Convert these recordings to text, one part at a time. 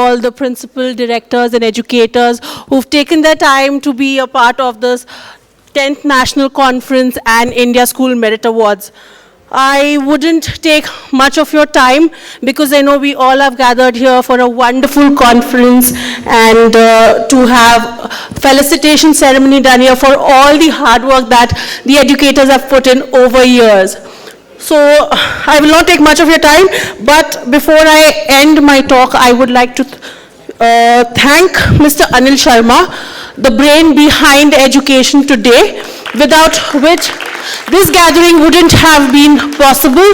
all the principal directors and educators who've taken their time to be a part of this 10th National Conference and India School Merit Awards. I wouldn't take much of your time because I know we all have gathered here for a wonderful conference and to have felicitation ceremony done here for all the hard work that the educators have put in over years. So I will not take much of your time, but before I end my talk, I would like to thank Mr. Anil Sharma, the brain behind Education Today, without which this gathering wouldn't have been possible.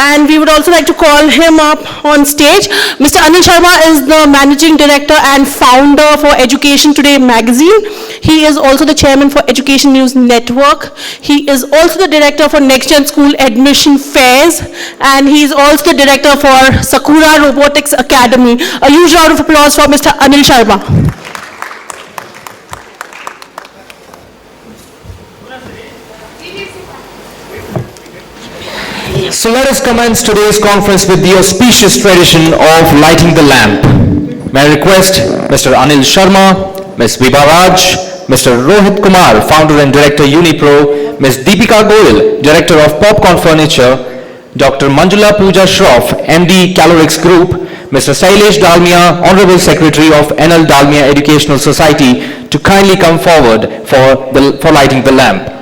And we would also like to call him up on stage. Mr. Anil Sharma is the Managing Director and Founder for Education Today magazine. He is also the Chairman for Education News Network. He is also the Director for Next Gen School Admission Fairs. And he is also the Director for Sakura Robotics Academy. A huge round of applause for Mr. Anil Sharma. So let us commence today's conference with the auspicious tradition of lighting the lamp. May I request Mr. Anil Sharma, Ms. Vibha Raj, Mr. Rohit Kumar, Founder and Director Unipro, Ms. Deepika Goyal, Director of Popcorn Furniture, Dr. Manjula Pooja Shroff, MD Calorix Group, Mr. Sailesh Dalmia, Honorable Secretary of NL Dalmia Educational Society, to kindly come forward for lighting the lamp.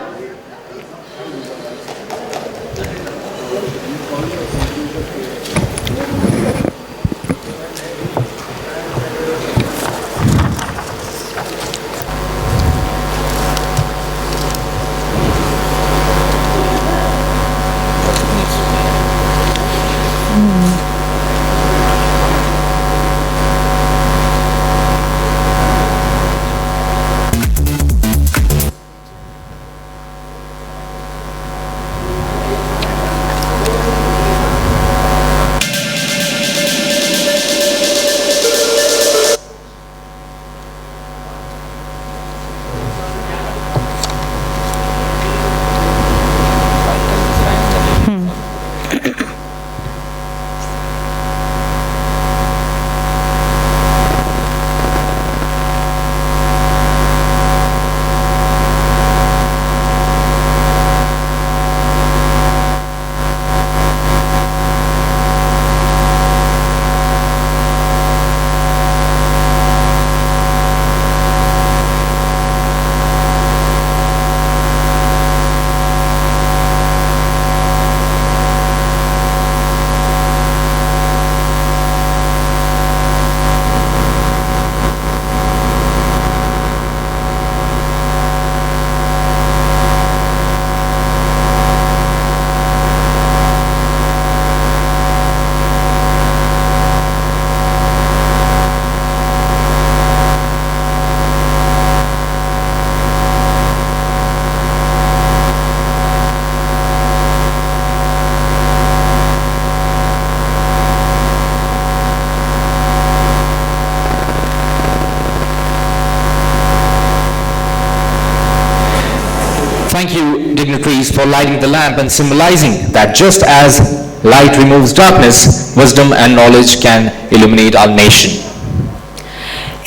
Thank you, dignitaries, for lighting the lamp and symbolizing that just as light removes darkness, wisdom and knowledge can illuminate our nation.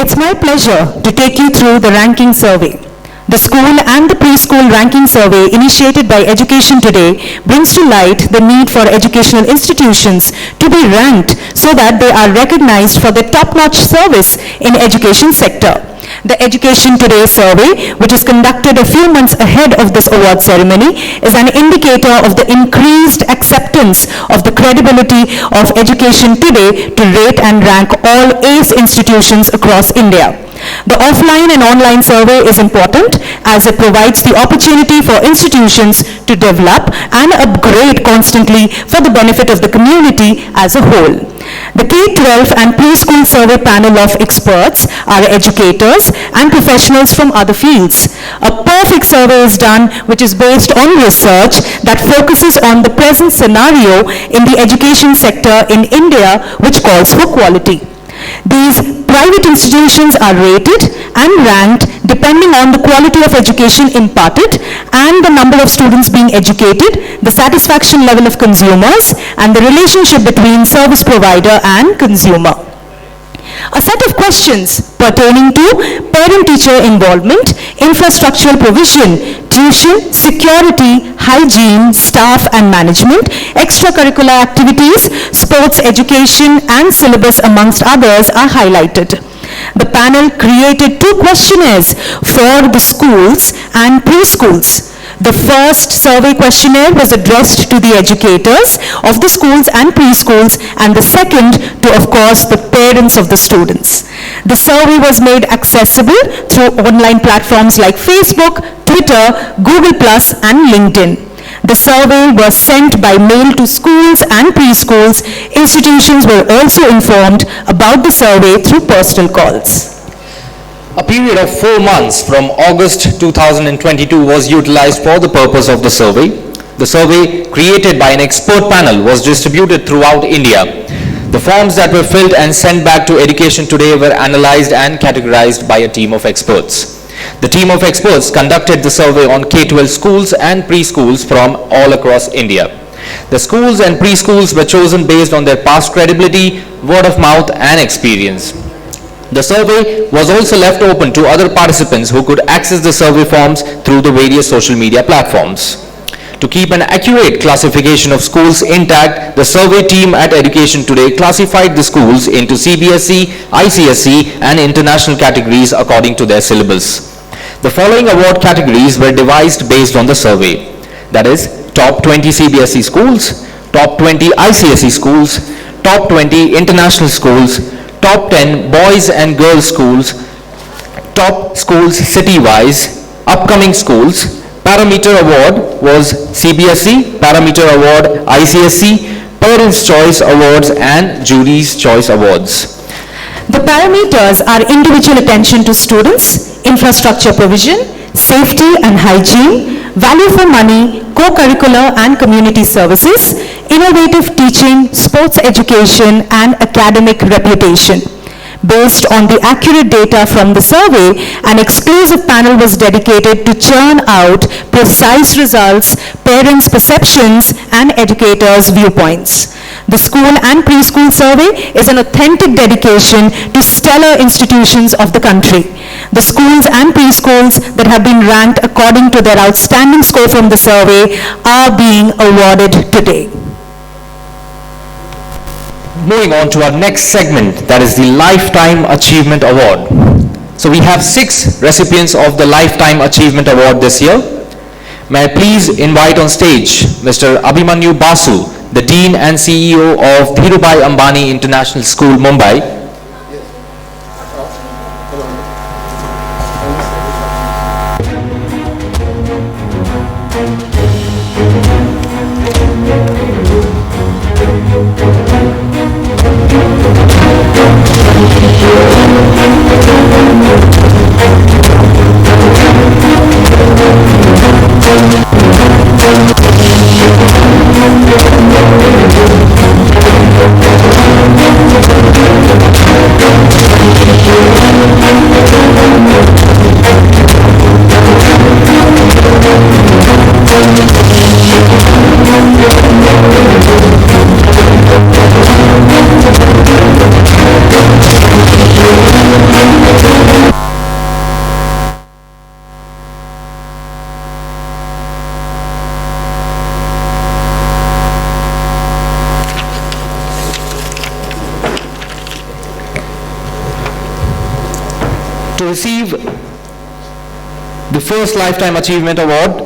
It's my pleasure to take you through the ranking survey. The school and the preschool ranking survey initiated by Education Today brings to light the need for educational institutions to be ranked so that they are recognized for their top-notch service in education sector. The Education Today survey, which is conducted a few months ahead of this award ceremony, is an indicator of the increased acceptance of the credibility of Education Today to rate and rank all ACE institutions across India. The offline and online survey is important as it provides the opportunity for institutions to develop and upgrade constantly for the benefit of the community as a whole. The K-12 and preschool survey panel of experts are educators and professionals from other fields. A perfect survey is done which is based on research that focuses on the present scenario in the education sector in India, which calls for quality. These private institutions are rated and ranked depending on the quality of education imparted and the number of students being educated, the satisfaction level of consumers, and the relationship between service provider and consumer. A set of questions pertaining to parent-teacher involvement, infrastructural provision, tuition, security, hygiene, staff and management, extracurricular activities, sports education and syllabus amongst others are highlighted. The panel created 2 questionnaires for the schools and preschools. The first survey questionnaire was addressed to the educators of the schools and preschools, and the second to, of course, the parents of the students. The survey was made accessible through online platforms like Facebook, Twitter, Google+, and LinkedIn. The survey was sent by mail to schools and preschools. Institutions were also informed about the survey through postal calls. A period of 4 months from August 2022 was utilized for the purpose of the survey. The survey, created by an expert panel, was distributed throughout India. The forms that were filled and sent back to Education Today were analyzed and categorized by a team of experts. The team of experts conducted the survey on K-12 schools and preschools from all across India. The schools and preschools were chosen based on their past credibility, word of mouth, and experience. The survey was also left open to other participants who could access the survey forms through the various social media platforms. To keep an accurate classification of schools intact, the survey team at Education Today classified the schools into CBSE, ICSE, and international categories according to their syllabus. The following award categories were devised based on the survey. That is, top 20 CBSE schools, top 20 ICSE schools, top 20 international schools, top 10 boys and girls schools, top schools city-wise, upcoming schools. Parameter award was CBSE, Parameter award ICSE, Parents' Choice Awards, and Jury's Choice Awards. The parameters are individual attention to students, infrastructure provision, safety and hygiene, value for money, co-curricular and community services, innovative teaching, sports education, and academic reputation. Based on the accurate data from the survey, an exclusive panel was dedicated to churn out precise results, parents' perceptions, and educators' viewpoints. The school and preschool survey is an authentic dedication to stellar institutions of the country. The schools and preschools that have been ranked according to their outstanding score from the survey are being awarded today. Moving on to our next segment, that is the Lifetime Achievement Award. So we have 6 recipients of the Lifetime Achievement Award this year. May I please invite on stage Mr. Abhimanyu Basu, the Dean and CEO of Dhirubhai Ambani International School, Mumbai. To receive the first Lifetime Achievement Award,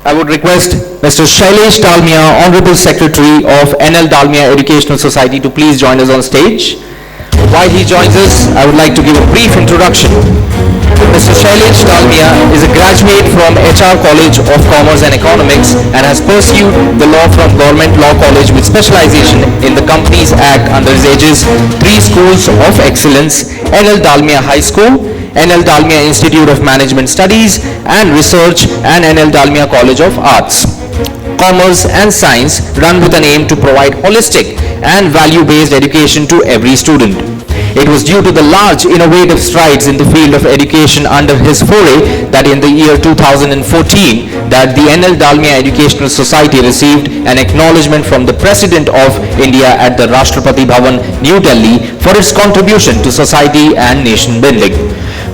I would request Mr. Shailesh Dalmia, Honorable Secretary of NL Dalmia Educational Society, to please join us on stage. While he joins us, I would like to give a brief introduction. Mr. Shailesh Dalmia is a graduate from HR College of Commerce and Economics and has pursued the law from Government Law College with specialization in the Companies Act under his aegis 3 schools of excellence: NL Dalmia High School, NL Dalmia Institute of Management Studies and Research, and NL Dalmia College of Arts. Commerce and Science, run with an aim to provide holistic and value-based education to every student. It was due to the large innovative strides in the field of education under his foray that in the year 2014 that the NL Dalmia Educational Society received an acknowledgement from the President of India at the Rashtrapati Bhavan, New Delhi for its contribution to society and nation building.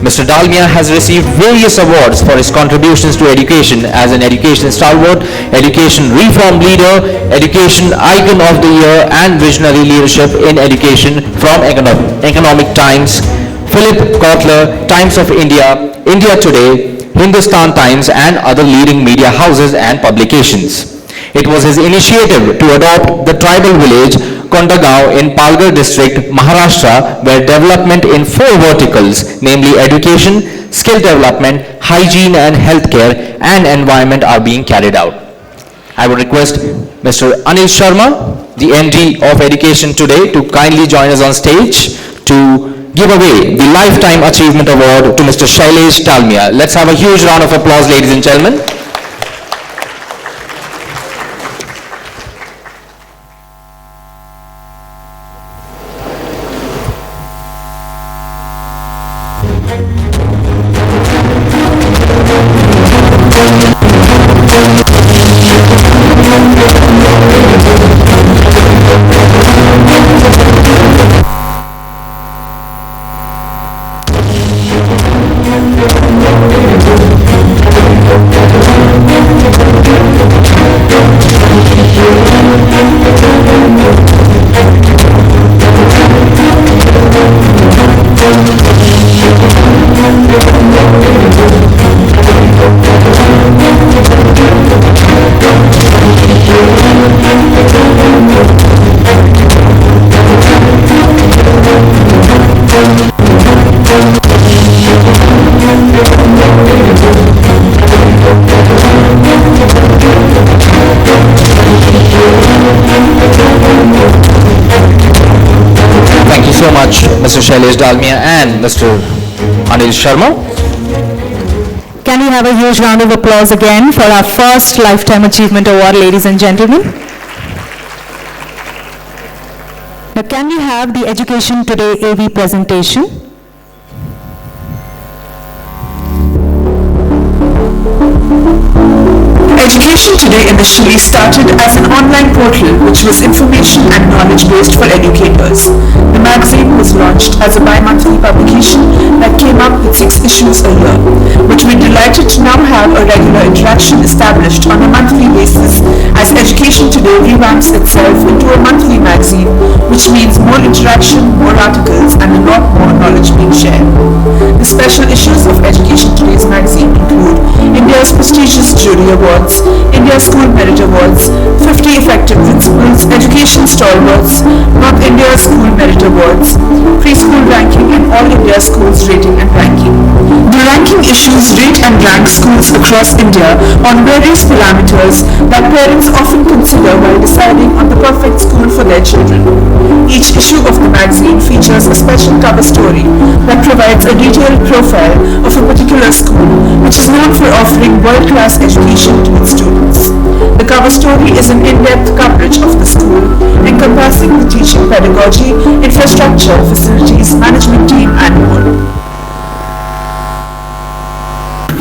Mr. Dalmia has received various awards for his contributions to education as an education stalwart, education reform leader, education icon of the year and visionary leadership in education from Economic Times, Philip Kotler, Times of India, India Today, Hindustan Times and other leading media houses and publications. It was his initiative to adopt the tribal village Kondagaon in Palghar district, Maharashtra, where development in 4 verticals, namely education, skill development, hygiene and healthcare, and environment are being carried out. I would request Mr. Anil Sharma, the MD of Education Today, to kindly join us on stage to give away the Lifetime Achievement Award to Mr. Shailesh Dalmia. Let's have a huge round of applause, ladies and gentlemen. So much, Mr. Shailesh Dalmia and Mr. Anil Sharma. Can we have a huge round of applause again for our first Lifetime Achievement Award, ladies and gentlemen? Now, can we have the Education Today AV presentation? Education Today initially started as an online portal which was information and knowledge-based for educators. The magazine was launched as a bi-monthly publication that came up with 6 issues a year, but we're delighted to now have a regular interaction established on a monthly basis as Education Today revamps itself into a monthly magazine, which means more interaction, more articles, and a lot more knowledge being shared. The special issues of Education Today's magazine include India's prestigious jury awards, India School Merit Awards, 50 Effective Principals, Education Stalwarts, North India School Merit Awards, Preschool Ranking and All India Schools Rating and Ranking. The ranking issues rate and rank schools across India on various parameters that parents often consider while deciding on the perfect school for their children. Each issue of the magazine features a special cover story that provides a detailed profile of a particular school, which is known for offering world-class education to its students. The cover story is an in-depth coverage of the school, encompassing the teaching pedagogy, infrastructure, facilities, management team, and more.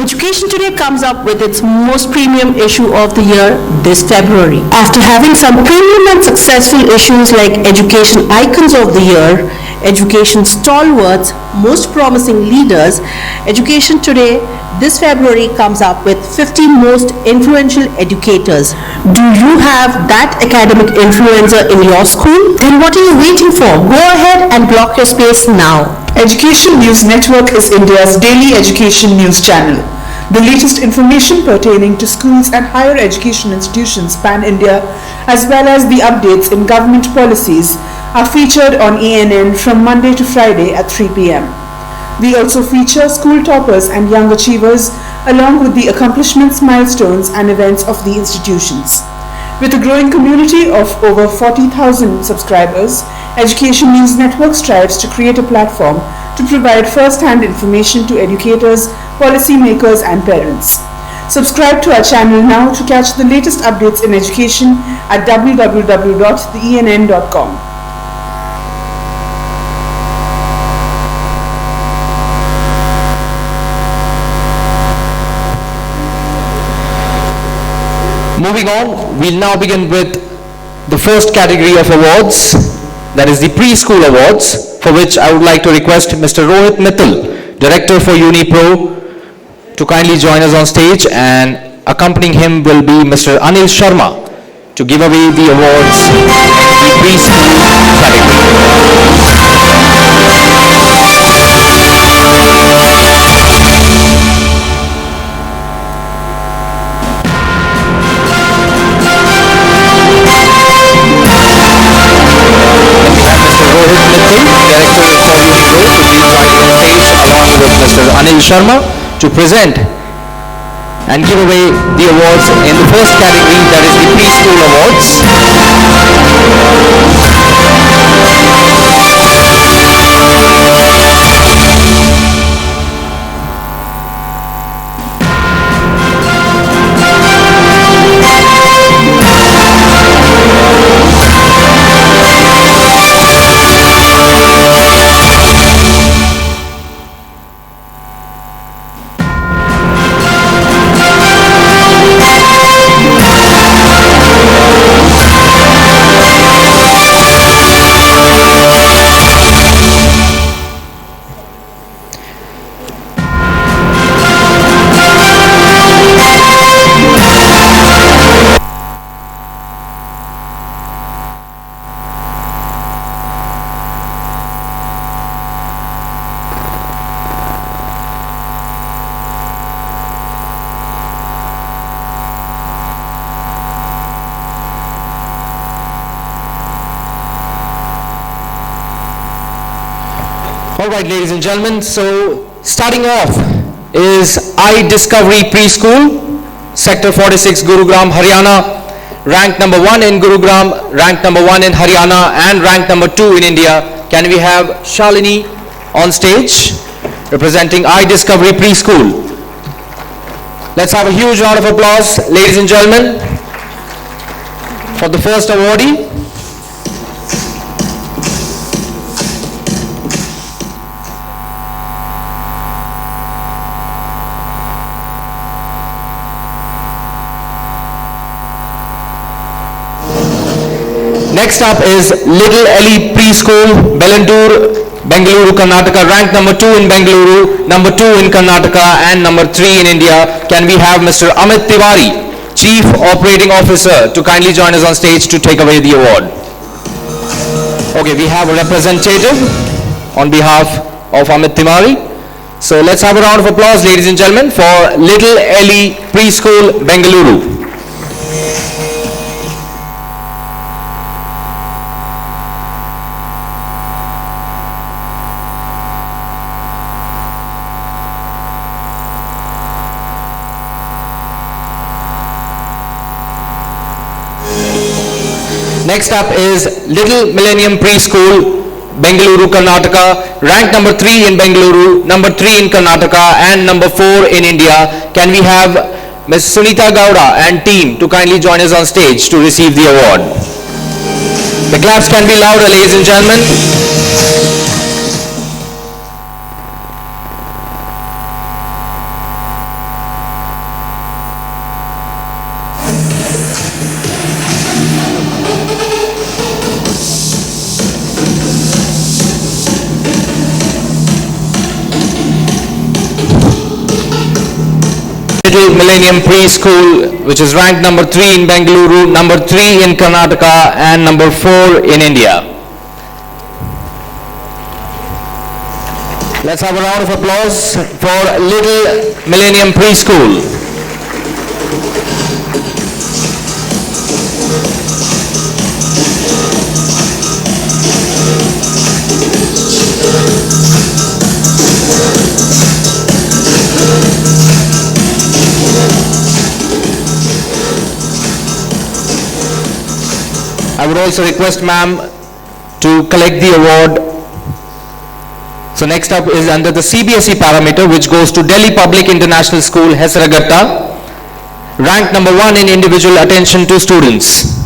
Education Today comes up with its most premium issue of the year this February. After having some premium and successful issues like Education Icons of the Year, Education Stalwarts, Most Promising Leaders, Education Today this February comes up with 50 most influential educators. Do you have that academic influencer in your school? Then what are you waiting for? Go ahead and block your space now. Education News Network is India's daily education news channel. The latest information pertaining to schools and higher education institutions pan-India, as well as the updates in government policies, are featured on ENN from Monday to Friday at 3 p.m. We also feature school toppers and young achievers, along with the accomplishments, milestones, and events of the institutions. With a growing community of over 40,000 subscribers, Education News Network strives to create a platform to provide first-hand information to educators, policymakers, and parents. Subscribe to our channel now to catch the latest updates in education at www.theenn.com. Moving on, we'll now begin with the first category of awards, that is the preschool awards, for which I would like to request Mr. Rohit Mittal, Director for UniPro, to kindly join us on stage, and accompanying him will be Mr. Anil Sharma to give away the awards in the preschool category. Mr. Anil Sharma to present and give away the awards in the first category, that is the preschool awards. All right, ladies and gentlemen, so starting off is iDiscovery Preschool, Sector 46, Gurugram, Haryana, ranked number 1 in Gurugram, ranked number 1 in Haryana, and ranked number 2 in India. Can we have Shalini on stage representing iDiscovery Preschool? Let's have a huge round of applause, ladies and gentlemen, for the first awardee. Next up is Little Ellie Preschool, Bellandur, Bengaluru, Karnataka, ranked number 2 in Bengaluru, number 2 in Karnataka, and number 3 in India. Can we have Mr. Amit Tiwari, Chief Operating Officer, to kindly join us on stage to take away the award? Okay, we have a representative on behalf of Amit Tiwari. So let's have a round of applause, ladies and gentlemen, for Little Ellie Preschool, Bengaluru. Next up is Little Millennium Preschool, Bengaluru, Karnataka, ranked number 3 in Bengaluru, number 3 in Karnataka, and number 4 in India. Can we have Ms. Sunita Gowda and team to kindly join us on stage to receive the award? The claps can be louder, ladies and gentlemen. Little Millennium Preschool, which is ranked number 3 in Bengaluru, number 3 in Karnataka, and number 4 in India. Let's have a round of applause for Little Millennium Preschool. I would also request ma'am to collect the award. So next up is under the CBSE parameter, which goes to Delhi Public International School, Hesaragatta, ranked number 1 in individual attention to students.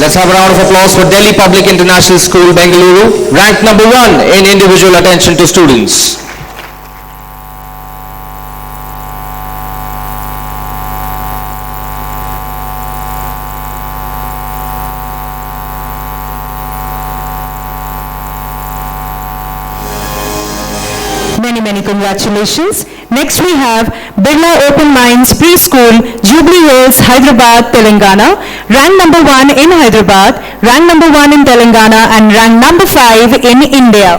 Let's have a round of applause for Delhi Public International School, Bengaluru, ranked number 1 in individual attention to students. Many congratulations. Next we have Birla Open Minds Preschool, Jubilee Hills, Hyderabad, Telangana, ranked number 1 in Hyderabad, ranked number 1 in Telangana, and ranked number 5 in India.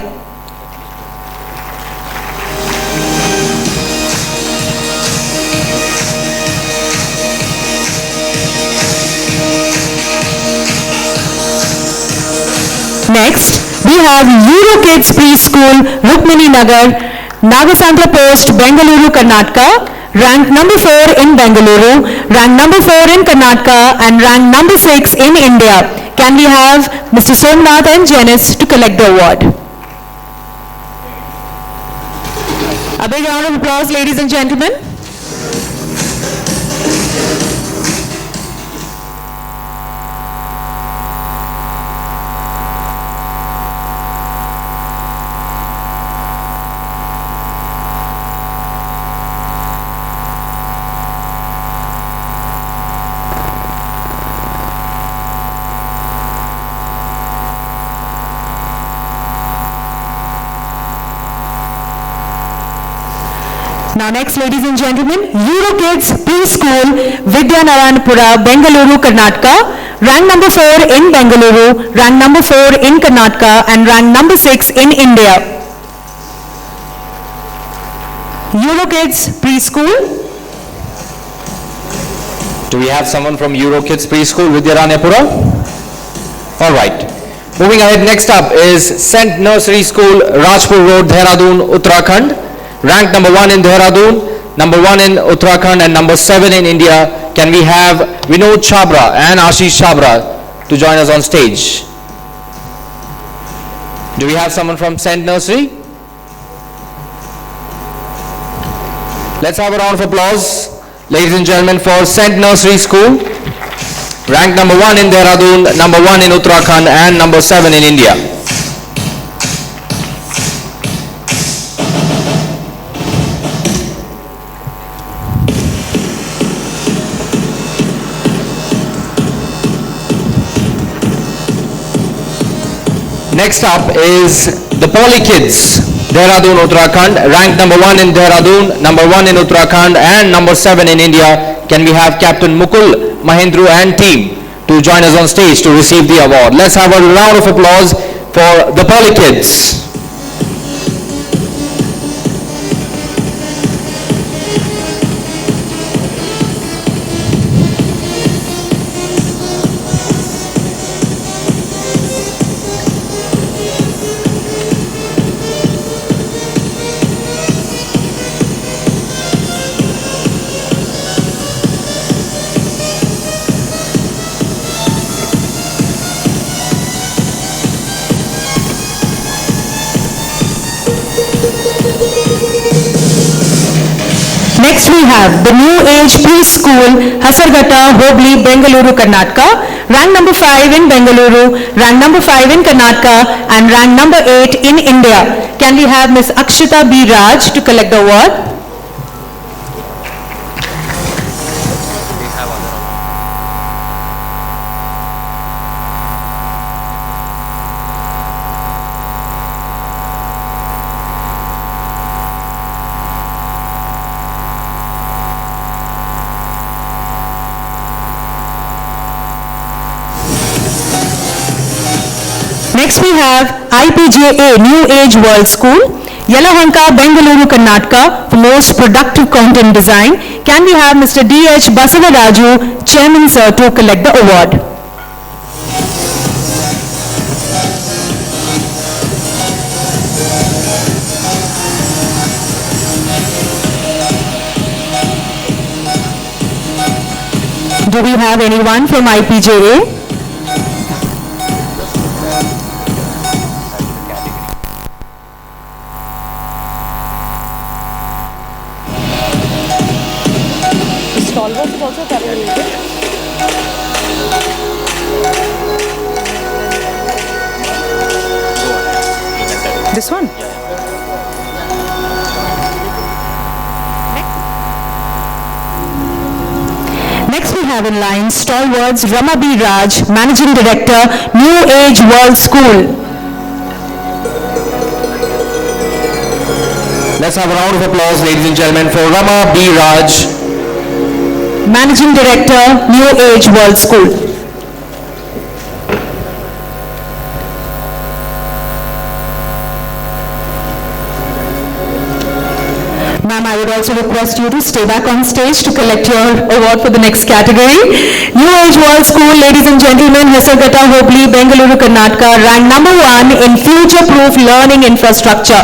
Next, we have Eurokids Preschool, Rukmini Nagar, Nagasandra Post, Bengaluru, Karnataka, ranked number 4 in Bengaluru, ranked number 4 in Karnataka, and ranked number 6 in India. Can we have Mr. Somnath and Janice to collect the award? A big round of applause, ladies and gentlemen. Now next, ladies and gentlemen, Eurokids Preschool, Vidyanaranapura, Bengaluru, Karnataka, ranked number 4 in Bengaluru, ranked number 4 in Karnataka, and ranked number 6 in India. Eurokids Preschool. Do we have someone from Eurokids Preschool, Vidyaranapura? All right. Moving ahead, next up is St. Nursery School, Rajpur Road, Dehradun, Uttarakhand. Ranked number 1 in Dehradun, number 1 in Uttarakhand, and number 7 in India. Can we have Vinod Chabra and Ashish Chabra to join us on stage? Do we have someone from St. Nursery? Let's have a round of applause, ladies and gentlemen, for St. Nursery School, ranked number 1 in Dehradun, number 1 in Uttarakhand, and number 7 in India. Next up is the Poly Kids, Dehradun, Uttarakhand, ranked number 1 in Dehradun, number 1 in Uttarakhand, and number 7 in India. Can we have Captain Mukul, Mahendru and team to join us on stage to receive the award? Let's have a round of applause for the Poly Kids. Next we have the New Age Preschool, Hasargata, Hubli, Bengaluru, Karnataka, ranked number 5 in Bengaluru, ranked number 5 in Karnataka, and ranked number 8 in India. Can we have Ms. Akshita B. Raj to collect the award? Next we have IPJA New Age World School, Yelahanka, Bengaluru, Karnataka for most productive content design. Can we have Mr. D.H. Basavaraju, Chairman Sir, to collect the award? Do we have anyone from IPJA? Stalwart is also carrying it. This one? Next we have in line stalwarts Rama B. Raj, Managing Director, New Age World School. Let's have a round of applause, ladies and gentlemen, for Rama B. Raj, Managing Director, New Age World School. Ma'am, I would also request you to stay back on stage to collect your award for the next category. New Age World School, ladies and gentlemen, Hesagata Hobli, Bengaluru, Karnataka, ranked number 1 in future-proof learning infrastructure.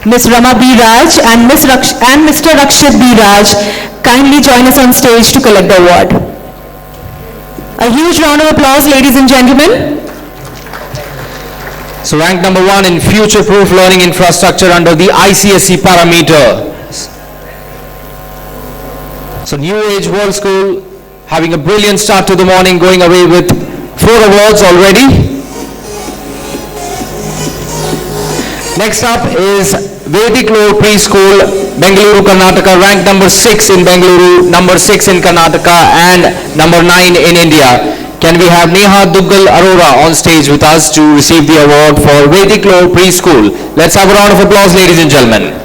Ms. Rama B. Raj and Mr. Rakshit B. Raj kindly join us on stage to collect the award. A huge round of applause, ladies and gentlemen. so ranked number 1 in future-proof learning infrastructure under the ICSE parameter. So New Age World School having a brilliant start to the morning, going away with 4 awards already. Next up is Vedic Lower Preschool, Bengaluru, Karnataka, ranked number 6 in Bengaluru, number 6 in Karnataka, and number 9 in India. Can we have Neha Duggal Arora on stage with us to receive the award for Vedic Lower Preschool? Let's have a round of applause, ladies and gentlemen.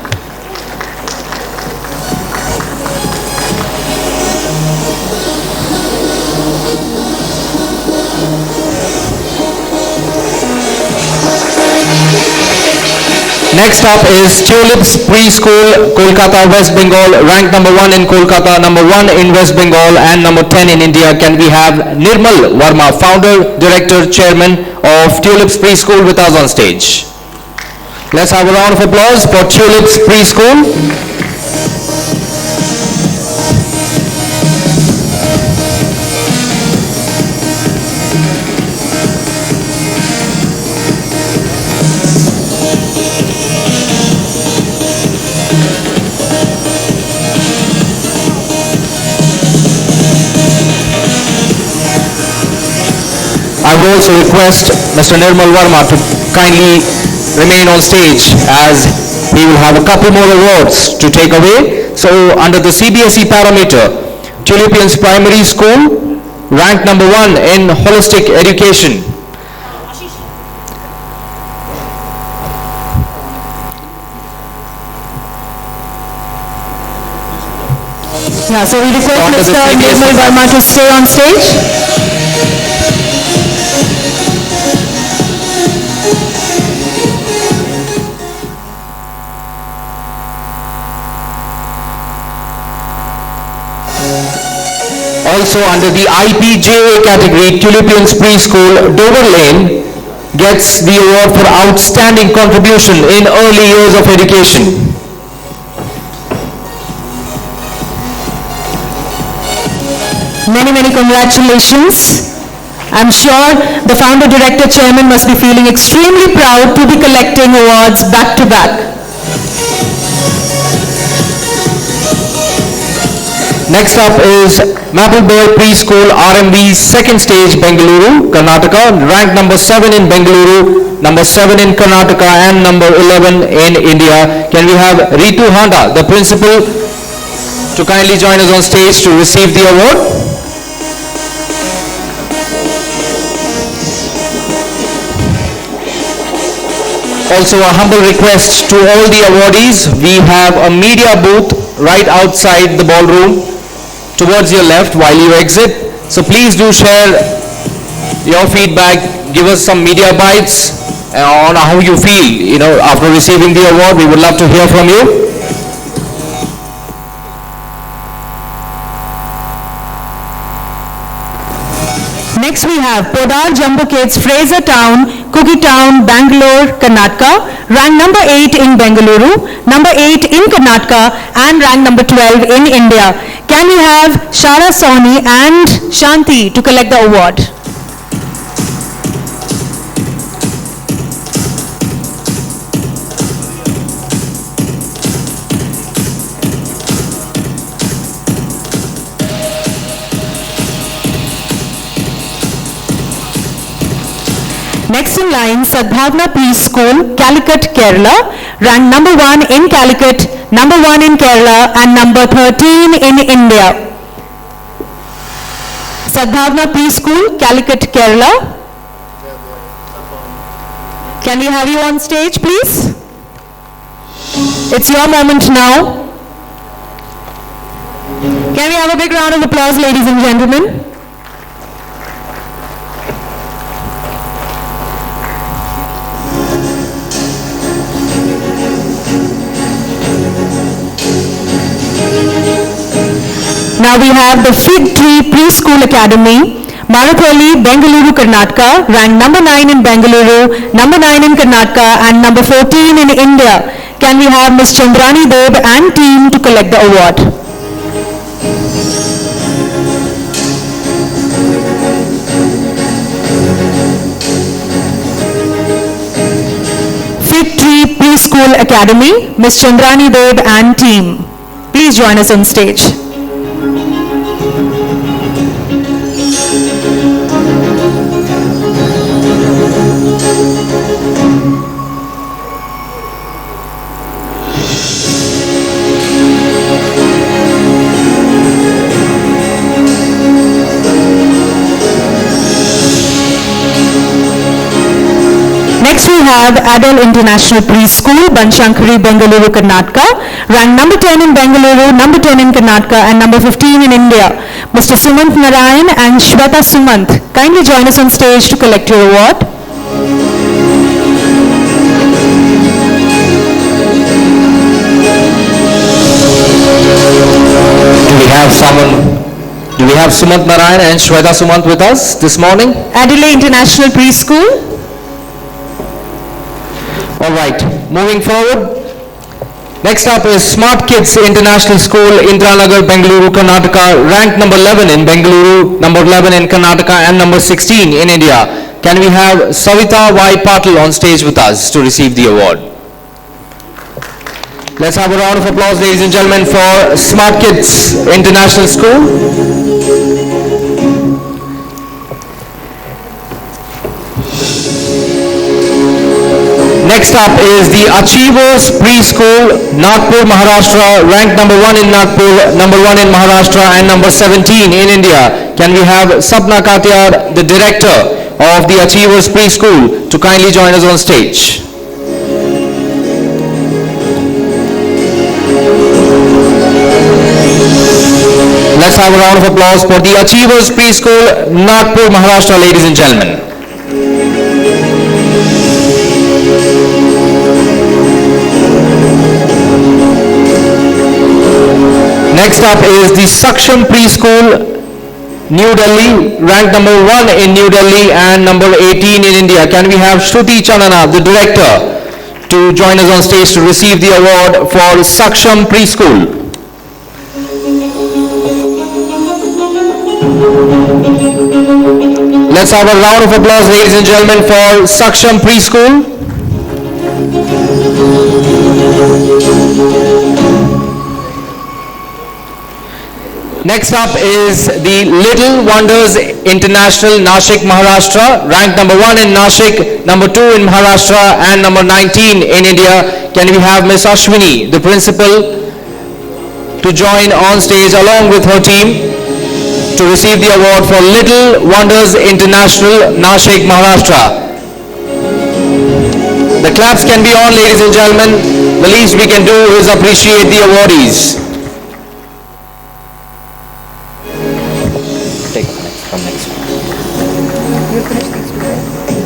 Next up is Tulips Preschool, Kolkata, West Bengal, ranked number 1 in Kolkata, number 1 in West Bengal, and number 10 in India. Can we have Nirmal Verma, Founder, Director, Chairman of Tulips Preschool with us on stage? Let's have a round of applause for Tulips Preschool. I would also request Mr. Nirmal Verma to kindly remain on stage, as he will have a couple more awards to take away. So under the CBSE parameter, Tulipians Primary School ranked number 1 in holistic education. Yeah, so we request Under the Mr. CBSE Nirmal Verma to stay on stage. Also under the IPJA category, Tulipians Preschool, Dover Lane gets the award for outstanding contribution in early years of education. Many, many congratulations. I'm sure the founder, director, chairman must be feeling extremely proud to be collecting awards back to back. Next up is Mapleborough Preschool, RMV, second stage, Bengaluru, Karnataka, ranked number 7 in Bengaluru, number 7 in Karnataka, and number 11 in India. Can we have Ritu Handa, the principal, to kindly join us on stage to receive the award? Also a humble request to all the awardees. We have a media booth right outside the ballroom towards your left while you exit. So please do share your feedback. Give us some media bites on how you feel, after receiving the award. We would love to hear from you. Next we have Podar Jumbo Kids, Fraser Town, Cookie Town, Bangalore, Karnataka, ranked number 8 in Bengaluru, number 8 in Karnataka, and ranked number 12 in India. Can we have Shara Soni and Shanti to collect the award? Next in line, Sadbhavna Preschool, Calicut, Kerala, ranked number 1 in Calicut, number 1 in Kerala, and number 13 in India. Sadbhavna Preschool, Calicut, Kerala. Can we have you on stage, please? It's your moment now. Can we have a big round of applause, ladies and gentlemen? Now we have the Fig Tree Preschool Academy, Maratholi, Bengaluru, Karnataka, ranked number 9 in Bengaluru, number 9 in Karnataka, and number 14 in India. Can we have Ms. Chandrani Deb and team to collect the award? Fig Tree Preschool Academy, Ms. Chandrani Deb and team. Please join us on stage. Next we have Adel International Preschool, Banshankari, Bengaluru, Karnataka, ranked number 10 in Bengaluru, number 10 in Karnataka, and number 15 in India. Mr. Sumant Narayan and Shweta Sumant, kindly join us on stage to collect your award. Do we have Sumant Narayan and Shweta Sumant with us this morning? Adelaide International Preschool. All right, moving forward. Next up is Smart Kids International School, Indranagar, Bengaluru, Karnataka, ranked number 11 in Bengaluru, number 11 in Karnataka, and number 16 in India. Can we have Savita Y. Patil on stage with us to receive the award? Let's have a round of applause, ladies and gentlemen, for Smart Kids International School. Next up is the Achievers Preschool, Nagpur, Maharashtra, ranked number 1 in Nagpur, number 1 in Maharashtra, and number 17 in India. Can we have Sapna Katiyar, the director of the Achievers Preschool, to kindly join us on stage? Let's have a round of applause for the Achievers Preschool, Nagpur, Maharashtra, ladies and gentlemen. Next up is the Saksham Preschool, New Delhi, ranked number 1 in New Delhi and number 18 in India. Can we have Shruti Chanana, the director, to join us on stage to receive the award for Saksham Preschool? Let's have a round of applause, ladies and gentlemen, for Saksham Preschool. Next up is the Little Wonders International, Nashik, Maharashtra, ranked number 1 in Nashik, number 2 in Maharashtra, and number 19 in India. Can we have Ms. Ashwini, the principal, to join on stage along with her team to receive the award for Little Wonders International, Nashik, Maharashtra. The claps can be on, ladies and gentlemen. The least we can do is appreciate the awardees. Take it from next one.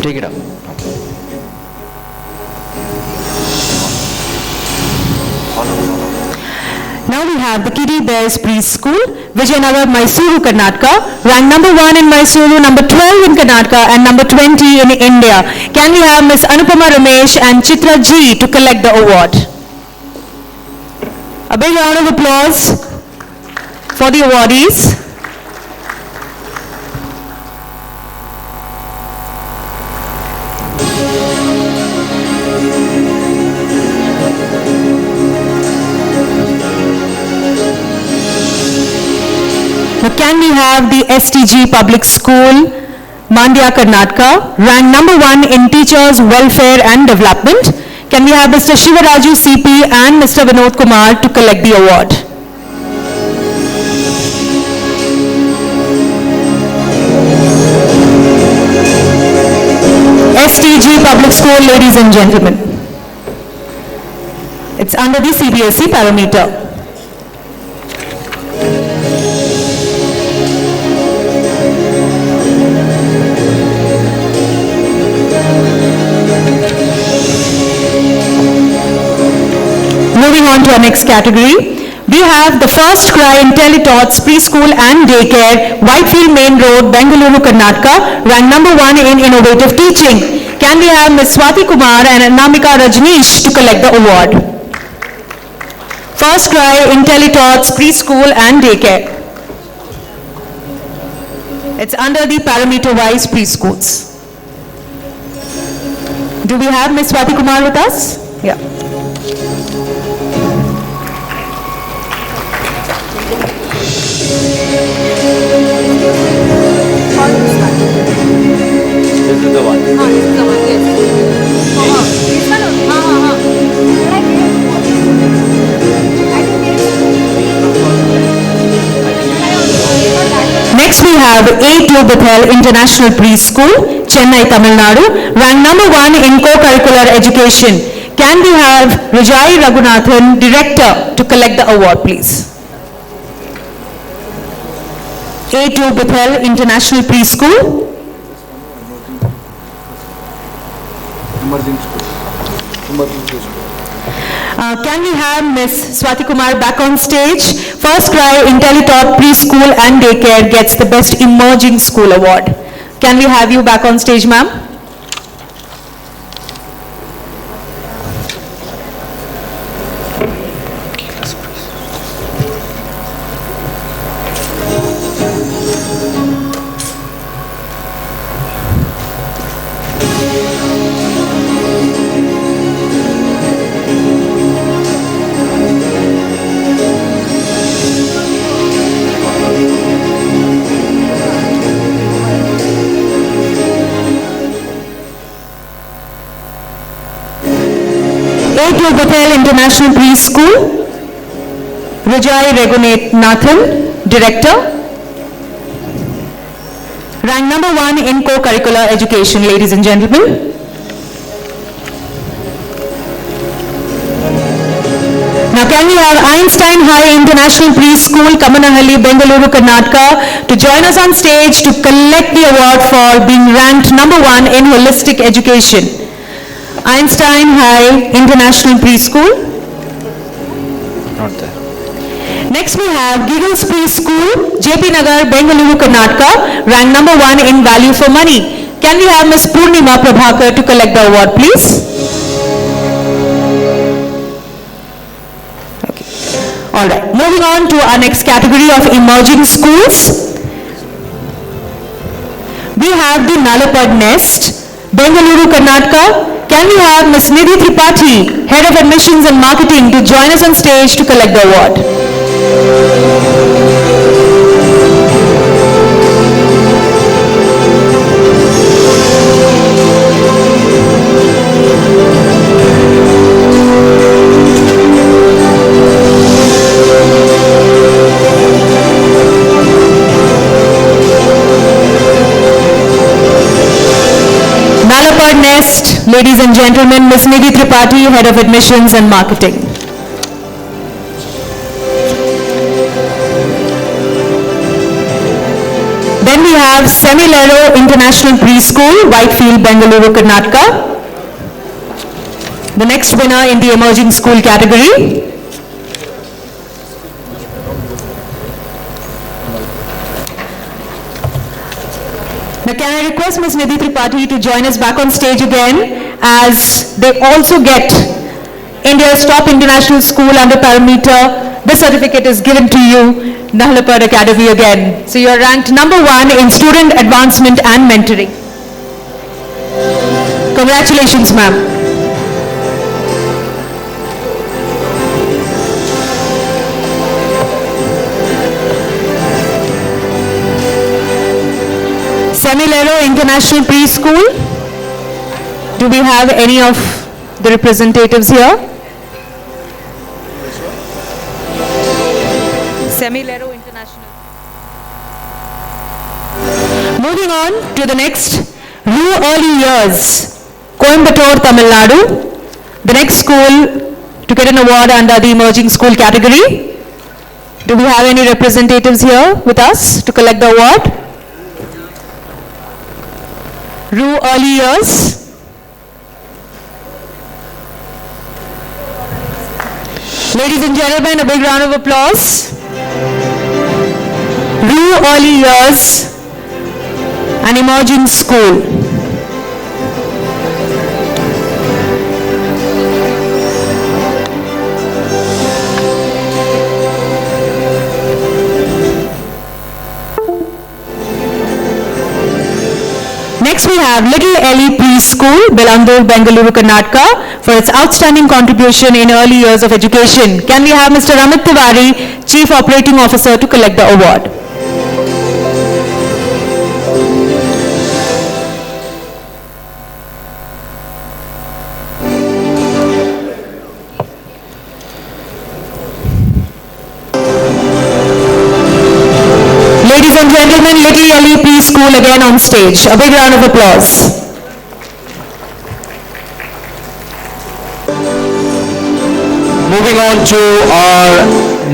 Take it up. Now we have the Kiddie Bears Preschool, Vijayanagar, Mysuru, Karnataka, ranked number 1 in Mysuru, number 12 in Karnataka, and number 20 in India. Can we have Ms. Anupama Ramesh and Chitra G to collect the award? A big round of applause for the awardees. Now can we have the STG Public School, Mandya, Karnataka, ranked number 1 in Teachers' Welfare and Development. Can we have Mr. Shivaraju CP and Mr. Vinod Kumar to collect the award? STG Public School, ladies and gentlemen. It's under the CBSE parameter. Moving on to our next category, we have the First Cry IntelliTots Preschool and Daycare, Whitefield Main Road, Bengaluru, Karnataka, ranked number 1 in Innovative Teaching. Can we have Ms. Swati Kumar and Anamika Rajneesh to collect the award? First Cry IntelliTots Preschool and Daycare. It's under the parameter-wise preschools. Do we have Ms. Swati Kumar with us? Yeah. This is the one. This is the one, yes. This one Next we have A2 Bethel International Preschool, Chennai, Tamil Nadu, ranked number 1 in co-curricular education. Can we have Rajai Raghunathan, Director, to collect the award, please? A2 Bethel International Preschool. Can we have Ms. Swati Kumar back on stage? First Cry IntelliTot Preschool and Daycare gets the Best Emerging School Award. Can we have you back on stage, ma'am? A2 Bethel International Preschool, Rajai Raghunathan, Director, ranked number 1 in co-curricular education, ladies and gentlemen. Now can we have Einstein High International Preschool, Kamanahalli, Bengaluru, Karnataka, to join us on stage to collect the award for being ranked number 1 in holistic education. Einstein High International Preschool. Not there. Next we have Giggles Preschool, JP Nagar, Bengaluru, Karnataka, ranked number 1 in value for money. Can we have Ms. Purnima Prabhakar to collect the award, please? Okay. All right. Moving on to our next category of emerging schools. We have the Nalapad Nest, Bengaluru, Karnataka. Can we have Ms. Nidhi Tripathi, Head of Admissions and Marketing, to join us on stage to collect the award? Nalapad Nest, ladies and gentlemen, Ms. Nidhi Tripathi, Head of Admissions and Marketing. Then we have Semilero International Preschool, Whitefield, Bengaluru, Karnataka. The next winner in the emerging school category. Now can I request Ms. Nidhi Tripathi to join us back on stage again, as they also get India's top international school under parameter. The certificate is given to you, Nalapad Academy again. So you are ranked number 1 in student advancement and mentoring. Congratulations, ma'am. Semilero International Preschool. Do we have any of the representatives here? Semilero International. Moving on to the next, Ru Early Years, Coimbatore, Tamil Nadu. The next school to get an award under the Emerging School category. Do we have any representatives here with us to collect the award? Ru Early Years. Ladies and gentlemen, a big round of applause. Ru Early Years, an emerging school. Next we have Little Ellie Preschool, Belandur, Bengaluru, Karnataka, for its outstanding contribution in early years of education. Can we have Mr. Amit Tiwari, Chief Operating Officer, to collect the award? Ladies and gentlemen, Little Ellie Preschool again on stage. A big round of applause. Moving on to our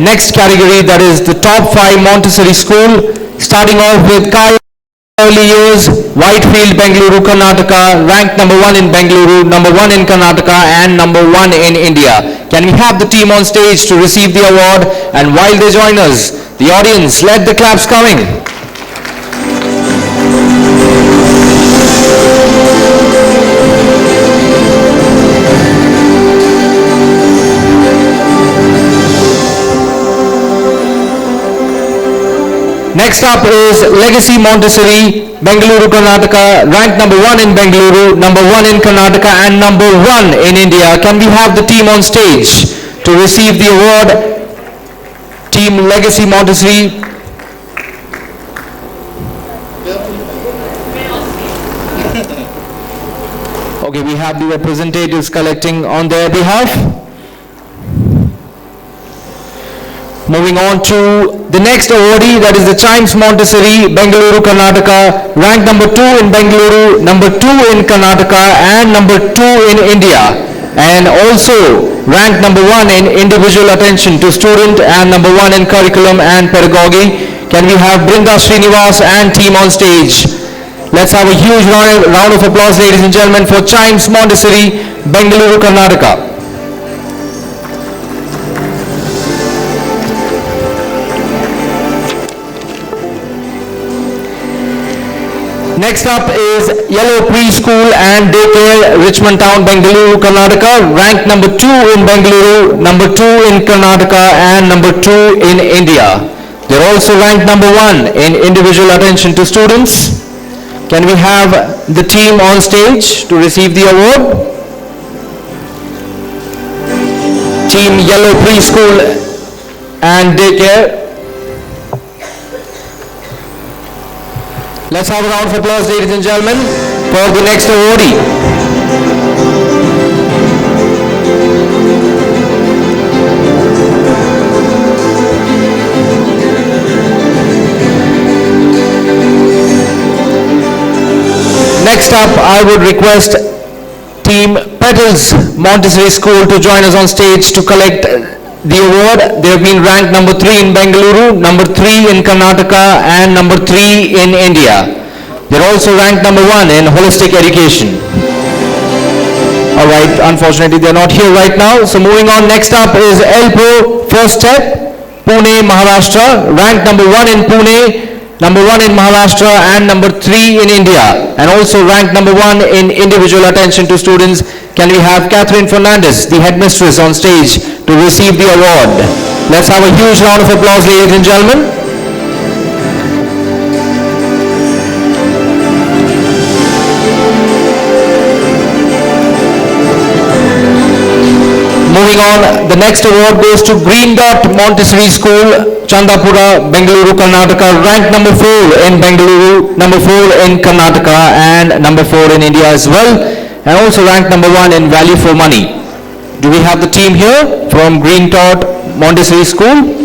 next category, that is the top 5 Montessori school, starting off with Kai Early Years, Whitefield, Bengaluru, Karnataka, ranked number 1 in Bengaluru, number 1 in Karnataka, and number 1 in India. Can we have the team on stage to receive the award? And while they join us, the audience, let the claps coming. Next up is Legacy Montessori, Bengaluru, Karnataka, ranked number 1 in Bengaluru, number 1 in Karnataka, and number 1 in India. Can we have the team on stage to receive the award? Team Legacy Montessori. Okay, we have the representatives collecting on their behalf. Moving on to the next awardee, that is the Chimes Montessori, Bengaluru, Karnataka, ranked number 2 in Bengaluru, number 2 in Karnataka, and number 2 in India, and also ranked number 1 in individual attention to student and number 1 in curriculum and pedagogy. Can we have Brinda Srinivas and team on stage? Let's have a huge round of applause, ladies and gentlemen, for Chimes Montessori, Bengaluru, Karnataka. Next up is Yellow Preschool and Daycare, Richmond Town, Bengaluru, Karnataka, ranked number 2 in Bengaluru, number 2 in Karnataka, and number 2 in India. They're also ranked number 1 in individual attention to students. Can we have the team on stage to receive the award? Team Yellow Preschool and Daycare. Let's have a round of applause, ladies and gentlemen, for the next awardee. Next up, I would request Team Petals Montessori School to join us on stage to collect the award. They have been ranked number 3 in Bengaluru, number 3 in Karnataka, and number 3 in India. They're also ranked number 1 in holistic education. Alright, unfortunately they're not here right now. So moving on, next up is Elpo First Step, Pune, Maharashtra, ranked number 1 in Pune, number 1 in Maharashtra, and number 3 in India, and also ranked number 1 in individual attention to students. Can we have Catherine Fernandez, the headmistress, on stage to receive the award? Let's have a huge round of applause, ladies and gentlemen. Moving Moving on, the next award goes to Green Dot Montessori School, Chandapura, Bengaluru, Karnataka, ranked number 4 in Bengaluru, number 4 in Karnataka, and number 4 in India as well, and also ranked number 1 in value for money. Do we have the team here from Green Dot Montessori School?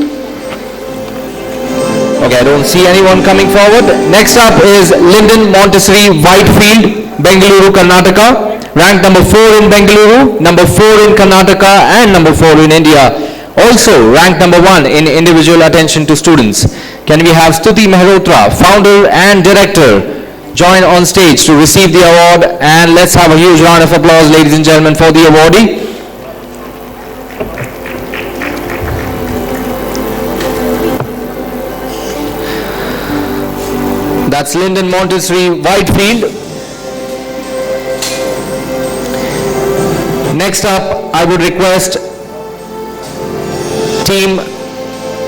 Okay, I don't see anyone coming forward. Next up is Linden Montessori Whitefield, Bengaluru, Karnataka. Ranked number 4 in Bengaluru, number 4 in Karnataka, and number 4 in India. Also ranked number 1 in individual attention to students. Can we have Stuti Mehrotra, founder and director, join on stage to receive the award? And let's have a huge round of applause, ladies and gentlemen, for the awardee. That's Linden Montessori Whitefield. Next up, I would request team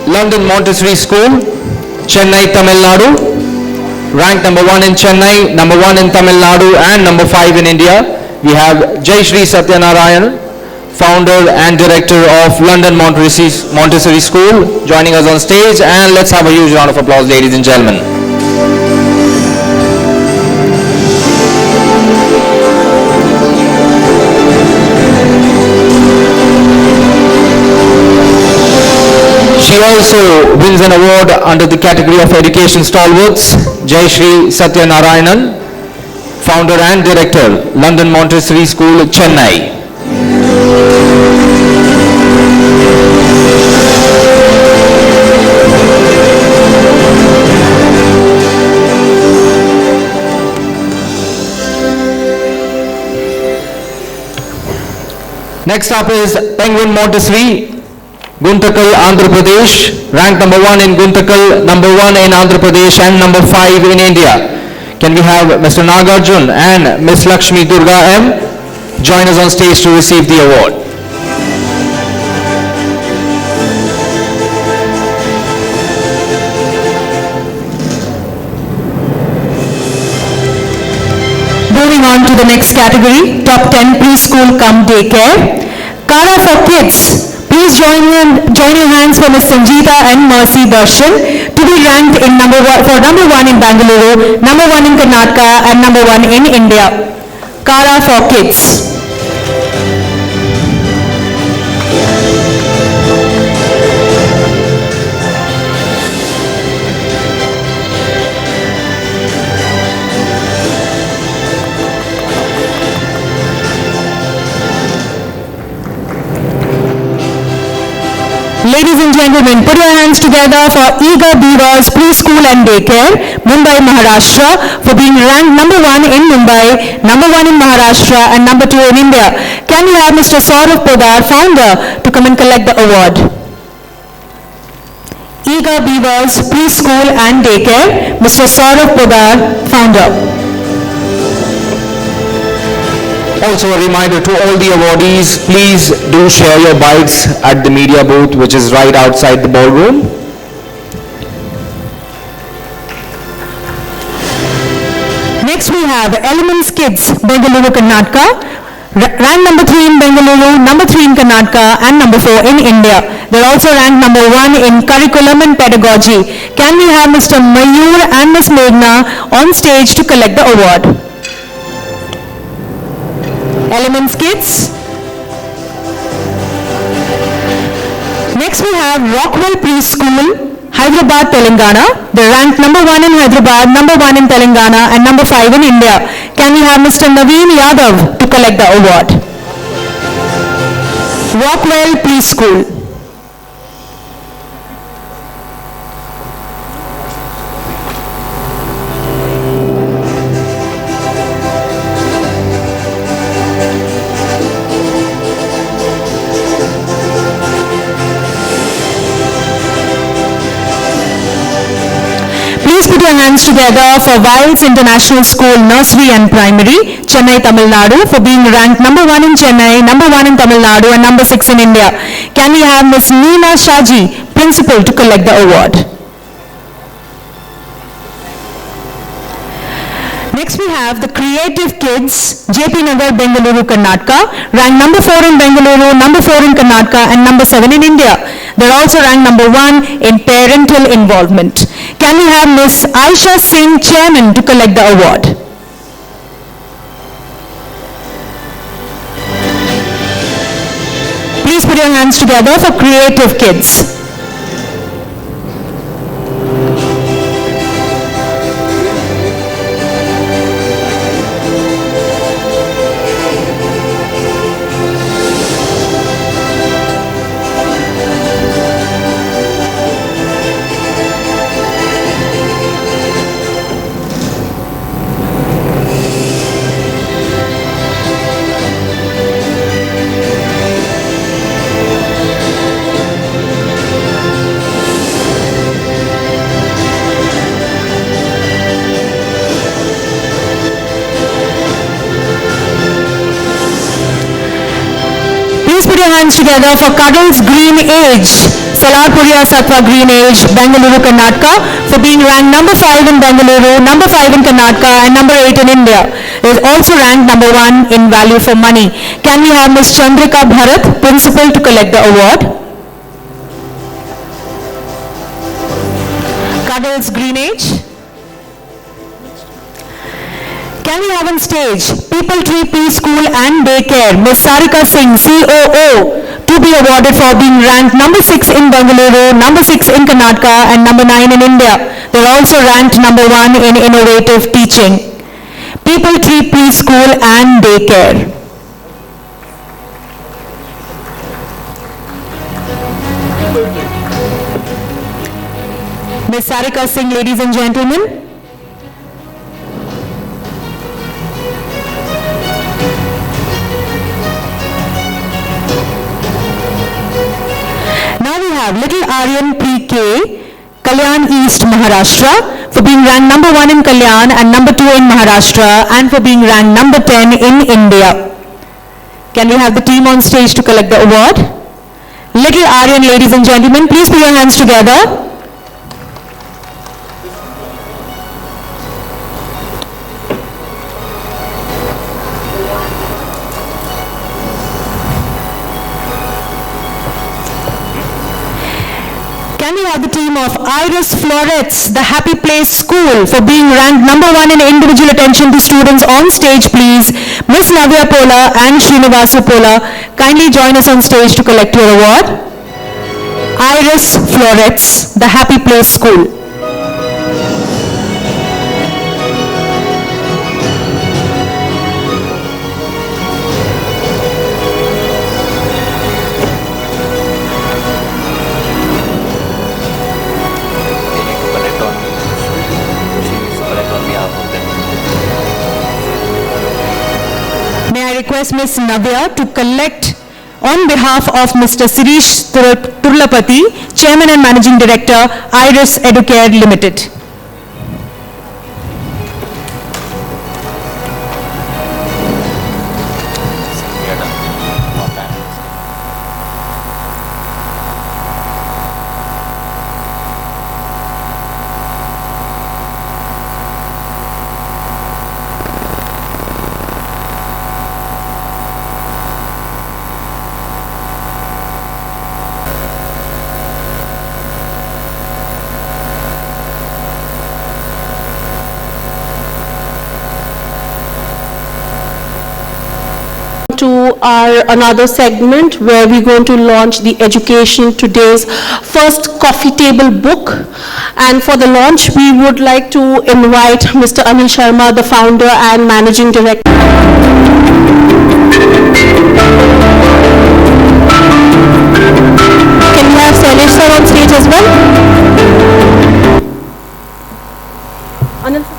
London Montessori School, Chennai, Tamil Nadu. Ranked number 1 in Chennai, number 1 in Tamil Nadu, and number 5 in India. We have Jai Shri Satyanarayan, founder and director of London Montessori School, joining us on stage. And let's have a huge round of applause, ladies and gentlemen. She also wins an award under the category of Education Stalwarts, Jai Shri Satyanarayanan, founder and director, London Montessori School, Chennai. Next up is Penguin Montessori, Guntakal, Andhra Pradesh, ranked number 1 in Guntakal, number 1 in Andhra Pradesh, and number 5 in India. Can we have Mr. Nagarjun and Ms. Lakshmi Durga M join us on stage to receive the award? Moving on to the next category, top 10 preschool cum daycare. Kara for kids. Please join your hands for Ms. Sangeeta and Mercy Darshan to be ranked in number 1 in Bangalore, number 1 in Karnataka, and number 1 in India. Kara for kids. Ladies and gentlemen, put your hands together for Eager Beavers Preschool and Daycare, Mumbai, Maharashtra, for being ranked number 1 in Mumbai, number 1 in Maharashtra, and number 2 in India. Can we have Mr. Saurav Podar, founder, to come and collect the award? Eager Beavers Preschool and Daycare, Mr. Saurav Podar, founder. Also a reminder to all the awardees, please do share your bites at the media booth, which is right outside the ballroom. Next we have Elements Kids, Bengaluru, Karnataka, ranked number 3 in Bengaluru, number 3 in Karnataka, and number 4 in India. They're also ranked number 1 in curriculum and pedagogy. Can we have Mr. Mayur and Ms. Meghna on stage to collect the award? Elements Kids. Next we have Rockwell Preschool, Hyderabad, Telangana. They ranked number 1 in Hyderabad, number 1 in Telangana, and number 5 in India. Can we have Mr. Naveen Yadav to collect the award? Rockwell Preschool. Please put your hands together for Wilds International School Nursery and Primary, Chennai, Tamil Nadu, for being ranked number 1 in Chennai, number 1 in Tamil Nadu, and number 6 in India. Can we have Ms. Neena Shaji, Principal, to collect the award? Next we have the Creative Kids, JP Nagar, Bengaluru, Karnataka, ranked number 4 in Bengaluru, number 4 in Karnataka, and number 7 in India. They're also ranked number 1 in parental involvement. Can we have Miss Aisha Singh, Chairman, to collect the award? Please put your hands together for Creative Kids. Put your hands together for Cuddles Green Age, Salarpuria Sattva Green Age, Bengaluru, Karnataka, for being ranked number 5 in Bengaluru, number 5 in Karnataka, and number 8 in India. It is also ranked number 1 in value for money. Can we have Ms. Chandrika Bharat, Principal, to collect the award? Cuddles Green Age. Can we have on stage People Tree Preschool and Daycare, Ms. Sarika Singh, COO, to be awarded for being ranked number 6 in Bengaluru, number 6 in Karnataka, and number 9 in India. They are also ranked number 1 in innovative teaching. People Tree Preschool and Daycare. Ms. Sarika Singh, ladies and gentlemen. Little Aryan Pre-K, Kalyan East, Maharashtra, for being ranked number 1 in Kalyan and number 2 in Maharashtra, and for being ranked number 10 in India. Can we have the team on stage to collect the award? Little Aryan, ladies and gentlemen, please put your hands together. Can we have the team of Iris Florets, the Happy Place School, for being ranked number 1 in individual attention to students on stage, please. Miss Navya Pola and Srinivasu Pola, kindly join us on stage to collect your award. Iris Florets, the Happy Place School. Request Ms. Navya to collect on behalf of Mr. Sirish Turlapati, Chairman and Managing Director, Iris Educare Limited. To our another segment where we're going to launch the Education Today's first coffee table book, and for the launch we would like to invite Mr. Anil Sharma, the founder and managing director. Can we have Sailesh sir on stage as well? Anil sir.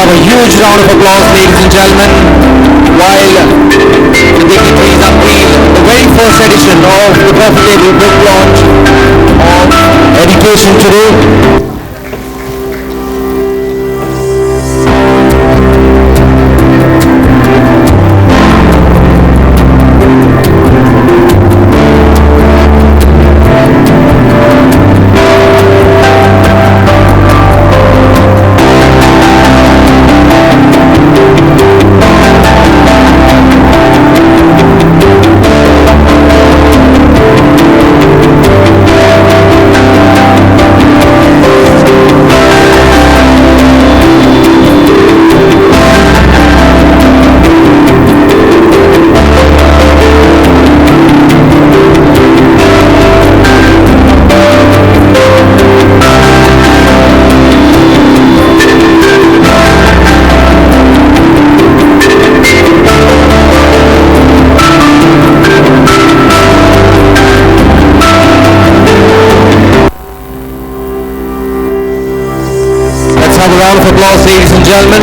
have a huge round of applause, ladies and gentlemen, while the dignitaries unveil the very first edition of the profitable book launch of Education Today. Have a round of applause, ladies and gentlemen.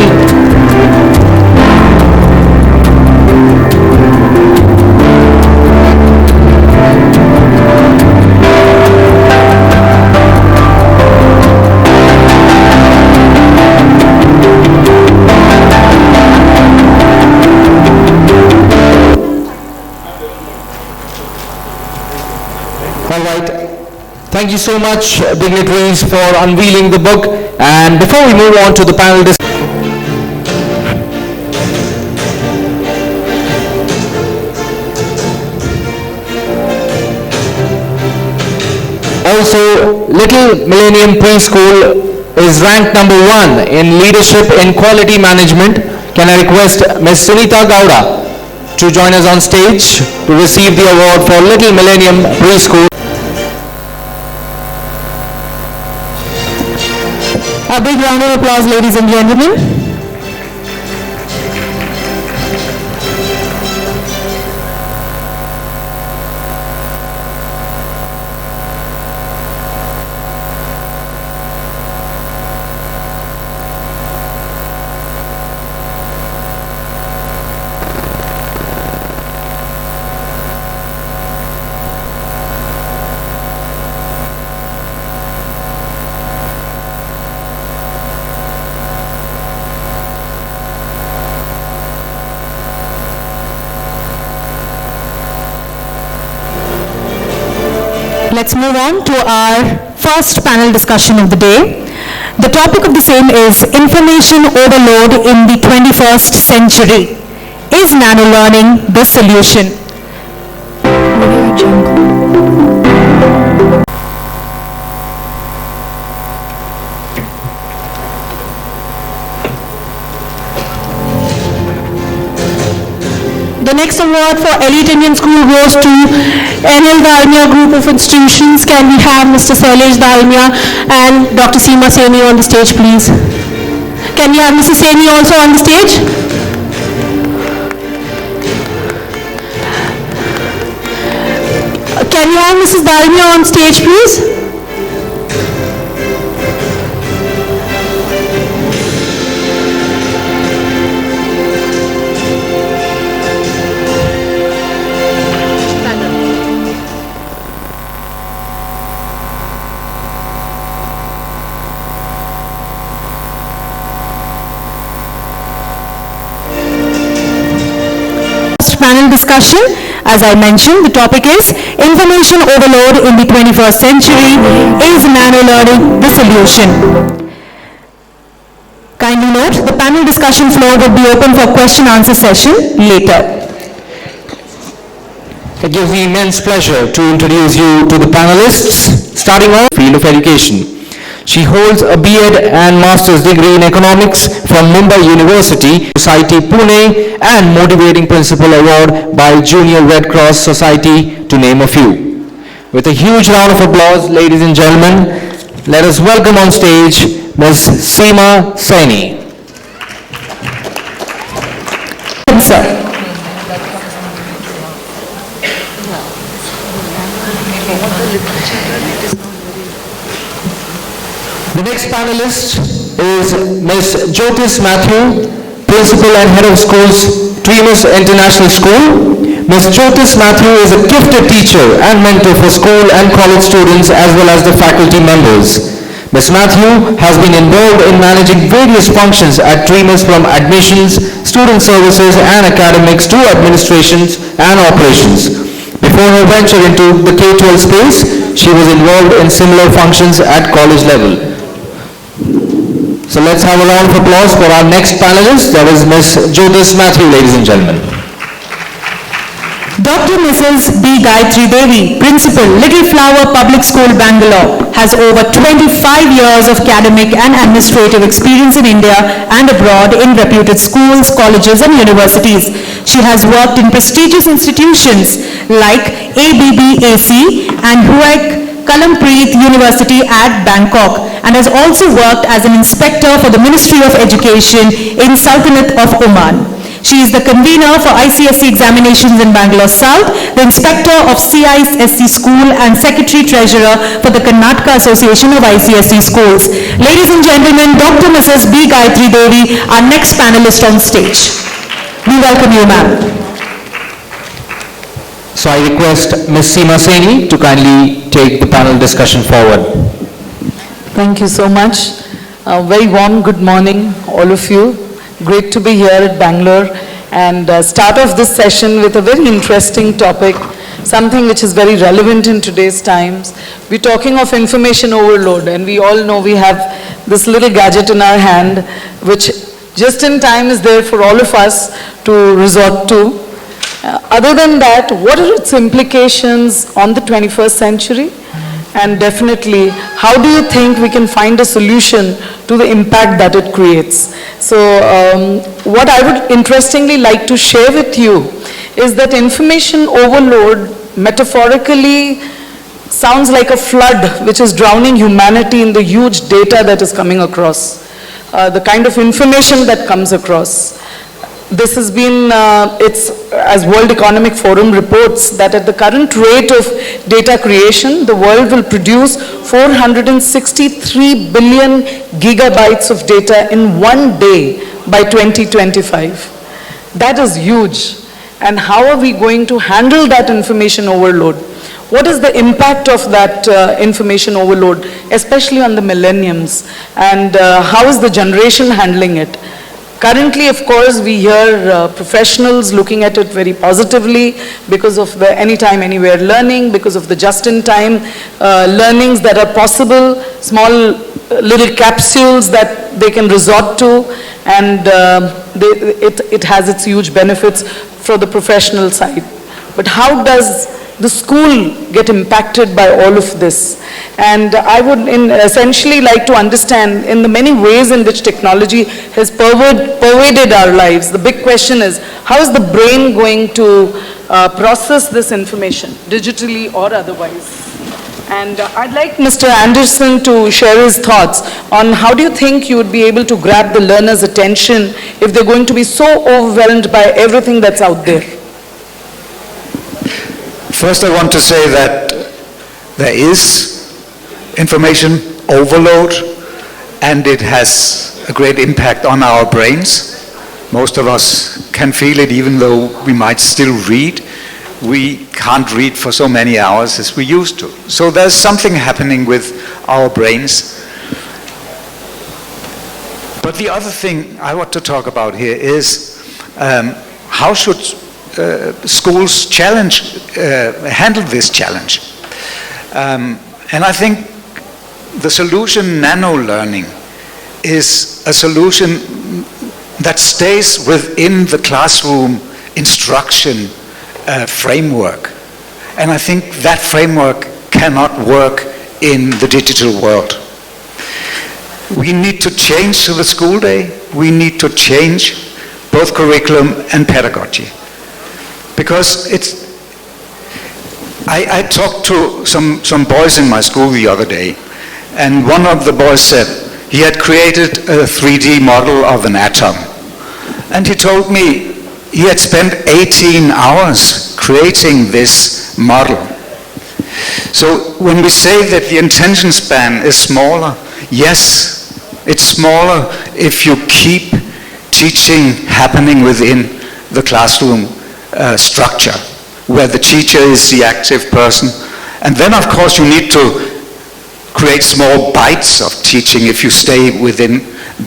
All right. Thank you so much, dignitaries, for unveiling the book. And before we move on to the panel discussion, also, Little Millennium Preschool is ranked number 1 in leadership in quality management. Can I request Ms. Sunita Gowda to join us on stage to receive the award for Little Millennium Preschool. A big round of applause, ladies and gentlemen. Let's move on to our first panel discussion of the day. The topic of the same is information overload in the 21st century. Is nano-learning the solution? The next award for Elite Indian School goes to NL Dalmia Group of Institutions. Can we have Mr. Sailesh Dalmia and Dr. Seema Saini on the stage, please? Can we have Mrs. Saini also on the stage? Can you have Mrs. Dalmia on stage, please? Panel discussion. As I mentioned, the topic is information overload in the 21st century. Is nano-learning the solution? Kindly note, the panel discussion floor will be open for question-answer session later. It gives me immense pleasure to introduce you to the panelists, starting off field of education. She holds a B.Ed and Master's degree in economics from Mumbai University, Society Pune, and Motivating Principal Award by Junior Red Cross Society, to name a few. With a huge round of applause, ladies and gentlemen, let us welcome on stage Ms. Seema Saini. Sir. The next panelist is Ms. Jyotis Matthew, Principal and Head of Schools, Dreamers International School. Ms. Jyotis Matthew is a gifted teacher and mentor for school and college students as well as the faculty members. Ms. Matthew has been involved in managing various functions at Dreamers from admissions, student services and academics to administrations and operations. Before her venture into the K-12 space, she was involved in similar functions at college level. So let's have a round of applause for our next panelist, that is Ms. Jyotis Matthew, ladies and gentlemen. Dr. Mrs. B. Gayatri Devi, Principal, Little Flower Public School, Bangalore, has over 25 years of academic and administrative experience in India and abroad in reputed schools, colleges and universities. She has worked in prestigious institutions like ABBAC and Huaik Kalampreet University at Bangkok, and has also worked as an inspector for the Ministry of Education in Sultanate of Oman. She is the convener for ICSE examinations in Bangalore South, the inspector of CISSE School and secretary-treasurer for the Karnataka Association of ICSE Schools. Ladies and gentlemen, Dr. Mrs. B. Gayatri Devi, our next panelist on stage. We welcome you, ma'am. So I request Ms. Seema Saini to kindly take the panel discussion forward. Thank you so much. Very warm good morning, all of you. Great to be here at Bangalore and start off this session with a very interesting topic, something which is very relevant in today's times. We're talking of information overload, and we all know we have this little gadget in our hand, which just in time is there for all of us to resort to. Other than that, what are its implications on the 21st century? And definitely, how do you think we can find a solution to the impact that it creates? So, what I would interestingly like to share with you is that information overload metaphorically sounds like a flood which is drowning humanity in the huge data that is coming across, the kind of information that comes across. This has been, as World Economic Forum reports, that at the current rate of data creation, the world will produce 463 billion gigabytes of data in one day by 2025. That is huge. And how are we going to handle that information overload? What is the impact of that information overload, especially on the millenniums? And how is the generation handling it? Currently, of course, we hear professionals looking at it very positively because of the anytime, anywhere learning, because of the just-in-time learnings that are possible, small little capsules that they can resort to, and it has its huge benefits for the professional side. But how does the school get impacted by all of this? And I would essentially like to understand in the many ways in which technology has pervaded our lives. The big question is, how is the brain going to process this information, digitally or otherwise? And I'd like Mr. Anderson to share his thoughts on how do you think you would be able to grab the learner's attention if they're going to be so overwhelmed by everything that's out there? First, I want to say that there is information overload, and it has a great impact on our brains. Most of us can feel it, even though we might still read. We can't read for so many hours as we used to. So there's something happening with our brains. But the other thing I want to talk about here is how should schools handle this challenge. And I think the solution, nano-learning, is a solution that stays within the classroom instruction framework. And I think that framework cannot work in the digital world. We need to change the school day. We need to change both curriculum and pedagogy. Because I talked to some boys in my school the other day, and one of the boys said he had created a 3D model of an atom. And he told me he had spent 18 hours creating this model. So when we say that the attention span is smaller, yes, it's smaller if you keep teaching happening within the classroom structure, where the teacher is the active person. And then, of course, you need to create small bites of teaching if you stay within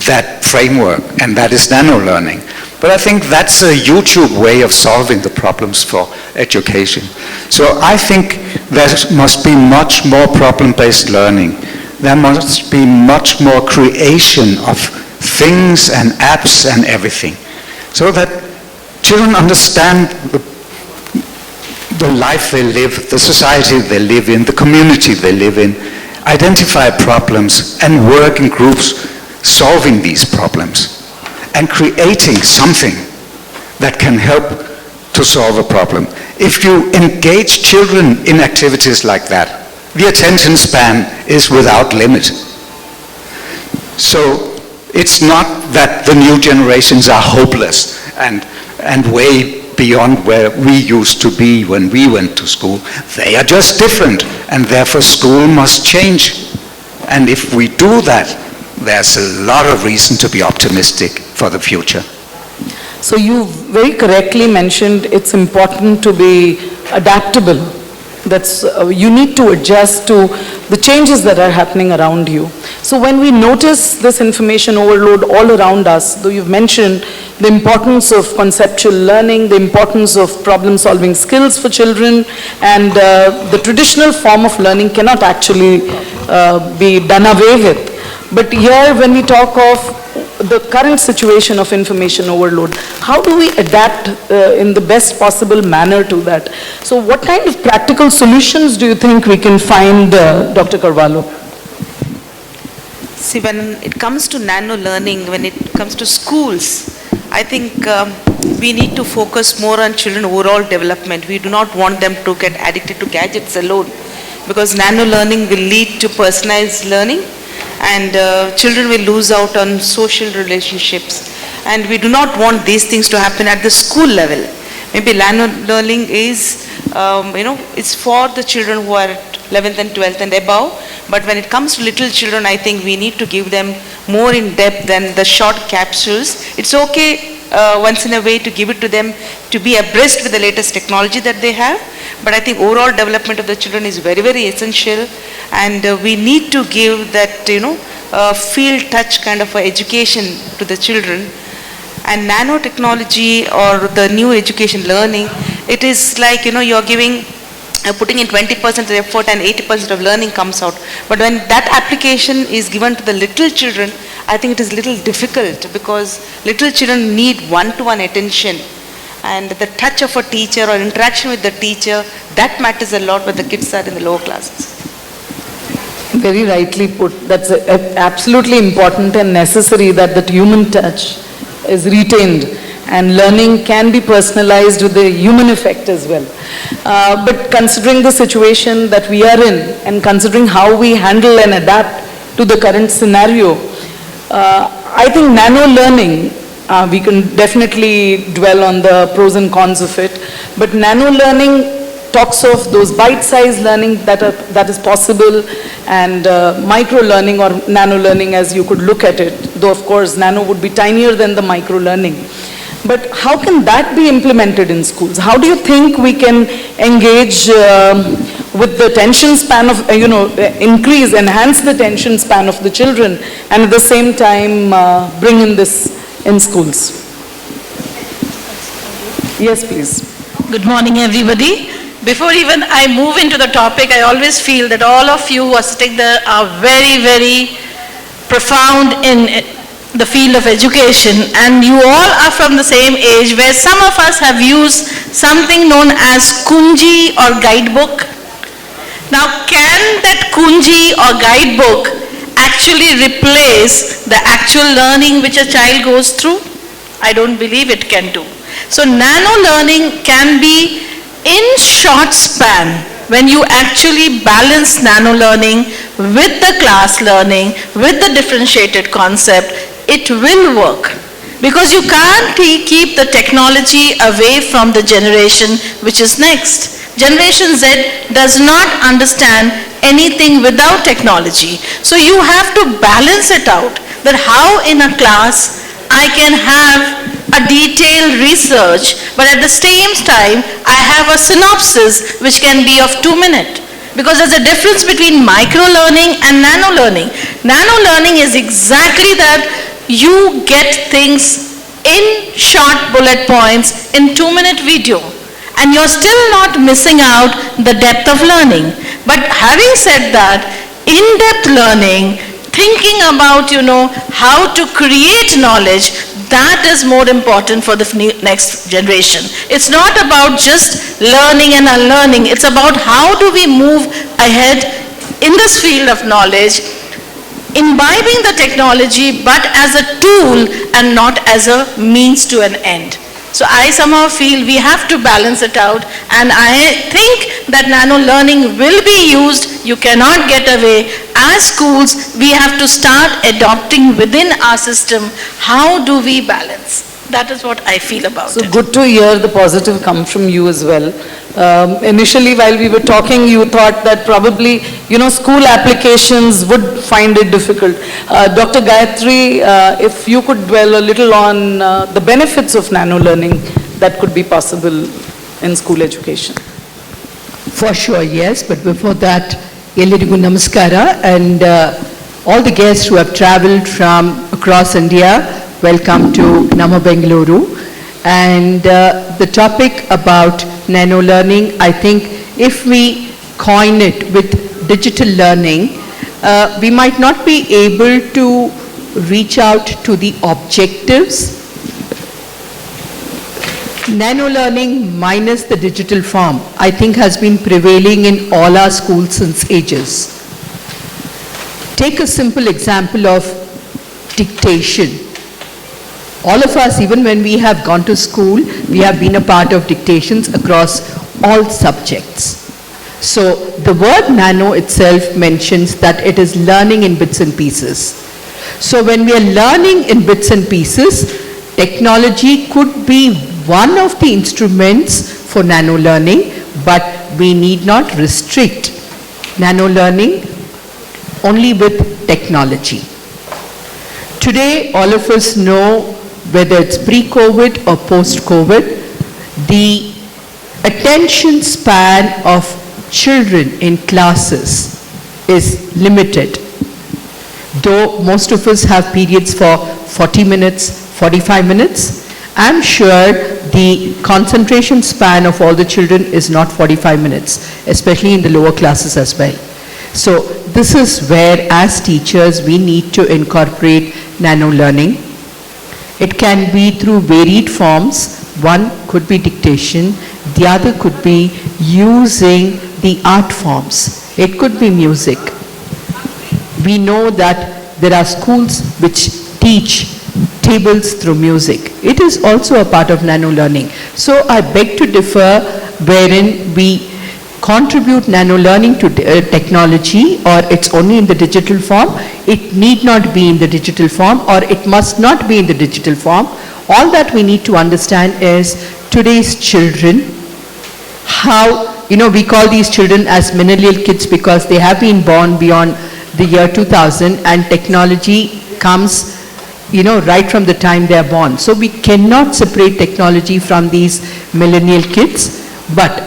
that framework, and that is nano-learning. But I think that's a YouTube way of solving the problems for education. So I think there must be much more problem-based learning. There must be much more creation of things and apps and everything, so that children understand the life they live, the society they live in, the community they live in, identify problems and work in groups solving these problems and creating something that can help to solve a problem. If you engage children in activities like that, the attention span is without limit. So it's not that the new generations are hopeless and way beyond where we used to be when we went to school. They are just different, and therefore school must change. And if we do that, there's a lot of reason to be optimistic for the future. So you very correctly mentioned it's important to be adaptable. That's, you need to adjust to the changes that are happening around you. So when we notice this information overload all around us, though you've mentioned the importance of conceptual learning, the importance of problem-solving skills for children, and the traditional form of learning cannot actually be done away with. But here, when we talk of the current situation of information overload, how do we adapt in the best possible manner to that? So what kind of practical solutions do you think we can find, Dr. Carvalho? See, when it comes to nano learning, when it comes to schools, I think we need to focus more on children overall development. We do not want them to get addicted to gadgets alone, because nano learning will lead to personalized learning, and children will lose out on social relationships. And we do not want these things to happen at the school level. Maybe nano learning is, it's for the children who are at 11th and 12th and above. But when it comes to little children, I think we need to give them more in depth than the short capsules. It's okay once in a way to give it to them to be abreast with the latest technology that they have. But I think overall development of the children is very, very essential. And we need to give that, field touch kind of education to the children. And nanotechnology or the new education learning, it is like, you're giving, putting in 20% of effort and 80% of learning comes out. But when that application is given to the little children, I think it is little difficult, because little children need one-to-one attention. And the touch of a teacher or interaction with the teacher, that matters a lot when the kids are in the lower classes. Very rightly put. That's absolutely important and necessary that that human touch is retained, and learning can be personalized with the human effect as well. But considering the situation that we are in, and considering how we handle and adapt to the current scenario, I think nano learning, we can definitely dwell on the pros and cons of it, but nano learning talks of those bite-sized learning that is possible, and micro-learning or nano-learning as you could look at it, though of course nano would be tinier than the micro-learning. But how can that be implemented in schools? How do you think we can engage with the attention span of, enhance the attention span of the children, and at the same time bring in this in schools? Yes, please. Good morning, everybody. Before even I move into the topic, I always feel that all of you who are sitting there are very, very profound in the field of education, and you all are from the same age where some of us have used something known as kunji or guidebook. Now, can that kunji or guidebook actually replace the actual learning which a child goes through? I don't believe it can do. So nano learning can be in short span when you actually balance nano learning with the class learning, with the differentiated concept. It will work, because you can't keep the technology away from the generation which is next. Generation Z does not understand anything without technology. So you have to balance it out. that how in a class I can have a detailed research, but at the same time, I have a synopsis which can be of 2 minutes. Because there's a difference between micro-learning and nano-learning. Nano-learning is exactly that you get things in short bullet points in 2-minute video. And you're still not missing out the depth of learning. But having said that, in-depth learning, thinking about, how to create knowledge, that is more important for the next generation. It's not about just learning and unlearning. It's about how do we move ahead in this field of knowledge, imbibing the technology but as a tool and not as a means to an end. So I somehow feel we have to balance it out, and I think that nano learning will be used. You cannot get away. As schools, we have to start adopting within our system, how do we balance? That is what I feel about So it. good to hear the positive come from you as well. Initially, while we were talking, you thought that probably, school applications would find it difficult. Dr. Gayatri, if you could dwell a little on the benefits of nano learning that could be possible in school education. For sure, yes. But before that, Ellirigu Namaskara, and all the guests who have traveled from across India, welcome to Nama Bengaluru. And the topic about nano learning, I think if we coin it with digital learning, we might not be able to reach out to the objectives. Nano learning minus the digital form, I think, has been prevailing in all our schools since ages. Take a simple example of dictation. All of us, even when we have gone to school, we have been a part of dictations across all subjects. So the word nano itself mentions that it is learning in bits and pieces. So when we are learning in bits and pieces, technology could be one of the instruments for nano learning, but we need not restrict nano learning only with technology. Today, all of us know, whether it's pre-COVID or post-COVID, the attention span of children in classes is limited. Though most of us have periods for 40 minutes, 45 minutes, I'm sure the concentration span of all the children is not 45 minutes, especially in the lower classes as well. So this is where, as teachers, we need to incorporate nano learning. It can be through varied forms. One could be dictation, the other could be using the art forms. It could be music. We know that there are schools which teach tables through music. It is also a part of nano learning. So I beg to differ, wherein we contribute nano learning to technology, or it's only in the digital form. It need not be in the digital form, or it must not be in the digital form. All that we need to understand is today's children, how, we call these children as millennial kids because they have been born beyond the year 2000, and technology comes, right from the time they are born. So we cannot separate technology from these millennial kids, but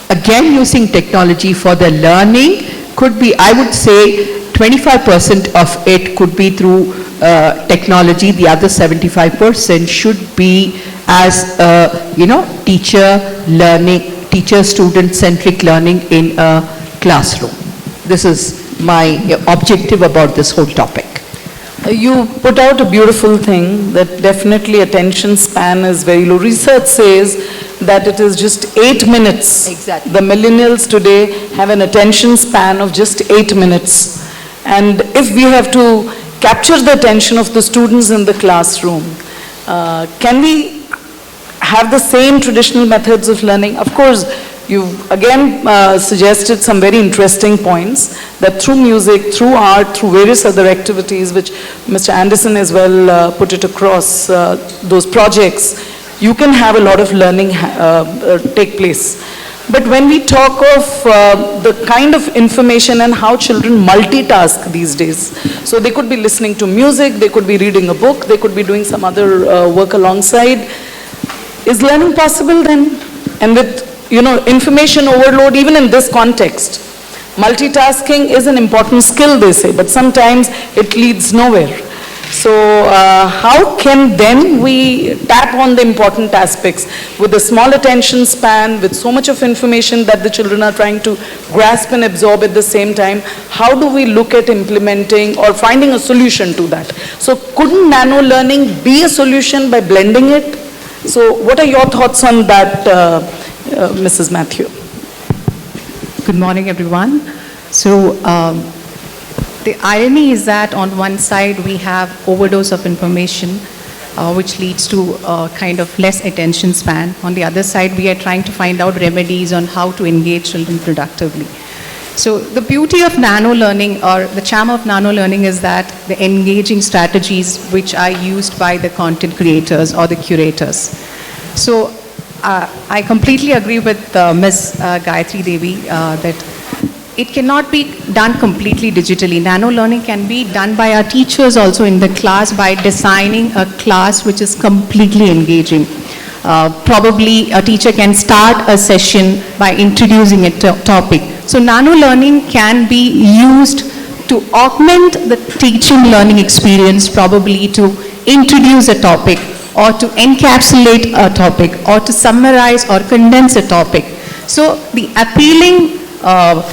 again, using technology for the learning could be, I would say, 25% of it could be through technology. The other 75% should be as, teacher-student centric learning in a classroom. This is my objective about this whole topic. You put out a beautiful thing that definitely attention span is very low. Research says that it is just 8 minutes. Exactly. The millennials today have an attention span of just 8 minutes. And if we have to capture the attention of the students in the classroom, can we have the same traditional methods of learning? Of course, you've again suggested some very interesting points, that through music, through art, through various other activities, which Mr. Anderson as well put it across, those projects, you can have a lot of learning take place. But when we talk of the kind of information and how children multitask these days, so they could be listening to music, they could be reading a book, they could be doing some other work alongside. Is learning possible then? And with, information overload, even in this context, multitasking is an important skill, they say, but sometimes it leads nowhere. So how can then we tap on the important aspects with a small attention span, with so much of information that the children are trying to grasp and absorb at the same time? How do we look at implementing or finding a solution to that? So couldn't nano learning be a solution by blending it? So what are your thoughts on that, Mrs. Matthew? Good morning, everyone. So, the irony is that on one side we have overdose of information, which leads to kind of less attention span. On the other side, we are trying to find out remedies on how to engage children productively. So the beauty of nano learning, or the charm of nano learning, is that the engaging strategies which are used by the content creators or the curators. So I completely agree with Ms. Gayatri Devi that it cannot be done completely digitally. Nano learning can be done by our teachers also in the class by designing a class which is completely engaging. Probably a teacher can start a session by introducing a topic. So nano learning can be used to augment the teaching learning experience, probably to introduce a topic or to encapsulate a topic or to summarize or condense a topic. So the appealing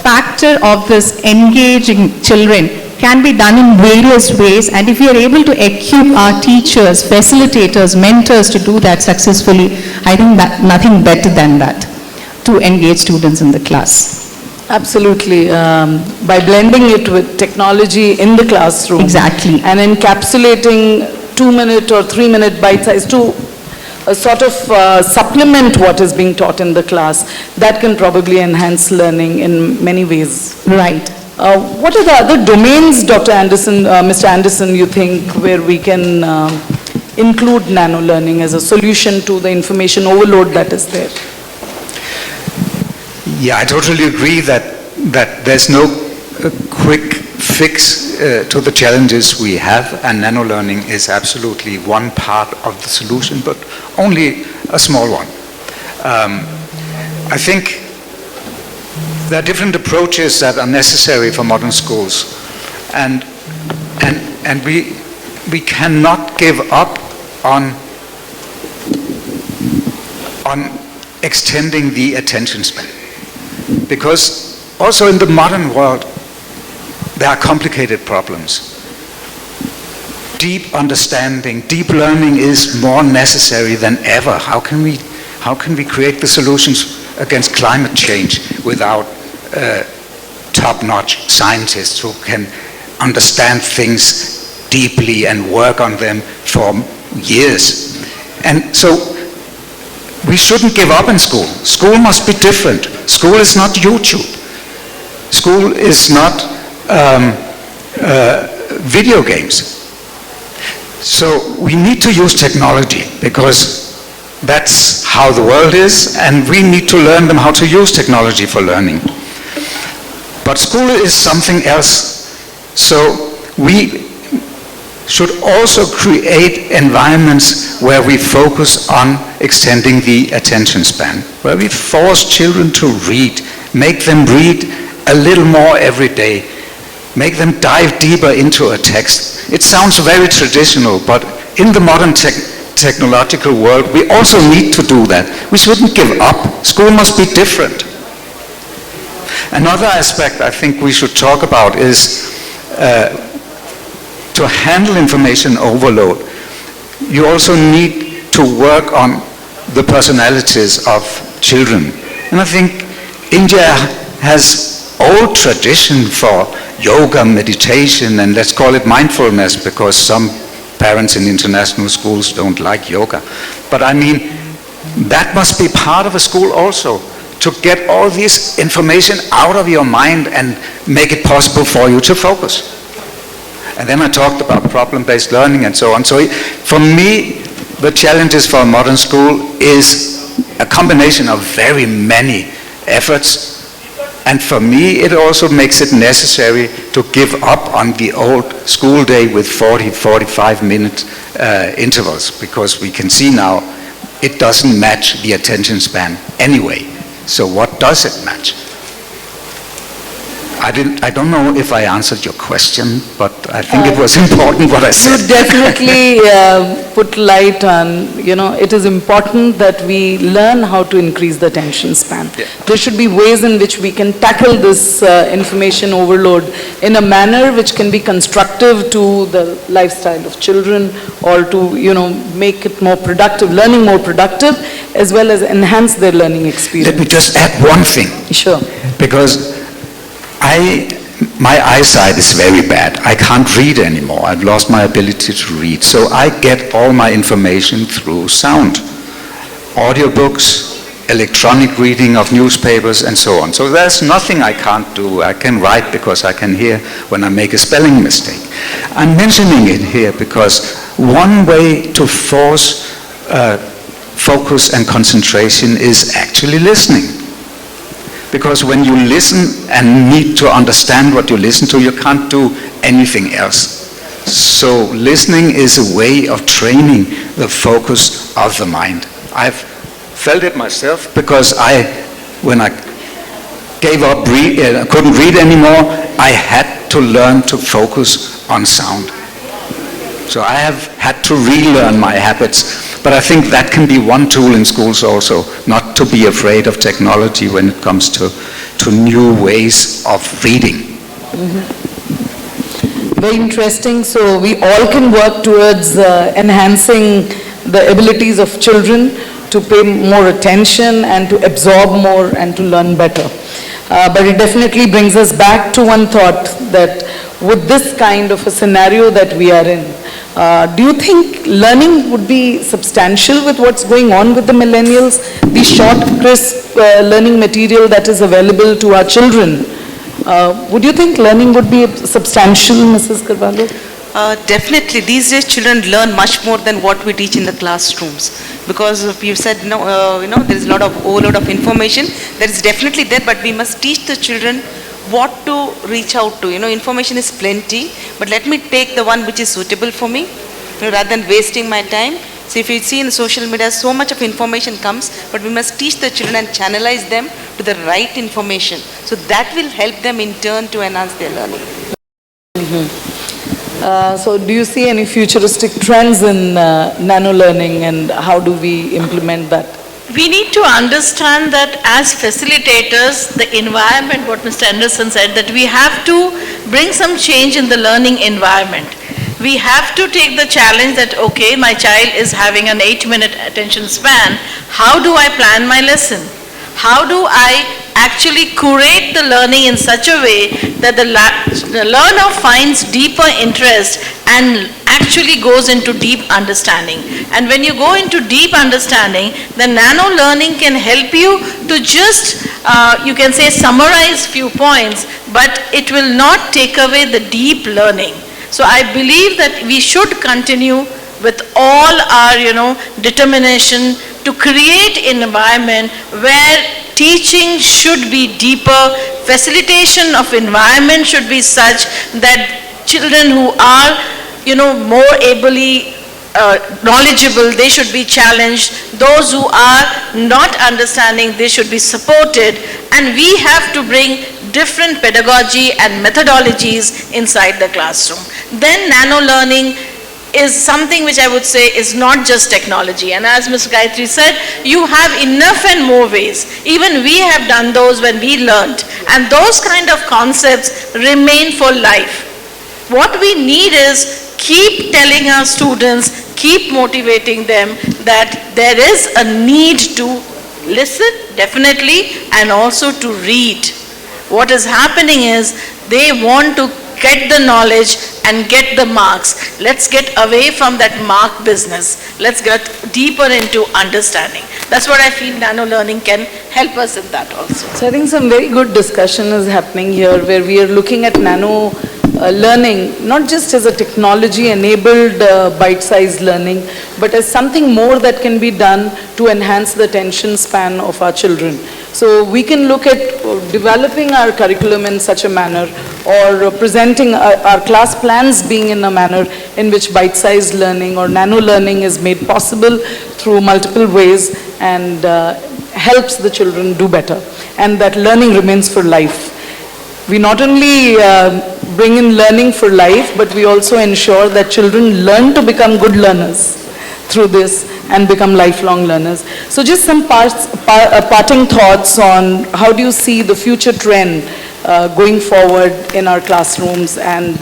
factor of this engaging children can be done in various ways, and if we are able to equip our teachers, facilitators, mentors to do that successfully, I think that nothing better than that to engage students in the class. Absolutely. By blending it with technology in the classroom. Exactly. And encapsulating 2-minute or 3-minute bite size to sort of supplement what is being taught in the class, that can probably enhance learning in many ways. Right. What are the other domains, Dr. Anderson, Mr. Anderson, you think, where we can include nano learning as a solution to the information overload that is there? Yeah, I totally agree that there's no quick fix to the challenges we have, and nano learning is absolutely one part of the solution, but only a small one. I think there are different approaches that are necessary for modern schools, and we cannot give up on extending the attention span, because also in the modern world there are complicated problems. Deep understanding, deep learning is more necessary than ever. How can we create the solutions against climate change without top-notch scientists who can understand things deeply and work on them for years? And so we shouldn't give up in school. School must be different. School is not YouTube. School is not video games. So we need to use technology, because that's how the world is, and we need to learn them how to use technology for learning. But school is something else. So we should also create environments where we focus on extending the attention span, where we force children to read, make them read a little more every day, make them dive deeper into a text. It sounds very traditional, but in the modern technological world, we also need to do that. We shouldn't give up. School must be different. Another aspect I think we should talk about is to handle information overload. You also need to work on the personalities of children. And I think India has old tradition for yoga, meditation, and let's call it mindfulness, because some parents in international schools don't like yoga. But I mean, that must be part of a school also, to get all this information out of your mind and make it possible for you to focus. And then I talked about problem-based learning and so on. So for me, the challenges for a modern school is a combination of very many efforts. And for me, it also makes it necessary to give up on the old school day with 45-minute intervals, because we can see now it doesn't match the attention span anyway. So what does it match? I don't know if I answered your question, but I think it was important what I said. You definitely put light on, it is important that we learn how to increase the attention span. Yeah. There should be ways in which we can tackle this information overload in a manner which can be constructive to the lifestyle of children, or to, make it more productive, learning more productive, as well as enhance their learning experience. Let me just add one thing. Sure. Because my eyesight is very bad. I can't read anymore. I've lost my ability to read. So I get all my information through sound. Audiobooks, electronic reading of newspapers, and so on. So there's nothing I can't do. I can write because I can hear when I make a spelling mistake. I'm mentioning it here because one way to force focus and concentration is actually listening. Because when you listen and need to understand what you listen to, you can't do anything else. So listening is a way of training the focus of the mind. I've felt it myself because when I gave up, I couldn't read anymore, I had to learn to focus on sound. So I have had to relearn my habits. But I think that can be one tool in schools also, not to be afraid of technology when it comes to new ways of reading. Very interesting. So we all can work towards enhancing the abilities of children to pay more attention and to absorb more and to learn better. But it definitely brings us back to one thought, that with this kind of a scenario that we are in, do you think learning would be substantial with what's going on with the millennials? The short, crisp learning material that is available to our children, would you think learning would be substantial, Mrs. Carvalho? Definitely. These days children learn much more than what we teach in the classrooms. Because you said, there is a lot of overload of information. That is definitely there, but we must teach the children what to reach out to. Information is plenty, but let me take the one which is suitable for me, rather than wasting my time. So if you see in social media, so much of information comes, but we must teach the children and channelize them to the right information. So that will help them in turn to enhance their learning. So do you see any futuristic trends in nano learning, and how do we implement that? We need to understand that as facilitators, the environment, what Mr. Anderson said, that we have to bring some change in the learning environment. We have to take the challenge that, okay, my child is having an 8-minute attention span. How do I plan my lesson? How do I actually curate the learning in such a way that the learner finds deeper interest and actually goes into deep understanding? And when you go into deep understanding, the nano learning can help you to just, you can say, summarize few points, but it will not take away the deep learning. So I believe that we should continue with all our, determination to create an environment where teaching should be deeper, facilitation of environment should be such that children who are, more ably knowledgeable, they should be challenged. Those who are not understanding, they should be supported. And we have to bring different pedagogy and methodologies inside the classroom. Then nano learning is something which I would say is not just technology. And as Ms. Gayatri said, you have enough and more ways. Even we have done those when we learned. And those kind of concepts remain for life. What we need is keep telling our students, keep motivating them that there is a need to listen, definitely, and also to read. What is happening is they want to get the knowledge and get the marks. Let's get away from that mark business. Let's get deeper into understanding. That's what I feel nano learning can help us in that also. So I think some very good discussion is happening here, where we are looking at nano learning, not just as a technology-enabled bite-sized learning, but as something more that can be done to enhance the attention span of our children. So we can look at developing our curriculum in such a manner, or presenting our class plans being in a manner in which bite-sized learning or nano-learning is made possible through multiple ways, and helps the children do better, and that learning remains for life. We not only bring in learning for life, but we also ensure that children learn to become good learners through this and become lifelong learners. So just some parting thoughts on how do you see the future trend going forward in our classrooms, and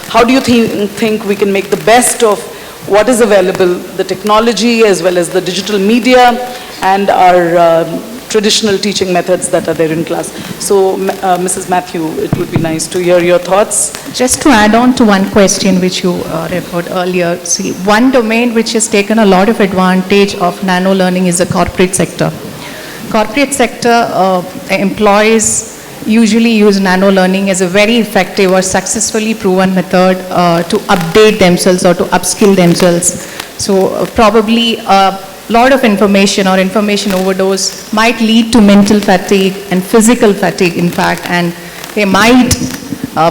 how do you think we can make the best of what is available, the technology as well as the digital media and our traditional teaching methods that are there in class. So Mrs. Matthew, it would be nice to hear your thoughts. Just to add on to one question which you referred earlier, see, one domain which has taken a lot of advantage of nano learning is the corporate sector. Corporate sector employees usually use nano learning as a very effective or successfully proven method to update themselves or to upskill themselves. So probably a lot of information or information overdose might lead to mental fatigue and physical fatigue, in fact, and they might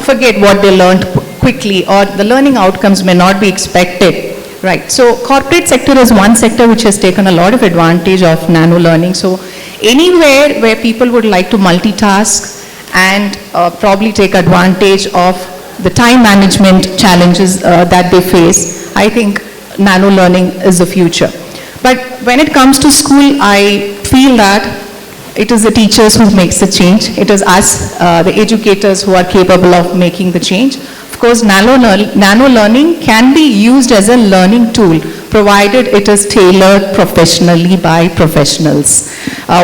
forget what they learned quickly, or the learning outcomes may not be expected. Right. So corporate sector is one sector which has taken a lot of advantage of nano learning. So anywhere where people would like to multitask and probably take advantage of the time management challenges that they face, I think nano learning is the future. But when it comes to school, I feel that it is the teachers who makes the change. It is us, the educators, who are capable of making the change. Of course, nano learning can be used as a learning tool, provided it is tailored professionally by professionals.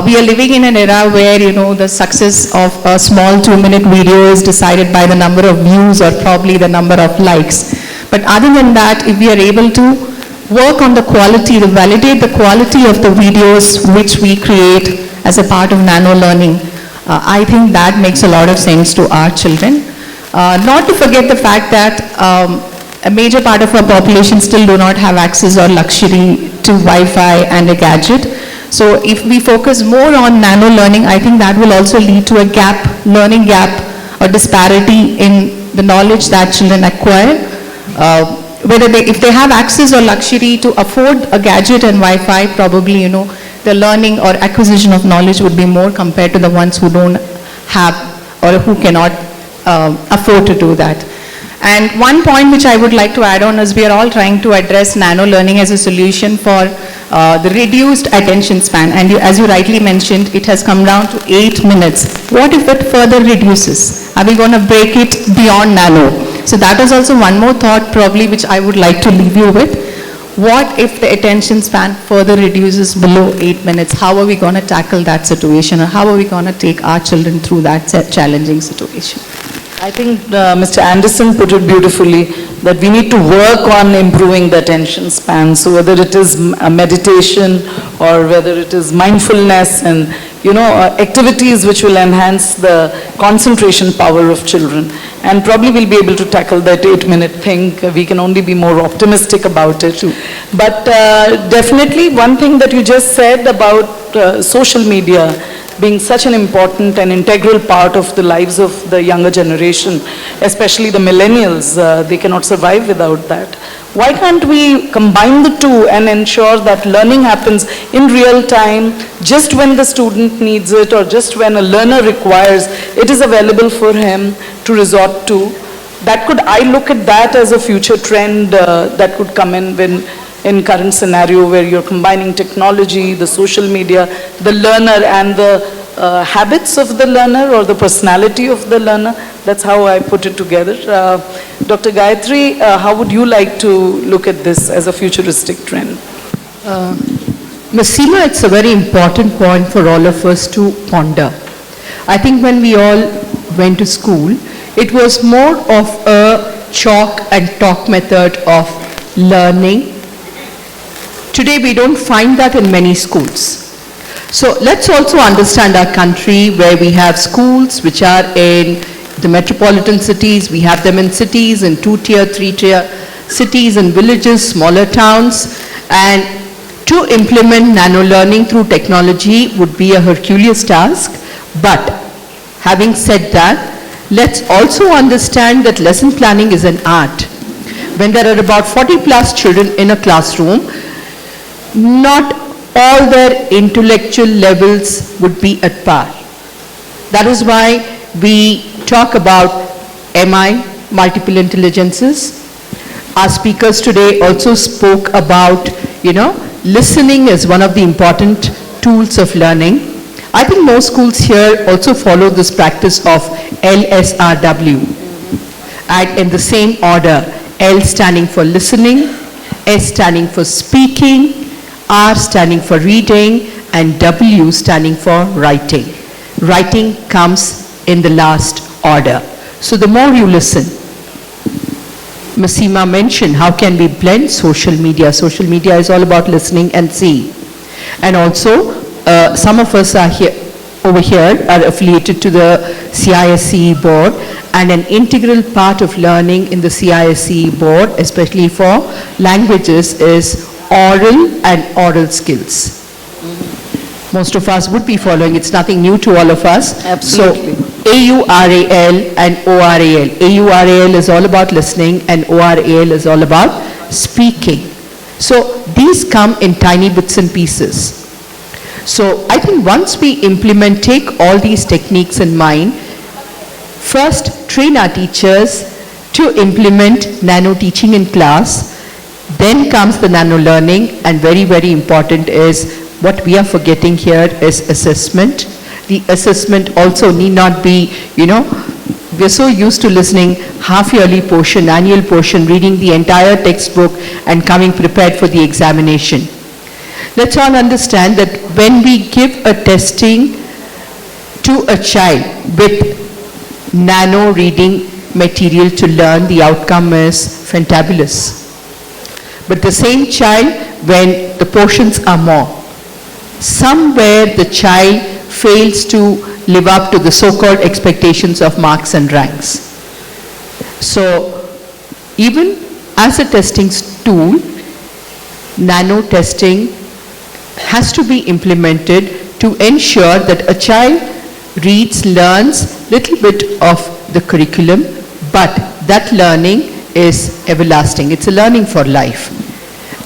We are living in an era where, you know, the success of a small 2-minute video is decided by the number of views or probably the number of likes. But other than that, if we are able to work on the quality, to validate the quality of the videos which we create as a part of nano learning, I think that makes a lot of sense to our children. Not to forget the fact that a major part of our population still do not have access or luxury to Wi-Fi and a gadget. So if we focus more on nano learning, I think that will also lead to a gap, learning gap or disparity in the knowledge that children acquire. If they have access or luxury to afford a gadget and Wi-Fi, probably, you know, the learning or acquisition of knowledge would be more compared to the ones who don't have or who cannot afford to do that. And one point which I would like to add on is we are all trying to address nano learning as a solution for the reduced attention span. And as you rightly mentioned, it has come down to 8 minutes. What if it further reduces? Are we going to break it beyond nano? So that is also one more thought probably which I would like to leave you with. What if the attention span further reduces below 8 minutes? How are we going to tackle that situation, or how are we going to take our children through that challenging situation? I think Mr. Anderson put it beautifully, that we need to work on improving the attention span. So whether it is meditation or whether it is mindfulness and, you know, activities which will enhance the concentration power of children. And probably we'll be able to tackle that 8-minute thing. We can only be more optimistic about it. But definitely one thing that you just said about social media being such an important and integral part of the lives of the younger generation, especially the millennials, they cannot survive without that. Why can't we combine the two and ensure that learning happens in real time, just when the student needs it or just when a learner requires, it is available for him to resort to? I look at that as a future trend that could come in current scenario where you're combining technology, the social media, the learner and the habits of the learner or the personality of the learner. That's how I put it together. Dr. Gayatri, how would you like to look at this as a futuristic trend? Ms. Seema, it's a very important point for all of us to ponder. I think when we all went to school, it was more of a chalk and talk method of learning. Today we don't find that in many schools. So let's also understand our country where we have schools which are in the metropolitan cities, we have them in cities, in 2-tier, 3-tier cities and villages, smaller towns, and to implement nano learning through technology would be a Herculean task. But having said that, let's also understand that lesson planning is an art. When there are about 40 plus children in a classroom, not all their intellectual levels would be at par. That is why we talk about MI, multiple intelligences. Our speakers today also spoke about, listening is one of the important tools of learning. I think most schools here also follow this practice of LSRW. And in the same order, L standing for listening, S standing for speaking, R standing for reading, and W standing for writing. Writing comes in the last order. So the more you listen, Ms. Seema mentioned how can we blend social media. Social media is all about listening and seeing. And also, some of us are here, over here are affiliated to the CISE board, and an integral part of learning in the CISE board, especially for languages, is oral skills. Most of us would be following. It's nothing new to all of us. Absolutely. So AURAL and ORAL. AURAL is all about listening and ORAL is all about speaking. So these come in tiny bits and pieces. So I think once we take all these techniques in mind, first train our teachers to implement nano teaching in class, then comes the nano learning, and very, very important is what we are forgetting here is assessment. The assessment also need not be, we're so used to listening half-yearly portion, annual portion, reading the entire textbook and coming prepared for the examination. Let's all understand that when we give a testing to a child with nano reading material to learn, the outcome is fantabulous. But the same child, when the portions are more, somewhere the child fails to live up to the so-called expectations of marks and ranks. So even as a testing tool, nano testing has to be implemented to ensure that a child reads, learns little bit of the curriculum, but that learning is everlasting. It's a learning for life.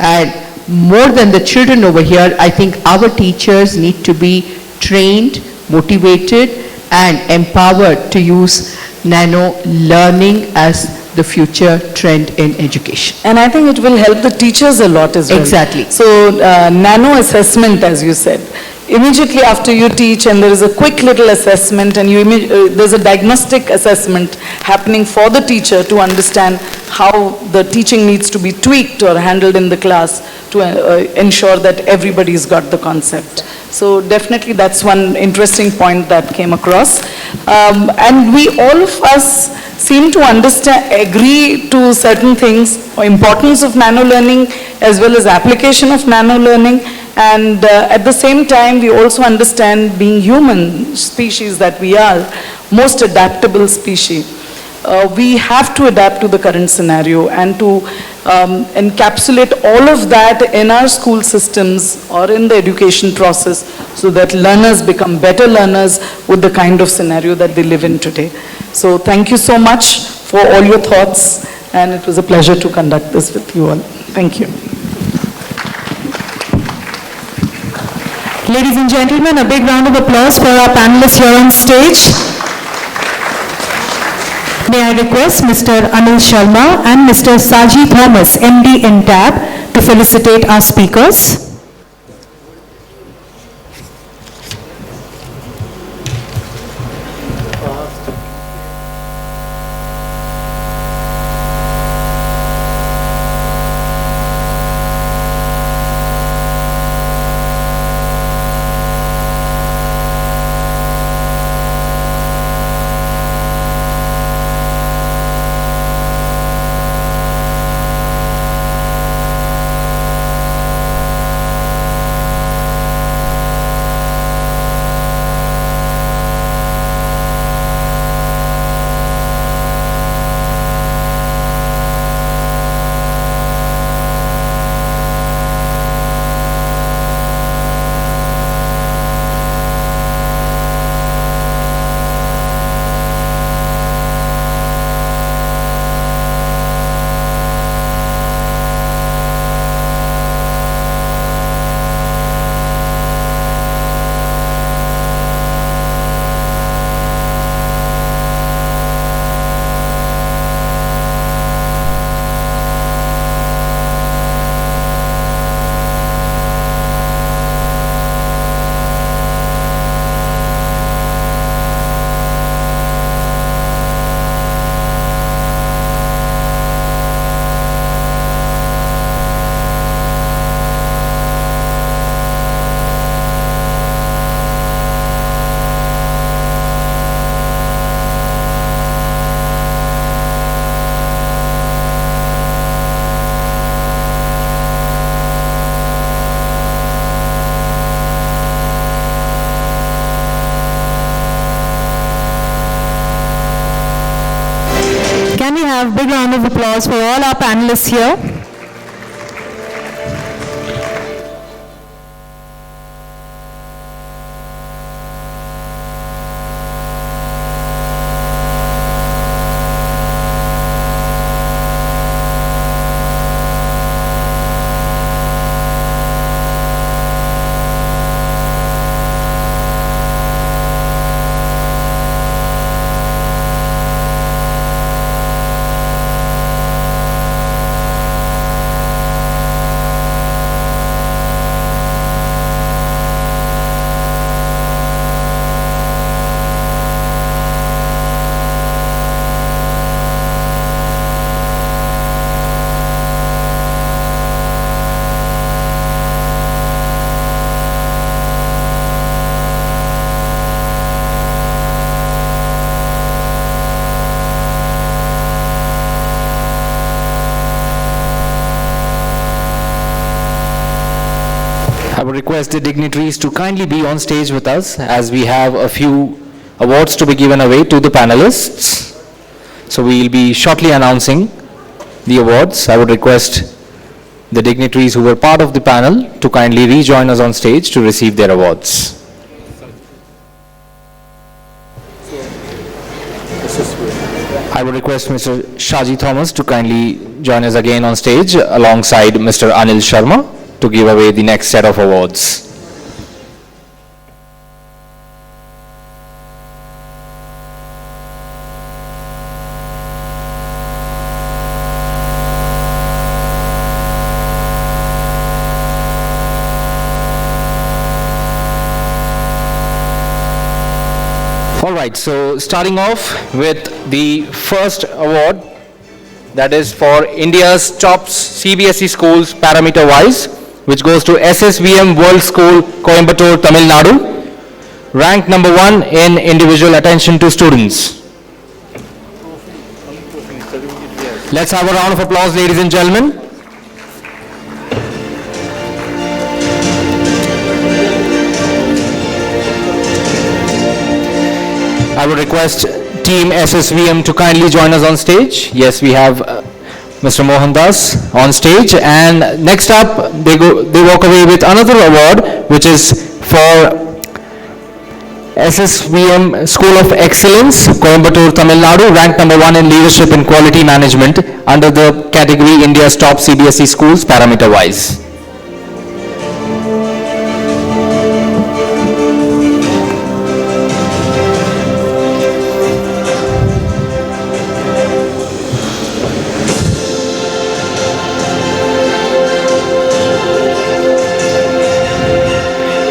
And more than the children over here, I think our teachers need to be trained, motivated, and empowered to use nano learning as the future trend in education. And I think it will help the teachers a lot as well. Exactly. So nano assessment, as you said, immediately after you teach, and there is a quick little assessment, and there's a diagnostic assessment happening for the teacher to understand how the teaching needs to be tweaked or handled in the class to ensure that everybody's got the concept. So definitely that's one interesting point that came across. And we, all of us, seem to agree to certain things, importance of nano learning as well as application of nano learning. And at the same time, we also understand, being human species that we are, most adaptable species. We have to adapt to the current scenario and to encapsulate all of that in our school systems or in the education process so that learners become better learners with the kind of scenario that they live in today. So thank you so much for all your thoughts, and it was a pleasure to conduct this with you all. Thank you. Ladies and gentlemen, a big round of applause for our panelists here on stage. May I request Mr. Anil Sharma and Mr. Saji Thomas, MD in TAB, to felicitate our speakers. have a big round of applause for all our panelists here. I would request the dignitaries to kindly be on stage with us as we have a few awards to be given away to the panelists. So we will be shortly announcing the awards. I would request the dignitaries who were part of the panel to kindly rejoin us on stage to receive their awards. I would request Mr. Shaji Thomas to kindly join us again on stage alongside Mr. Anil Sharma to give away the next set of awards. All right, so starting off with the first award, that is for India's top CBSE schools parameter-wise, which goes to SSVM World School, Coimbatore, Tamil Nadu, ranked number 1 in individual attention to students. Let's have a round of applause, ladies and gentlemen. I would request Team SSVM to kindly join us on stage. Yes, we have Mr. Mohandas on stage, and next up they walk away with another award, which is for SSVM School of Excellence, Coimbatore, Tamil Nadu, ranked number 1 in leadership and quality management under the category India's top CBSE schools parameter wise.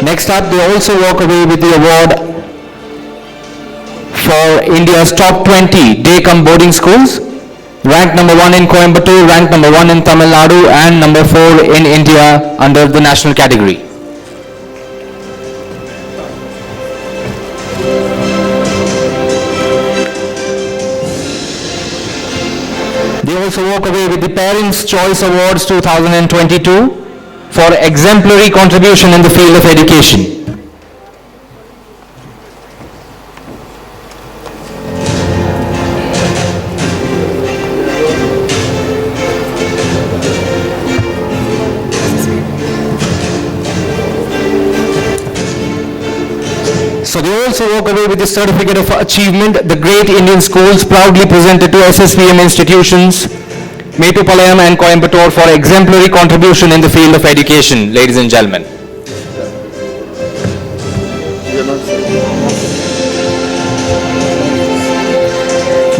Next up, they also walk away with the award for India's top 20 Day-Cum-Boarding Schools, ranked number 1 in Coimbatore, ranked number 1 in Tamil Nadu, and number 4 in India under the national category. They also walk away with the Parents' Choice Awards 2022 for exemplary contribution in the field of education. So they also walk away with the Certificate of Achievement, the Great Indian Schools, proudly presented to SSVM institutions, Metupalayam and Coimbatore, for exemplary contribution in the field of education, ladies and gentlemen.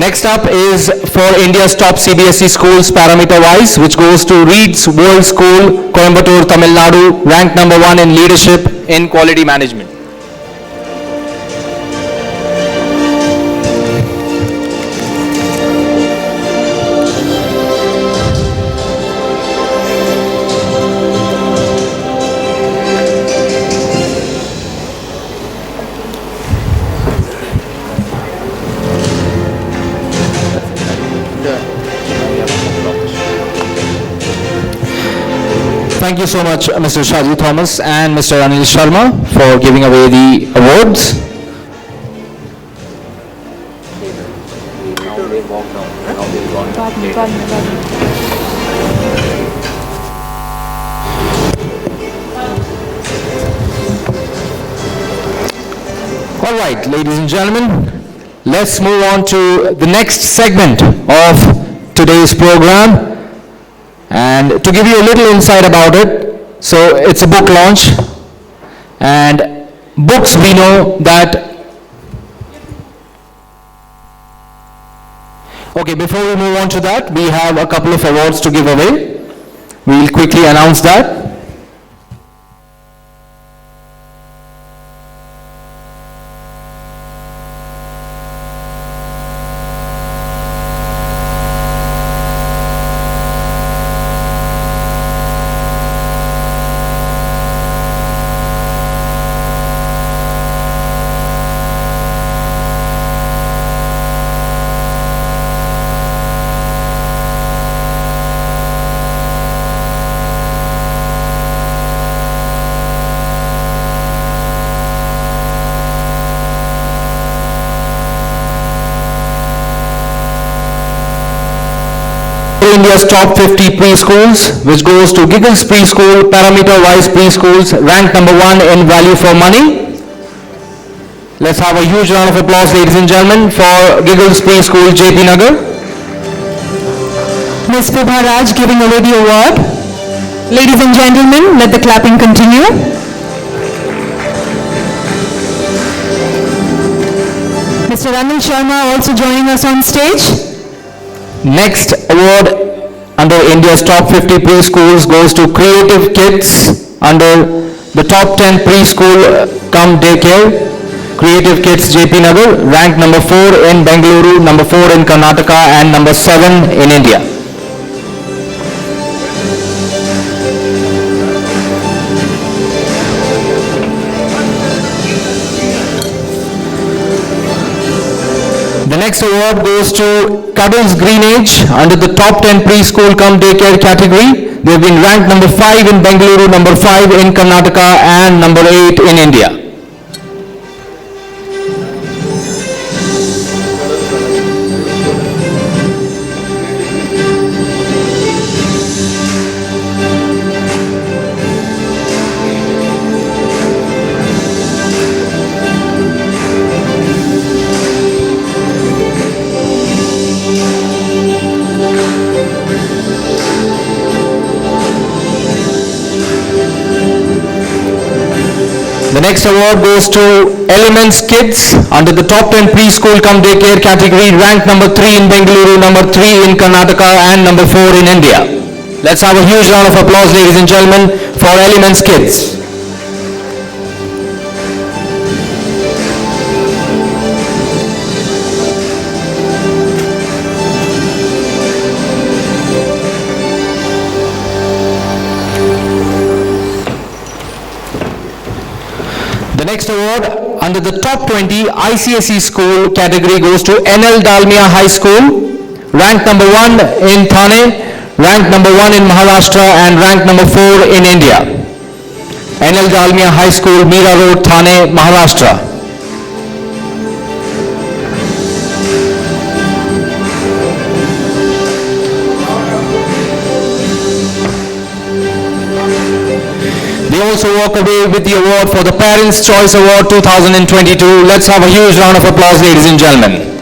Next up is for India's top CBSE schools parameter-wise, which goes to Reed's World School, Coimbatore, Tamil Nadu, ranked number 1 in leadership in quality management. Thank you so much, Mr. Shaji Thomas and Mr. Anil Sharma, for giving away the awards. All right, ladies and gentlemen, let's move on to the next segment of today's program. And to give you a little insight about it, so it's a book launch, and books, we know that. Okay, before we move on to that, we have a couple of awards to give away. We'll quickly announce that. India's top 50 preschools, which goes to Giggles Preschool, Parameter-Wise Preschools, ranked number 1 in value for money. Let's have a huge round of applause, ladies and gentlemen, for Giggles Preschool, JP Nagar. Ms. Vibha Raj giving away the award. Ladies and gentlemen, let the clapping continue. Mr. Anil Sharma also joining us on stage. Next award under India's top 50 preschools goes to Creative Kids under the top 10 preschool cum daycare. Creative Kids JP Nagar, ranked number 4 in Bengaluru, number 4 in Karnataka, and number 7 in India. The next award goes to Cuddles Greenage under the top 10 preschool cum daycare category. They have been ranked number 5 in Bengaluru, number 5 in Karnataka, and number 8 in India. The next award goes to Elements Kids under the top 10 preschool cum daycare category, ranked number 3 in Bengaluru, number 3 in Karnataka, and number 4 in India. Let's have a huge round of applause, ladies and gentlemen, for Elements Kids. The next award under the top 20 ICSE School category goes to NL Dalmia High School, ranked number 1 in Thane, ranked number 1 in Maharashtra, and ranked number 4 in India. NL Dalmia High School, Meera Road, Thane, Maharashtra. They also walk away with the award for the Parents' Choice Award 2022. Let's have a huge round of applause, ladies and gentlemen.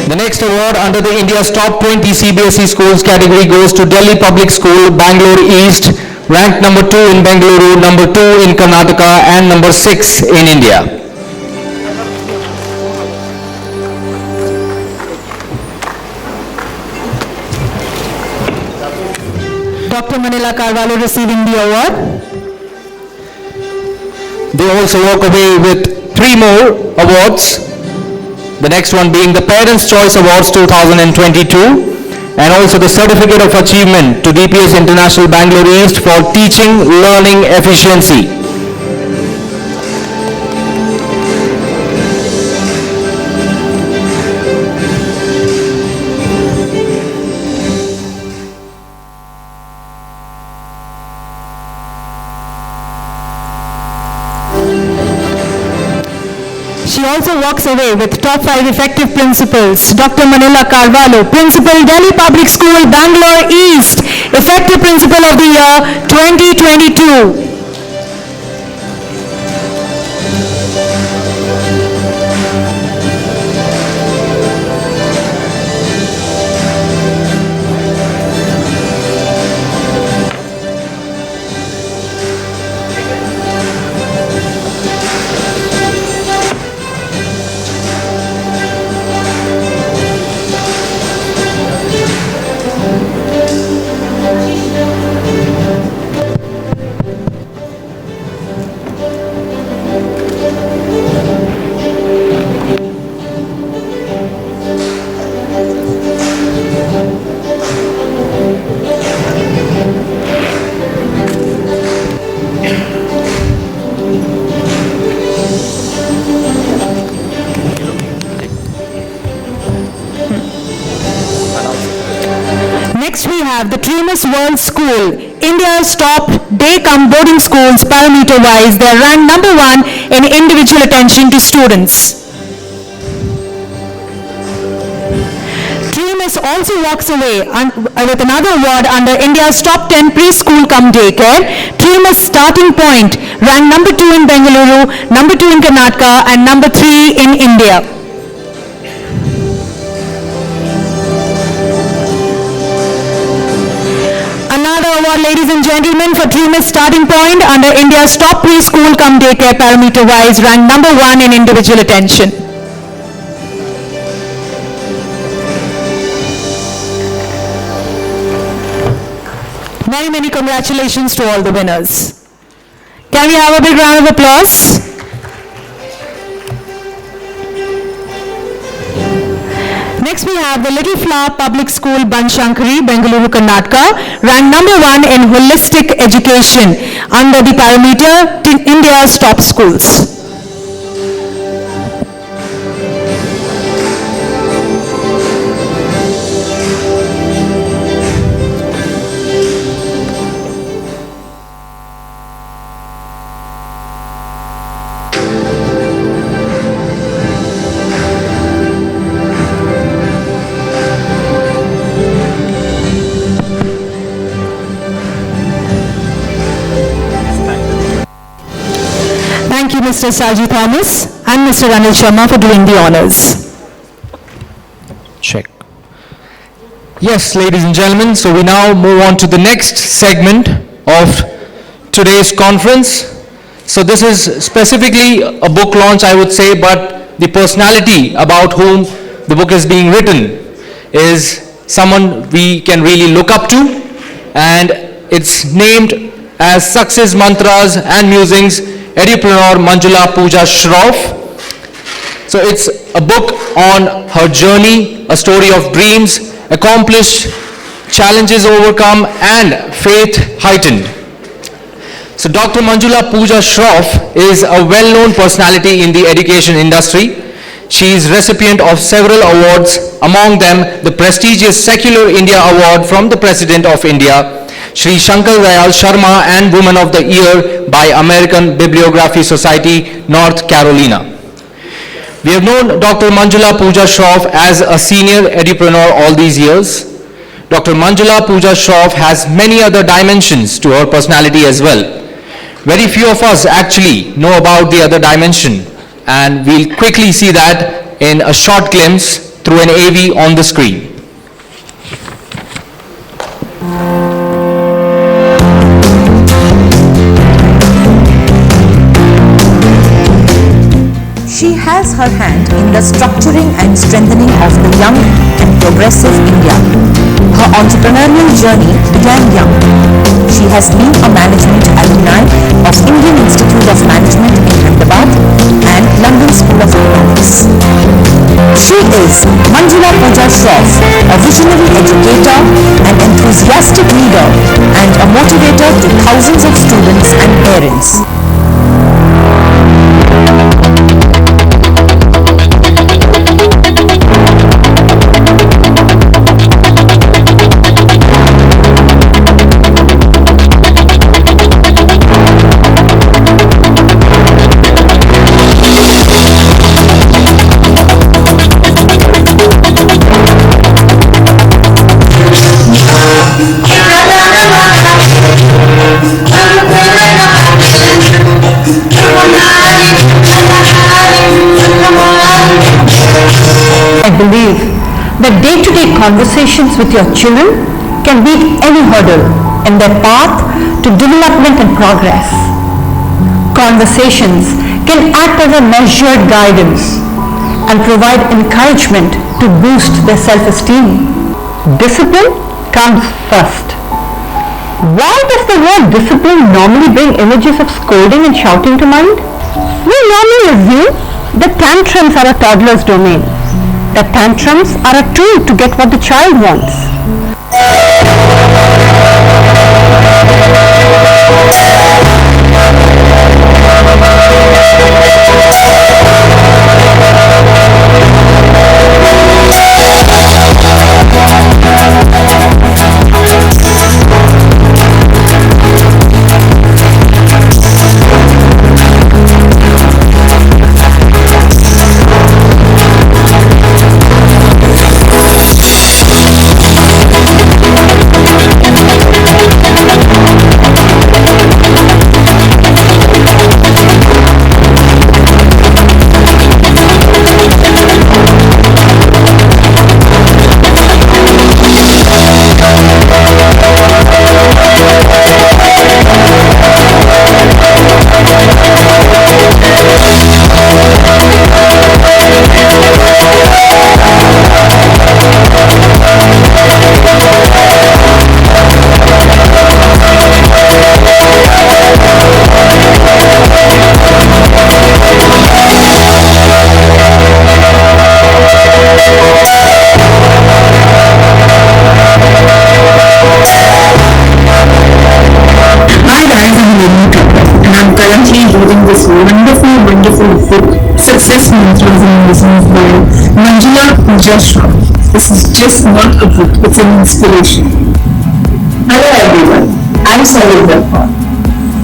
The next award under the India's top 20 CBSE Schools category goes to Delhi Public School, Bangalore East, ranked number 2 in Bengaluru, number 2 in Karnataka, and number 6 in India. Dr. Manila Carvalho receiving the award. They also walk away with 3 more awards. The next one being the Parents' Choice Awards 2022, and also the Certificate of Achievement to DPS International Bangalore East for Teaching Learning Efficiency. She also walks away with top 5 effective principals. Dr. Manila Carvalho, Principal, Delhi Public School, Bangalore East, Effective Principal of the Year 2022. Next we have the Trumas World School, India's top Day-Cum-Boarding Schools parameter-wise. They are ranked number 1 in individual attention to students. Trumas also walks away with another award under India's top 10 preschool cum daycare. Trumas Starting Point ranked number 2 in Bengaluru, number 2 in Karnataka and number 3 in India. Ladies and gentlemen, for Trumas Starting Point under India's top preschool cum daycare parameter wise, ranked number 1 in individual attention. Many congratulations to all the winners. Can we have a big round of applause? Next we have the Little Flower Public School, Banshankari, Bengaluru, Karnataka, ranked number 1 in holistic education under the parameter India's top schools. Thank you, Mr. Saji Thomas and Mr. Anil Sharma for doing the honors. Check. Yes, ladies and gentlemen, so we now move on to the next segment of today's conference. So this is specifically a book launch, I would say, but the personality about whom the book is being written is someone we can really look up to, and it's named as Success Mantras and Musings, Edupreneur Manjula Pooja Shroff. So it's a book on her journey, a story of dreams accomplished, challenges overcome, and faith heightened. So Dr. Manjula Pooja Shroff is a well-known personality in the education industry. She is recipient of several awards, among them the prestigious Secular India Award from the President of India, Shri Shankar Dayal Sharma, and Woman of the Year by American Bibliography Society, North Carolina. We have known Dr. Manjula Pooja Shroff as a senior edupreneur all these years. Dr. Manjula Pooja Shroff has many other dimensions to her personality as well. Very few of us actually know about the other dimension, and we'll quickly see that in a short glimpse through an AV on the screen. She has her hand in the structuring and strengthening of the young and progressive India. Her entrepreneurial journey began young. She has been a management alumni of Indian Institute of Management in Ahmedabad and London School of Economics. She is Manjula Pooja Shroff, a visionary educator, an enthusiastic leader, and a motivator to thousands of students and parents. that day-to-day conversations with your children can beat any hurdle in their path to development and progress. Conversations can act as a measured guidance and provide encouragement to boost their self-esteem. Discipline comes first. Why does the word discipline normally bring images of scolding and shouting to mind? We normally assume that tantrums are a toddler's domain, that tantrums are a tool to get what the child wants. Success Mantras and Lessons by Manjula Pujashra. This is just not a book, it's an inspiration. Hello everyone, I'm Salil Dappa.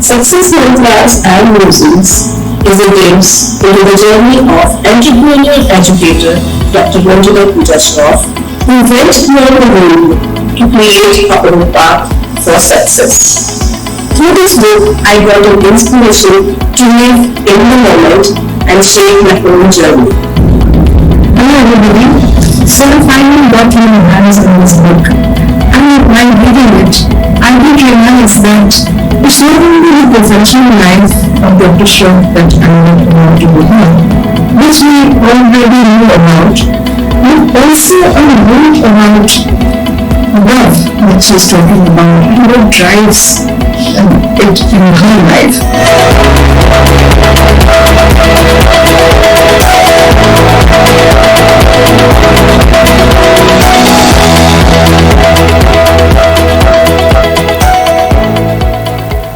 Success Mantras and Lessons is a glimpse into the journey of entrepreneurial educator Dr. Manjula Pujashra, who went beyond the world to create her own path for success. Through this book, I got an inspiration to live in the moment and shape my own journey. Hello everybody, so I'm finding what my hands in this book. And while reading it, I did realize that it's not only the professional life of Dr. Shah that I want to be here, which we already know about, but also a lot about love that she's talking about and what drives it in her life.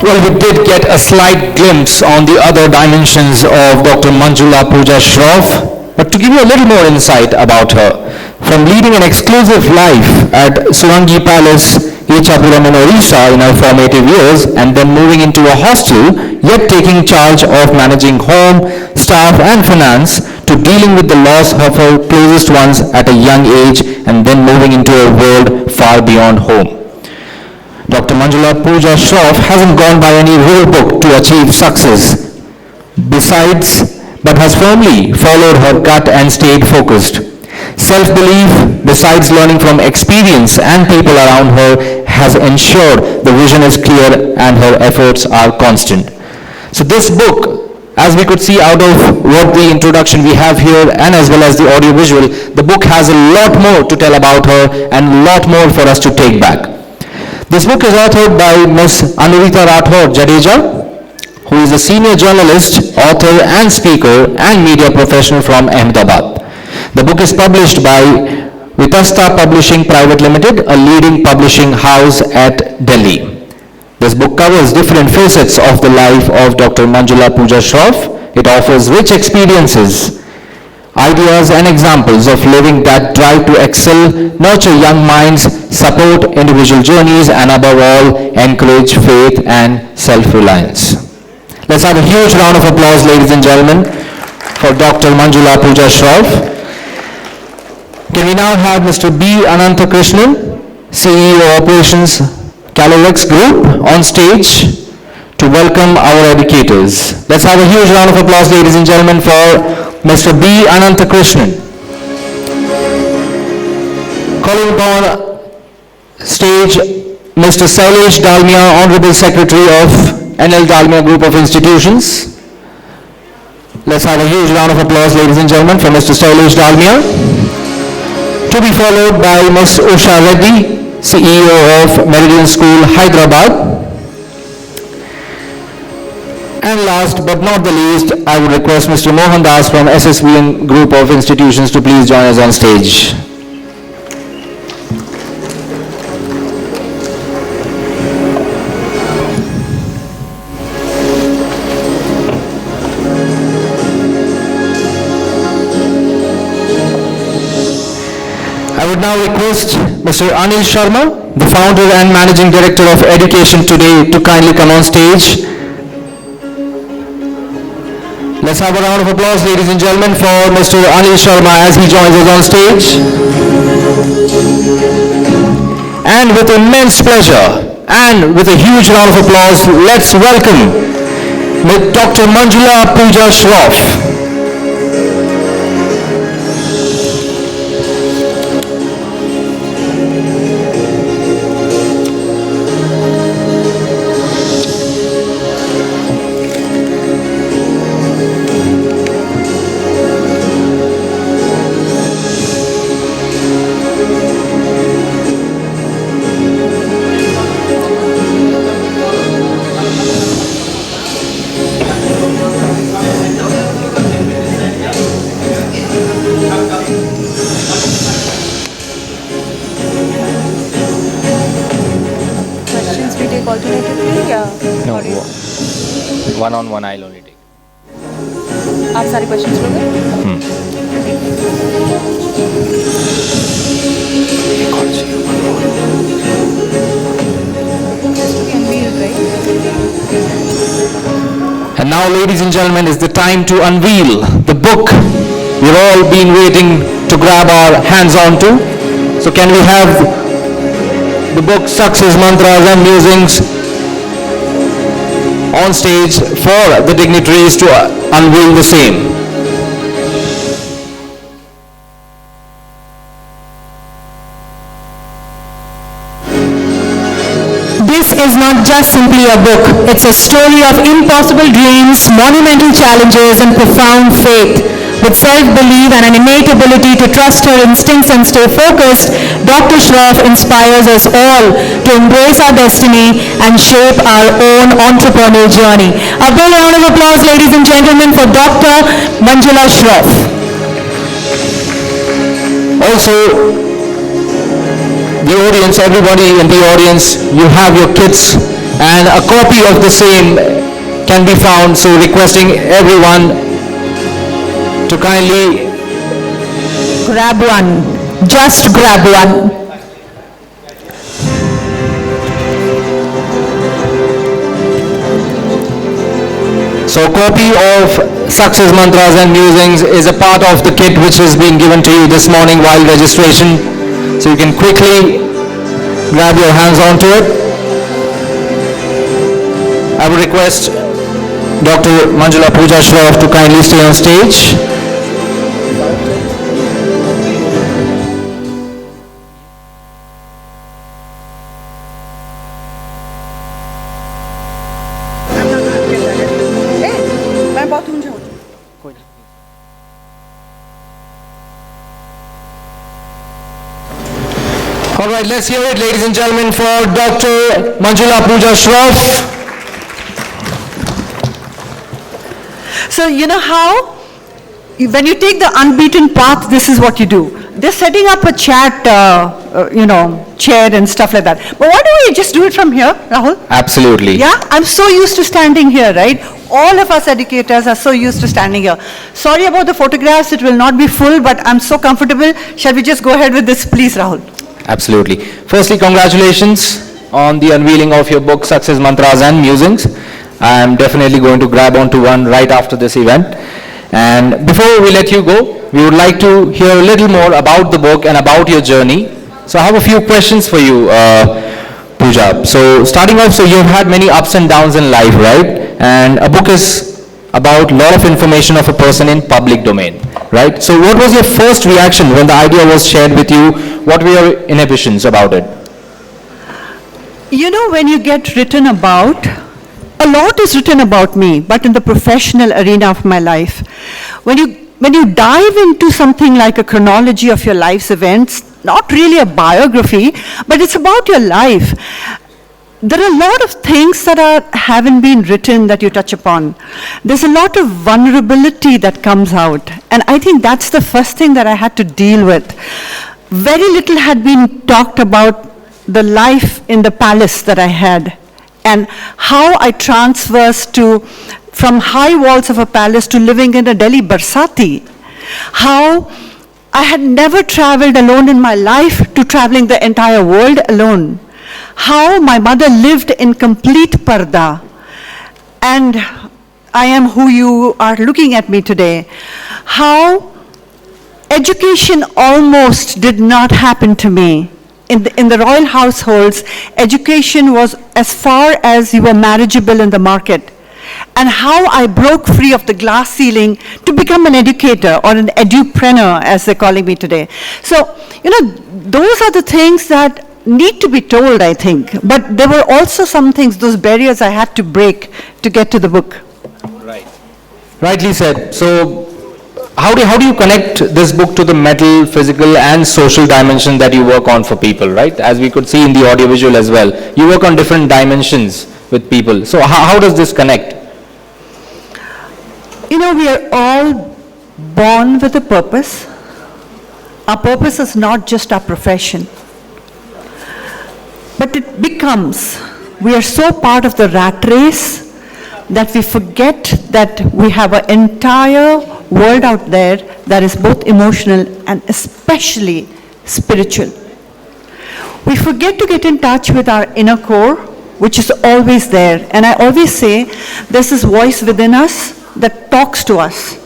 Well, we did get a slight glimpse on the other dimensions of Dr. Manjula Pooja Shroff, but to give you a little more insight about her, from leading an exclusive life at Surangi Palace, Ichapuram in Orissa in her formative years, and then moving into a hostel, yet taking charge of managing home, staff and finance, to dealing with the loss of her closest ones at a young age, and then moving into a world far beyond home. Dr. Manjula Pooja Shroff hasn't gone by any rule book to achieve success, but has firmly followed her gut and stayed focused. Self-belief, besides learning from experience and people around her, has ensured the vision is clear and her efforts are constant. So this book, as we could see out of what the introduction we have here and as well as the audio visual, the book has a lot more to tell about her and a lot more for us to take back. This book is authored by Ms. Anurita Rathore Jadeja, who is a senior journalist, author and speaker and media professional from Ahmedabad. The book is published by Vitasta Publishing Private Limited, a leading publishing house at Delhi. This book covers different facets of the life of Dr. Manjula Pooja Shroff. It offers rich experiences, ideas and examples of living that drive to excel, nurture young minds, support individual journeys, and above all, encourage faith and self-reliance. Let's have a huge round of applause, ladies and gentlemen, for Dr. Manjula Pooja Shroff. Can we now have Mr. B. Ananthakrishnan, CEO Operations, Calorex Group, on stage to welcome our educators. Let's have a huge round of applause, ladies and gentlemen, for Mr. B. Ananthakrishnan. Calling upon stage Mr. Sailesh Dalmia, Honorable Secretary of NL Dalmia Group of Institutions. Let's have a huge round of applause, ladies and gentlemen, for Mr. Sailesh Dalmia. To be followed by Ms. Usha Reddy, CEO of Meridian School, Hyderabad. And last but not the least, I would request Mr. Mohan Das from SSVN Group of Institutions to please join us on stage. I would now request Mr. Anil Sharma, the founder and managing director of Education Today, to kindly come on stage. Let's have a round of applause, ladies and gentlemen, for Mr. Anil Sharma as he joins us on stage. And with immense pleasure and with a huge round of applause, let's welcome Dr. Manjula Pooja Shroff. One on one I'll only take. आप सारे questions लोगे? And now, ladies and gentlemen, is the time to unveil the book we've all been waiting to grab our hands onto. So can we have the book Success Mantras and Musings on stage for the dignitaries to unveil the same. This is not just simply a book. It's a story of impossible dreams, monumental challenges, and profound faith. With self-belief and an innate ability to trust her instincts and stay focused, Dr. Shroff inspires us all to embrace our destiny and shape our own entrepreneurial journey. A big round of applause, ladies and gentlemen, for Dr. Manjula Shroff. Also, the audience, everybody in the audience, you have your kits and a copy of the same can be found, so requesting everyone to kindly grab one. Just grab one. So a copy of Success Mantras and Musings is a part of the kit which is being given to you this morning while registration. So you can quickly grab your hands onto it. I would request Dr. Manjula Pooja Shroff to kindly stay on stage. All right, let's hear it, ladies and gentlemen, for Dr. Manjula Pooja Shroff. So you know how, when you take the unbeaten path, this is what you do. They're setting up a chat, chair and stuff like that. But why don't we just do it from here, Rahul? Absolutely. Yeah, I'm so used to standing here, right? All of us educators are so used to standing here. Sorry about the photographs, it will not be full, but I'm so comfortable. Shall we just go ahead with this, please, Rahul? Absolutely. Firstly, congratulations on the unveiling of your book, Success Mantras and Musings. I'm definitely going to grab onto one right after this event. And before we let you go, we would like to hear a little more about the book and about your journey. So I have a few questions for you, Pooja. So starting off, so you've had many ups and downs in life, right? And a book is about a lot of information of a person in public domain, right? So what was your first reaction when the idea was shared with you? What were your inhibitions about it? You know, when you get written about, a lot is written about me, but in the professional arena of my life. When you dive into something like a chronology of your life's events, not really a biography, but it's about your life. There are a lot of things that haven't been written that you touch upon. There's a lot of vulnerability that comes out. And I think that's the first thing that I had to deal with. Very little had been talked about the life in the palace that I had and how I traversed from high walls of a palace to living in a Delhi barsati. How I had never traveled alone in my life to traveling the entire world alone. How my mother lived in complete parda, and I am who you are looking at me today. How education almost did not happen to me. In the royal households, education was as far as you were marriageable in the market. And how I broke free of the glass ceiling to become an educator or an edupreneur, as they're calling me today. So, those are the things that need to be told, I think. But there were also some things, those barriers I had to break to get to the book. Right. Rightly said. So, how do you connect this book to the mental, physical, and social dimension that you work on for people, right? As we could see in the audiovisual as well. You work on different dimensions with people. So, how does this connect? We are all born with a purpose. Our purpose is not just our profession. But it becomes, we are so part of the rat race that we forget that we have an entire world out there that is both emotional and especially spiritual. We forget to get in touch with our inner core, which is always there. And I always say, there's this voice within us that talks to us.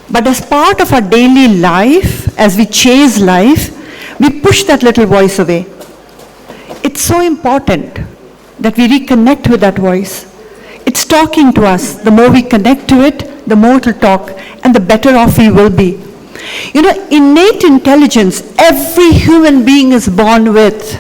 But as part of our daily life, as we chase life, we push that little voice away. It's so important that we reconnect with that voice. It's talking to us. The more we connect to it, the more it will talk, and the better off we will be. Innate intelligence, every human being is born with.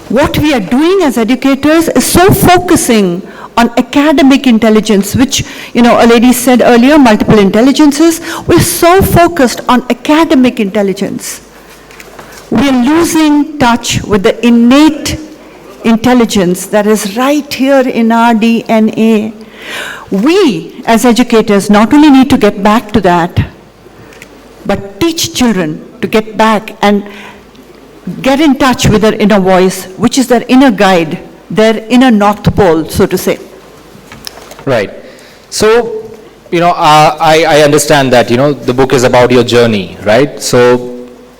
What we are doing as educators is so focusing on academic intelligence, which, a lady said earlier, multiple intelligences. We're so focused on academic intelligence. We're losing touch with the innate intelligence that is right here in our DNA. We, as educators, not only need to get back to that, but teach children to get back and get in touch with their inner voice, which is their inner guide, their inner North Pole, so to say. Right. So, I understand that, the book is about your journey, right? So,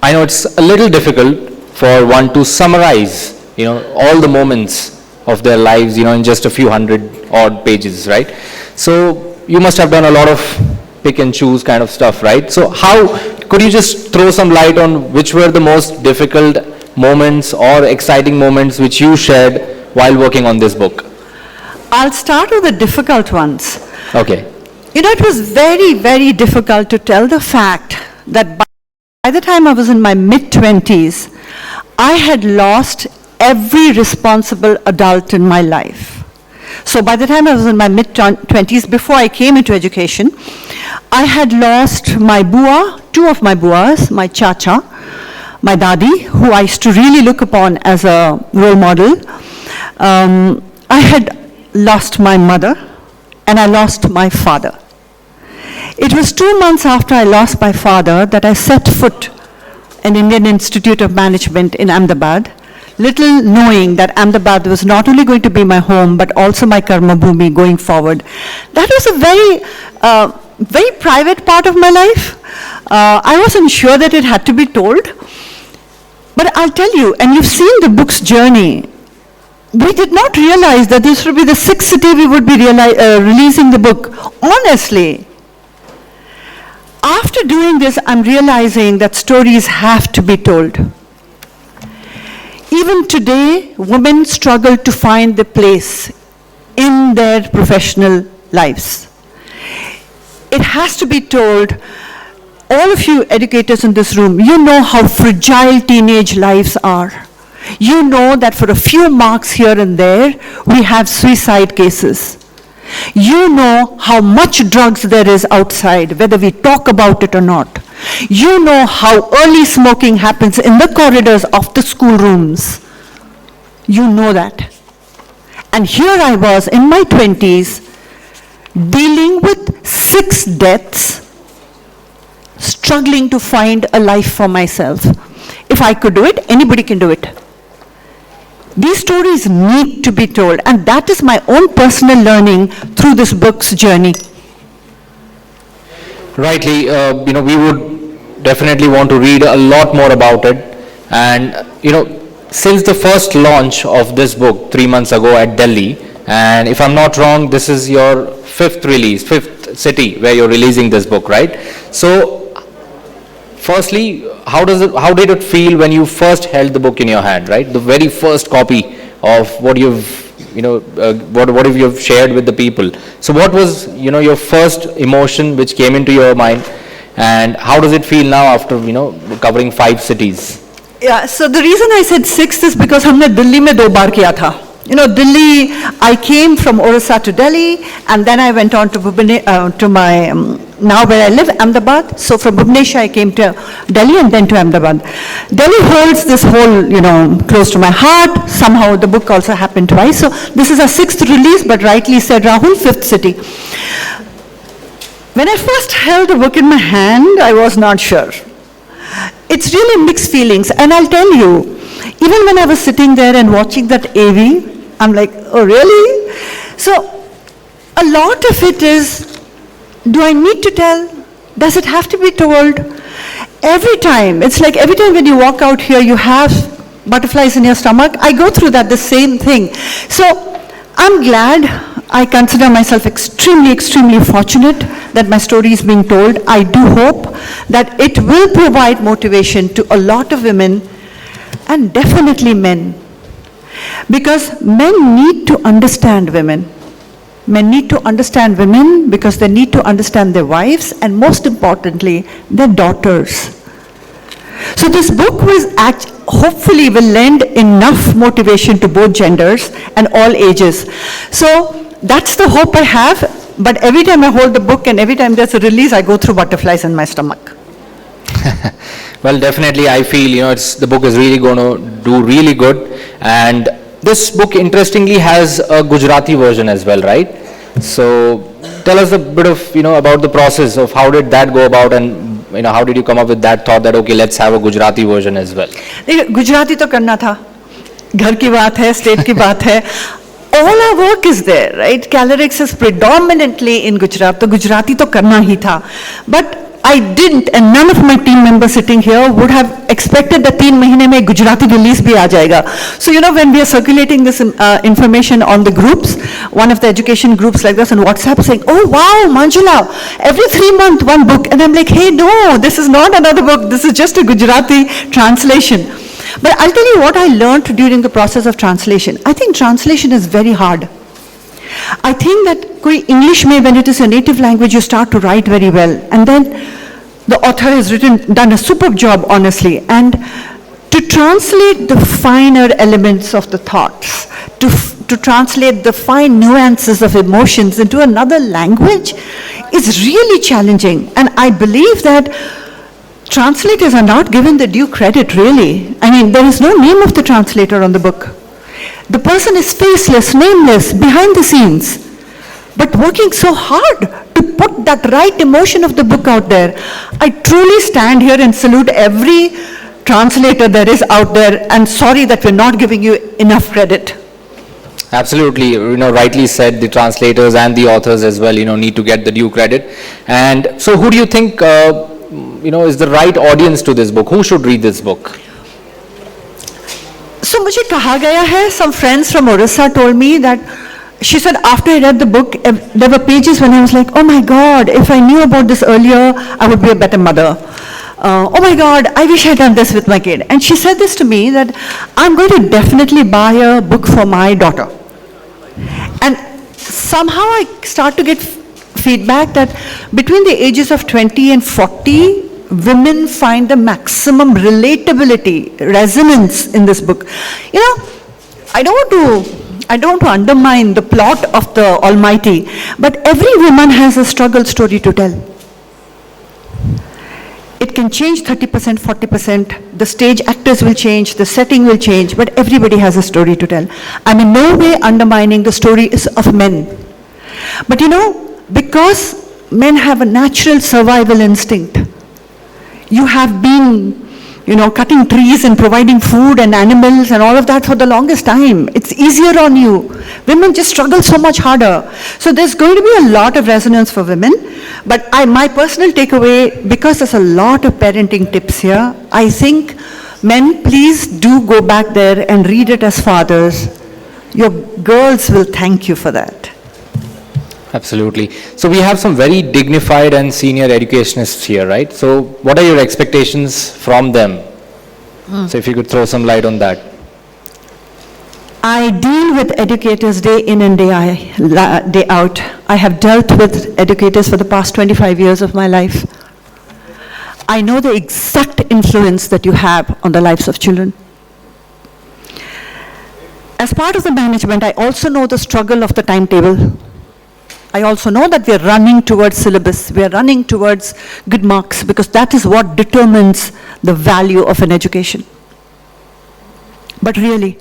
I know it's a little difficult for one to summarize, all the moments of their lives, in just a few hundred odd pages, right? So, you must have done a lot of pick and choose kind of stuff, right? So, could you just throw some light on which were the most difficult moments or exciting moments which you shared while working on this book? I'll start with the difficult ones. Okay. It was very, very difficult to tell the fact that by the time I was in my mid-20s, I had lost every responsible adult in my life. So by the time I was in my mid-20s, before I came into education, I had lost my bua, two of my buas, my chacha, my dadi, who I used to really look upon as a role model. I had lost my mother, and I lost my father. It was 2 months after I lost my father that I set foot in Indian Institute of Management in Ahmedabad, little knowing that Ahmedabad was not only going to be my home, but also my karma bhumi going forward. That was a very private part of my life. I wasn't sure that it had to be told. But I'll tell you, and you've seen the book's journey, we did not realize that this would be the sixth city we would be releasing the book. Honestly, after doing this, I'm realizing that stories have to be told. Even today, women struggle to find the place in their professional lives. It has to be told, all of you educators in this room, you know how fragile teenage lives are. You know that for a few marks here and there, we have suicide cases. You know how much drugs there is outside, whether we talk about it or not. You know how early smoking happens in the corridors of the schoolrooms. You know that. And here I was in my 20s, dealing with 6 deaths, struggling to find a life for myself. If I could do it, anybody can do it. These stories need to be told, and that is my own personal learning through this book's journey. Rightly, we would definitely want to read a lot more about it. And, since the first launch of this book 3 months ago at Delhi, and if I'm not wrong, this is your 5th release, 5th city where you're releasing this book, right? So, firstly, how did it feel when you first held the book in your hand, right? The very first copy of what what have you shared with the people. So what was, your first emotion which came into your mind, and how does it feel now after, covering 5 cities? Yeah, so the reason I said 6th is because हमने दिल्ली में 2 बार किया था. Delhi, I came from Orissa to Delhi, and then I went on to my, now where I live, Ahmedabad. So from Bhubaneswar, I came to Delhi and then to Ahmedabad. Delhi holds this whole, close to my heart. Somehow the book also happened twice. So this is a 6th release, but rightly said, Rahul, 5th city. When I first held the book in my hand, I was not sure. It's really mixed feelings, and I'll tell you, even when I was sitting there and watching that AV, I'm like, oh really? So a lot of it is, do I need to tell? Does it have to be told? Every time, it's like every time when you walk out here, you have butterflies in your stomach. I go through that, the same thing. So I'm glad. I consider myself extremely, extremely fortunate that my story is being told. I do hope that it will provide motivation to a lot of women, and definitely men. Because men need to understand women. Men need to understand women because they need to understand their wives, and most importantly, their daughters. So this book hopefully will lend enough motivation to both genders and all ages. So that's the hope I have, but every time I hold the book and every time there's a release, I go through butterflies in my stomach. Well, definitely I feel, the book is really going to do really good, and this book interestingly has a Gujarati version as well, right? So tell us a bit of, about the process of how did that go about, and how did you come up with that thought that, okay, let's have a Gujarati version as well? Gujarati to karna tha. Ghar ki baat hai, state ki baat hai. All our work is there, right? Calorix is predominantly in Gujarat, so Gujarati to karna hi tha. But I didn't, and none of my team members sitting here would have expected that 3 mahine mein Gujarati release bhi aa jayega. So, when we are circulating this information on the groups, one of the education groups like this on WhatsApp saying, oh wow, Manjula, every 3 months one book. And I'm like, hey, no, this is not another book. This is just a Gujarati translation. But I'll tell you what I learned during the process of translation. I think translation is very hard. I think that English mein, when it is a native language, you start to write very well. And then the author has done a superb job, honestly. And to translate the finer elements of the thoughts, to translate the fine nuances of emotions into another language is really challenging. And I believe that translators are not given the due credit, really. I mean, there is no name of the translator on the book. The person is faceless, nameless, behind the scenes, but working so hard to put that right emotion of the book out there. I truly stand here and salute every translator there is out there, and sorry that we're not giving you enough credit. Absolutely, rightly said, the translators and the authors as well, need to get the due credit. And so who do you think, is the right audience to this book? Who should read this book? So मुझे कहा गया है, some friends from Orissa told me that, she said after I read the book, there were pages when I was like, oh my God, if I knew about this earlier, I would be a better mother. Oh my God, I wish I had done this with my kid. And she said this to me, that I'm going to definitely buy a book for my daughter. And somehow I start to get feedback that between the ages of 20 and 40, women find the maximum relatability, resonance in this book. You know, I don't want to undermine the plot of the Almighty, but every woman has a struggle story to tell. It can change 30%, 40%, the stage actors will change, the setting will change, but everybody has a story to tell. I'm in no way undermining the stories of men. But you know, because men have a natural survival instinct, you have been, cutting trees and providing food and animals and all of that for the longest time. It's easier on you. Women just struggle so much harder. So there's going to be a lot of resonance for women. But my personal takeaway, because there's a lot of parenting tips here, I think men, please do go back there and read it as fathers. Your girls will thank you for that. Absolutely. So we have some very dignified and senior educationists here, right? So what are your expectations from them? So if you could throw some light on that. I deal with educators day in and day out. I have dealt with educators for the past 25 years of my life. I know the exact influence that you have on the lives of children. As part of the management, I also know the struggle of the timetable. I also know that we are running towards syllabus, we are running towards good marks, because that is what determines the value of an education. But really,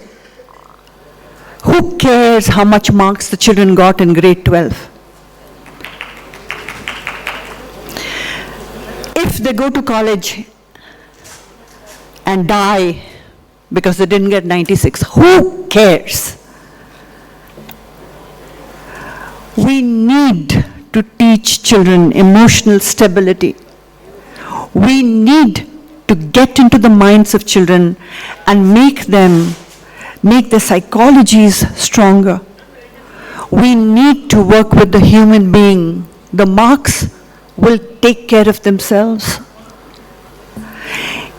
who cares how much marks the children got in grade 12? If they go to college and die because they didn't get 96, who cares? We need to teach children emotional stability. We need to get into the minds of children and make their psychologies stronger. We need to work with the human being. The marks will take care of themselves.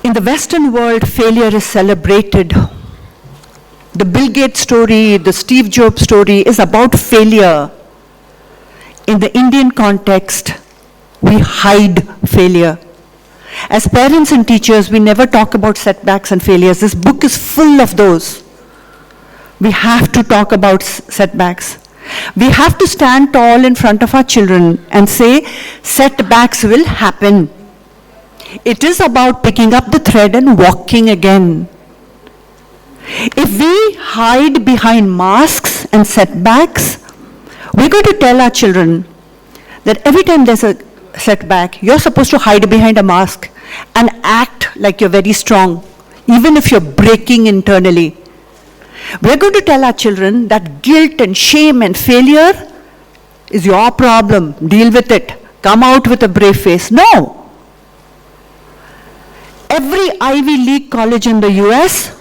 In the Western world, failure is celebrated. The Bill Gates story, the Steve Jobs story is about failure. In the Indian context, we hide failure. As parents and teachers, we never talk about setbacks and failures. This book is full of those. We have to talk about setbacks. We have to stand tall in front of our children and say, setbacks will happen. It is about picking up the thread and walking again. If we hide behind masks and setbacks, we're going to tell our children that every time there's a setback, you're supposed to hide behind a mask and act like you're very strong, even if you're breaking internally. We're going to tell our children that guilt and shame and failure is your problem. Deal with it. Come out with a brave face. No. Every Ivy League college in the US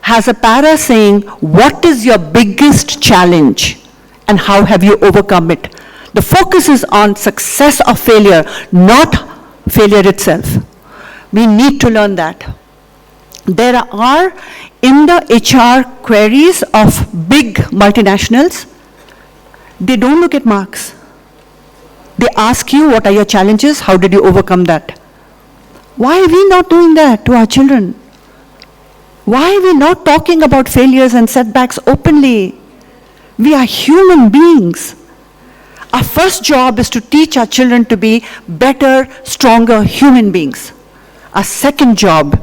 has a para saying, what is your biggest challenge? And how have you overcome it? The focus is on success or failure, not failure itself. We need to learn that. There are, in the HR queries of big multinationals, they don't look at marks. They ask you, what are your challenges? How did you overcome that? Why are we not doing that to our children? Why are we not talking about failures and setbacks openly? We are human beings. Our first job is to teach our children to be better, stronger human beings. Our second job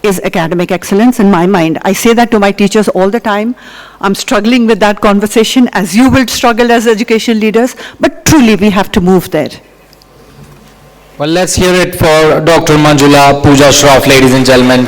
is academic excellence in my mind. I say that to my teachers all the time. I'm struggling with that conversation, as you will struggle as education leaders, but truly we have to move there. Well, let's hear it for Dr. Manjula Pooja Shroff, ladies and gentlemen.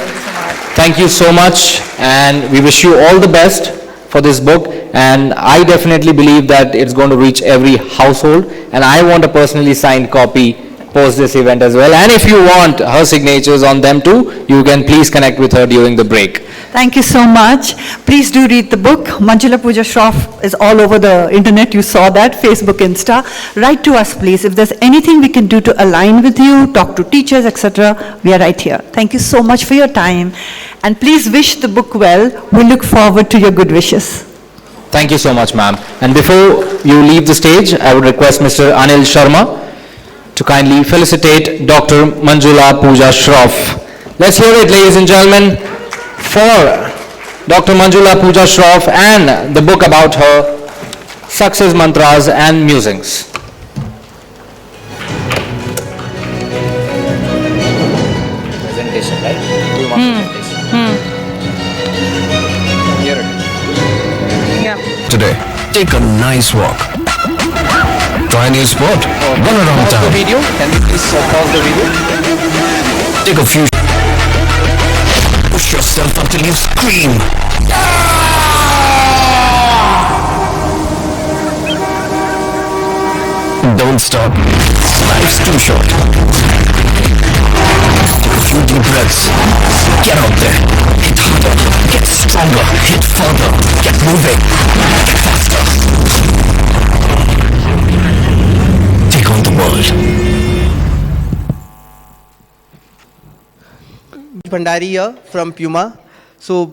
Thank you so much, and we wish you all the best for this book, and I definitely believe that it's going to reach every household, and I want a personally signed copy post this event as well. And if you want her signatures on them too, you can please connect with her during the break. Thank you so much. Please do read the book. Manjula Pooja Shroff is all over the internet. You saw that, Facebook, Insta. Write to us, please. If there's anything we can do to align with you, talk to teachers, etc., we are right here. Thank you so much for your time. And please wish the book well. We look forward to your good wishes. Thank you so much, ma'am. And before you leave the stage, I would request Mr. Anil Sharma to kindly felicitate Dr. Manjula Pooja Shroff. Let's hear it, ladies and gentlemen, for Dr. Manjula Pooja Shroff and the book about her success mantras and musings. Presentation, right? Do you want presentation? Here it is. Today, take a nice walk. Try a new sport. Run around Pause the town. video. Can we please pause the video? Take a few. Push yourself until you scream. Don't stop. Life's too short. Take a few deep breaths. Get out there. Hit harder. Get stronger. Hit further. Get moving. Get faster. Take on the world. Bhandari here from Puma. So,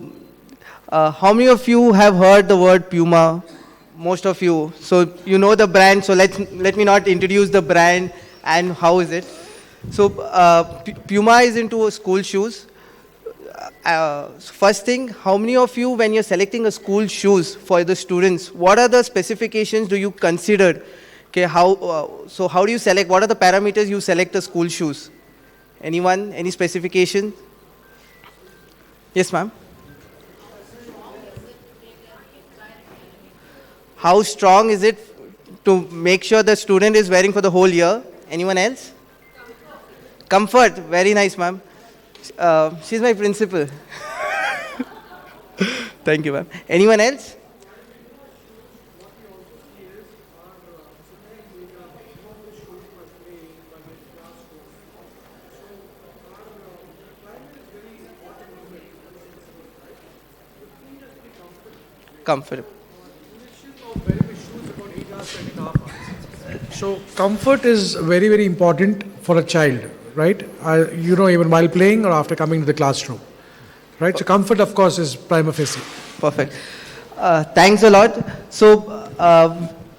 how many of you have heard the word Puma? Most of you. So, you know the brand. So, let me not introduce the brand and how is it. So, Puma is into school shoes. First thing, how many of you, when you're selecting a school shoes for the students, what are the specifications do you consider? Okay, so how do you select? What are the parameters you select a school shoes? Anyone? Any specification? Yes, ma'am. How strong is it to make sure the student is wearing for the whole year? Anyone else? Comfort. Very nice, ma'am. She's my principal. Thank you, ma'am. Anyone else? Comfortable. So comfort is very, very important for a child, right? Even while playing or after coming to the classroom, right? So comfort, of course, is prima facie. Perfect. Thanks a lot. So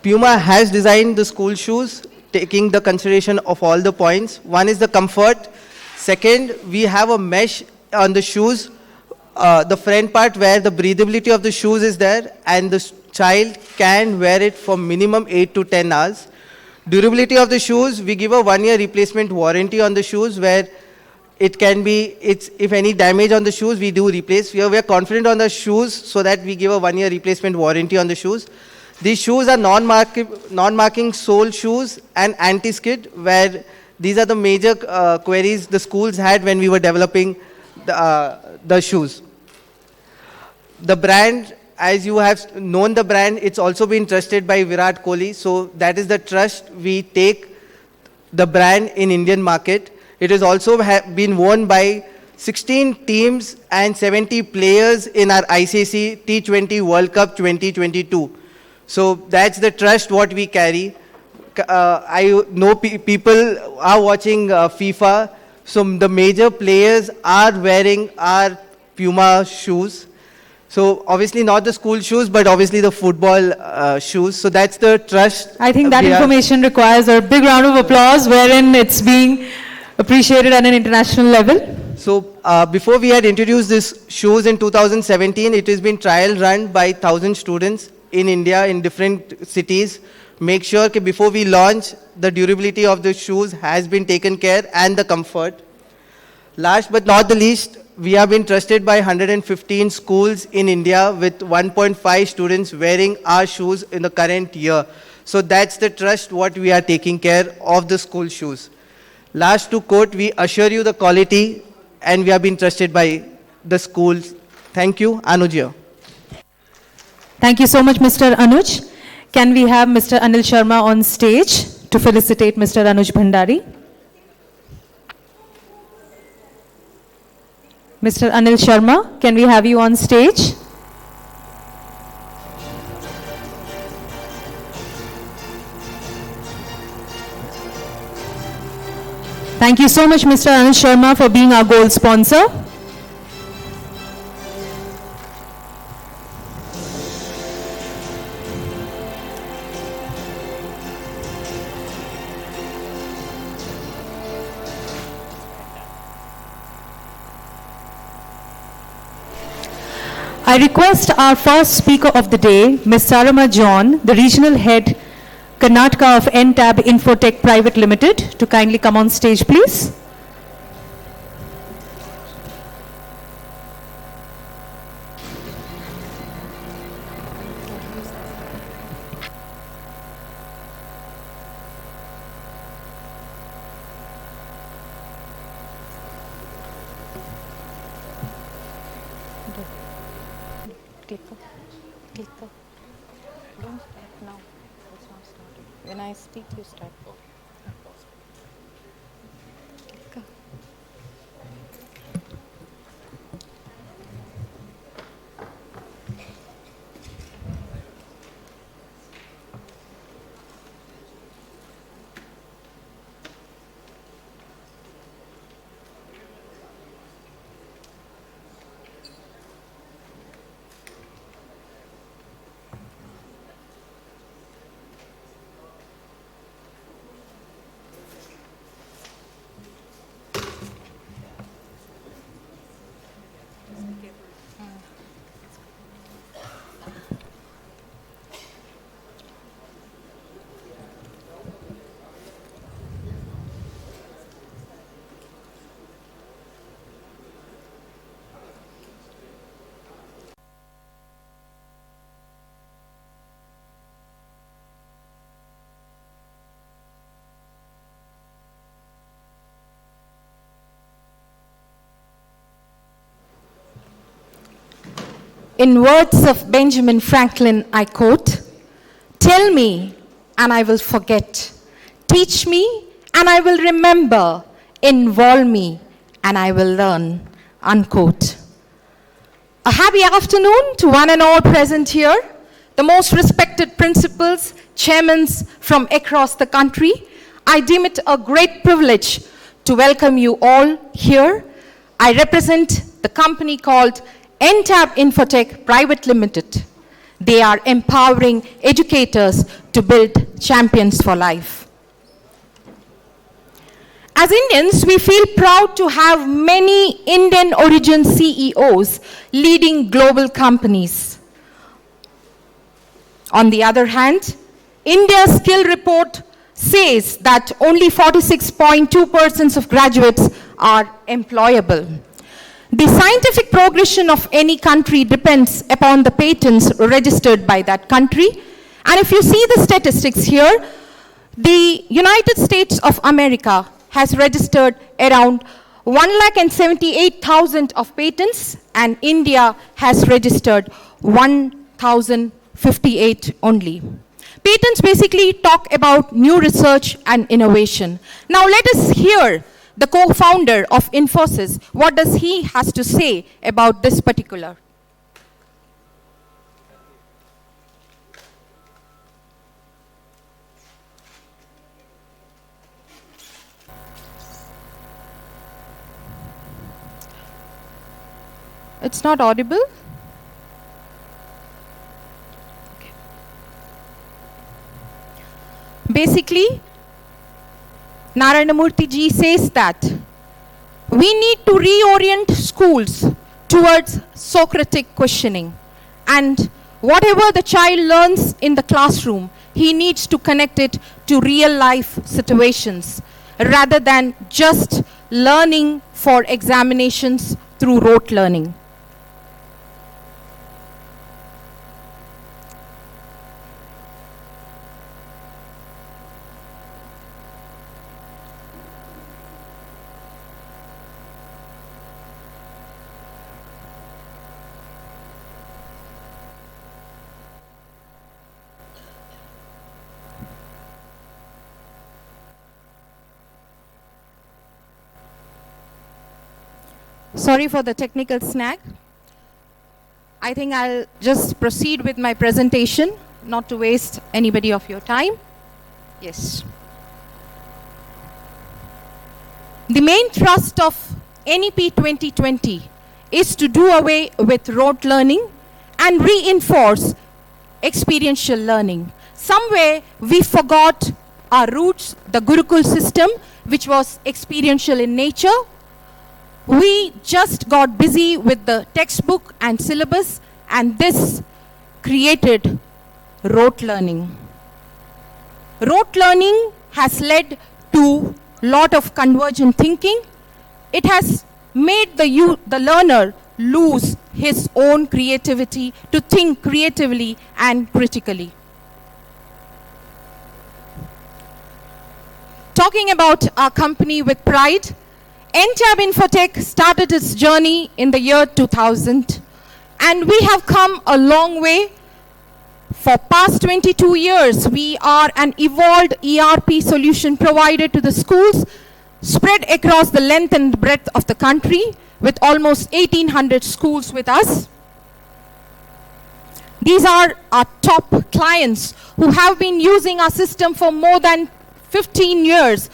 Puma has designed the school shoes taking the consideration of all the points. One is the comfort. Second, we have a mesh on the shoes. The front part where the breathability of the shoes is there and the child can wear it for minimum 8 to 10 hours. Durability of the shoes, we give a 1-year replacement warranty on the shoes where it can be, if any damage on the shoes, we do replace. We are confident on the shoes so that we give a 1-year replacement warranty on the shoes. These shoes are non-marking sole shoes and anti-skid, where these are the major queries the schools had when we were developing the shoes. The brand, as you have known the brand, it's also been trusted by Virat Kohli. So that is the trust we take the brand in Indian market. It has also been worn by 16 teams and 70 players in our ICSE T20 World Cup 2022. So that's the trust what we carry. I know people are watching FIFA. So the major players are wearing our Puma shoes. So obviously not the school shoes, but obviously the football shoes. So that's the trust. I think that information requires a big round of applause wherein it's being appreciated at an international level. So before we had introduced these shoes in 2017, it has been trial run by 1,000 students in India in different cities. Make sure that before we launch, the durability of the shoes has been taken care and the comfort. Last but not the least, we have been trusted by 115 schools in India with 1.5 students wearing our shoes in the current year. So that's the trust what we are taking care of the school shoes. Last to quote, we assure you the quality and we have been trusted by the schools. Thank you, Anuj here. Thank you so much, Mr. Anuj. Can we have Mr. Anil Sharma on stage to felicitate Mr. Anuj Bhandari? Mr. Anil Sharma, can we have you on stage? Thank you so much, Mr. Anil Sharma, for being our gold sponsor. I request our first speaker of the day, Ms. Sarama John, the Regional Head, Karnataka of NTAB Infotech Private Limited, to kindly come on stage, please. When I speak, you start. In words of Benjamin Franklin, I quote, "Tell me, and I will forget. Teach me, and I will remember. Involve me, and I will learn." Unquote. A happy afternoon to one and all present here, the most respected principals, chairmen from across the country. I deem it a great privilege to welcome you all here. I represent the company called NTAB Infotech Private Limited. They are empowering educators to build champions for life. As Indians, we feel proud to have many Indian origin CEOs leading global companies. On the other hand, India's skill report says that only 46.2% of graduates are employable. The scientific progression of any country depends upon the patents registered by that country. And if you see the statistics here, the United States of America has registered around 178,000 of patents, and India has registered 1,058 only. Patents basically talk about new research and innovation. Now let us hear the co-founder of Infosys, what does he has to say about this particular? It's not audible? Okay. Basically, Narayanamurthy ji says that we need to reorient schools towards Socratic questioning, and whatever the child learns in the classroom, he needs to connect it to real life situations rather than just learning for examinations through rote learning. Sorry for the technical snag. I think I'll just proceed with my presentation, not to waste anybody of your time. Yes. The main thrust of NEP 2020 is to do away with rote learning and reinforce experiential learning. Somewhere we forgot our roots, the Gurukul system, which was experiential in nature. We just got busy with the textbook and syllabus and this created rote learning. Rote learning has led to lot of convergent thinking. It has made the learner lose his own creativity to think creatively and critically. Talking about our company with pride, NTAB Infotech started its journey in the year 2000, and we have come a long way. For past 22 years, we are an evolved ERP solution provider to the schools, spread across the length and breadth of the country, with almost 1,800 schools with us. These are our top clients who have been using our system for more than 15 years.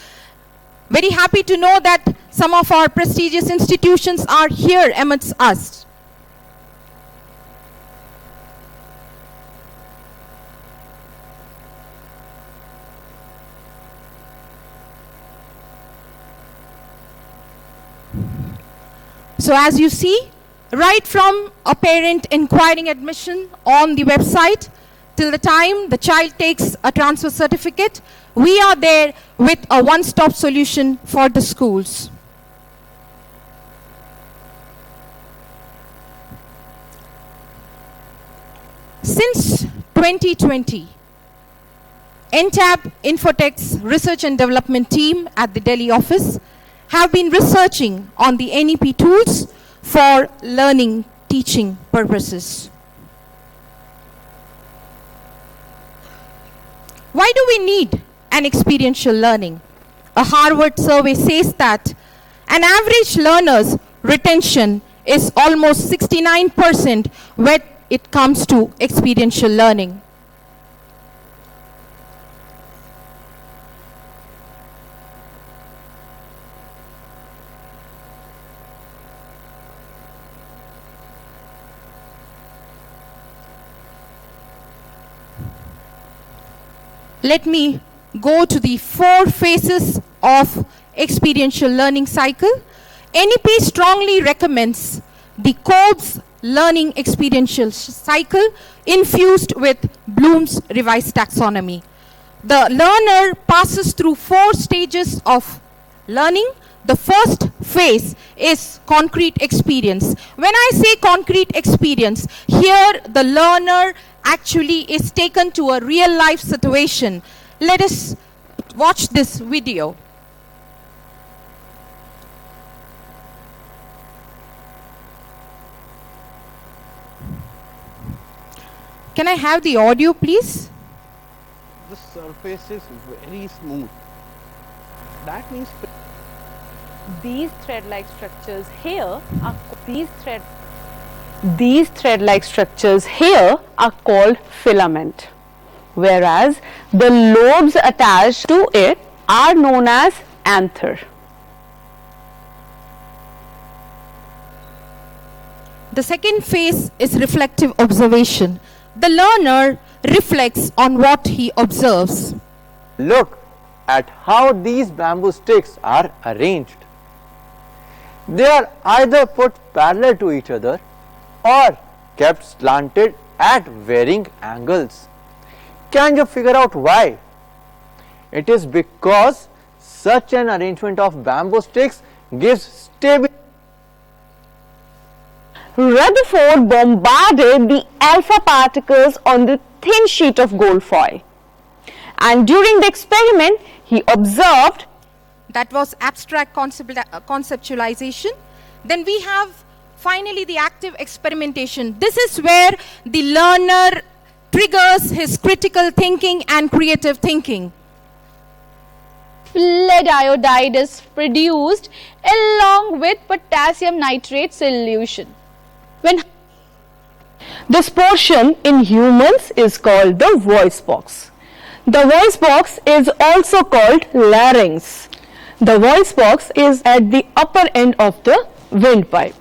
Very happy to know that some of our prestigious institutions are here amidst us. So as you see, right from a parent inquiring admission on the website till the time the child takes a transfer certificate, we are there with a one-stop solution for the schools. Since 2020, NTAB Infotech's research and development team at the Delhi office have been researching on the NEP tools for learning teaching purposes. Why do we need an experiential learning? A Harvard survey says that an average learner's retention is almost 69% when it comes to experiential learning. Let me go to the 4 phases of experiential learning cycle. NEP strongly recommends the Kolb's learning experiential cycle infused with Bloom's revised taxonomy. The learner passes through 4 stages of learning. The first phase is concrete experience. When I say concrete experience, here the learner actually is taken to a real life situation. Let us watch this video. Can I have the audio, please? The surface is very smooth. That means these thread-like structures here are these thread-like structures here are called filament, whereas the lobes attached to it are known as anther. The second phase is reflective observation. The learner reflects on what he observes. Look at how these bamboo sticks are arranged. They are either put parallel to each other or kept slanted at varying angles. Can you figure out why? It is because such an arrangement of bamboo sticks gives stability. Rutherford bombarded the alpha particles on the thin sheet of gold foil, and during the experiment he observed. That was abstract conceptualization. Then we have finally the active experimentation. This is where the learner triggers his critical thinking and creative thinking. Lead iodide is produced along with potassium nitrate solution. This portion in humans is called the voice box. The voice box is also called larynx. The voice box is at the upper end of the windpipe.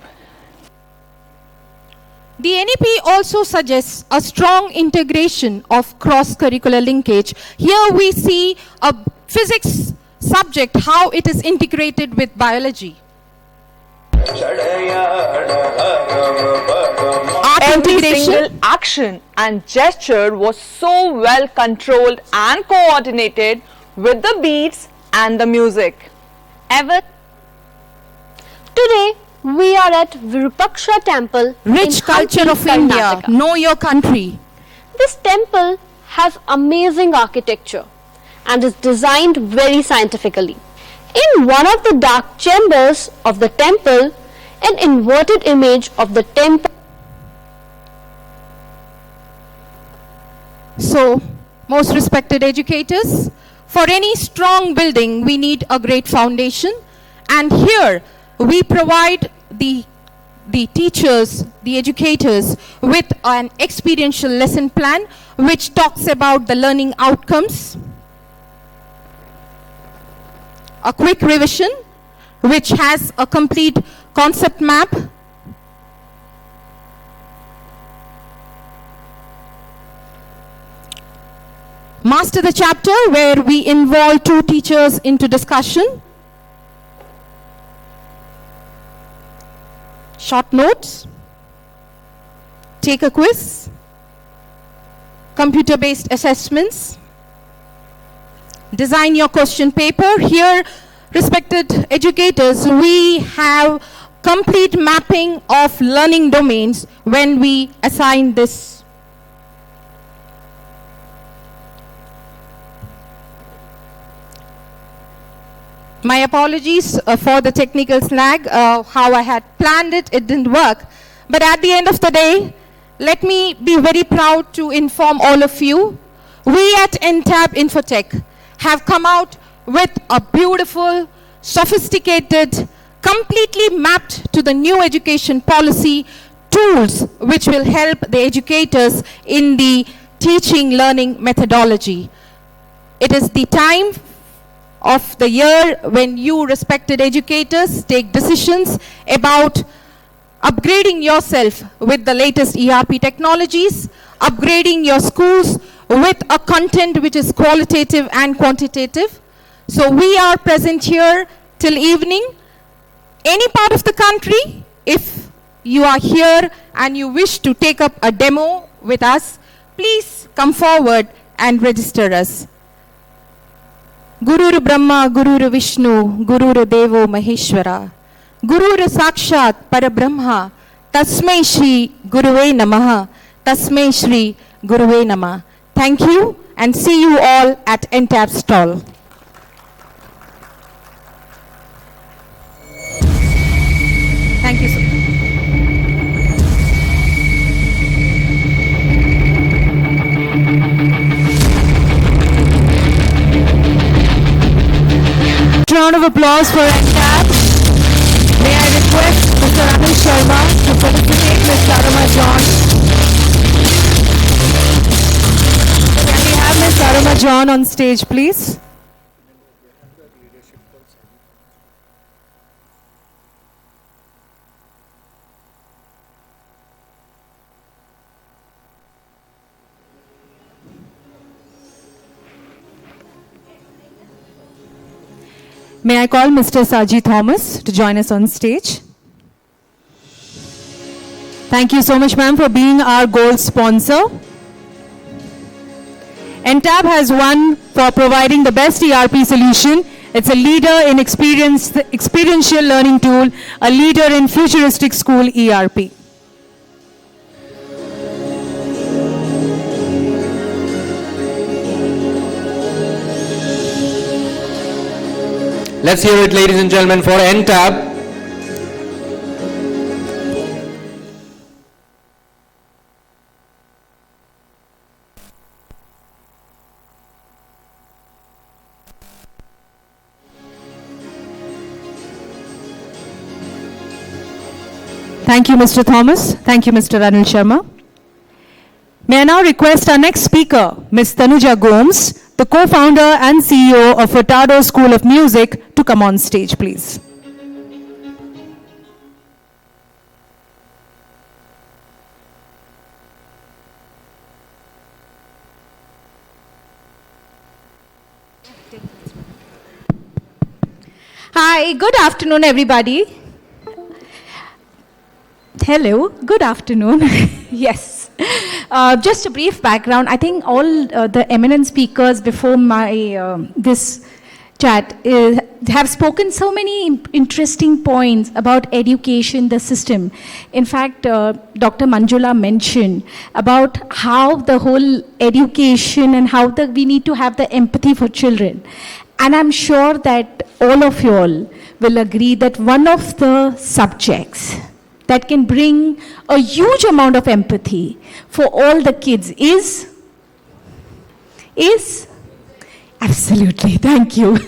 The NEP also suggests a strong integration of cross-curricular linkage. Here we see a physics subject, how it is integrated with biology. Every single action and gesture was so well controlled and coordinated with the beats and the music. Today, we are at Virupaksha Temple. Rich in culture Hampi, of India. Karnataka. Know your country. This temple has amazing architecture and is designed very scientifically. In one of the dark chambers of the temple, an inverted image of the temple. So, most respected educators, for any strong building, we need a great foundation. And here, we provide the teachers, the educators, with an experiential lesson plan, which talks about the learning outcomes. A quick revision, which has a complete concept map. Master the chapter, where we involve 2 teachers into discussion. Short notes. Take a quiz. Computer-based assessments. Design your question paper. Here, respected educators, we have complete mapping of learning domains when we assign this. My apologies for the technical snag. How I had planned it, it didn't work. But at the end of the day, let me be very proud to inform all of you. We at NTAB Infotech have come out with a beautiful, sophisticated, completely mapped to the new education policy tools which will help the educators in the teaching learning methodology. It is the time of the year when you, respected educators, take decisions about upgrading yourself with the latest ERP technologies, upgrading your schools with a content which is qualitative and quantitative. So we are present here till evening. Any part of the country, if you are here and you wish to take up a demo with us, please come forward and register us. Gurur Brahma, Gurur Vishnu, Gurur Devo Maheshwara, Gurur Sakshat Parabrahma, Tasmai Shri Guruve Namaha, Tasmai Shri Guruve Namah. Thank you and see you all at NTAB stall. Thank you so much. Round of applause for NTAB. May I request Mr. Anil Sharma to felicitate Ms. Sarama John. Can we have Ms. Sarama John on stage, please? May I call Mr. Saji Thomas to join us on stage? Thank you so much, ma'am, for being our gold sponsor. NTAB has won for providing the best ERP solution. It's a leader in experiential learning tool, a leader in futuristic school ERP. Let's hear it, ladies and gentlemen, for NTAB. Thank you, Mr. Thomas. Thank you, Mr. Anil Sharma. May I now request our next speaker, Ms. Tanuja Gomes, the co-founder and CEO of ICSE School of Music, to come on stage, please. Hi, good afternoon, everybody. Hello, good afternoon. Yes. Just a brief background. I think all the eminent speakers before my this chat have spoken so many interesting points about education, the system. In fact, Dr. Manjula mentioned about how the whole education and how we need to have the empathy for children. And I'm sure that all of you all will agree that one of the subjects that can bring a huge amount of empathy for all the kids is absolutely, thank you.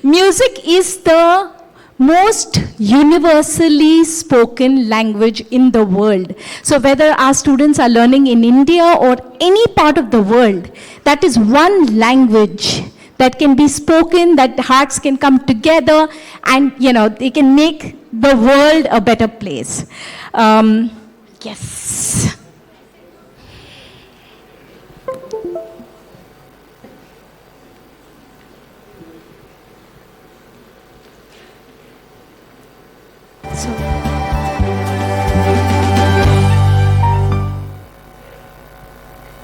Music is the most universally spoken language in the world. So whether our students are learning in India or any part of the world, that is one language that can be spoken, that hearts can come together, and they can make the world a better place. Yes.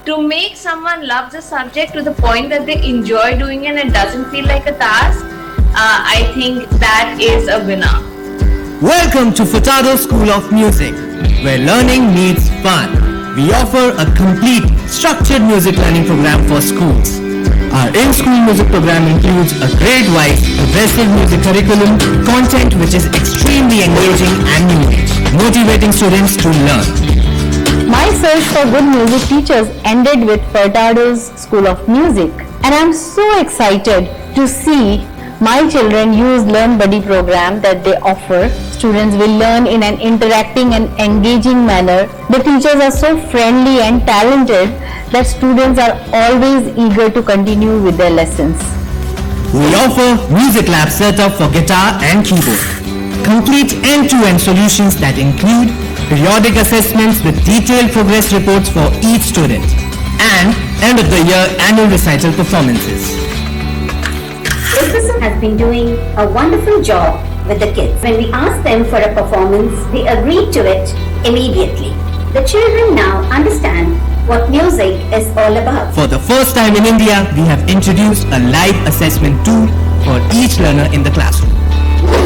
To make someone love the subject to the point that they enjoy doing it and it doesn't feel like a task, I think that is a winner. Welcome to Furtado School of Music, where learning meets fun. We offer a complete, structured music learning program for schools. Our in-school music program includes a grade-wise, progressive music curriculum, content which is extremely engaging and new age, motivating students to learn. My search for good music teachers ended with Furtado's School of Music, and I'm so excited to see my children use Learn Buddy program that they offer. Students will learn in an interacting and engaging manner. The teachers are so friendly and talented that students are always eager to continue with their lessons. We offer music lab setup for guitar and keyboard. Complete end-to-end solutions that include periodic assessments with detailed progress reports for each student, and end of the year annual recital performances. EducationToday has been doing a wonderful job with the kids. When we asked them for a performance, they agreed to it immediately. The children now understand what music is all about. For the first time in India, we have introduced a live assessment tool for each learner in the classroom.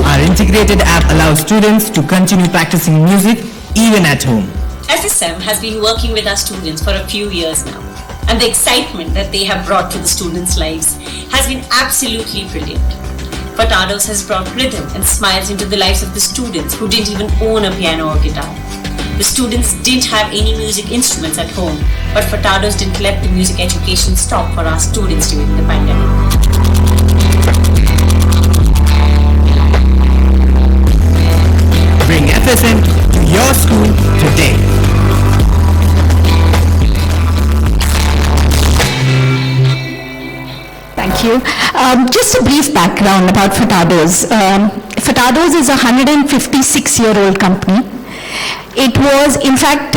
Our integrated app allows students to continue practicing music even at home. FSM has been working with our students for a few years now, and the excitement that they have brought to the students' lives has been absolutely brilliant. Furtado's has brought rhythm and smiles into the lives of the students who didn't even own a piano or guitar. The students didn't have any music instruments at home, but Furtado's didn't let the music education stop for our students during the pandemic. Bring FSM to your school today. Thank you. Just a brief background about Furtado's. Furtado's is a 156-year-old company. It was, in fact,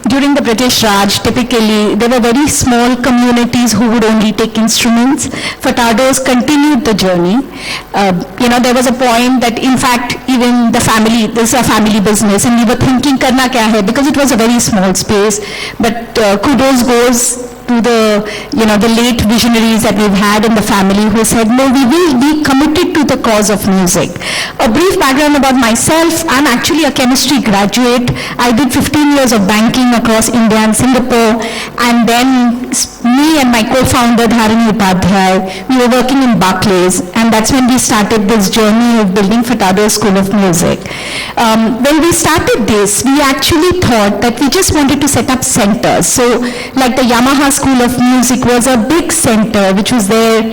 during the British Raj, typically, there were very small communities who would only take instruments. Furtado's continued the journey. There was a point that, in fact, even the family, this is a family business, and we were thinking, karna kya hai, because it was a very small space. But kudos goes to the late visionaries that we've had in the family who said, no, we will be committed to the cause of music. A brief background about myself: I'm actually a chemistry graduate. I did 15 years of banking across India and Singapore, and then me and my co-founder Dharini Upadhyay, we were working in Barclays, and that's when we started this journey of building Furtado's School of Music. When we started this, we actually thought that we just wanted to set up centers. So like the Yamaha School of Music was a big center which was there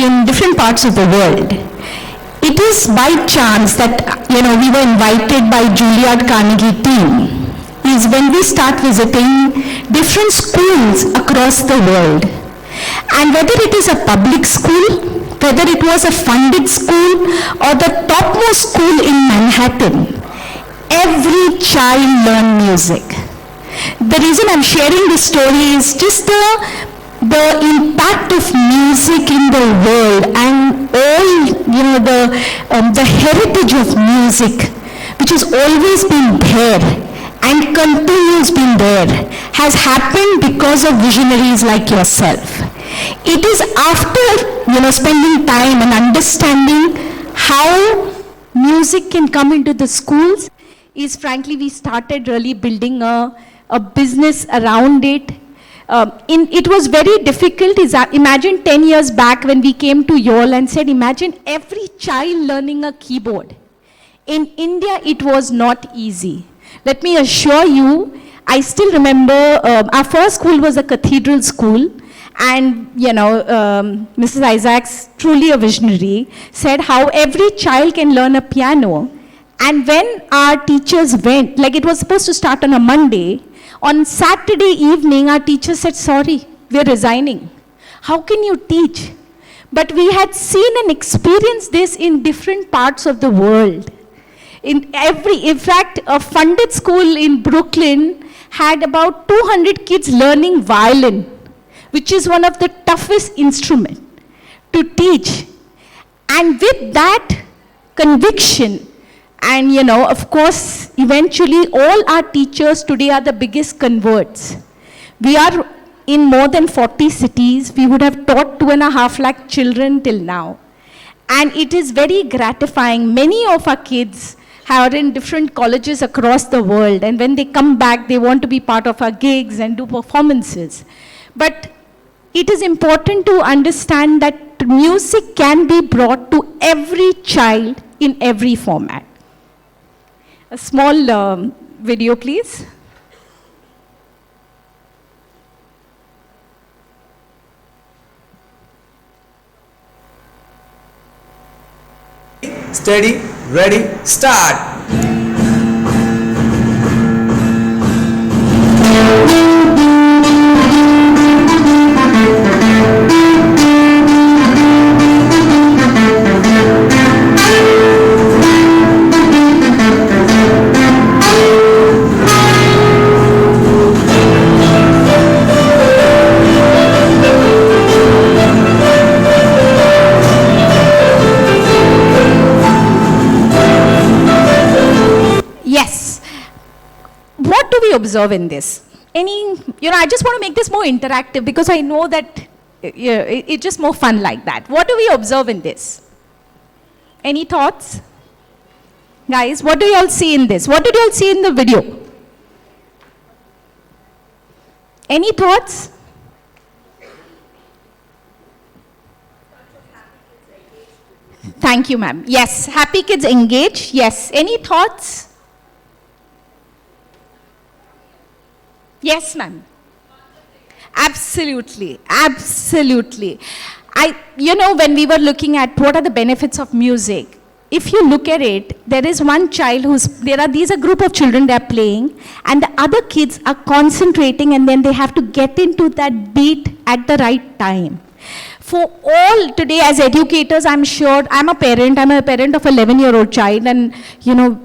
in different parts of the world. It is by chance that we were invited by Juilliard Carnegie team is when we start visiting different schools across the world. And whether it is a public school, whether it was a funded school or the topmost school in Manhattan, every child learned music. The reason I'm sharing this story is just the impact of music in the world and all the heritage of music which has always been there and continues being there, has happened because of visionaries like yourself. It is after, spending time and understanding how music can come into the schools, is frankly we started really building a business around it. It was very difficult. Imagine 10 years back when we came to YOL and said, imagine every child learning a keyboard. In India, it was not easy. Let me assure you, I still remember our first school was a cathedral school, and Mrs. Isaacs, truly a visionary, said how every child can learn a piano. And when our teachers went, like it was supposed to start on a Monday, on Saturday evening, our teacher said, sorry, we're resigning. How can you teach? But we had seen and experienced this in different parts of the world. In fact, a funded school in Brooklyn had about 200 kids learning violin, which is one of the toughest instruments to teach. And with that conviction, and of course, eventually all our teachers today are the biggest converts. We are in more than 40 cities. We would have taught 2.5 lakh children till now. And it is very gratifying. Many of our kids are in different colleges across the world, and when they come back, they want to be part of our gigs and do performances. But it is important to understand that music can be brought to every child in every format. A small video, please. Steady, ready, start! Observe in this? I just want to make this more interactive because I know that it's just more fun like that. What do we observe in this? Any thoughts? Guys, what do you all see in this? What did you all see in the video? Any thoughts? Thank you, ma'am. Yes, happy kids engage. Yes, any thoughts? Yes, ma'am. Absolutely, absolutely. When we were looking at what are the benefits of music, if you look at it, there is one child these are a group of children, they're playing, and the other kids are concentrating, and then they have to get into that beat at the right time. For all today as educators, I'm sure, I'm a parent of an 11-year-old child, and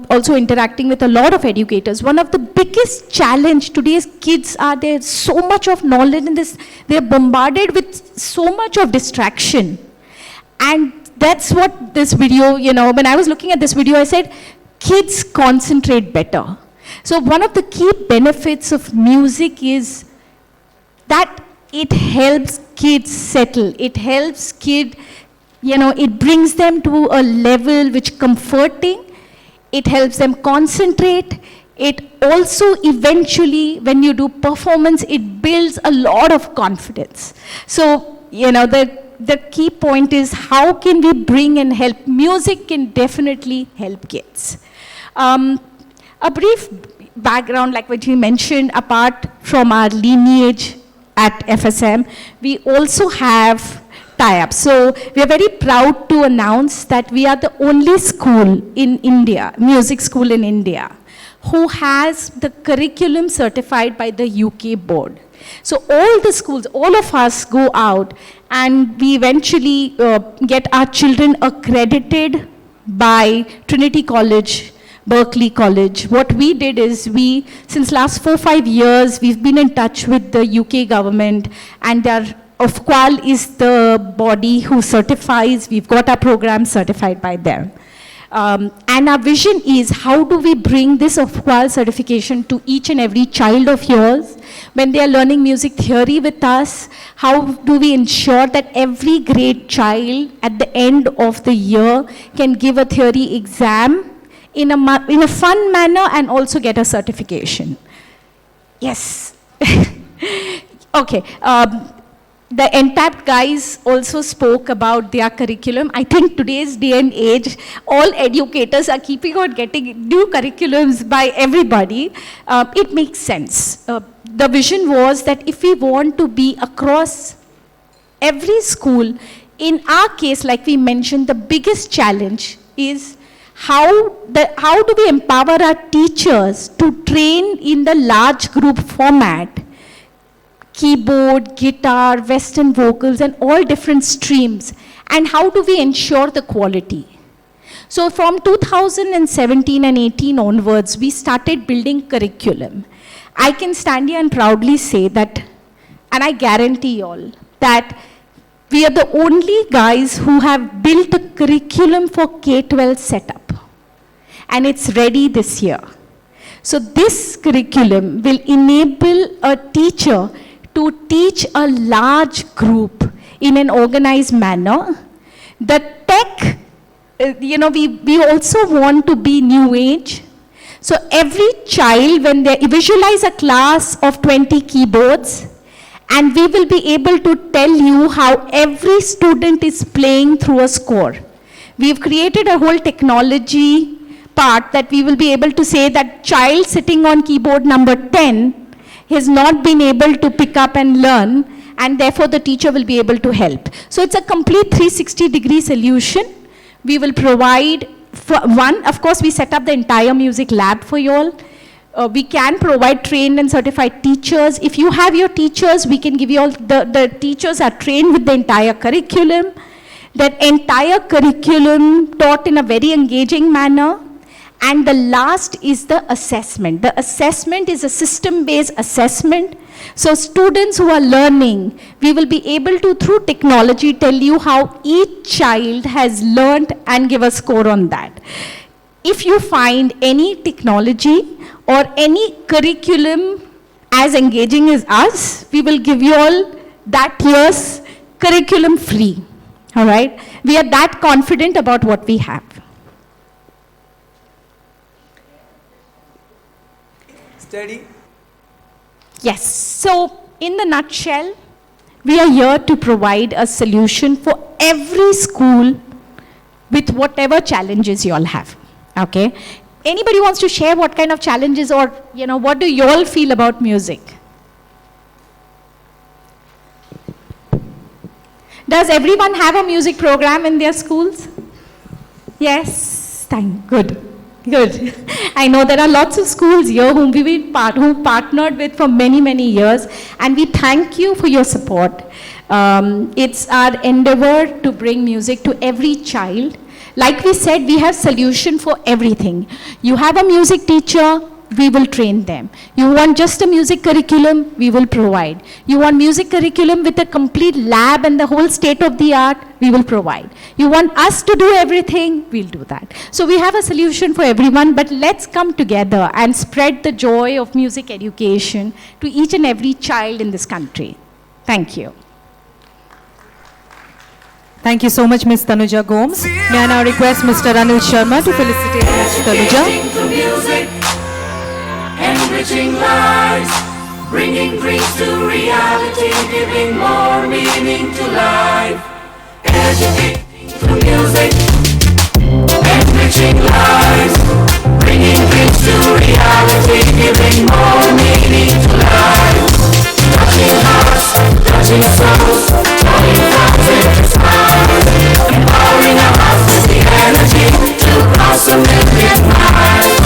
also interacting with a lot of educators. One of the biggest challenge today's kids are, there's so much of knowledge in this, they're bombarded with so much of distraction. And that's what this video, when I was looking at this video, I said, kids concentrate better. So one of the key benefits of music is that it helps kids settle. It helps it brings them to a level which comforting. It helps them concentrate. It also eventually, when you do performance, it builds a lot of confidence. So, the key point is how can we bring and help? Music can definitely help kids. A brief background, like what you mentioned, apart from our lineage at FSM, we also have tie-ups. So we are very proud to announce that we are the only school in India, music school in India, who has the curriculum certified by the UK board. So all the schools, all of us go out and we eventually get our children accredited by Trinity College, Berkeley College. What we did is since last 4-5 years, we've been in touch with the UK government, and Ofqual is the body who certifies. We've got our program certified by them. And our vision is, how do we bring this of-qual certification to each and every child of yours when they are learning music theory with us? How do we ensure that every grade child at the end of the year can give a theory exam in a fun manner and also get a certification? Yes. Okay. The NTAP guys also spoke about their curriculum. I think today's day and age, all educators are keeping on getting new curriculums by everybody. It makes sense. The vision was that if we want to be across every school, in our case, like we mentioned, the biggest challenge is how do we empower our teachers to train in the large group format, keyboard, guitar, western vocals, and all different streams, and how do we ensure the quality? So from 2017 and 18 onwards, we started building curriculum. I can stand here and proudly say that, and I guarantee you all, that we are the only guys who have built a curriculum for K-12 setup. And it's ready this year. So this curriculum will enable a teacher to teach a large group in an organized manner. The tech, we also want to be new age. So every child, when they visualize a class of 20 keyboards, and we will be able to tell you how every student is playing through a score. We've created a whole technology part that we will be able to say that child sitting on keyboard number 10 has not been able to pick up and learn, and therefore the teacher will be able to help. So it's a complete 360-degree solution. We will provide, of course, we set up the entire music lab for you all. We can provide trained and certified teachers. If you have your teachers, we can give you all, the teachers are trained with the entire curriculum. That entire curriculum taught in a very engaging manner. And the last is the assessment. The assessment is a system-based assessment. So students who are learning, we will be able to, through technology, tell you how each child has learned and give a score on that. If you find any technology or any curriculum as engaging as us, we will give you all that year's curriculum free. All right? We are that confident about what we have. Steady. Yes. So, in the nutshell, we are here to provide a solution for every school with whatever challenges you all have. Okay? Anybody wants to share what kind of challenges, or, what do you all feel about music? Does everyone have a music program in their schools? Yes. Good. Good. I know there are lots of schools here who partnered with for many, many years, and we thank you for your support. It's our endeavor to bring music to every child. Like we said, we have solution for everything. You have a music teacher, we will train them. You want just a music curriculum, we will provide. You want music curriculum with a complete lab and the whole state of the art, we will provide. You want us to do everything, we'll do that. So we have a solution for everyone, but let's come together and spread the joy of music education to each and every child in this country. Thank you. Thank you so much, Ms. Tanuja Gomes. May I now request Mr. Anil Sharma to felicitate Ms. Tanuja. Enriching lives, bringing dreams to reality, giving more meaning to life. Educating through music, enriching lives, bringing dreams to reality, giving more meaning to life. Touching hearts, touching souls, turning thoughts into smiles, empowering our hearts with the energy to cross a million miles.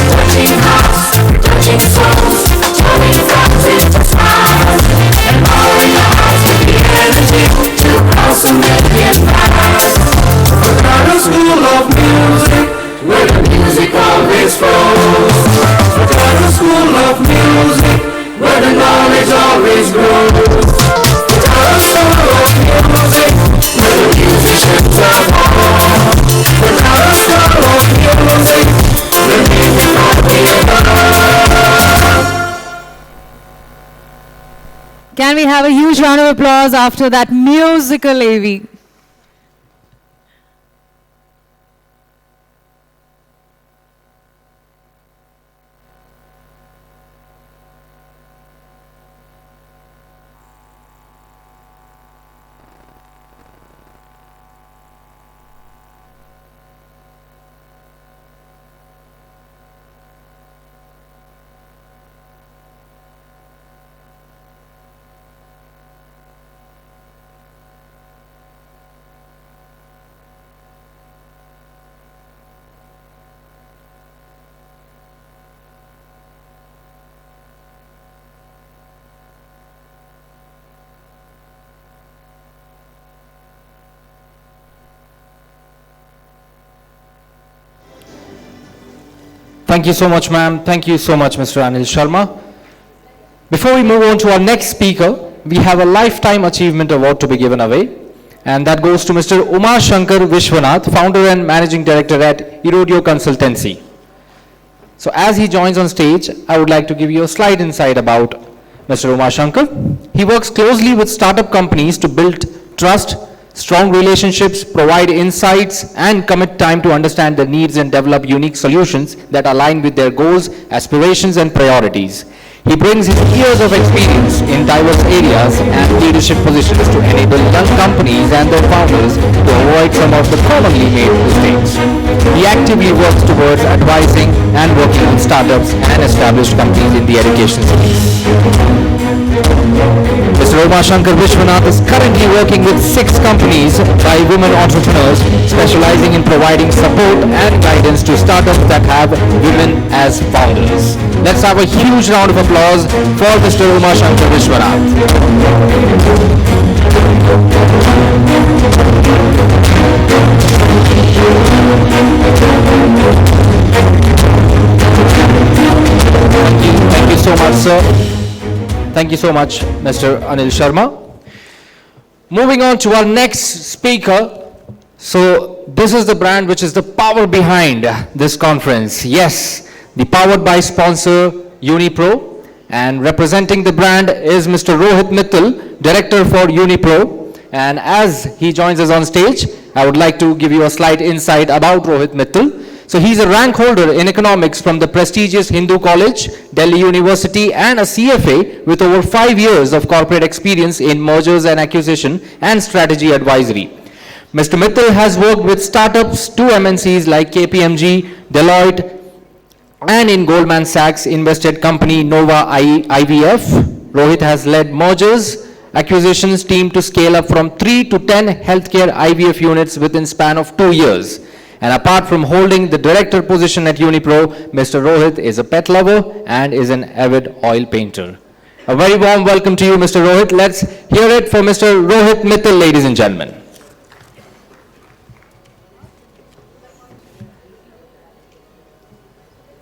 Touching hearts, touching souls, turning thoughts into smiles, empowering our hearts with the energy to cross a million miles. We're at a school of music, have a huge round of applause after that musical AV? Thank you so much, ma'am. Thank you so much, Mr. Anil Sharma. Before we move on to our next speaker, we have a Lifetime Achievement Award to be given away, and that goes to Mr. Umar Shankar Vishwanath, founder and managing director at Erodio Consultancy. So as he joins on stage, I would like to give you a slight insight about Mr. Umar Shankar. He works closely with startup companies to build trust, strong relationships, provide insights, and commit time to understand their needs and develop unique solutions that align with their goals, aspirations, and priorities. He brings his years of experience in diverse areas and leadership positions to enable young companies and their founders to avoid some of the commonly made mistakes. He actively works towards advising and working with startups and established companies in the education space. Mr. Umar Shankar Vishwanath is currently working with 6 companies by women entrepreneurs specializing in providing support and guidance to startups that have women as founders. Let's have a huge round of applause for Mr. Umar Shankar Vishwanath. Thank you so much, sir. Thank you so much, Mr. Anil Sharma. Moving on to our next speaker. So this is the brand which is the power behind this conference. Yes, the powered by sponsor Unipro, and representing the brand is Mr. Rohit Mittal, director for Unipro. And as he joins us on stage, I would like to give you a slight insight about Rohit Mittal. So he's a rank holder in economics from the prestigious Hindu College, Delhi University, and a CFA with over 5 years of corporate experience in mergers and acquisition and strategy advisory. Mr. Mittal has worked with startups, 2 MNCs like KPMG, Deloitte, and in Goldman Sachs invested company Nova IVF. Rohit has led mergers, acquisitions team to scale up from 3 to 10 healthcare IVF units within span of 2 years. And apart from holding the director position at Unipro, Mr. Rohit is a pet lover and is an avid oil painter. A very warm welcome to you, Mr. Rohit. Let's hear it for Mr. Rohit Mittal, ladies and gentlemen.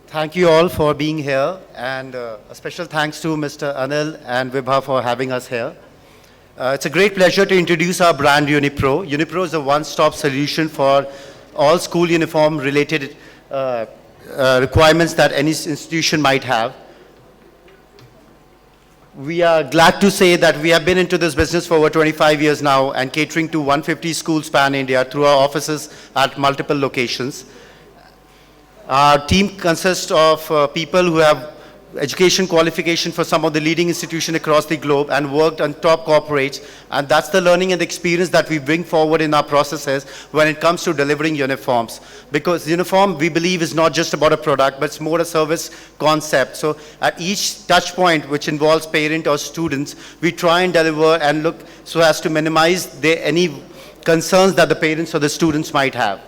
Thank you all for being here, and a special thanks to Mr. Anil and Vibha for having us here. It's a great pleasure to introduce our brand Unipro. Unipro is a one-stop solution for all school uniform related requirements that any institution might have. We are glad to say that we have been into this business for over 25 years now and catering to 150 schools pan-India through our offices at multiple locations. Our team consists of people who have education qualification for some of the leading institutions across the globe and worked on top corporates, and that's the learning and the experience that we bring forward in our processes when it comes to delivering uniforms. Because uniform, we believe, is not just about a product, but it's more a service concept. So at each touch point which involves parent or students, we try and deliver and look so as to minimize any concerns that the parents or the students might have.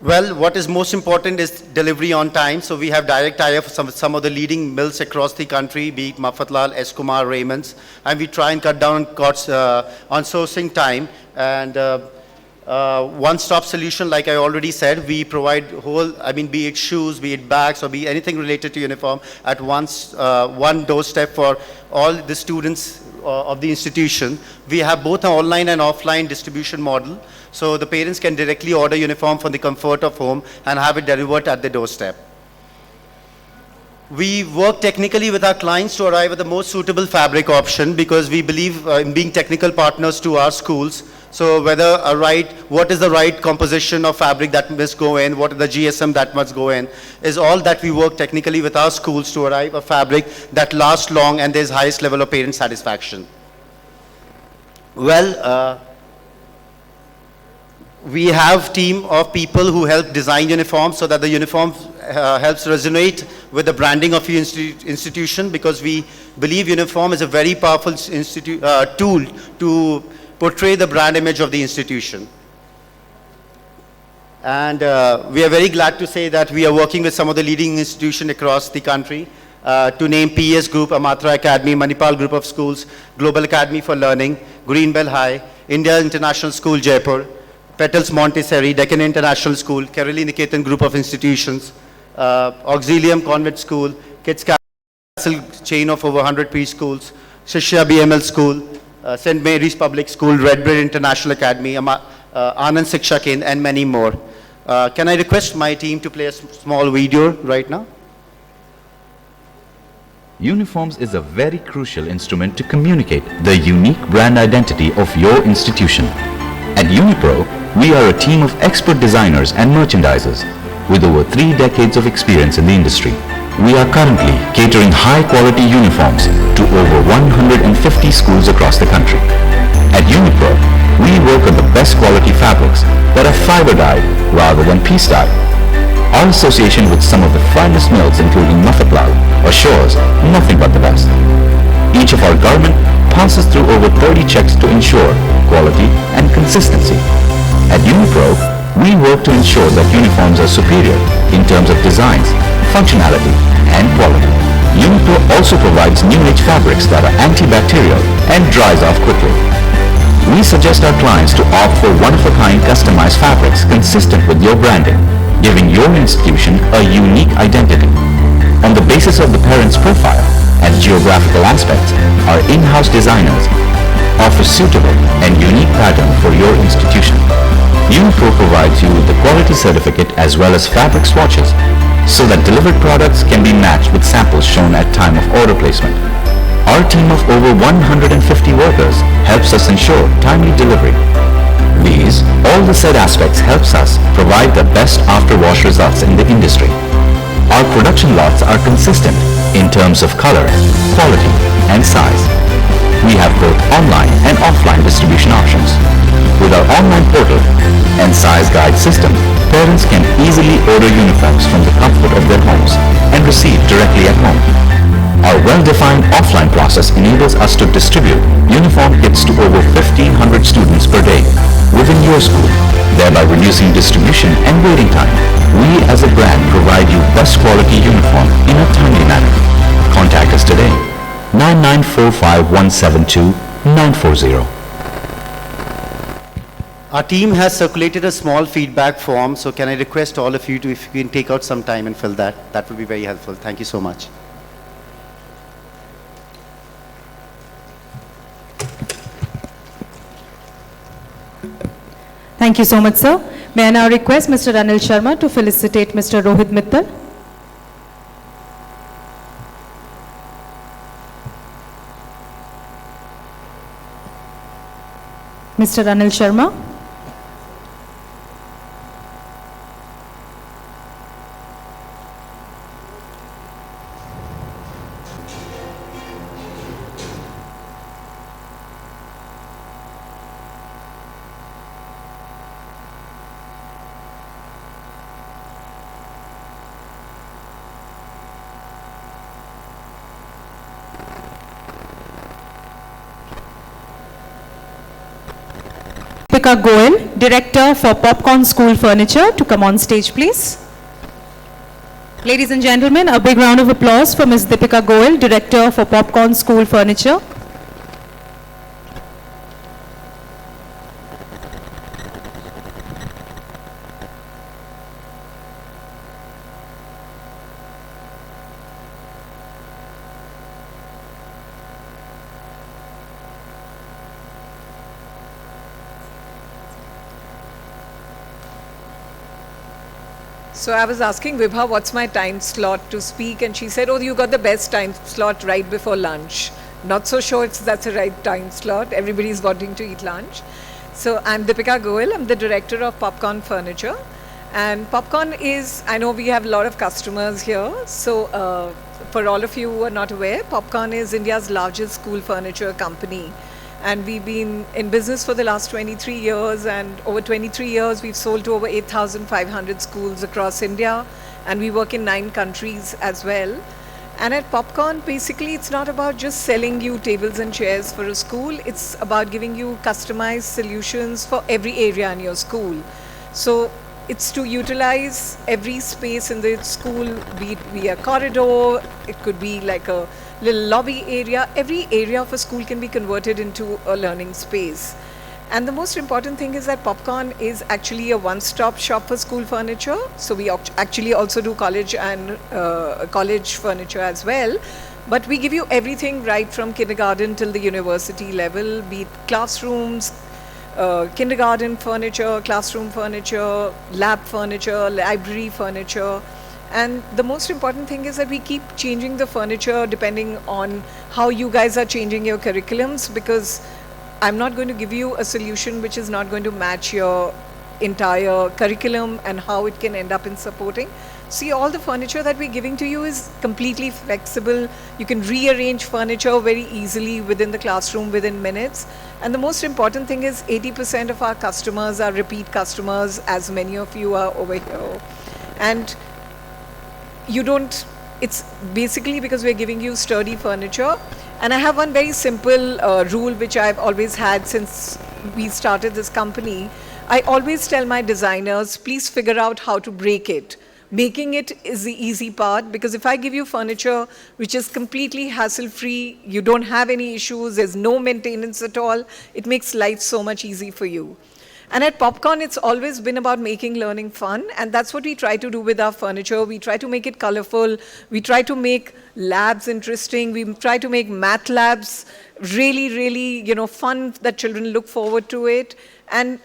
Well, what is most important is delivery on time. So we have direct tie-up with some of the leading mills across the country, be it Mafatlal, S. Kumar, Raymond's, and we try and cut down costs on sourcing time. And one-stop solution, like I already said, we provide be it shoes, be it bags, or be anything related to uniform at one doorstep for all the students of the institution. We have both an online and offline distribution model. So the parents can directly order uniform from the comfort of home and have it delivered at the doorstep. We work technically with our clients to arrive at the most suitable fabric option because we believe in being technical partners to our schools. So what is the right composition of fabric that must go in, what is the GSM that must go in, is all that we work technically with our schools to arrive a fabric that lasts long and there's highest level of parent satisfaction. Well, we have team of people who help design uniforms so that the uniform helps resonate with the branding of your institution, because we believe uniform is a very powerful tool to portray the brand image of the institution. And we are very glad to say that we are working with some of the leading institutions across the country, to name PS Group, Amatra Academy, Manipal Group of Schools, Global Academy for Learning, Greenbell High, India International School, Jaipur, Petals Montessori, Deccan International School, Kerala Niketan Group of Institutions, Auxilium Convent School, Kids Castle chain of over 100 preschools, Shishya BML School, St. Mary's Public School, Redbread International Academy, Anand Siksha Kendra, and many more. Can I request my team to play a small video right now? Uniforms is a very crucial instrument to communicate the unique brand identity of your institution. At Unipro, we are a team of expert designers and merchandisers with over 3 decades of experience in the industry. We are currently catering high-quality uniforms to over 150 schools across the country. At Unipro, we work on the best quality fabrics that are fiber-dyed rather than piece-dyed. Our association with some of the finest mills including Maffatlaal assures nothing but the best. Each of our garment passes through over 30 checks to ensure quality and consistency. At Unipro, we work to ensure that uniforms are superior in terms of designs, functionality, and quality. Unipro also provides new age fabrics that are antibacterial and dries off quickly. We suggest our clients to opt for one-of-a-kind customized fabrics consistent with your branding, giving your institution a unique identity. On the basis of the parent's profile and geographical aspects, our in-house designers offer suitable and unique pattern for your institution. Unipro provides you with the quality certificate as well as fabric swatches so that delivered products can be matched with samples shown at time of order placement. Our team of over 150 workers helps us ensure timely delivery. These, all the said aspects helps us provide the best after-wash results in the industry. Our production lots are consistent in terms of color, quality, and size. We have both online and offline distribution options. With our online portal and size guide system, parents can easily order uniforms from the comfort of their homes and receive directly at home. Our well-defined offline process enables us to distribute uniform kits to over 1,500 students per day within your school, thereby reducing distribution and waiting time. We as a brand provide you best quality uniform in a timely manner. Contact us today, 9945172940. Our team has circulated a small feedback form, so can I request all of you to, if you can take out some time and fill that, that would be very helpful. Thank you so much. Thank you so much, sir. May I now request Mr. Anil Sharma to felicitate Mr. Rohit Mittal. Mr. Anil Sharma. Deepika Goel, Director for Popcorn School Furniture, to come on stage, please. Ladies and gentlemen, a big round of applause for Ms. Deepika Goel, Director for Popcorn School Furniture. So I was asking Vibha, what's my time slot to speak? And she said, oh, you got the best time slot right before lunch. Not so sure if that's the right time slot. Everybody's wanting to eat lunch. So I'm Deepika Goel. I'm the director of Popcorn Furniture. And Popcorn is, I know we have a lot of customers here. So for all of you who are not aware, Popcorn is India's largest school furniture company. And we've been in business for the last 23 years, and over 23 years we've sold to over 8,500 schools across India, and we work in 9 countries as well. And at Popcorn, basically it's not about just selling you tables and chairs for a school, it's about giving you customized solutions for every area in your school. So it's to utilize every space in the school, be it be a corridor, it could be like a little lobby area. Every area of a school can be converted into a learning space. And the most important thing is that Popcorn is actually a one-stop shop for school furniture. So we actually also do college and college furniture as well. But we give you everything right from kindergarten till the university level, be it classrooms, kindergarten furniture, classroom furniture, lab furniture, library furniture. And the most important thing is that we keep changing the furniture depending on how you guys are changing your curriculums, because I'm not going to give you a solution which is not going to match your entire curriculum and how it can end up in supporting. See, all the furniture that we're giving to you is completely flexible. You can rearrange furniture very easily within the classroom within minutes. And the most important thing is 80% of our customers are repeat customers, as many of you are over here. And you don't, it's basically because we're giving you sturdy furniture. And I have one very simple rule which I've always had since we started this company. I always tell my designers, please figure out how to break it. Making it is the easy part, because if I give you furniture which is completely hassle-free, you don't have any issues, there's no maintenance at all, it makes life so much easy for you. And at Popcorn, it's always been about making learning fun, and that's what we try to do with our furniture. We try to make it colorful, we try to make labs interesting, we try to make math labs really, fun, that children look forward to it. And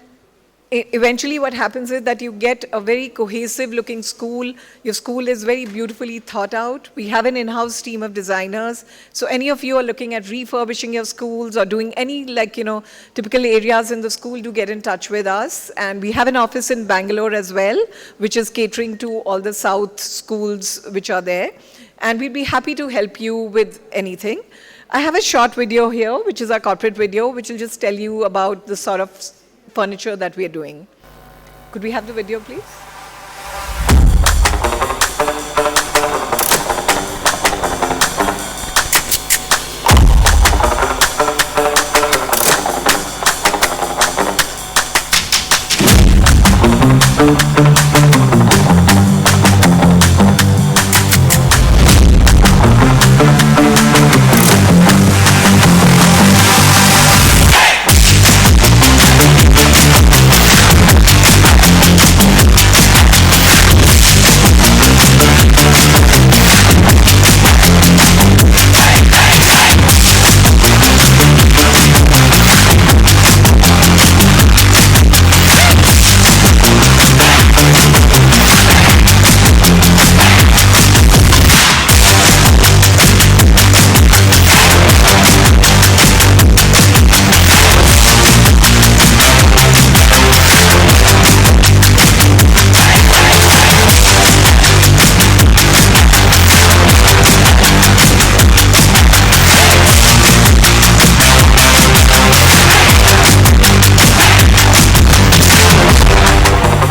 eventually what happens is that you get a very cohesive looking school. Your school is very beautifully thought out. We have an in-house team of designers. So any of you are looking at refurbishing your schools or doing any typical areas in the school, do get in touch with us. And we have an office in Bangalore as well, which is catering to all the South schools which are there. And we'd be happy to help you with anything. I have a short video here, which is our corporate video, which will just tell you about the sort of furniture that we are doing. Could we have the video, please?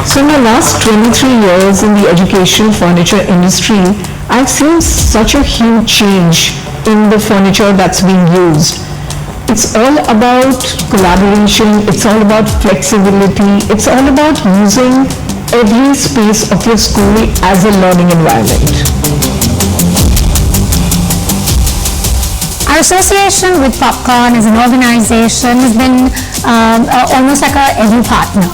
So in the last 23 years in the education furniture industry, I've seen such a huge change in the furniture that's being used. It's all about collaboration, it's all about flexibility, it's all about using every space of your school as a learning environment. Our association with Popcorn as an organization has been almost like our edu partner.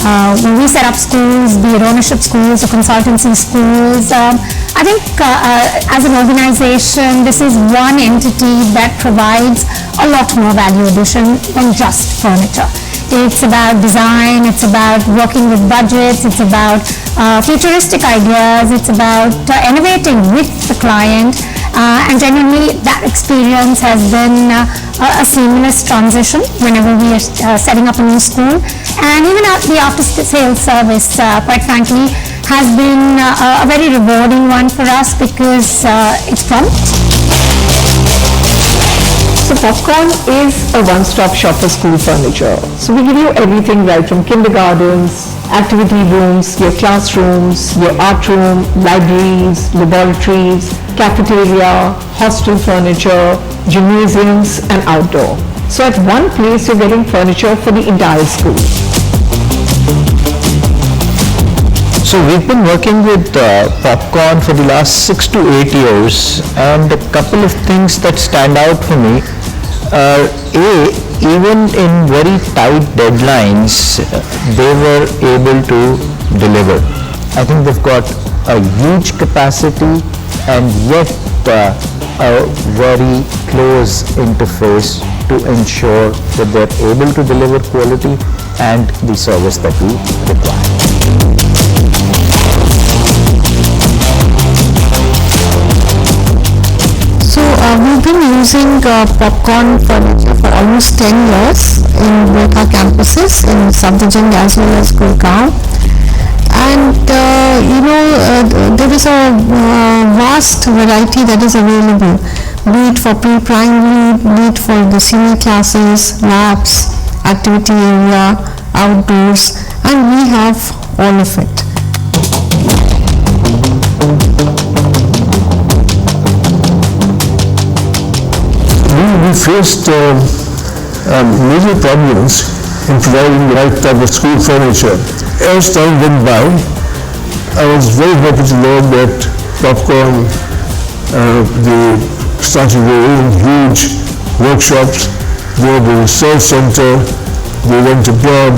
When we set up schools, be it ownership schools or consultancy schools, I think as an organization, this is one entity that provides a lot more value addition than just furniture. It's about design, it's about working with budgets, it's about futuristic ideas. It's about innovating with the client, and generally that experience has been a seamless transition whenever we are setting up a new school. And even the after-sales service, quite frankly, has been a very rewarding one for us because it's prompt. So Popcorn is a one-stop shop for school furniture. So we give you everything right from kindergartens, activity rooms, your classrooms, your art room, libraries, laboratories, cafeteria, hostel furniture, gymnasiums and outdoor. So at one place you're getting furniture for the entire school. So we've been working with Popcorn for the last 6 to 8 years, and a couple of things that stand out for me are even in very tight deadlines, they were able to deliver. I think they've got a huge capacity and yet a very close interface to ensure that they're able to deliver quality and the service that we require. So we've been using Popcorn furniture for almost 10 years in both our campuses in Safdarjung as well as Gurgaon. And there is a vast variety that is available, be it for pre-primary, be it for the senior classes, labs, activity area, outdoors, and we have all of it. We faced major problems in providing the right type of school furniture. As time went by, I was very happy to learn that Popcorn, they started their own huge workshops. They had a research center. They went abroad,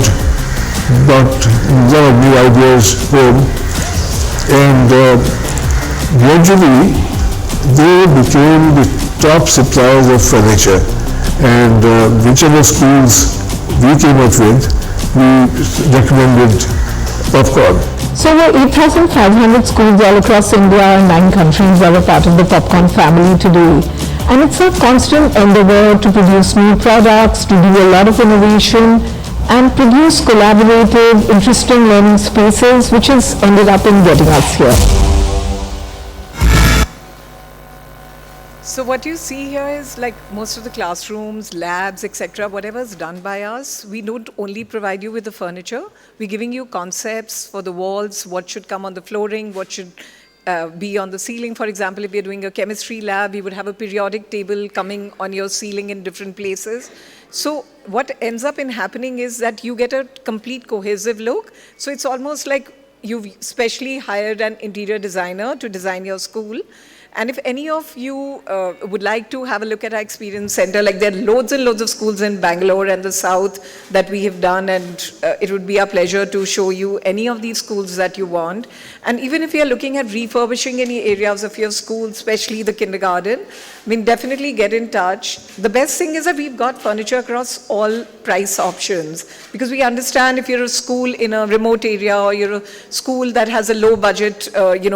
brought a lot of new ideas home, and gradually they became the top suppliers of furniture, and whichever schools we came up with, we recommended Popcorn. So over 8,500 schools all across India and 9 countries are a part of the Popcorn family today. And it's a constant endeavor to produce new products, to do a lot of innovation, and produce collaborative, interesting learning spaces, which has ended up in getting us here. So what you see here is like most of the classrooms, labs, etc., whatever is done by us, we don't only provide you with the furniture, we're giving you concepts for the walls, what should come on the flooring, what should be on the ceiling. For example, if you're doing a chemistry lab, we would have a periodic table coming on your ceiling in different places. So what ends up in happening is that you get a complete cohesive look. So it's almost like you've specially hired an interior designer to design your school. And if any of you would like to have a look at our experience center, like there are loads and loads of schools in Bangalore and the south that we have done, and it would be our pleasure to show you any of these schools that you want. And even if you're looking at refurbishing any areas of your school, especially the kindergarten, I mean, definitely get in touch. The best thing is that we've got furniture across all price options, because we understand if you're a school in a remote area or you're a school that has a low budget,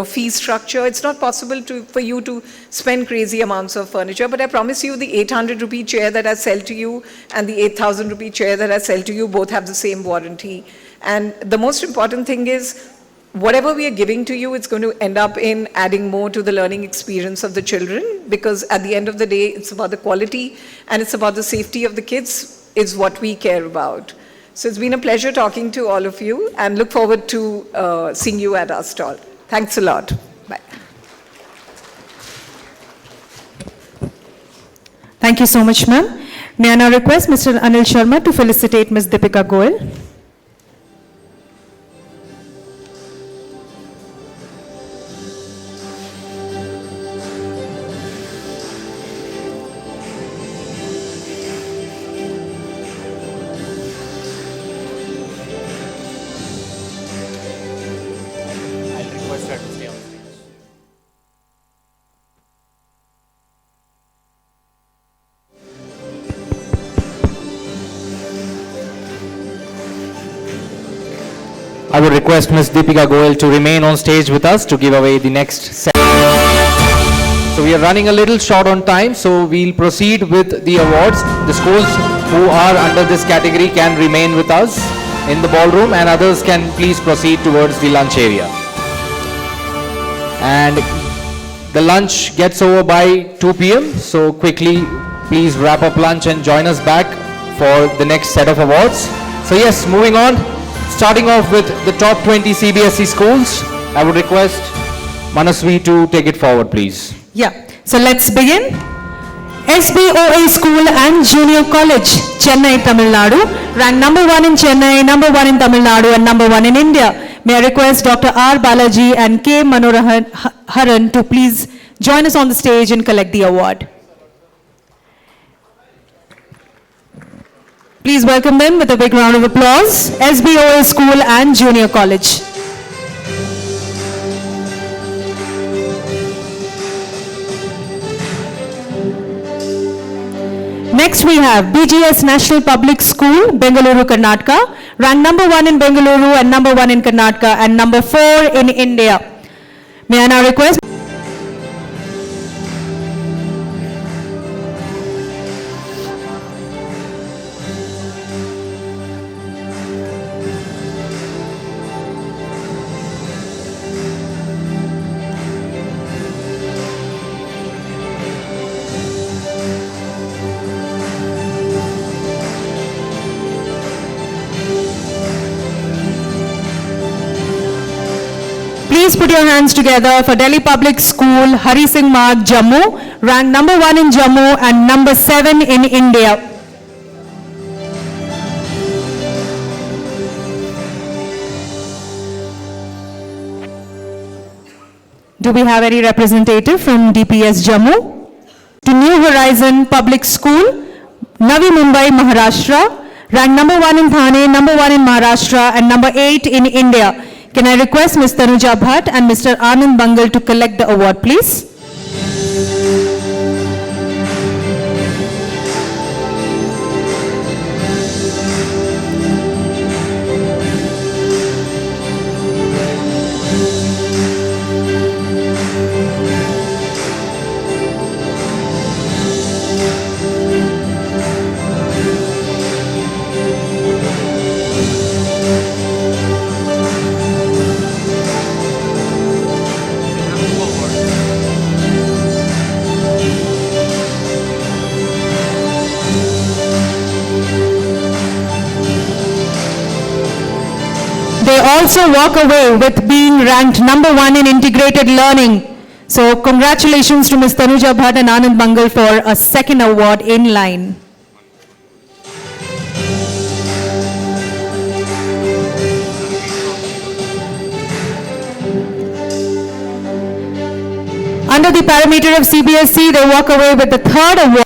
fee structure, it's not possible for you to spend crazy amounts of furniture. But I promise you, the 800 rupee chair that I sell to you and the 8,000 rupee chair that I sell to you both have the same warranty. And the most important thing is, whatever we are giving to you, it's going to end up in adding more to the learning experience of the children, because at the end of the day, it's about the quality and it's about the safety of the kids is what we care about. So it's been a pleasure talking to all of you, and look forward to seeing you at our stall. Thanks a lot. Bye. Thank you so much, ma'am. May I now request Mr. Anil Sharma to felicitate Ms. Deepika Goel. I would request Ms. Deepika Goel to remain on stage with us to give away the next set. So we are running a little short on time, so we'll proceed with the awards. The schools who are under this category can remain with us in the ballroom, and others can please proceed towards the lunch area. And the lunch gets over by 2 p.m. So quickly, please wrap up lunch and join us back for the next set of awards. So yes, moving on, starting off with the top 20 CBSE schools, I would request Manasvi to take it forward, please. Yeah, so let's begin. SBOA School and Junior College, Chennai, Tamil Nadu, ranked number 1 in Chennai, number 1 in Tamil Nadu, and number 1 in India. May I request Dr. R. Balaji and K. Manoharan to please join us on the stage and collect the award. Please welcome them with a big round of applause. SBOA School and Junior College. Next we have BGS National Public School, Bengaluru, Karnataka, ranked number 1 in Bengaluru and number 1 in Karnataka and number 4 in India. May I now request Please put your hands together for Delhi Public School, Hari Singh Marg, Jammu, ranked number 1 in Jammu and number 7 in India. Do we have any representative from DPS Jammu? To New Horizon Public School, Navi Mumbai, Maharashtra, ranked number 1 in Thane, number 1 in Maharashtra and number 8 in India. Can I request Ms. Tanuja Bhatt and Mr. Anand Bangal to collect the award, please? They also walk away with being ranked number 1 in integrated learning. So congratulations to Ms. Tanuja Bhatt and Anand Bangal for a second award in line. Under the parameter of CBSE, they walk away with the third award.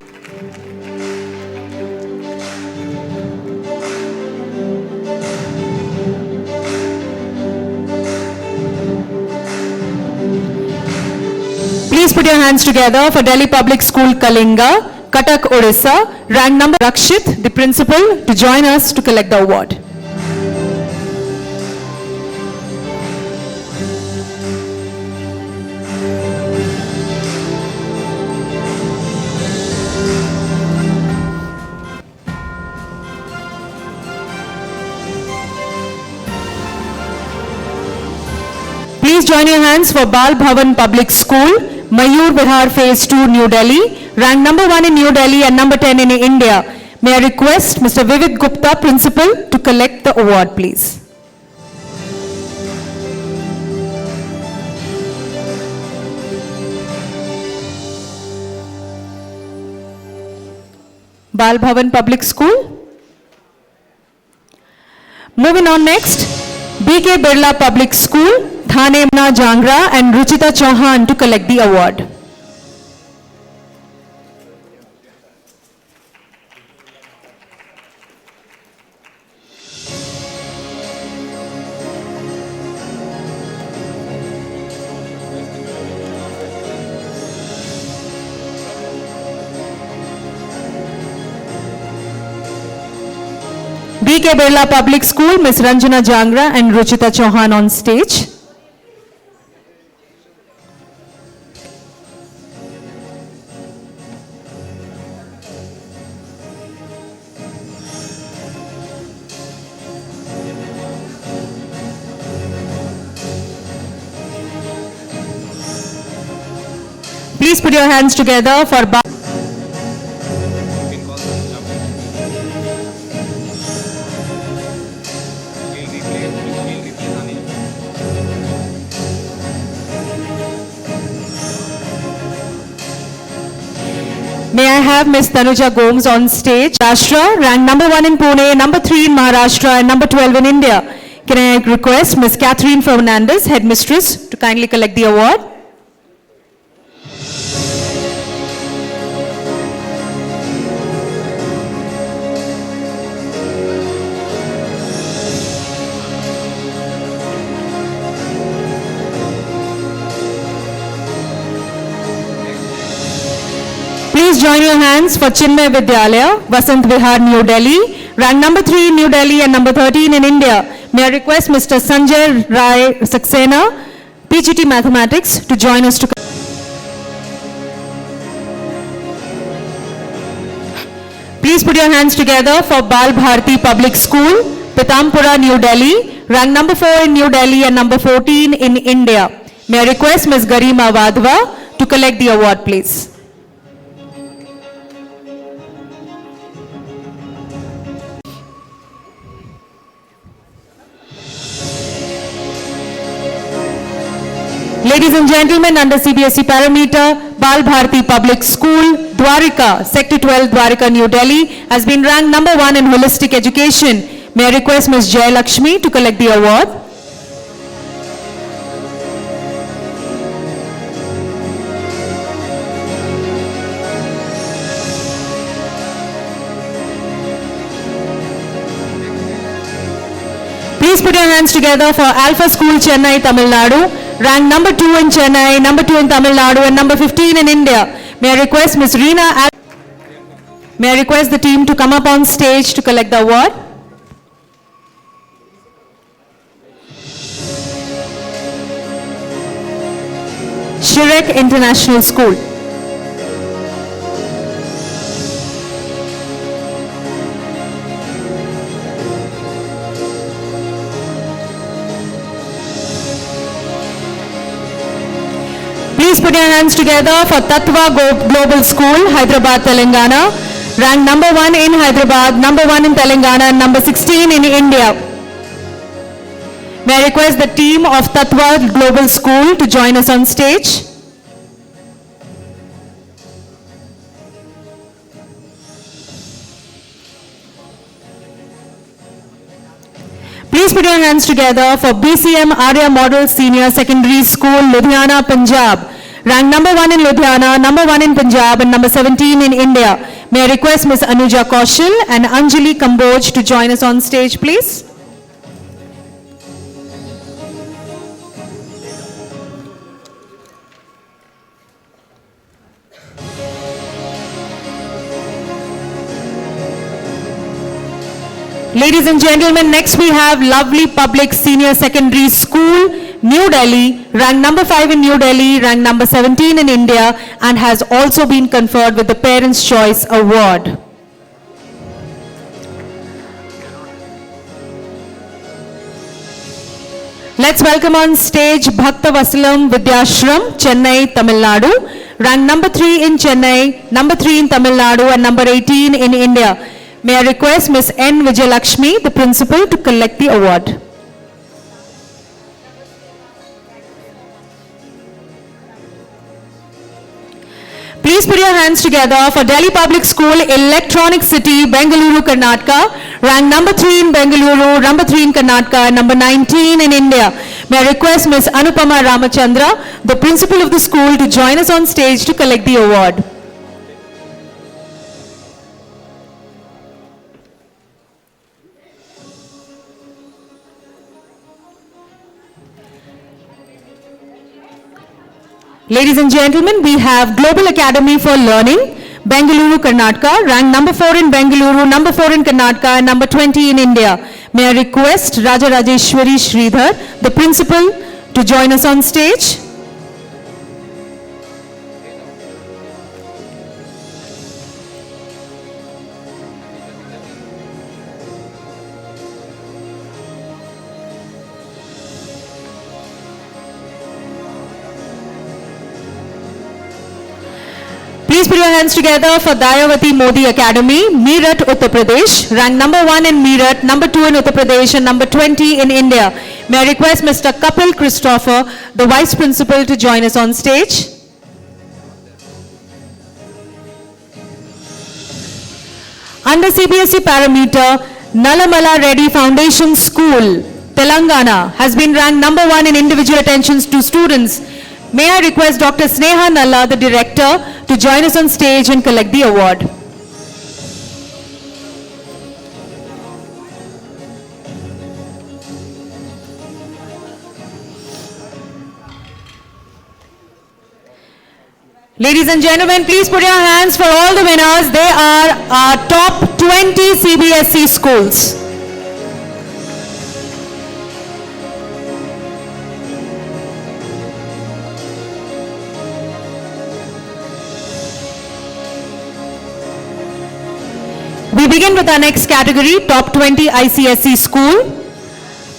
Please put your hands together for Delhi Public School, Kalinga, Cuttack, Odisha, ranked number Rakshit, the principal, to join us to collect the award. Please join your hands for Bal Bhavan Public School, Mayur Vihar Phase 2, New Delhi, ranked number 1 in New Delhi and number 10 in India. May I request Mr. Vivek Gupta, Principal, to collect the award, please. Bal Bhavan Public School. Moving on next, BK Birla Public School, Thane Jangra and Ruchita Chauhan to collect the award. B.K. Birla Public School, Ms. Ranjana Jangra and Ruchita Chauhan on stage. Please put your hands together for May I have Ms. Tanuja Gomes on stage? Maharashtra, ranked number 1 in Pune, number 3 in Maharashtra and number 12 in India. Can I request Ms. Catherine Fernandez, Headmistress, to kindly collect the award? Please join your hands for Chinmay Vidyalaya, Vasant Vihar, New Delhi, ranked number 3 in New Delhi and number 13 in India. May I request Mr. Sanjay Rai Saxena, PGT Mathematics, to join us to. Please put your hands together for Bal Bharti Public School, Pitampura, New Delhi, ranked number 4 in New Delhi and number 14 in India. May I request Ms. Garima Vadhva to collect the award, please. Ladies and gentlemen, under CBSE parameter, Bal Bharti Public School, Dwarika, Sector 12, Dwarika, New Delhi, has been ranked number 1 in holistic education. May I request Ms. Jay Lakshmi to collect the award? Please put your hands together for Alpha School, Chennai, Tamil Nadu, ranked number 2 in Chennai, number 2 in Tamil Nadu and number 15 in India. May I request Ms. Reena, may I request the team to come up on stage to collect the award? Shirek International School. Please put your hands together for Tattva Global School, Hyderabad, Telangana, ranked number 1 in Hyderabad, number 1 in Telangana and number 16 in India. May I request the team of Tattva Global School to join us on stage? Please put your hands together for BCM Arya Model Senior Secondary School, Ludhiana, Punjab, ranked number 1 in Ludhiana, number 1 in Punjab and number 17 in India. May I request Ms. Anuja Kaushal and Anjali Kamboj to join us on stage, please? Ladies and gentlemen, next we have Lovely Public Senior Secondary School, New Delhi, ranked number 5 in New Delhi, ranked number 17 in India and has also been conferred with the Parents' Choice Award. Let's welcome on stage Bhakta Vasalam Vidyashram, Chennai, Tamil Nadu, ranked number 3 in Chennai, number 3 in Tamil Nadu and number 18 in India. May I request Ms. N. Vijayalakshmi, the principal, to collect the award. Please put your hands together for Delhi Public School, Electronic City, Bengaluru, Karnataka, ranked number 3 in Bengaluru, number 3 in Karnataka, and number 19 in India. May I request Ms. Anupama Ramachandra, the principal of the school, to join us on stage to collect the award. Ladies and gentlemen, we have Global Academy for Learning, Bengaluru, Karnataka, ranked number 4 in Bengaluru, number 4 in Karnataka, and number 20 in India. May I request Raja Rajeshwari Sridhar, the principal, to join us on stage. Please put your hands together for Dayavati Modi Academy, Meerut, Uttar Pradesh, ranked number 1 in Meerut, number 2 in Uttar Pradesh, and number 20 in India. May I request Mr. Kapil Christopher, the Vice Principal, to join us on stage. Under CBSE parameter, Nalamala Reddy Foundation School, Telangana, has been ranked number 1 in individual attentions to students. May I request Dr. Sneha Nalla, the Director, to join us on stage and collect the award. Ladies and gentlemen, please put your hands for all the winners. They are our top 20 CBSE schools. We begin with our next category, top 20 ICSE School.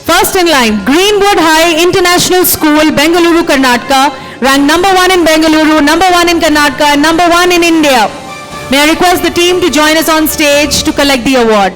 First in line, Greenwood High International School, Bengaluru, Karnataka, ranked number 1 in Bengaluru, number 1 in Karnataka, and number 1 in India. May I request the team to join us on stage to collect the award.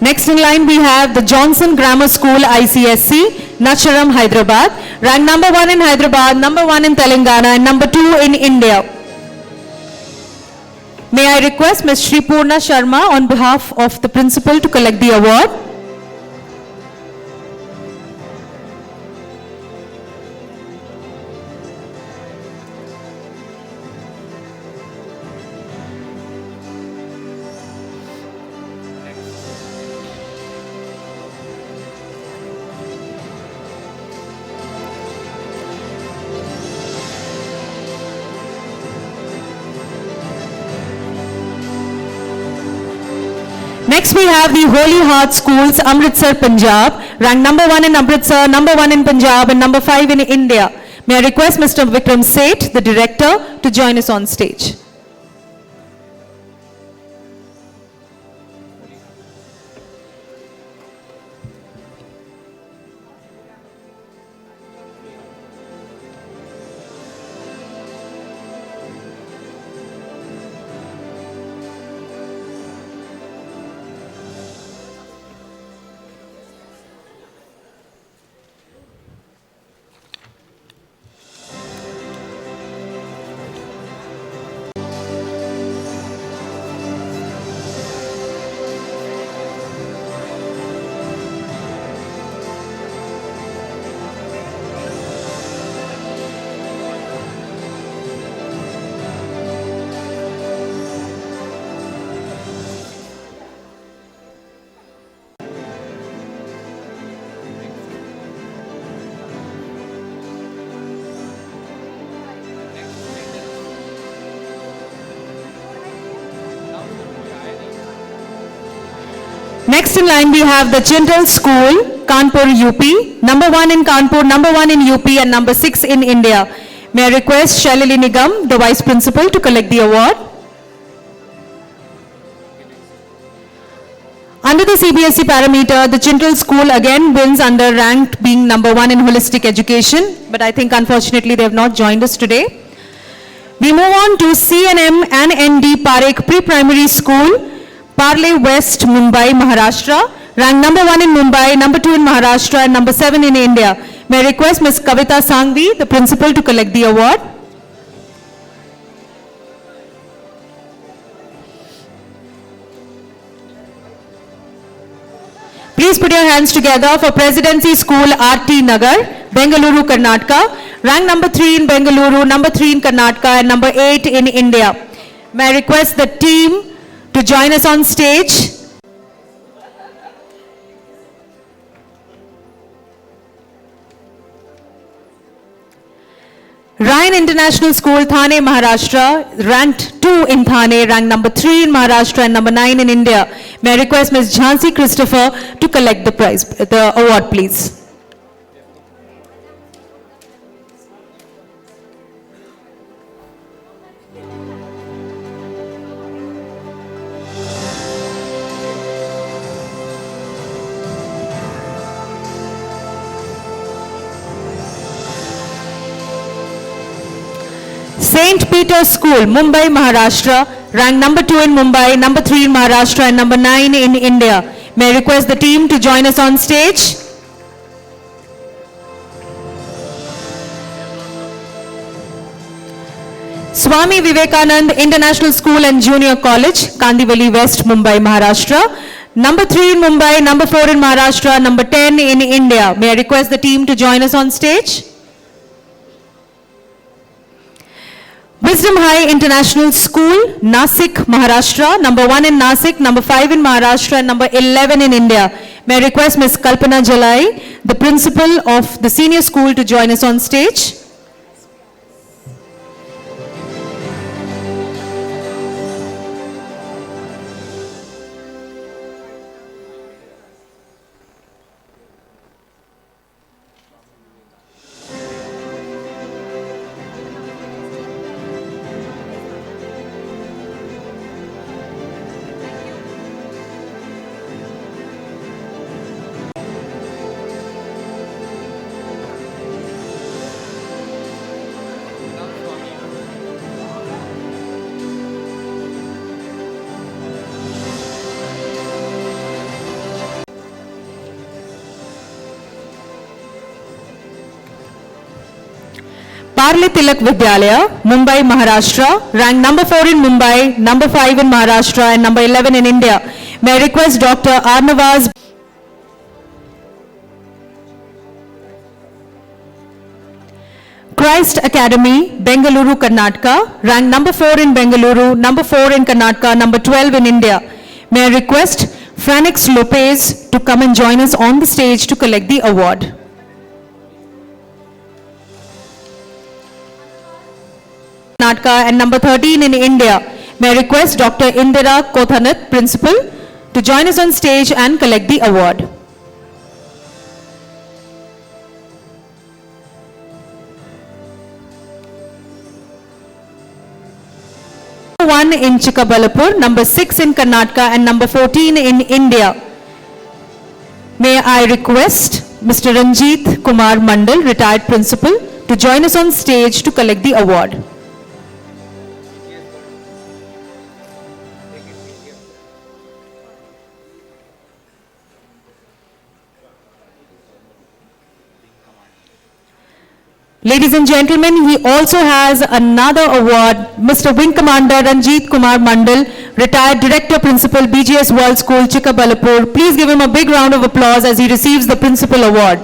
Next in line we have the Johnson Grammar School ICSE, Nacharam, Hyderabad, ranked number 1 in Hyderabad, number 1 in Telangana, and number 2 in India. May I request Ms. Shri Purna Sharma on behalf of the principal to collect the award. Next we have the Holy Heart Schools, Amritsar, Punjab, ranked number 1 in Amritsar, number 1 in Punjab, and number 5 in India. May I request Mr. Vikram Seth, the Director, to join us on stage. Next in line we have the Chintal School, Kanpur, UP, number 1 in Kanpur, number 1 in UP, and number 6 in India. May I request Shalini Nigam, the Vice Principal, to collect the award. Under the CBSE parameter, the Chintal School again wins under ranked being number 1 in holistic education, but I think unfortunately they have not joined us today. We move on to CNM and ND Parekh Pre-Primary School, Parle West, Mumbai, Maharashtra, ranked number 1 in Mumbai, number 2 in Maharashtra, and number 7 in India. May I request Ms. Kavita Sangvi, the principal, to collect the award. Please put your hands together for Presidency School, RT Nagar, Bengaluru, Karnataka, ranked number 3 in Bengaluru, number 3 in Karnataka, and number 8 in India. May I request the team to join us on stage? Ryan International School, Thane, Maharashtra, ranked 2 in Thane, ranked number 3 in Maharashtra and number 9 in India. May I request Ms. Jhansi Christopher to collect the prize, the award, please. St. Peter's School, Mumbai, Maharashtra, ranked number 2 in Mumbai, number 3 in Maharashtra and number 9 in India. May I request the team to join us on stage? Swami Vivekanand International School and Junior College, Kandivali West, Mumbai, Maharashtra. Number 3 in Mumbai, number 4 in Maharashtra, number 10 in India. May I request the team to join us on stage? Wisdom High International School, Nasik, Maharashtra, number 1 in Nasik, number 5 in Maharashtra and number 11 in India. May I request Ms. Kalpana Jalai, the principal of the senior school, to join us on stage? Parle Tilak Vidyalaya, Mumbai, Maharashtra, ranked number 4 in Mumbai, number 5 in Maharashtra and number 11 in India. May I request Dr. Arnavaz Christ Academy, Bengaluru, Karnataka, ranked number 4 in Bengaluru, number 4 in Karnataka, number 12 in India. May I request Franix Lopez to come and join us on the stage to collect the award. Karnataka and number 13 in India. May I request Dr. Indira Kothanath, Principal, to join us on stage and collect the award. Number 1 in Chikkabalapur, number 6 in Karnataka and number 14 in India. May I request Mr. Ranjit Kumar Mandal, retired principal, to join us on stage to collect the award. Ladies and gentlemen, he also has another award, Mr. Wing Commander Ranjit Kumar Mandal, retired Director Principal, BGS World School, Chikkabalapur. Please give him a big round of applause as he receives the Principal Award.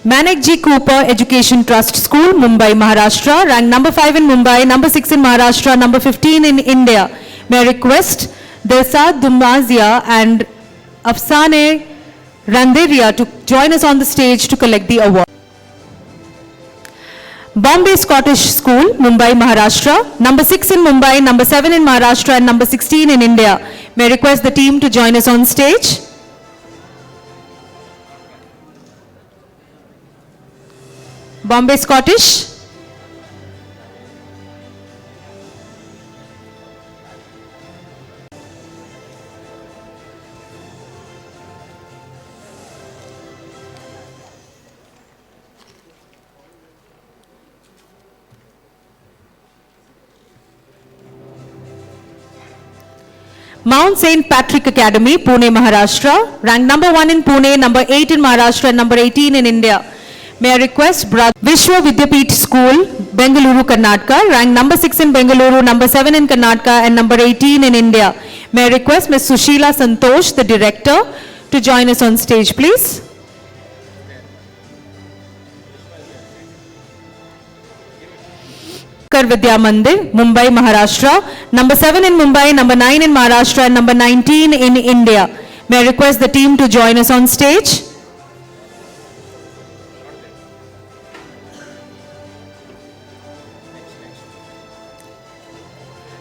Manik G. Cooper Education Trust School, Mumbai, Maharashtra, ranked number 5 in Mumbai, number 6 in Maharashtra, number 15 in India. May I request Delsa Dumazia and Afsane Randevia to join us on the stage to collect the award. Bombay Scottish School, Mumbai, Maharashtra, number 6 in Mumbai, number 7 in Maharashtra and number 16 in India. May I request the team to join us on stage? Bombay Scottish. Mount St. Patrick Academy, Pune, Maharashtra, ranked number 1 in Pune, number 8 in Maharashtra and number 18 in India. May I request Vishwa Vidyapeeth School, Bengaluru, Karnataka, ranked number 6 in Bengaluru, number 7 in Karnataka, and number 18 in India. May I request Ms. Sushila Santosh, the director, to join us on stage, please. Vidya Mandir, Mumbai, Maharashtra, number 7 in Mumbai, number 9 in Maharashtra, and number 19 in India. May I request the team to join us on stage?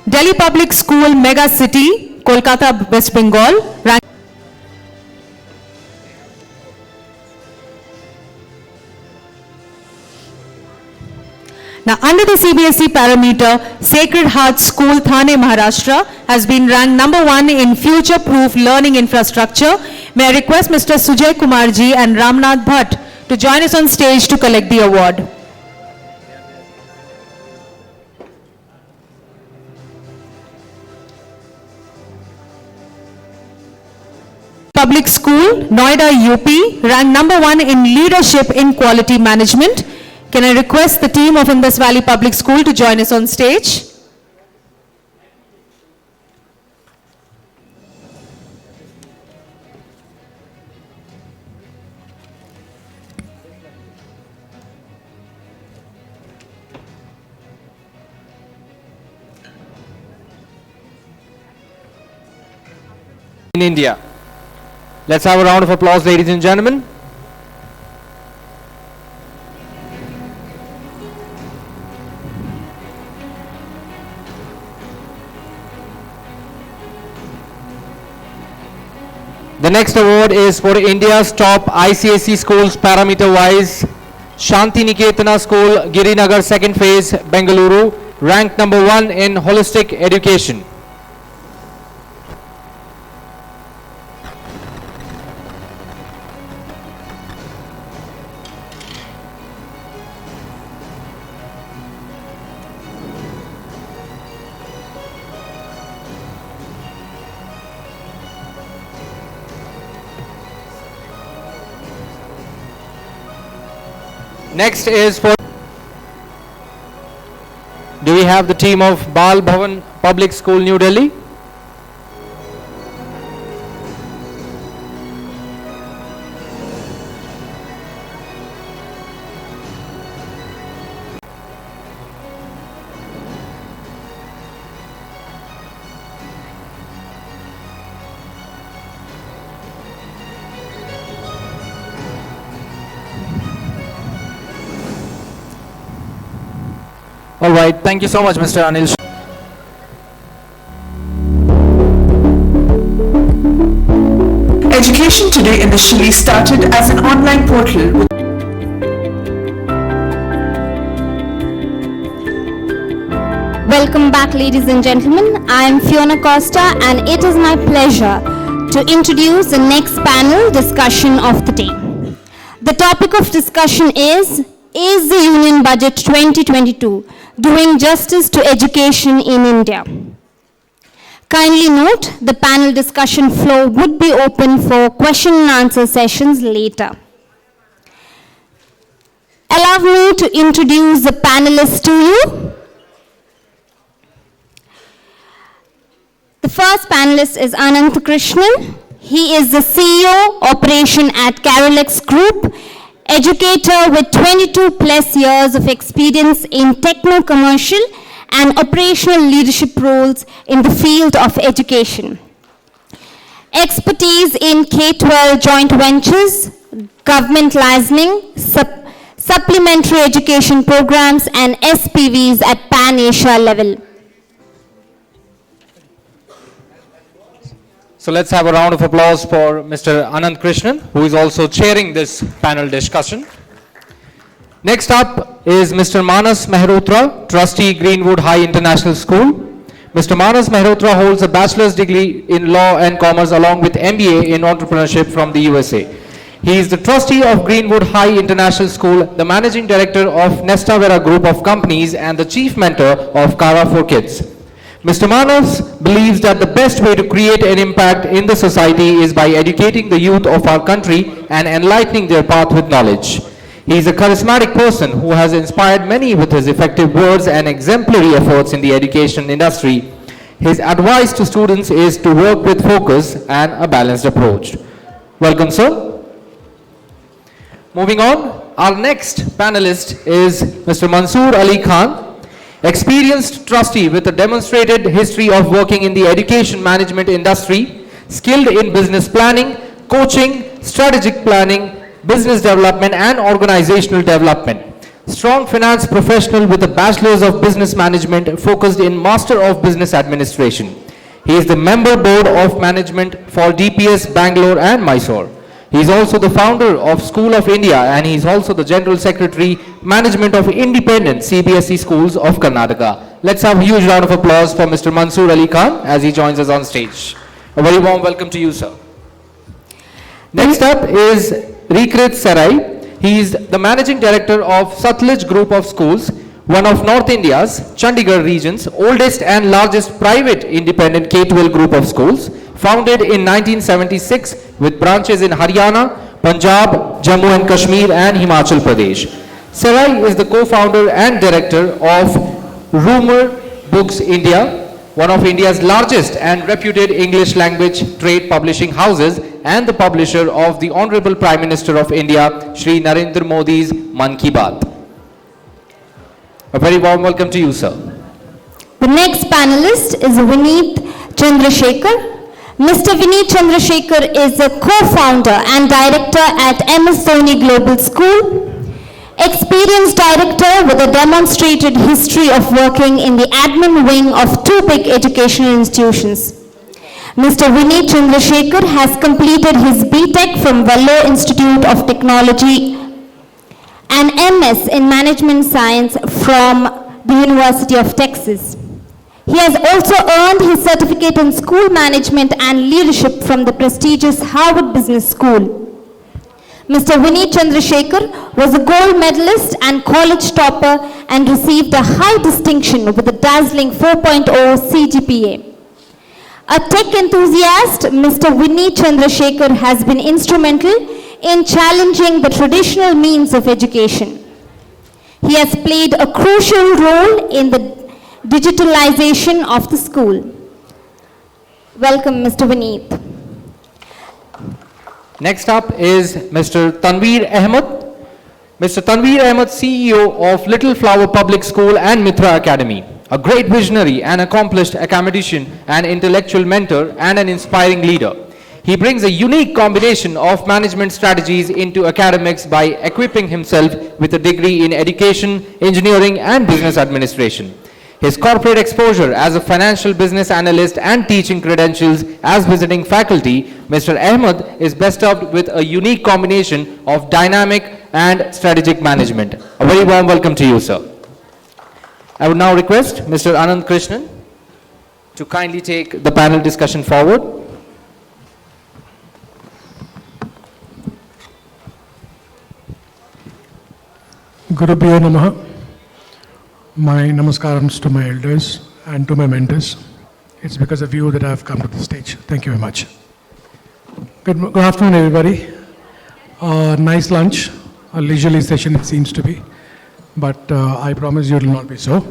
Delhi Public School, Mega City, Kolkata, West Bengal. Now, under the CBSE parameter, Sacred Heart School, Thane, Maharashtra, has been ranked number 1 in future-proof learning infrastructure. May I request Mr. Sujay Kumarji and Ramnath Bhatt to join us on stage to collect the award. Public School, Noida, UP, ranked number 1 in leadership in quality management. Can I request the team of Indus Valley Public School to join us on stage? In India. Let's have a round of applause, ladies and gentlemen. The next award is for India's top ICSE schools parameter-wise. Shanti Niketana School, Girinagar, second phase, Bengaluru, ranked number 1 in holistic education. Next is for, do we have the team of Bal Bhavan Public School, New Delhi? All right, thank you so much, Mr. Anil. Education Today initially started as an online portal. Welcome back, ladies and gentlemen. I am Fiona Costa and it is my pleasure to introduce the next panel discussion of the day. The topic of discussion is the Union Budget 2022 doing justice to education in India? Kindly note, the panel discussion floor would be open for question and answer sessions later. Allow me to introduce the panelists to you. The first panelist is Ananth Krishnan. He is the CEO, Operation at Carolex Group, educator with 22 plus years of experience in techno-commercial and operational leadership roles in the field of education. Expertise in K-12 joint ventures, government licensing, supplementary education programs and SPVs at Pan-Asia level. So let's have a round of applause for Mr. Ananth Krishnan, who is also chairing this panel discussion. Next up is Mr. Manas Mehrotra, Trustee, Greenwood High International School. Mr. Manas Mehrotra holds a bachelor's degree in Law and Commerce along with MBA in Entrepreneurship from the USA. He is the trustee of Greenwood High International School, the managing director of Nesta Vera Group of Companies, and the chief mentor of Kara for Kids. Mr. Manas believes that the best way to create an impact in the society is by educating the youth of our country and enlightening their path with knowledge. He is a charismatic person who has inspired many with his effective words and exemplary efforts in the education industry. His advice to students is to work with focus and a balanced approach. Welcome, sir. Moving on, our next panelist is Mr. Mansoor Ali Khan, experienced trustee with a demonstrated history of working in the education management industry, skilled in business planning, coaching, strategic planning, business development and organizational development. Strong finance professional with a bachelor's of business management focused in Master of Business Administration. He is the member board of management for DPS Bangalore and Mysore. He is also the founder of School of India and he is also the General Secretary, Management of Independent CBSE Schools of Karnataka. Let's have a huge round of applause for Mr. Mansoor Ali Khan as he joins us on stage. A very warm welcome to you, sir. Next up is Rikrit Sarai. He is the Managing Director of Satluj Group of Schools, one of North India's Chandigarh region's oldest and largest private independent K-12 group of schools, founded in 1976 with branches in Haryana, Punjab, Jammu and Kashmir and Himachal Pradesh. Sarai is the co-founder and director of Rumor Books India, one of India's largest and reputed English language trade publishing houses and the publisher of the Honorable Prime Minister of India, Shri Narendra Modi's Man Ki Baat. A very warm welcome to you, sir. The next panelist is Vineet Chandrasekhar. Mr. Vineet Chandrasekhar is a co-founder and director at MS Dhoni Global School, experienced director with a demonstrated history of working in the admin wing of two big educational institutions. Mr. Vineet Chandrasekhar has completed his B.Tech from Vellore Institute of Technology and MS in Management Science from the University of Texas. He has also earned his certificate in school management and leadership from the prestigious Harvard Business School. Mr. Vineet Chandrasekhar was a gold medalist and college topper and received a high distinction with a dazzling 4.0 CGPA. A tech enthusiast, Mr. Vineet Chandrasekhar has been instrumental in challenging the traditional means of education. He has played a crucial role in the digitalization of the school. Welcome, Mr. Vineet. Next up is Mr. Tanveer Ahmed. Mr. Tanveer Ahmed, CEO of Little Flower Public School and Mitra Academy, a great visionary and accomplished academician, an intellectual mentor and an inspiring leader. He brings a unique combination of management strategies into academics by equipping himself with a degree in education, engineering and business administration. His corporate exposure as a financial business analyst and teaching credentials as visiting faculty, Mr. Ahmed is bestowed with a unique combination of dynamic and strategic management. A very warm welcome to you, sir. I would now request Mr. Anand Krishnan to kindly take the panel discussion forward. Gurubhyo Namaha. My namaskarams to my elders and to my mentors. It's because of you that I have come to the stage. Thank you very much. Good afternoon, everybody. Nice lunch, a leisurely session it seems to be, but I promise you it will not be so.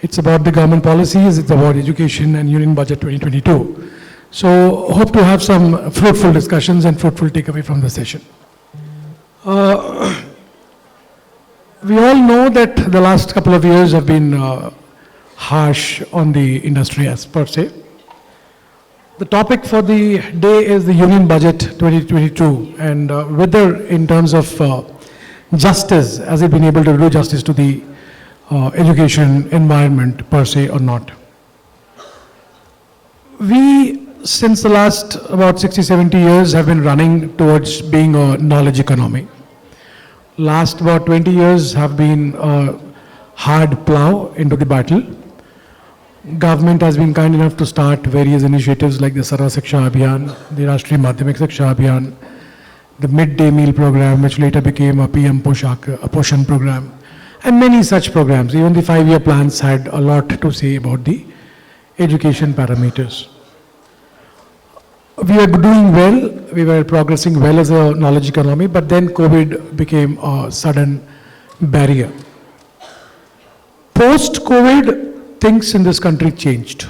It's about the government policies, it's about education and Union Budget 2022. So hope to have some fruitful discussions and fruitful takeaway from the session. We all know that the last couple of years have been harsh on the industry as per se. The topic for the day is the Union Budget 2022 and whether in terms of justice, has it been able to do justice to the education environment per se or not. We, since the last about 60-70 years, have been running towards being a knowledge economy. Last about 20 years have been a hard plow into the battle. Government has been kind enough to start various initiatives like the Sarva Shiksha Abhiyan, the Rashtriya Madhyamik Shiksha Abhiyan, the midday meal program, which later became a PM Poshan program, and many such programs. Even the 5-year plans had a lot to say about the education parameters. We were doing well, we were progressing well as a knowledge economy, but then COVID became a sudden barrier. Post-COVID, things in this country changed.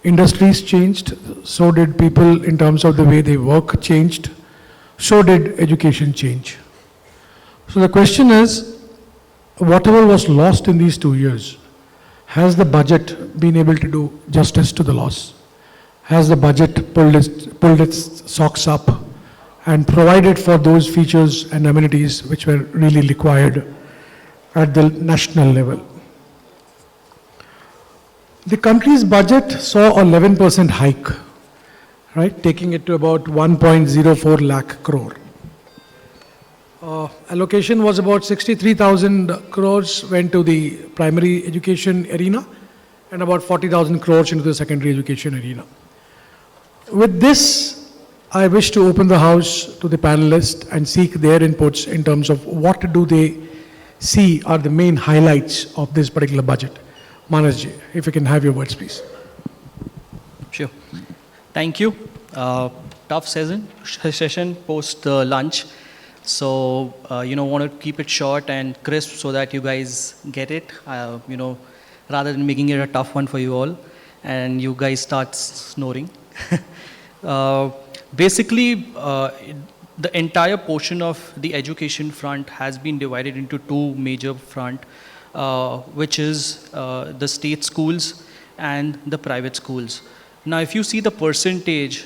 Industries changed, so did people in terms of the way they work changed, so did education change. So the question is, whatever was lost in these 2 years, has the budget been able to do justice to the loss? Has the budget pulled its socks up and provided for those features and amenities which were really required at the national level? The country's budget saw a 11% hike, right, taking it to about 1.04 lakh crore. Allocation was about 63,000 crores went to the primary education arena and about 40,000 crores into the secondary education arena. With this, I wish to open the house to the panelists and seek their inputs in terms of what do they see are the main highlights of this particular budget. Manasji, if you can have your words, please. Sure. Thank you. Tough session post lunch. So, want to keep it short and crisp so that you guys get it, rather than making it a tough one for you all and you guys start snoring. Basically, the entire portion of the education front has been divided into two major front, which is the state schools and the private schools. Now, if you see the percentage,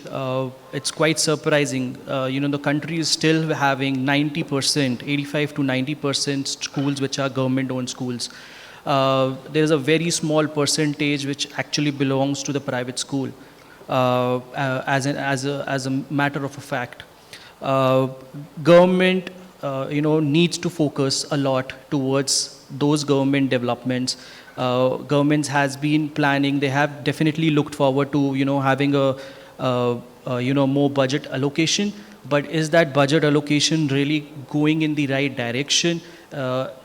it's quite surprising. The country is still having 90%, 85 to 90% schools which are government-owned schools. There is a very small percentage which actually belongs to the private school, as a matter of a fact. Government, needs to focus a lot towards those government developments. Governments has been planning, they have definitely looked forward to, having a more budget allocation, but is that budget allocation really going in the right direction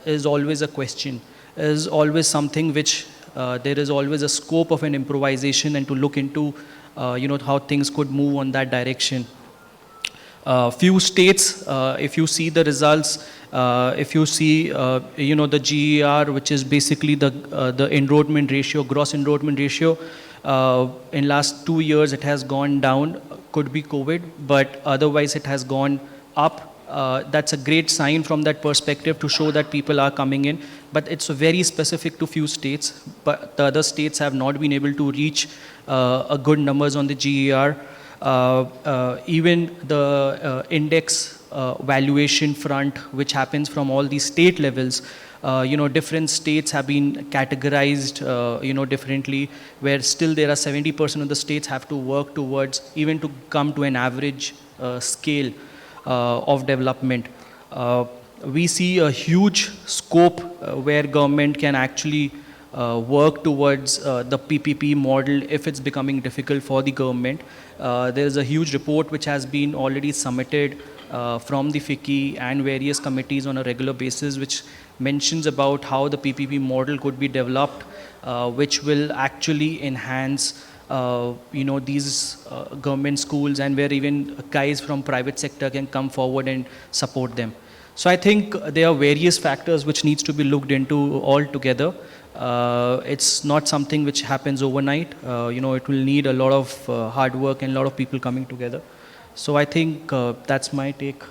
is always a question, is always something which there is always a scope of an improvisation and to look into, how things could move on that direction. Few states, if you see the results, if you see, the GER, which is basically the enrollment ratio, gross enrollment ratio, in last 2 years it has gone down, could be COVID, but otherwise it has gone up. That's a great sign from that perspective to show that people are coming in, but it's very specific to few states, but the other states have not been able to reach a good numbers on the GER. Even the index valuation front, which happens from all these state levels, different states have been categorized, differently, where still there are 70% of the states have to work towards even to come to an average scale of development. We see a huge scope where government can actually work towards the PPP model if it's becoming difficult for the government. There is a huge report which has been already submitted from the FICCI and various committees on a regular basis, which mentions about how the PPP model could be developed, which will actually enhance these government schools, and where even guys from private sector can come forward and support them. So I think there are various factors which needs to be looked into all together. It's not something which happens overnight. It will need a lot of hard work and a lot of people coming together. So I think that's my take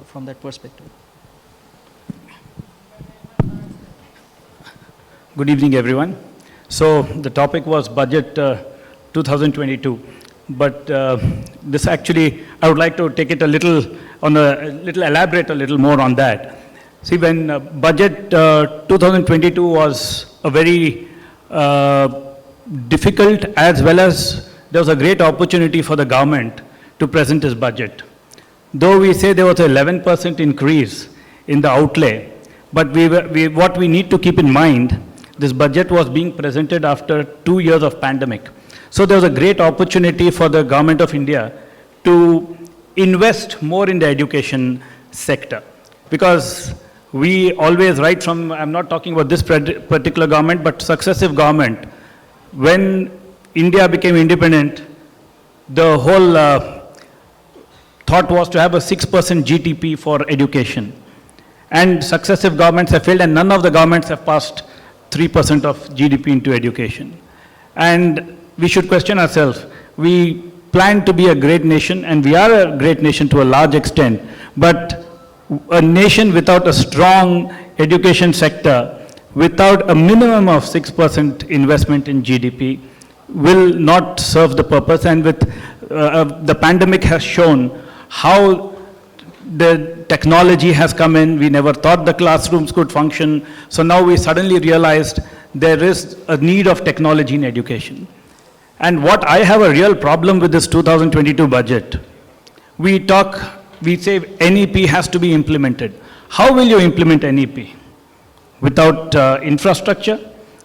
from that perspective. Good evening, everyone. So the topic was budget 2022, but this actually, I would like to take it elaborate a little more on that. See, when budget 2022 was a very difficult, as well as there was a great opportunity for the government to present its budget. Though we say there was an 11% increase in the outlay, but what we need to keep in mind, this budget was being presented after 2 years of pandemic. So there was a great opportunity for the government of India to invest more in the education sector. Because we always, right from, I'm not talking about this particular government, but successive government, when India became independent, the whole thought was to have a 6% GDP for education. And successive governments have failed, and none of the governments have passed 3% of GDP into education. And we should question ourselves. We plan to be a great nation, and we are a great nation to a large extent, but a nation without a strong education sector, without a minimum of 6% investment in GDP, will not serve the purpose. And with the pandemic has shown how the technology has come in. We never thought the classrooms could function. So now we suddenly realized there is a need of technology in education. And what I have a real problem with this 2022 budget, we say NEP has to be implemented. How will you implement NEP? Without infrastructure,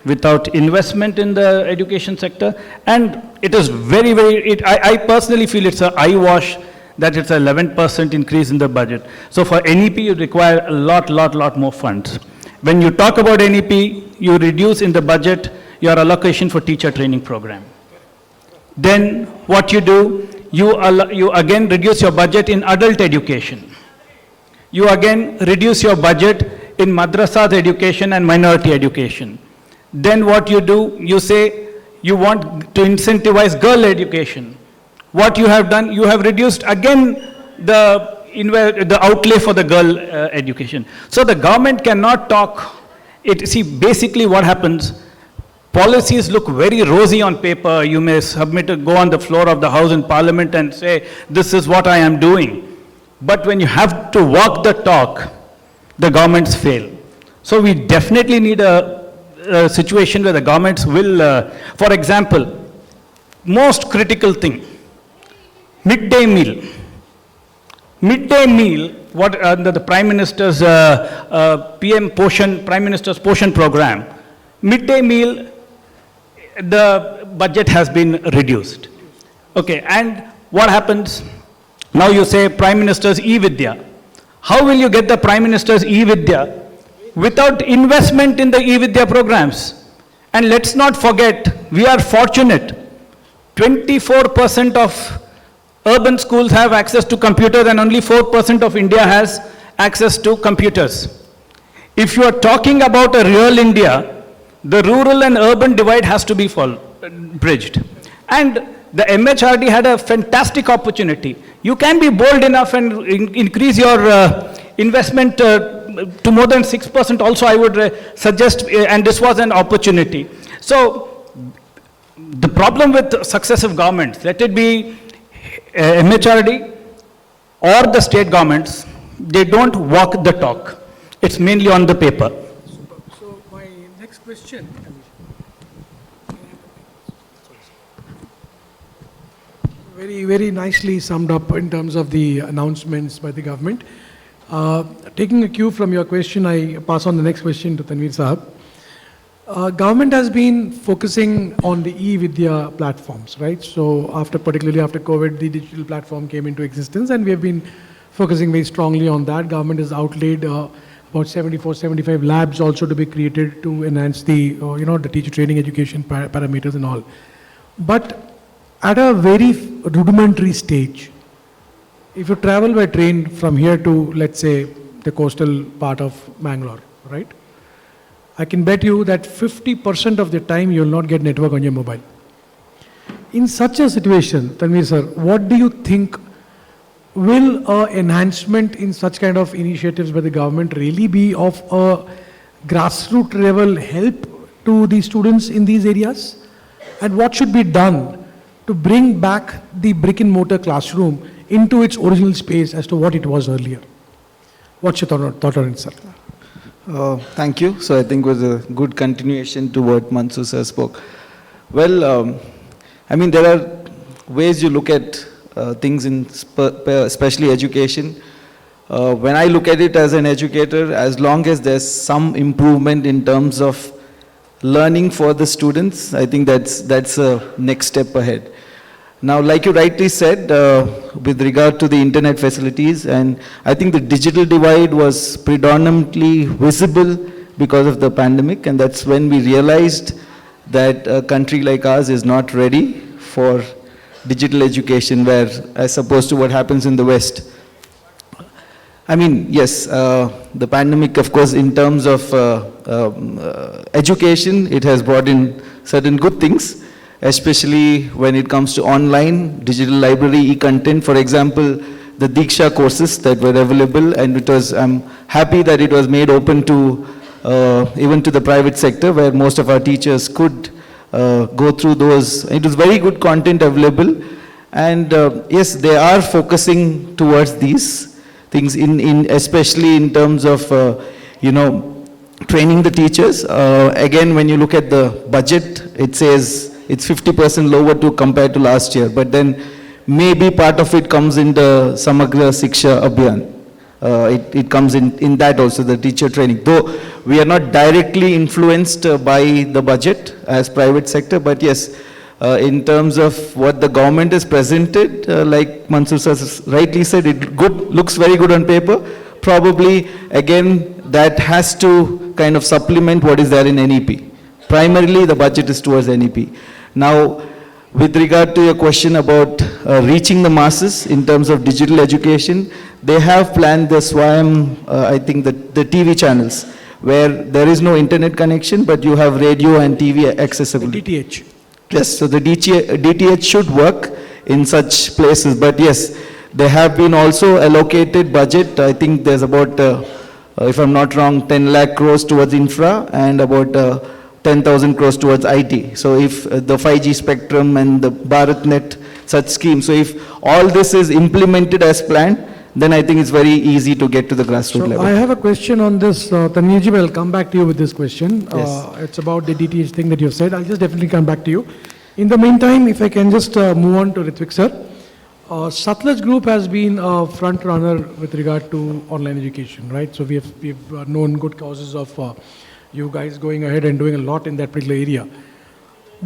without investment in the education sector? And it is I personally feel it's an eyewash that it's an 11% increase in the budget. So for NEP, you require a lot more funds. When you talk about NEP, you reduce in the budget your allocation for teacher training program. Then what you do, you again reduce your budget in adult education. You again reduce your budget in madrasas education and minority education. Then what you do, you say you want to incentivize girl education. What you have done, you have reduced again the outlay for the girl education. So the government cannot talk. See, basically what happens, policies look very rosy on paper. You may go on the floor of the House in Parliament and say, this is what I am doing. But when you have to walk the talk, the governments fail. So we definitely need a situation where the governments will, for example, most critical thing, midday meal. Midday meal, what under the Prime Minister's Prime Minister's Poshan program, midday meal, the budget has been reduced. Okay, and what happens? Now you say Prime Minister's E-Vidya. How will you get the Prime Minister's E-Vidya without investment in the E-Vidya programs? And let's not forget, we are fortunate. 24% of urban schools have access to computers and only 4% of India has access to computers. If you are talking about a real India, the rural and urban divide has to be bridged. And the MHRD had a fantastic opportunity. You can be bold enough and increase your investment to more than 6% also, I would suggest, and this was an opportunity. So the problem with successive governments, let it be MHRD or the state governments, they don't walk the talk. It's mainly on the paper. So my next question. Very nicely summed up in terms of the announcements by the government. Taking a cue from your question, I pass on the next question to Tanveer Sahab. Government has been focusing on the e-Vidya platforms, right? So particularly after COVID, the digital platform came into existence, and we have been focusing very strongly on that. Government has outlaid about 75 labs also to be created to enhance the, the teacher training education parameters and all. But at a very rudimentary stage, if you travel by train from here to, let's say, the coastal part of Bangalore, right? I can bet you that 50% of the time you will not get network on your mobile. In such a situation, Tanveer sir, what do you think, will enhancement in such kind of initiatives by the government really be of a grassroots level help to the students in these areas? And what should be done to bring back the brick and mortar classroom into its original space as to what it was earlier? What's your thought on it, sir? Thank you. So I think it was a good continuation to what Mansoor sir spoke. Well, I mean, there are ways you look at things in especially education. When I look at it as an educator, as long as there's some improvement in terms of learning for the students, I think that's a next step ahead. Now, like you rightly said, with regard to the internet facilities, and I think the digital divide was predominantly visible because of the pandemic, and that's when we realized that a country like ours is not ready for digital education, where as opposed to what happens in the West. I mean, yes, the pandemic, of course, in terms of education, it has brought in certain good things, especially when it comes to online, digital library, e-content. For example, the Diksha courses that were available, and it was, I'm happy that it was made open to even to the private sector, where most of our teachers could go through those. It was very good content available, and yes, they are focusing towards these things, especially in terms of, training the teachers. Again, when you look at the budget, it says it's 50% lower to compared to last year, but then maybe part of it comes in the Samagra Siksha Abhiyan. It comes in that also, the teacher training. Though we are not directly influenced by the budget as private sector, but yes, in terms of what the government has presented, like Mansur sir rightly said, it looks very good on paper. Probably, again, that has to kind of supplement what is there in NEP. Primarily, the budget is towards NEP. Now, with regard to your question about reaching the masses in terms of digital education, they have planned the SWAYAM, I think the TV channels, where there is no internet connection, but you have radio and TV accessible. DTH. Yes, so the DTH should work in such places, but yes, they have been also allocated budget. I think there's about, if I'm not wrong, 10 lakh crores towards infra and about 10,000 crores towards IT. So if the 5G spectrum and the BharatNet such scheme, so if all this is implemented as planned, then I think it's very easy to get to the grassroots level. I have a question on this. Tanvirji, I'll come back to you with this question. Yes. It's about the DTH thing that you've said. I'll just definitely come back to you. In the meantime, if I can just move on to Ritvik sir. Satluj Group has been a front runner with regard to online education, right? So we've known good causes of you guys going ahead and doing a lot in that particular area.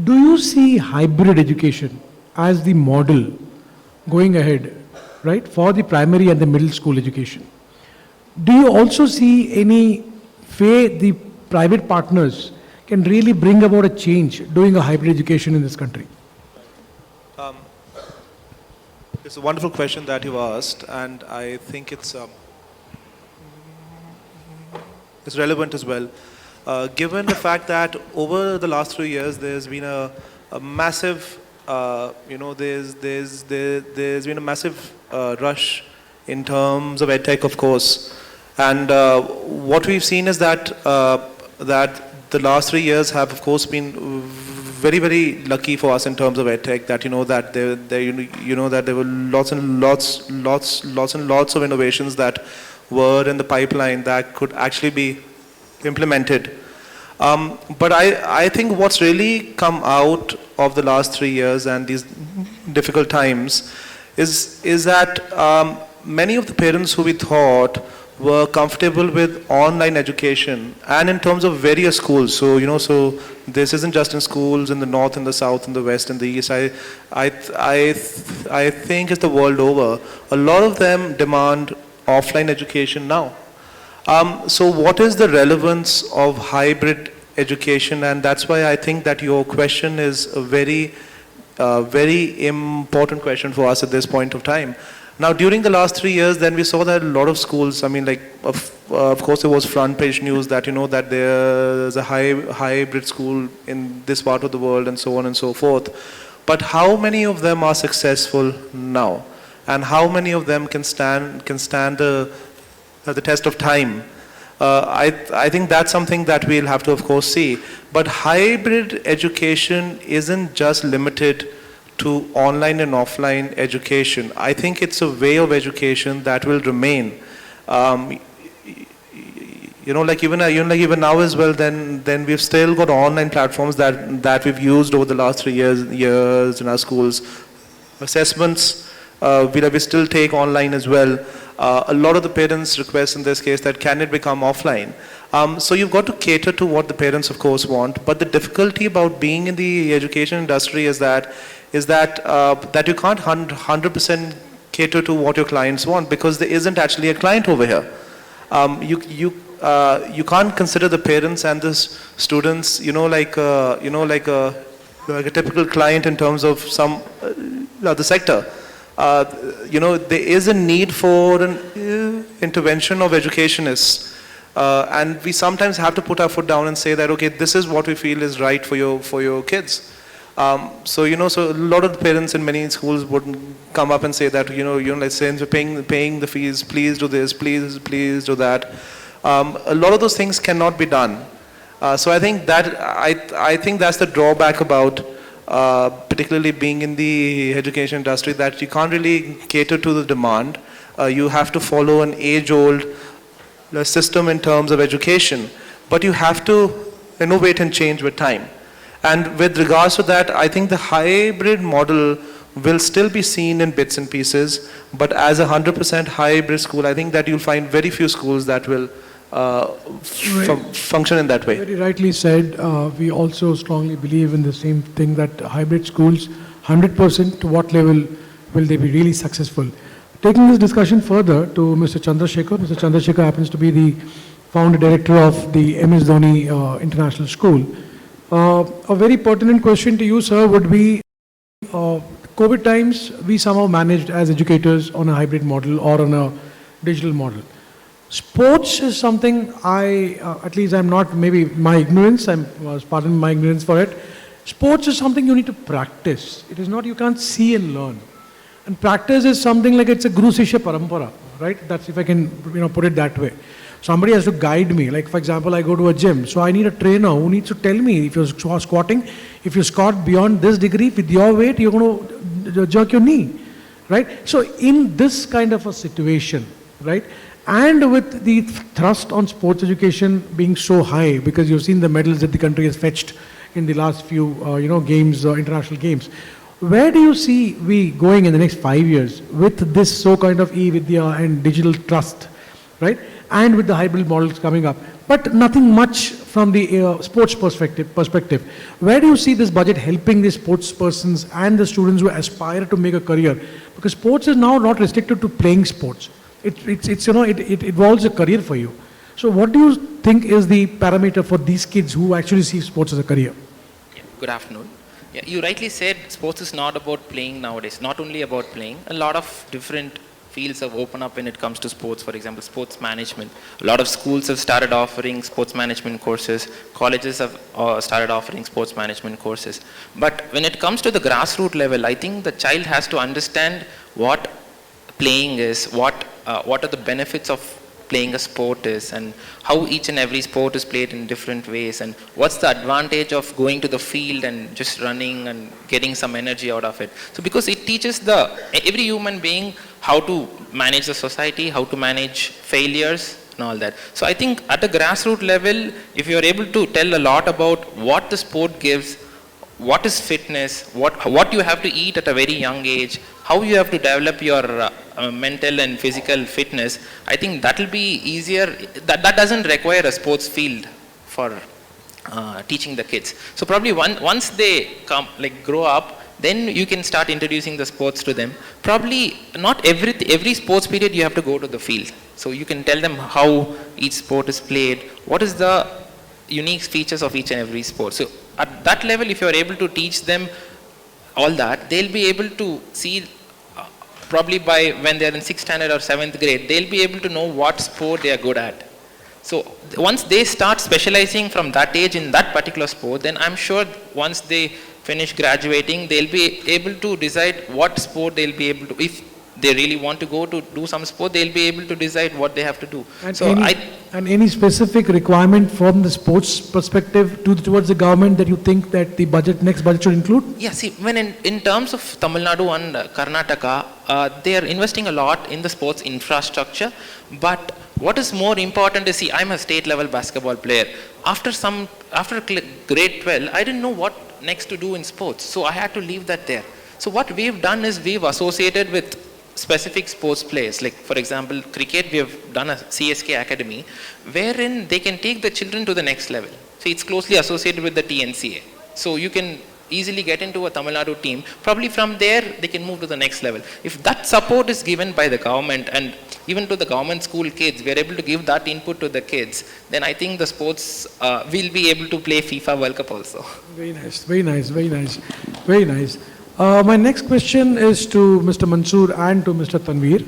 Do you see hybrid education as the model going ahead, right, for the primary and the middle school education? Do you also see any way the private partners can really bring about a change doing a hybrid education in this country? It's a wonderful question that you asked, and I think it's relevant as well. Given the fact that over the last 3 years there's been a massive, there's been a massive rush in terms of edtech, of course, and what we've seen is that the last 3 years have, of course, been very, very lucky for us in terms of edtech. That that there were lots and lots of innovations that were in the pipeline that could actually be implemented. But I think what's really come out of the last 3 years and these difficult times is that many of the parents who we thought were comfortable with online education, and in terms of various schools. So so this isn't just in schools in the north, in the south, in the west, in the east. I think it's the world over. A lot of them demand offline education now. So what is the relevance of hybrid education? And that's why I think that your question is a very important question for us at this point of time. Now, during the last 3 years, then we saw that a lot of schools, I mean, like, of course, there was front page news that, that there's a hybrid school in this part of the world and so on and so forth. But how many of them are successful now? And how many of them can stand the test of time? I think that's something that we'll have to, of course, see. But hybrid education isn't just limited to online and offline education. I think it's a way of education that will remain. Like even now as well, then we've still got online platforms that we've used over the last 3 years in our schools. Assessments, we still take online as well. A lot of the parents request in this case that can it become offline. So you've got to cater to what the parents, of course, want. But the difficulty about being in the education industry is that you can't 100% cater to what your clients want, because there isn't actually a client over here. You can't consider the parents and the students, like a typical client in terms of some the sector. There is a need for an intervention of educationists, and we sometimes have to put our foot down and say that, okay, this is what we feel is right for your kids. So a lot of the parents in many schools would come up and say that, let's say we're paying the fees, please do this, please do that. A lot of those things cannot be done. So I think that's the drawback about particularly being in the education industry, that you can't really cater to the demand. You have to follow an age-old system in terms of education, but you have to innovate and change with time. And with regards to that, I think the hybrid model will still be seen in bits and pieces, but as a 100% hybrid school, I think that you'll find very few schools that will function in that way. Very rightly said. We also strongly believe in the same thing, that hybrid schools, 100%, to what level will they be really successful? Taking this discussion further to Mr. Chandrasekhar. Mr. Chandrasekhar happens to be the founder director of the MS Dhoni International School. A very pertinent question to you, sir, would be, COVID times, we somehow managed as educators on a hybrid model or on a digital model. Sports is something at least I'm not, maybe my ignorance, pardon my ignorance for it. Sports is something you need to practice. It is not, you can't see and learn. And practice is something like it's a Guru Sishya Parampara, right? That's, if I can put it that way. Somebody has to guide me. Like, for example, I go to a gym, so I need a trainer who needs to tell me, if you're squatting, if you squat beyond this degree with your weight, you're going to jerk your knee, right? So in this kind of a situation, right, and with the thrust on sports education being so high, because you've seen the medals that the country has fetched in the last few, games, international games, where do you see we going in the next 5 years with this so kind of e-Vidya and digital trust, right? And with the hybrid models coming up, but nothing much from the sports perspective. Where do you see this budget helping the sports persons and the students who aspire to make a career? Because sports is now not restricted to playing sports. It involves a career for you. So what do you think is the parameter for these kids who actually see sports as a career? Yeah, good afternoon. Yeah, you rightly said sports is not about playing nowadays, not only about playing. A lot of different fields have opened up when it comes to sports. For example, sports management. A lot of schools have started offering sports management courses. Colleges have started offering sports management courses. But when it comes to the grassroots level, I think the child has to understand what playing is, what are the benefits of playing a sport is, and how each and every sport is played in different ways, and what's the advantage of going to the field and just running and getting some energy out of it. So because it teaches every human being how to manage the society, how to manage failures and all that. So I think at the grassroots level, if you're able to tell a lot about what the sport gives, what is fitness, what you have to eat at a very young age, how you have to develop your mental and physical fitness, I think that will be easier. That doesn't require a sports field for teaching the kids. So probably once they grow up, then you can start introducing the sports to them. Probably not every sports period you have to go to the field. So you can tell them how each sport is played, what is the unique features of each and every sport. So at that level, if you are able to teach them all that, they'll be able to see, probably by when they're in 6th standard or 7th grade, they'll be able to know what sport they are good at. So once they start specializing from that age in that particular sport, then I'm sure once they finish graduating, they'll be able to decide what sport they'll be able to, if they really want to go to do some sport, they'll be able to decide what they have to do. And any specific requirement from the sports perspective towards the government that you think that the next budget should include? Yeah, see, when in terms of Tamil Nadu and Karnataka, they are investing a lot in the sports infrastructure. But what is more important is, see, I'm a state level basketball player. After grade 12, I didn't know what next to do in sports. So I had to leave that there. So what we've done is we've associated with specific sports players. Like, for example, cricket, we have done a CSK academy wherein they can take the children to the next level. So it's closely associated with the TNCA. So you can easily get into a Tamil Nadu team. Probably from there, they can move to the next level. If that support is given by the government, and even to the government school kids, we are able to give that input to the kids, then I think the sports will be able to play FIFA World Cup also. Very nice, very nice, very nice, very nice. My next question is to Mr. Mansoor and to Mr. Tanveer.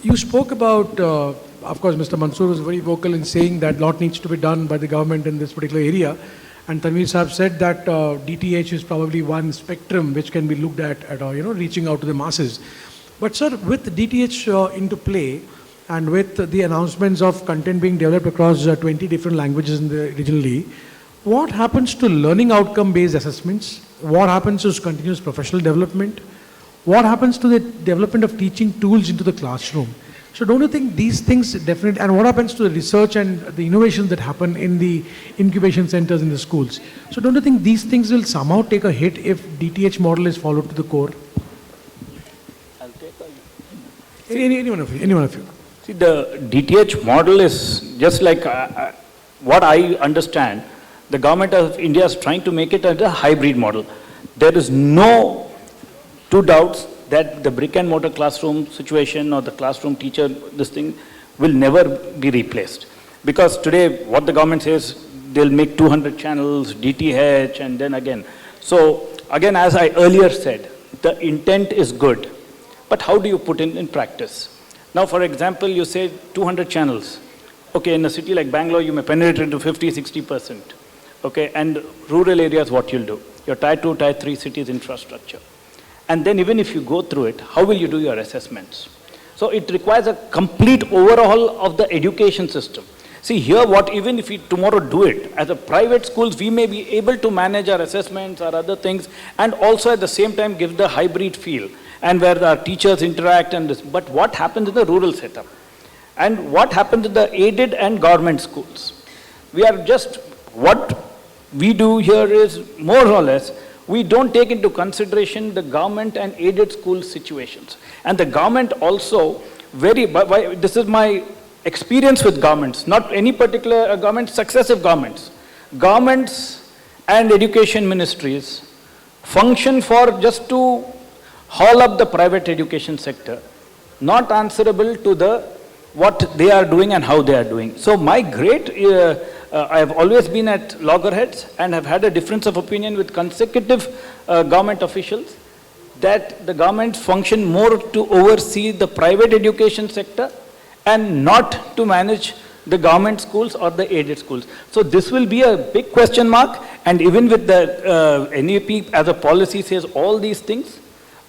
You spoke about, of course, Mr. Mansoor was very vocal in saying that a lot needs to be done by the government in this particular area. And Tanveer Saab said that DTH is probably one spectrum which can be looked at reaching out to the masses. But sir, with DTH into play and with the announcements of content being developed across 20 different languages in the regionally, what happens to learning outcome-based assessments? What happens to continuous professional development? What happens to the development of teaching tools into the classroom? So don't you think these things definitely, and what happens to the research and the innovations that happen in the incubation centers in the schools? So don't you think these things will somehow take a hit if DTH model is followed to the core? I'll take Anyone of you. See, the DTH model is just like what I understand, the government of India is trying to make it as a hybrid model. There is no two doubts that the brick and mortar classroom situation or the classroom teacher, this thing will never be replaced. Because today what the government says, they'll make 200 channels, DTH, and then again. So again, as I earlier said, the intent is good, but how do you put it in practice? Now, for example, you say 200 channels. Okay, in a city like Bangalore, you may penetrate to 50-60%. Okay, and rural areas, what you'll do? Your tier 2, tier 3 cities infrastructure. And then even if you go through it, how will you do your assessments? So it requires a complete overhaul of the education system. See here, even if we tomorrow do it, as a private schools, we may be able to manage our assessments or other things, and also at the same time give the hybrid feel, and where our teachers interact and this. But what happens in the rural setup? And what happens in the aided and government schools? What we do here is more or less, we don't take into consideration the government and aided school situations. And the government also this is my experience with governments, not any particular government, successive governments. Governments and education ministries function for just to haul up the private education sector, not answerable to what they are doing and how they are doing. So my I have always been at loggerheads and have had a difference of opinion with consecutive government officials that the government function more to oversee the private education sector and not to manage the government schools or the aided schools. So this will be a big question mark, and even with the NEP as a policy says all these things,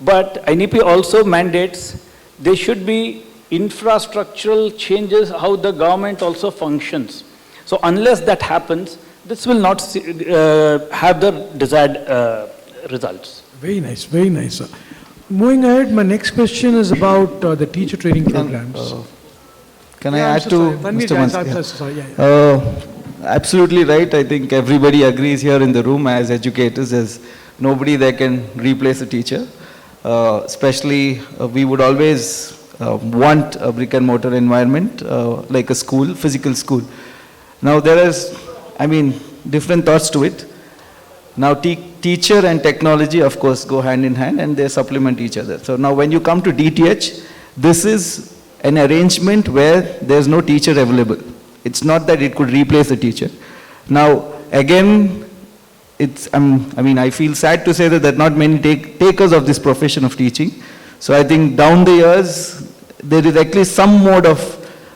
but NEP also mandates there should be infrastructural changes how the government also functions. So unless that happens, this will not have the desired results. Very nice, very nice, sir. Moving ahead, my next question is about the teacher training programs. Can I add to Mr. Mansoor? Sorry. Absolutely right. I think everybody agrees here in the room as educators, there's nobody that can replace a teacher. Especially, we would always want a brick and mortar environment, like a school, physical school. Now there is, different thoughts to it. Now teacher and technology, of course, go hand in hand and they supplement each other. So now when you come to DTH, this is an arrangement where there's no teacher available. It's not that it could replace a teacher. Now again, I feel sad to say that there are not many takers of this profession of teaching. So I think down the years, there is at least some mode of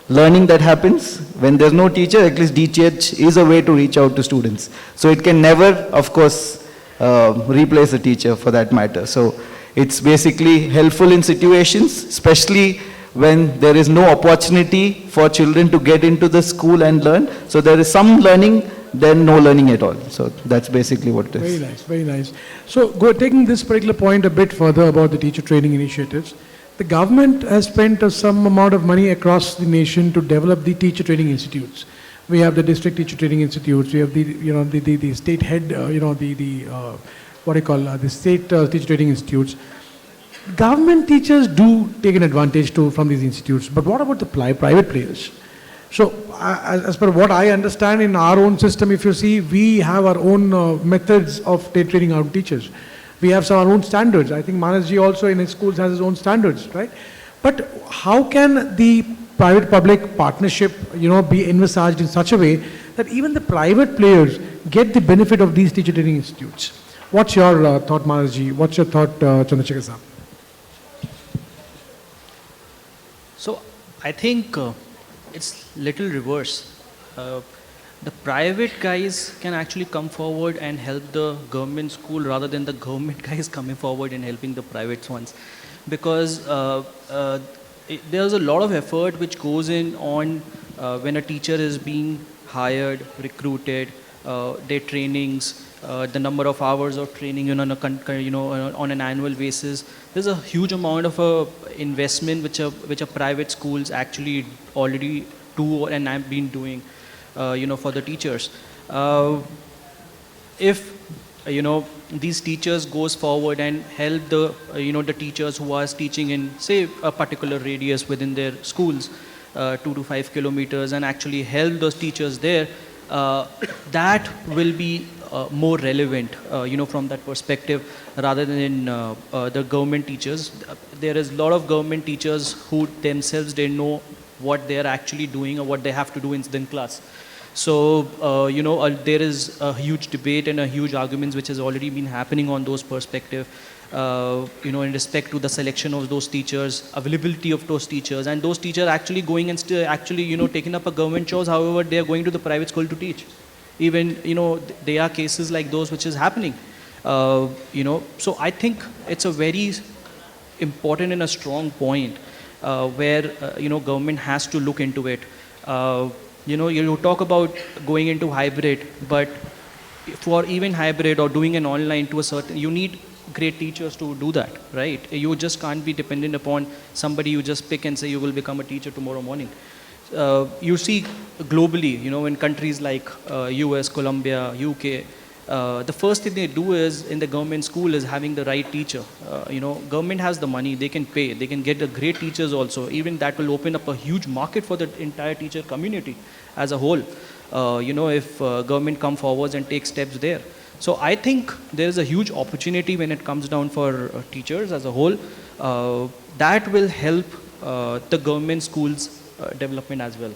learning that happens. When there's no teacher, at least DTH is a way to reach out to students. So it can never, of course, replace a teacher for that matter. So it's basically helpful in situations, especially when there is no opportunity for children to get into the school and learn. So there is some learning, then no learning at all. So that's basically what it is. Very nice, very nice. So taking this particular point a bit further about the teacher training initiatives, the government has spent some amount of money across the nation to develop the teacher training institutes. We have the district teacher training institutes. We have the state head, the state teacher training institutes. Government teachers do take an advantage from these institutes, but what about the private players? So as per what I understand in our own system, if you see, we have our own methods of training our teachers. We have our own standards. I think Manasji also in his schools has his own standards, right? But how can the private-public partnership, be envisaged in such a way that even the private players get the benefit of these teacher training institutes? What's your thought, Manaji? What's your thought, Chandrasekhar sir? So I think it's little reverse. The private guys can actually come forward and help the government school rather than the government guys coming forward and helping the private ones, because there's a lot of effort which goes in on when a teacher is being hired, recruited, their trainings, the number of hours of training on an annual basis. There's a huge amount of investment which a private schools actually already do and have been doing, for the teachers. If these teachers goes forward and help the the teachers who are teaching in, say, a particular radius within their schools, 2 to 5 kilometers, and actually help those teachers there, that will be more relevant, from that perspective, rather than the government teachers. There is a lot of government teachers who themselves don't know what they are actually doing or what they have to do in class. So, there is a huge debate and a huge arguments which has already been happening on those perspective, in respect to the selection of those teachers, availability of those teachers, and those teachers actually going and still actually, taking up a government jobs. However, they are going to the private school to teach. Even, there are cases like those which is happening. So I think it's a very important and a strong point where, government has to look into it. You talk about going into hybrid, but for even hybrid or doing an online to a certain, you need great teachers to do that, right? You just can't be dependent upon somebody you just pick and say you will become a teacher tomorrow morning. You see globally, in countries like US, Colombia, UK, the first thing they do is in the government school is having the right teacher. Government has the money, they can pay, they can get the great teachers also. Even that will open up a huge market for the entire teacher community as a whole. If government come forwards and take steps there. So I think there is a huge opportunity when it comes down for teachers as a whole. That will help the government schools development as well.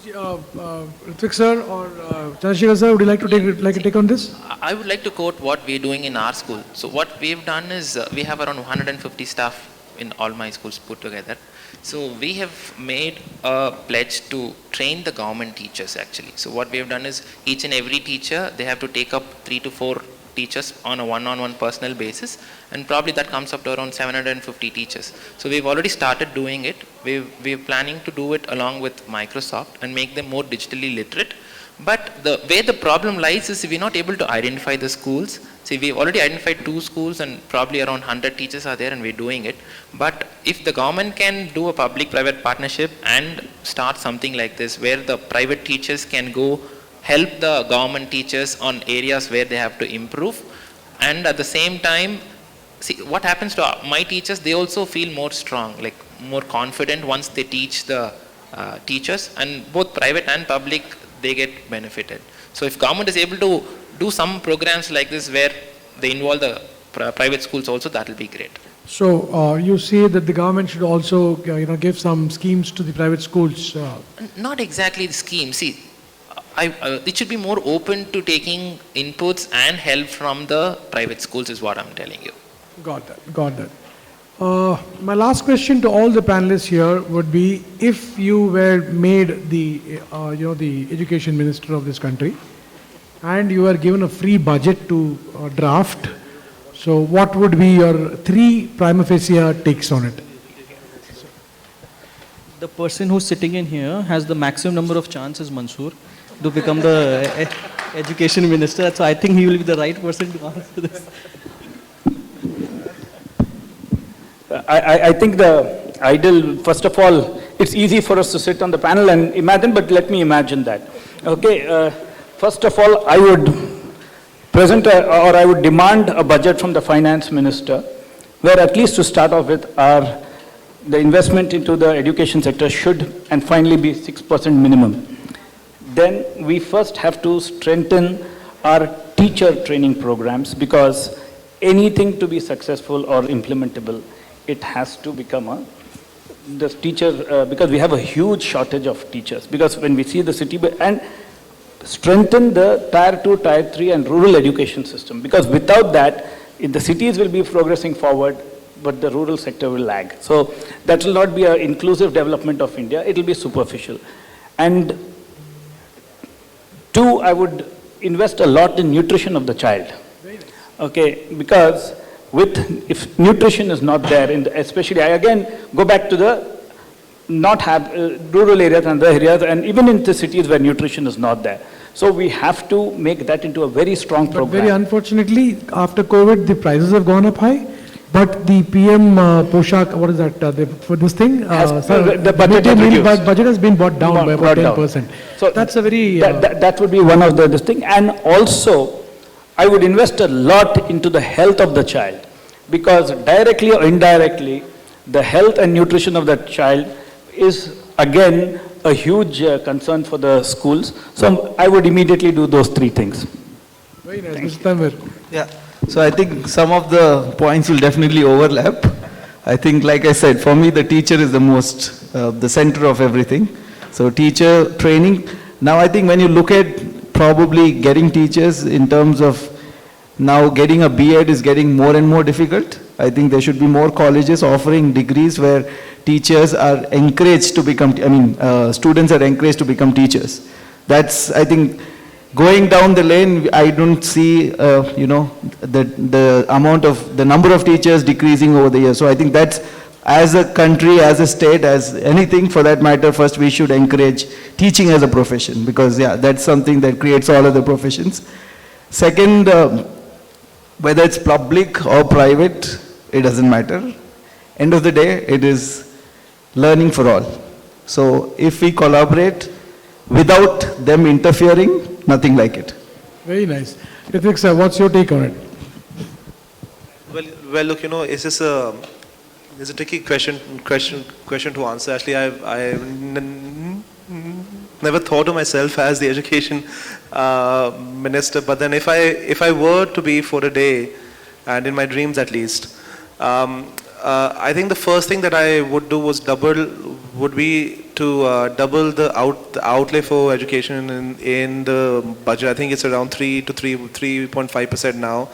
Ritvik sir or Chandrasekhar sir, would you like to take on this? I would like to quote what we're doing in our school. So what we've done is we have around 150 staff in all my schools put together. So we have made a pledge to train the government teachers actually. So what we have done is each and every teacher, they have to take up 3 to 4 teachers on a one-on-one personal basis, and probably that comes up to around 750 teachers. So we've already started doing it. We're planning to do it along with Microsoft and make them more digitally literate. But where the problem lies is we're not able to identify the schools. See, we've already identified 2 schools and probably around 100 teachers are there and we're doing it. But if the government can do a public-private partnership and start something like this where the private teachers can go help the government teachers on areas where they have to improve, and at the same time, see what happens to my teachers, they also feel more strong, like more confident once they teach the teachers, and both private and public, they get benefited. So if government is able to do some programs like this where they involve the private schools also, that will be great. So you say that the government should also give some schemes to the private schools? Not exactly the scheme. See, it should be more open to taking inputs and help from the private schools is what I'm telling you. Got that. My last question to all the panelists here would be, if you were made the the education minister of this country and you are given a free budget to draft, so what would be your 3 prima facie takes on it? The person who's sitting in here has the maximum number of chances, Mansoor, to become the education minister. So I think he will be the right person to answer this. I think the ideal, first of all, it's easy for us to sit on the panel and imagine, but let me imagine that. Okay, first of all, I would present or I would demand a budget from the finance minister, where at least to start off with, the investment into the education sector should and finally be 6% minimum. Then we first have to strengthen our teacher training programs, because anything to be successful or implementable, it has to become the teacher, because we have a huge shortage of teachers. Because when we see the city, and strengthen the Tier 2, Tier 3 and rural education system, because without that, the cities will be progressing forward, but the rural sector will lag. So that will not be an inclusive development of India, it will be superficial. And two, I would invest a lot in nutrition of the child. Okay, because if nutrition is not there, especially, I again go back to the rural areas and the areas, and even in the cities where nutrition is not there. So we have to make that into a very strong program. But very unfortunately, after COVID, the prices have gone up high. But the PM Poshak, what is that, for this thing? The budget has been brought down by about 10%. So that's a very... that would be one of this thing. And also, I would invest a lot into the health of the child, because directly or indirectly, the health and nutrition of that child is again a huge concern for the schools. So I would immediately do those three things. Very nice, Mr. Tanvir. Yeah. So I think some of the points will definitely overlap. I think, like I said, for me the teacher is the center of everything. So teacher training. Now I think when you look at probably getting teachers in terms of now getting a B.Ed is getting more and more difficult. I think there should be more colleges offering degrees where teachers are encouraged to become, students are encouraged to become teachers. That's, I think, going down the lane, I don't see, the number of teachers decreasing over the years. So I think that's, as a country, as a state, as anything for that matter, first we should encourage teaching as a profession, because that's something that creates all other professions. Second, whether it's public or private, it doesn't matter. End of the day, it is learning for all. So if we collaborate without them interfering, nothing like it. Very nice. Ritvik sir, what's your take on it? Well, look, it's just it's a tricky question to answer. Actually, I've never thought of myself as the education minister. But then, if I were to be for a day, and in my dreams at least, I think the first thing that I would do would be to double the outlay for education in the budget. I think it's around 3.5% now,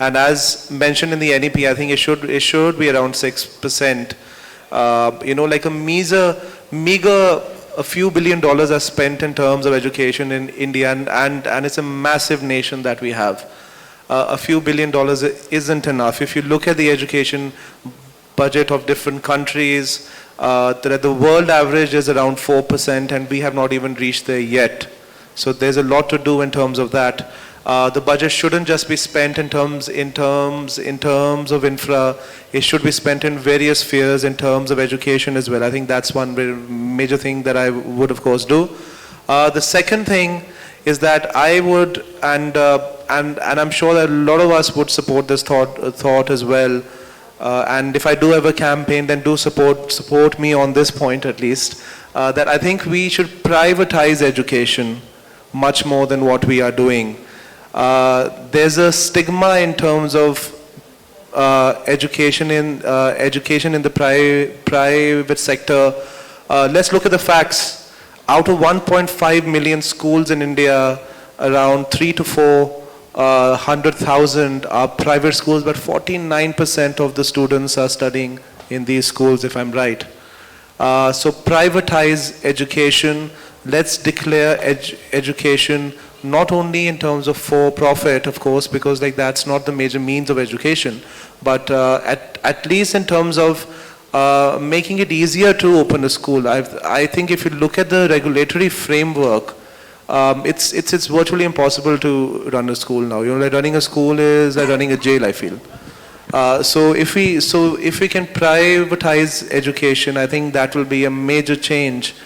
and as mentioned in the NEP, I think it should be around 6%. Like a meager a few $1 billion are spent in terms of education in India, and it's a massive nation that we have. A few $1 billion isn't enough. If you look at the education budget of different countries, the world average is around 4%, and we have not even reached there yet. So there's a lot to do in terms of that. The budget shouldn't just be spent in terms of infra. It should be spent in various spheres in terms of education as well. I think that's one major thing that I would, of course, do. The second thing is that I would, and I'm sure that a lot of us would support this thought as well. And if I do have a campaign, then do support me on this point at least, that I think we should privatize education much more than what we are doing. There's a stigma in terms of education in the private sector. Let's look at the facts. Out of 1.5 million schools in India, around 3 to 400,000 are private schools, but 49% of the students are studying in these schools, if I'm right. So privatize education. Let's declare education not only in terms of for-profit, of course, because that's not the major means of education, but at least in terms of making it easier to open a school. I think if you look at the regulatory framework, it's virtually impossible to run a school now. Like running a school is like running a jail, I feel. So if we can privatize education, I think that will be a major change,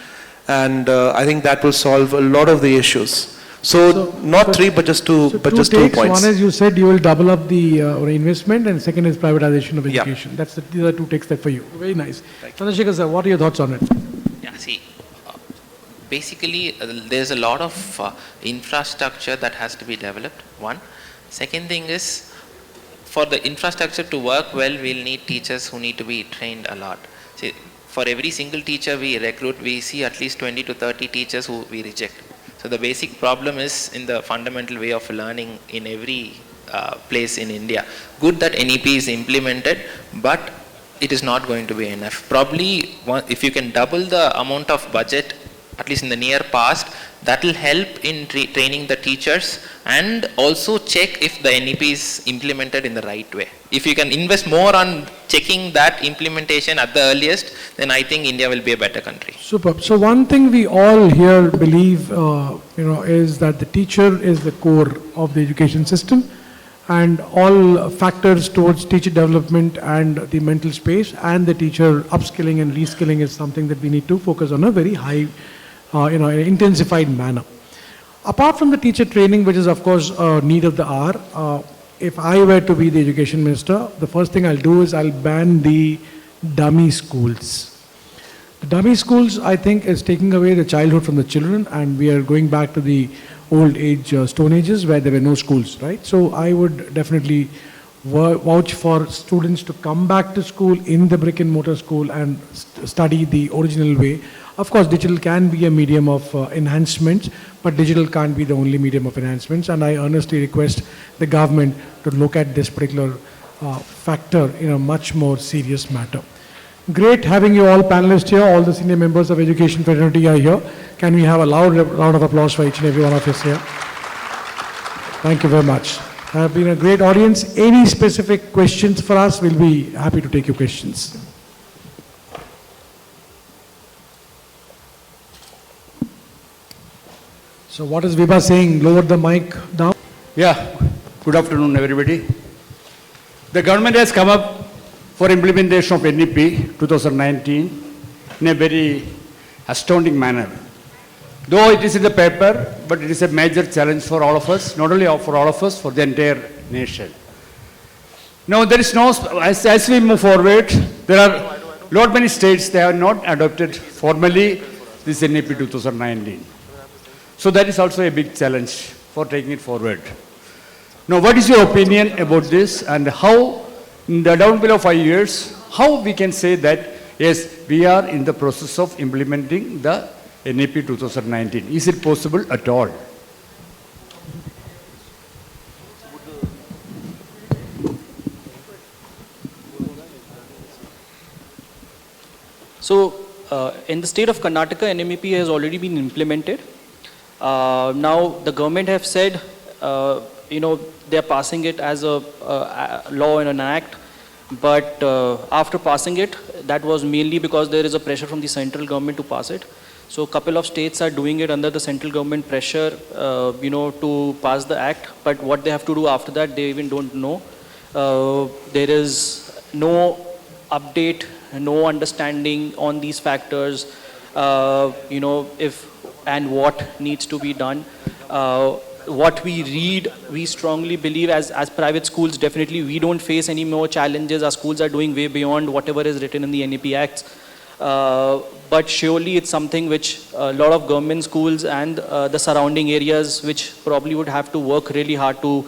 and I think that will solve a lot of the issues. So not three, but just two. But just 2 points. One is you said you will double up the investment, and second is privatization of education. Yeah. These are 2 takes that for you. Very nice. Chandrasekhar sir, what are your thoughts on it? Yeah, see, basically there's a lot of infrastructure that has to be developed. One. Second thing is, for the infrastructure to work well, we'll need teachers who need to be trained a lot. See, for every single teacher we recruit, we see at least 20 to 30 teachers who we reject. So the basic problem is in the fundamental way of learning in every place in India. Good that NEP is implemented, but it is not going to be enough. Probably if you can double the amount of budget, at least in the near past, that will help in training the teachers and also check if the NEP is implemented in the right way. If you can invest more on checking that implementation at the earliest, then I think India will be a better country. Superb. So one thing we all here believe, is that the teacher is the core of the education system, and all factors towards teacher development and the mental space and the teacher upskilling and reskilling is something that we need to focus on a very high, intensified manner. Apart from the teacher training, which is of course a need of the hour, if I were to be the education minister, the first thing I'll do is I'll ban the dummy schools. The dummy schools, I think, is taking away the childhood from the children, and we are going back to the old age, stone ages, where there were no schools, right? So I would definitely vouch for students to come back to school in the brick and mortar school and study the original way. Of course, digital can be a medium of enhancement, but digital can't be the only medium of enhancements, and I earnestly request the government to look at this particular factor in a much more serious matter. Great having you all panelists here. All the senior members of Education Fraternity are here. Can we have a loud round of applause for each and every one of us here? Thank you very much. Have been a great audience. Any specific questions for us? We'll be happy to take your questions. So what is Vibha saying? Lower the mic down. Yeah. Good afternoon, everybody. The government has come up for implementation of NEP 2019 in a very astounding manner. Though it is in the paper, but it is a major challenge for all of us, not only for all of us, for the entire nation. Now, there is no, as we move forward, there are lot many states, they have not adopted formally this NEP 2019. So that is also a big challenge for taking it forward. Now, what is your opinion about this, and how, in the down below 5 years, how we can say that, yes, we are in the process of implementing the NEP 2019. Is it possible at all? So, in the state of Karnataka, NEP has already been implemented. Now, the government have said, they are passing it as a law and an act, but after passing it, that was mainly because there is a pressure from the central government to pass it. So a couple of states are doing it under the central government pressure, to pass the act, but what they have to do after that, they even don't know. There is no update, no understanding on these factors, if and what needs to be done. What we read, we strongly believe as private schools, definitely we don't face any more challenges. Our schools are doing way beyond whatever is written in the NEP Acts. But surely it's something which a lot of government schools and the surrounding areas which probably would have to work really hard to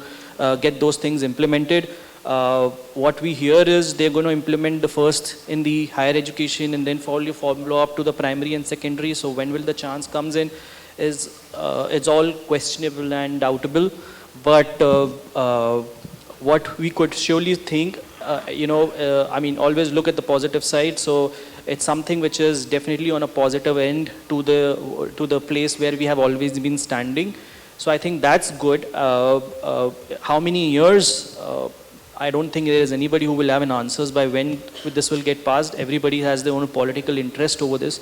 get those things implemented. What we hear is they're going to implement the first in the higher education and then follow up to the primary and secondary. So when will the chance comes in is it's all questionable and doubtable. But what we could surely think, always look at the positive side. So it's something which is definitely on a positive end to the place where we have always been standing. So I think that's good. How many years? I don't think there is anybody who will have an answers by when this will get passed. Everybody has their own political interest over this.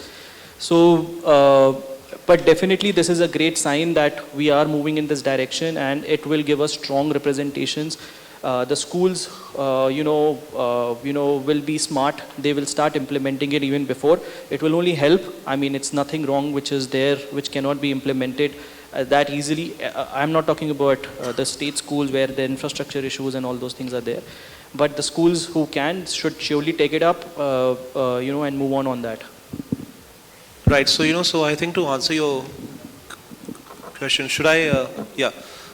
So, but definitely this is a great sign that we are moving in this direction, and it will give us strong representations. The schools, will be smart. They will start implementing it even before. It will only help. I mean, it's nothing wrong which is there, which cannot be implemented that easily. I'm not talking about the state schools where the infrastructure issues and all those things are there. But the schools who can should surely take it up, and move on that. Right. So, so I think to answer your question, should I,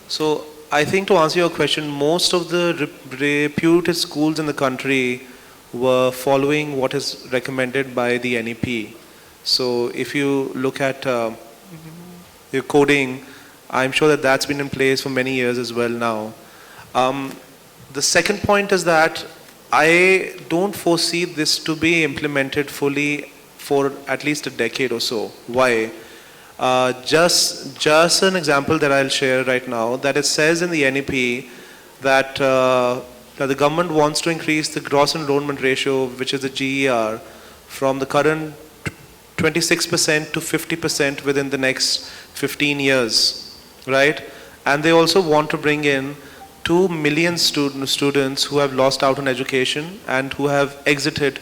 So I think to answer your question, most of the reputed schools in the country were following what is recommended by the NEP. So if you look at your coding, I'm sure that that's been in place for many years as well now. The second point is that I don't foresee this to be implemented fully for at least a decade or so. Why? Just an example that I'll share right now, that it says in the NEP that, that the government wants to increase the gross enrollment ratio, which is the GER, from the current 26% to 50% within the next 15 years, right? And they also want to bring in 2 million students who have lost out on education and who have exited,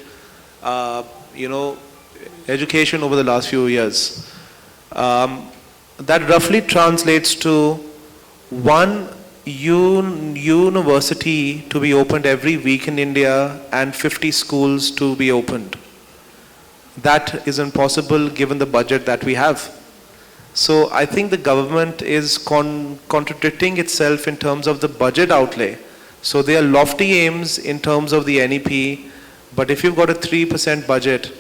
education over the last few years. That roughly translates to 1 university to be opened every week in India and 50 schools to be opened. That is impossible given the budget that we have. So I think the government is contradicting itself in terms of the budget outlay. So they are lofty aims in terms of the NEP, but if you've got a 3% budget,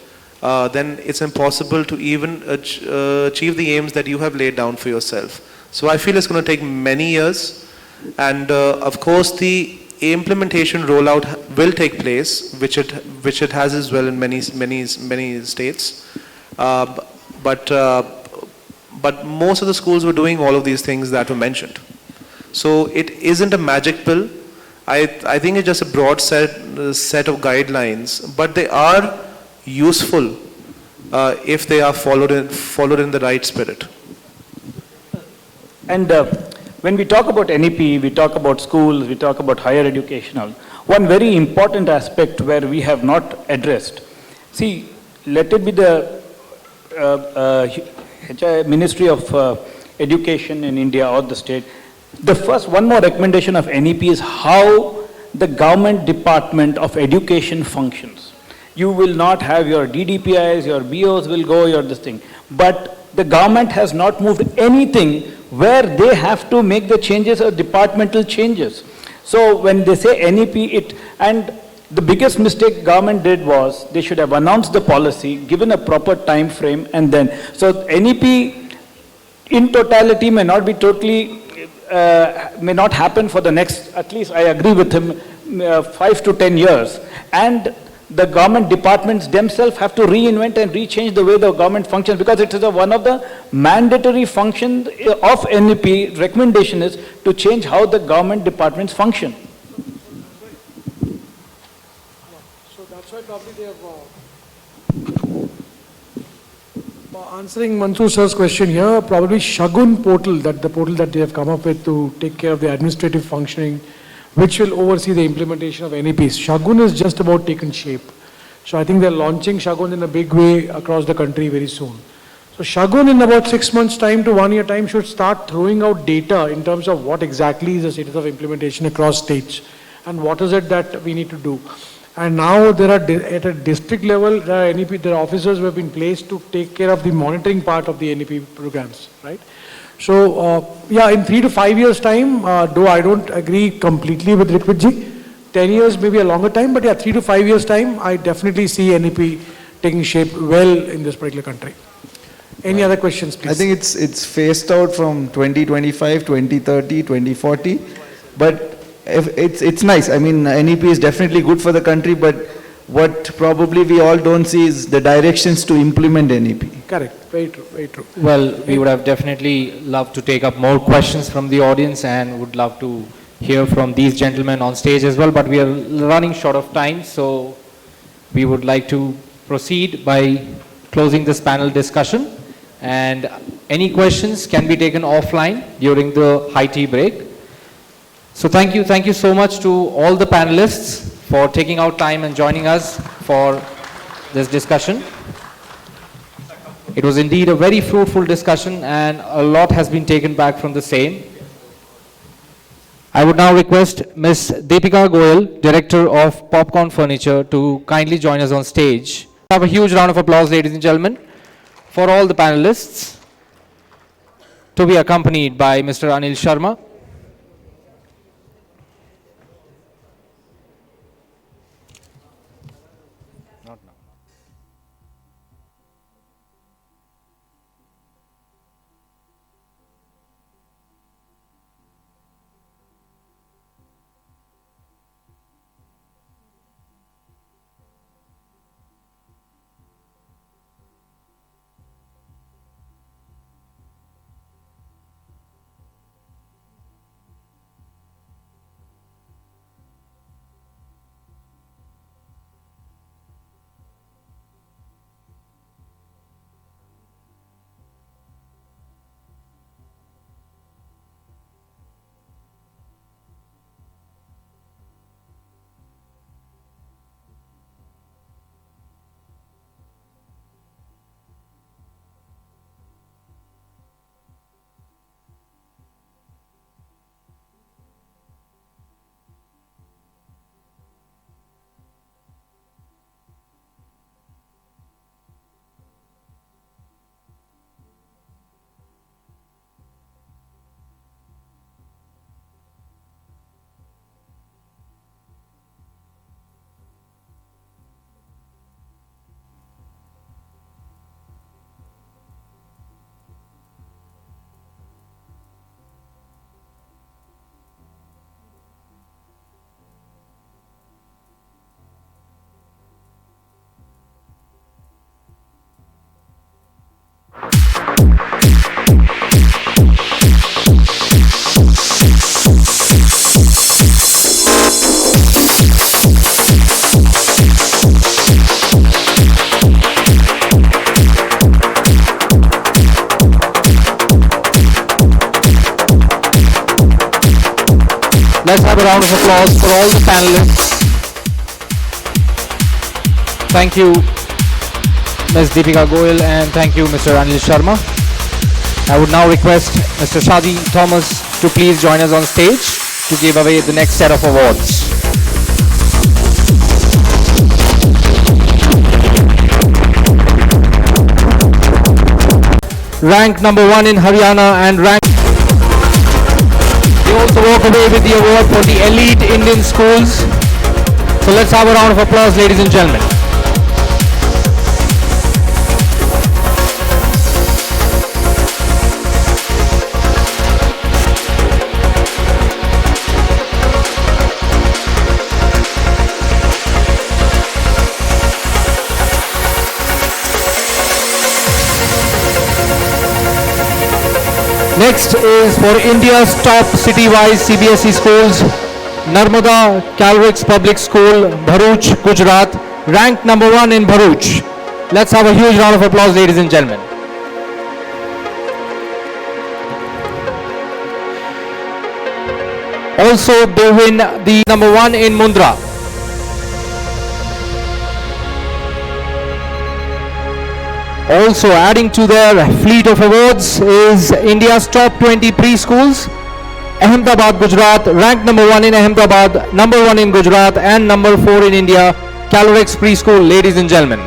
then it's impossible to even achieve the aims that you have laid down for yourself. So I feel it's going to take many years, and of course the implementation rollout will take place, which it has as well in many states. But most of the schools were doing all of these things that were mentioned. So it isn't a magic pill. I think it's just a broad set of guidelines, but they are useful if they are followed in the right spirit. And when we talk about NEP, we talk about schools, we talk about higher educational. One very important aspect where we have not addressed. See, let it be the Ministry of Education in India or the state. The first, one more recommendation of NEP is how the government department of education functions. You will not have your DDPIs, your BOs will go, your this thing. But the government has not moved anything where they have to make the changes or departmental changes. So when they say NEP, and the biggest mistake government did was they should have announced the policy, given a proper time frame, and then. So NEP in totality may not be totally, may not happen for the next, at least I agree with him, 5 to 10 years. And the government departments themselves have to reinvent and rechange the way the government functions, because it is one of the mandatory functions of NEP. Recommendation is to change how the government departments function. So that's why probably they have, answering Mansoor sir's question here, probably Shagun portal, the portal that they have come up with to take care of the administrative functioning, which will oversee the implementation of NEPs. Shagun is just about taken shape. So I think they're launching Shagun in a big way across the country very soon. So Shagun in about 6 months' time to 1 year time should start throwing out data in terms of what exactly is the status of implementation across states and what is it that we need to do. And now there are, at a district level, there are officers who have been placed to take care of the monitoring part of the NEP programs, right? So, yeah, in 3 to 5 years' time, though I don't agree completely with Ritwikji, 10 years may be a longer time, but yeah, 3 to 5 years' time, I definitely see NEP taking shape well in this particular country. Any other questions, please? I think it's phased out from 2025, 2030, 2040, but it's nice. I mean, NEP is definitely good for the country, but what probably we all don't see is the directions to implement NEP. Correct. Very true. Very true. Well, we would have definitely loved to take up more questions from the audience and would love to hear from these gentlemen on stage as well, but we are running short of time, so we would like to proceed by closing this panel discussion. And any questions can be taken offline during the high tea break. So thank you so much to all the panelists for taking out time and joining us for this discussion. It was indeed a very fruitful discussion and a lot has been taken back from the same. I would now request Ms. Deepika Goyal, Director of Popcorn Furniture, to kindly join us on stage. Have a huge round of applause, ladies and gentlemen, for all the panelists, to be accompanied by Mr. Anil Sharma. Let's have a round of applause for all the panelists. Thank you, Ms. Deepika Goyal, and thank you, Mr. Anil Sharma. I would now request Mr. Shadi Thomas to please join us on stage to give away the next set of awards. Rank number 1 in Haryana and rank. They also walk away with the award for the elite Indian schools. So let's have a round of applause, ladies and gentlemen. Next is for India's top city-wise CBSE schools, Narmada Calrix Public School, Bharuch, Gujarat, ranked number 1 in Bharuch. Let's have a huge round of applause, ladies and gentlemen. Also, they win the number 1 in Mundra. Also adding to their fleet of awards is India's top 20 preschools, Ahmedabad, Gujarat, ranked number 1 in Ahmedabad, number 1 in Gujarat, and number 4 in India, Calrex Preschool, ladies and gentlemen.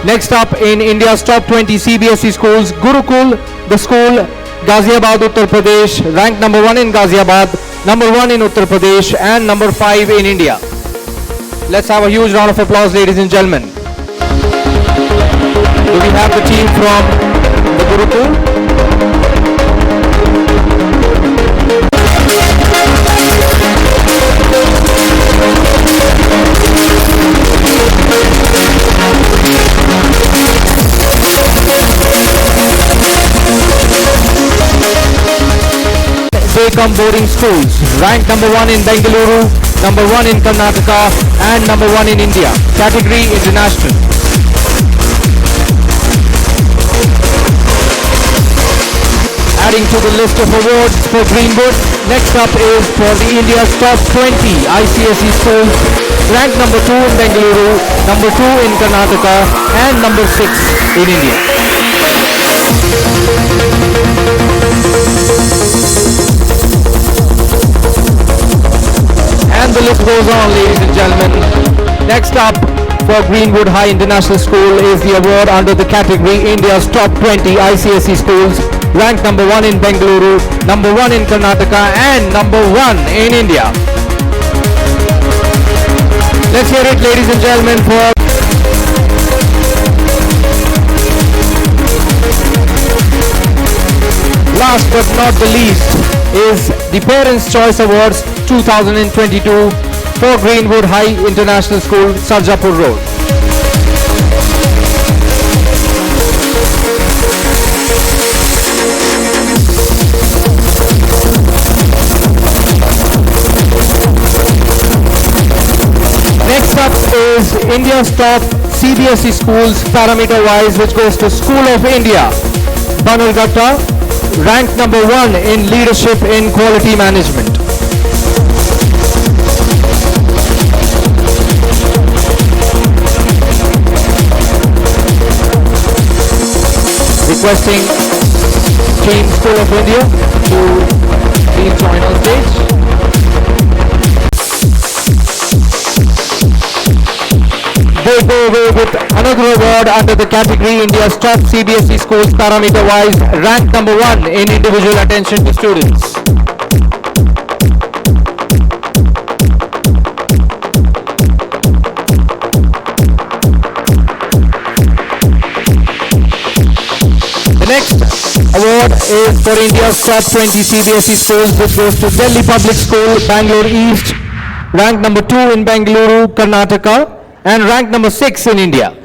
Next up in India's top 20 CBSE schools, Gurukul, the school, Ghaziabad, Uttar Pradesh, ranked number 1 in Ghaziabad, number 1 in Uttar Pradesh, and number 5 in India. Let's have a huge round of applause, ladies and gentlemen. Do we have the team from the Gurukul? Day-Cum-Boarding Schools, ranked number 1 in Bengaluru, number 1 in Karnataka, and number 1 in India. Category International. Adding to the list of awards for Greenwood, next up is for the India's top 20 ICSE schools, ranked number 2 in Bengaluru, number 2 in Karnataka, and number 6 in India. And the list goes on, ladies and gentlemen. Next up for Greenwood High International School is the award under the category India's top 20 ICSE schools, ranked number 1 in Bengaluru, number 1 in Karnataka, and number 1 in India. Let's hear it, ladies and gentlemen, for last but not the least is the Parents' Choice Awards 2022 for Greenwood High International School, Sarjapur Road. Next up is India's top CBSE schools parameter-wise, which goes to School of India, Banurghatta, ranked number 1 in leadership in quality management. Requesting Team School of India to please join on stage. They go away with another award under the category India's top CBSE schools parameter-wise, ranked number 1 in individual attention to students. The next award is for India's top 20 CBSE schools, which goes to Delhi Public School, Bangalore East, ranked number 2 in Bangalore, Karnataka, and ranked number 6 in India.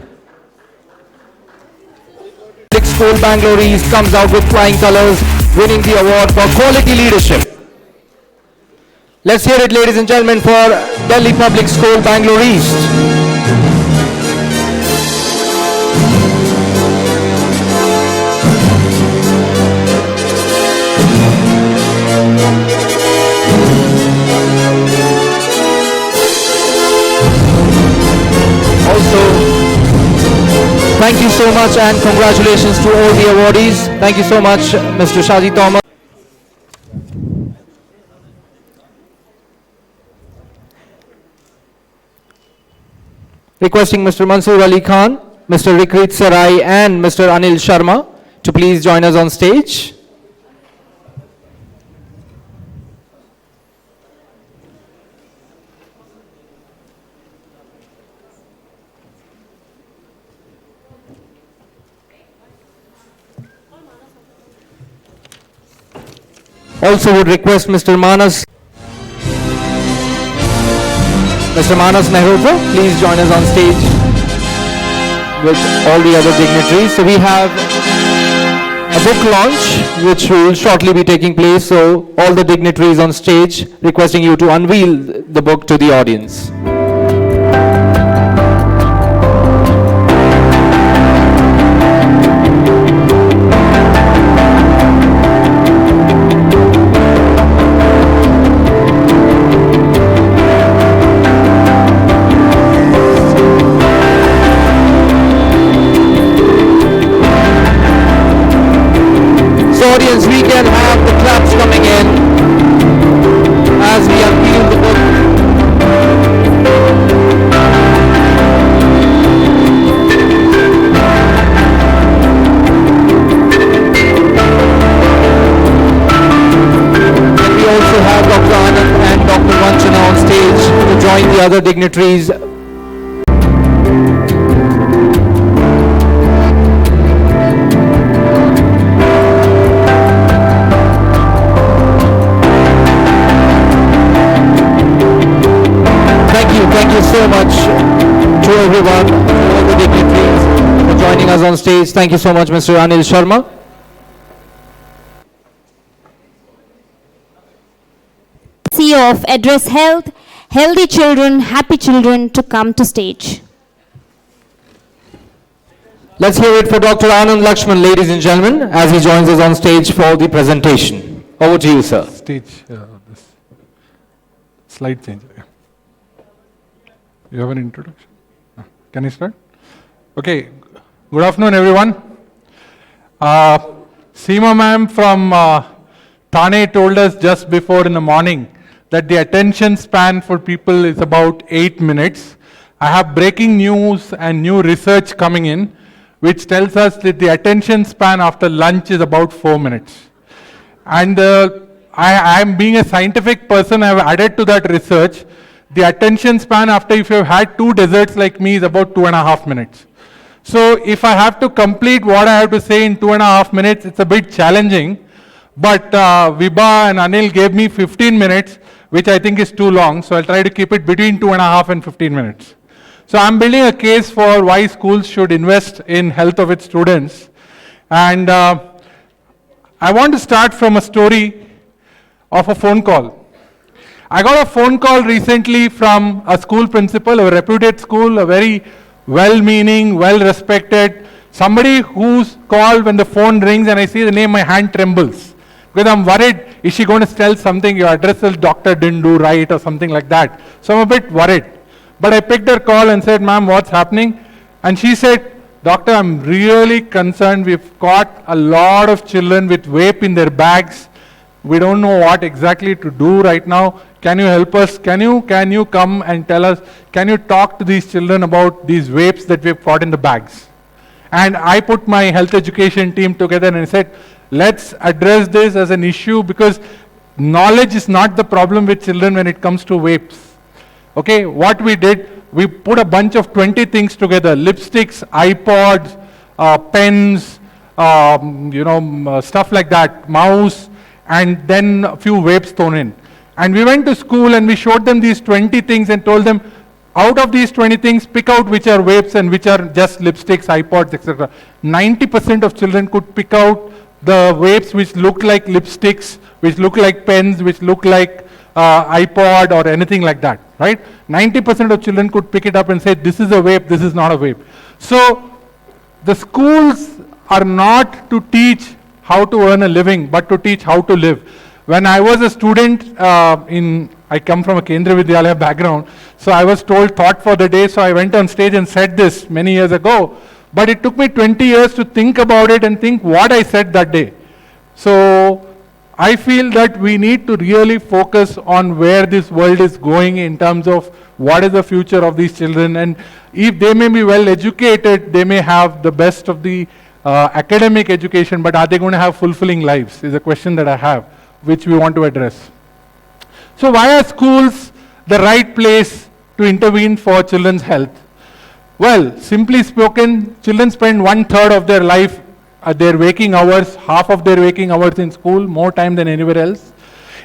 School Bangalore East comes out with flying colors, winning the award for quality leadership. Let's hear it, ladies and gentlemen, for Delhi Public School Bangalore East. Thank you so much and congratulations to all the awardees. Thank you so much, Mr. Shaji Thomas. Requesting Mr. Mansoor Ali Khan, Mr. Rikrit Sarai and Mr. Anil Sharma to please join us on stage. Also would request Mr. Manas Mehrotra, please join us on stage with all the other dignitaries. So we have a book launch which will shortly be taking place. So all the dignitaries on stage, requesting you to unveil the book to the audience. Audience, we can have the claps coming in as we unveil the book. And we also have Dr. Anand and Dr. Vanchana on stage to join the other dignitaries. Thank you so much to everyone, all the dignitaries for joining us on stage. Thank you so much, Mr. Anil Sharma. CEO of Address Health, Healthy Children, Happy Children to come to stage. Let's hear it for Dr. Anand Lakshman, ladies and gentlemen, as he joins us on stage for the presentation. Over to you, sir. Stage, this slide change. You have an introduction? Can you start? Okay. Good afternoon, everyone. Seema ma'am from Thane told us just before in the morning that the attention span for people is about 8 minutes. I have breaking news and new research coming in, which tells us that the attention span after lunch is about 4 minutes. And I am being a scientific person, I have added to that research. The attention span after if you have had 2 desserts like me is about 2.5 minutes. So if I have to complete what I have to say in 2.5 minutes, it's a bit challenging. But Vibha and Anil gave me 15 minutes, which I think is too long. So I'll try to keep it between 2.5 and 15 minutes. So I'm building a case for why schools should invest in health of its students. And I want to start from a story of a phone call. I got a phone call recently from a school principal, a reputed school, a very well-meaning, well-respected, somebody whose call when the phone rings and I see the name, my hand trembles. Because I'm worried, is she going to tell something, your address the doctor didn't do right or something like that. So I'm a bit worried. But I picked her call and said, ma'am, what's happening? And she said, doctor, I'm really concerned. We've got a lot of children with vape in their bags. We don't know what exactly to do right now. Can you help us? Can you come and tell us, can you talk to these children about these vapes that we've got in the bags? And I put my health education team together and I said, let's address this as an issue because knowledge is not the problem with children when it comes to vapes. Okay, what we did, we put a bunch of 20 things together, lipsticks, iPods, pens, stuff like that, mouse, and then a few vapes thrown in. And we went to school and we showed them these 20 things and told them, out of these 20 things, pick out which are vapes and which are just lipsticks, iPods, etc. 90% of children could pick out the vapes which look like lipsticks, which look like pens, which look like iPod or anything like that, right? 90% of children could pick it up and say, this is a vape, this is not a vape. So the schools are not to teach how to earn a living, but to teach how to live. When I was a student I come from a Kendriya Vidyalaya background, so I was told thought for the day, so I went on stage and said this many years ago, but it took me 20 years to think about it and think what I said that day. So I feel that we need to really focus on where this world is going in terms of what is the future of these children, and if they may be well educated, they may have the best of the academic education, but are they going to have fulfilling lives is a question that I have, which we want to address. So why are schools the right place to intervene for children's health? Well, simply spoken, children spend 1/3 of their life at their waking hours, half of their waking hours in school, more time than anywhere else.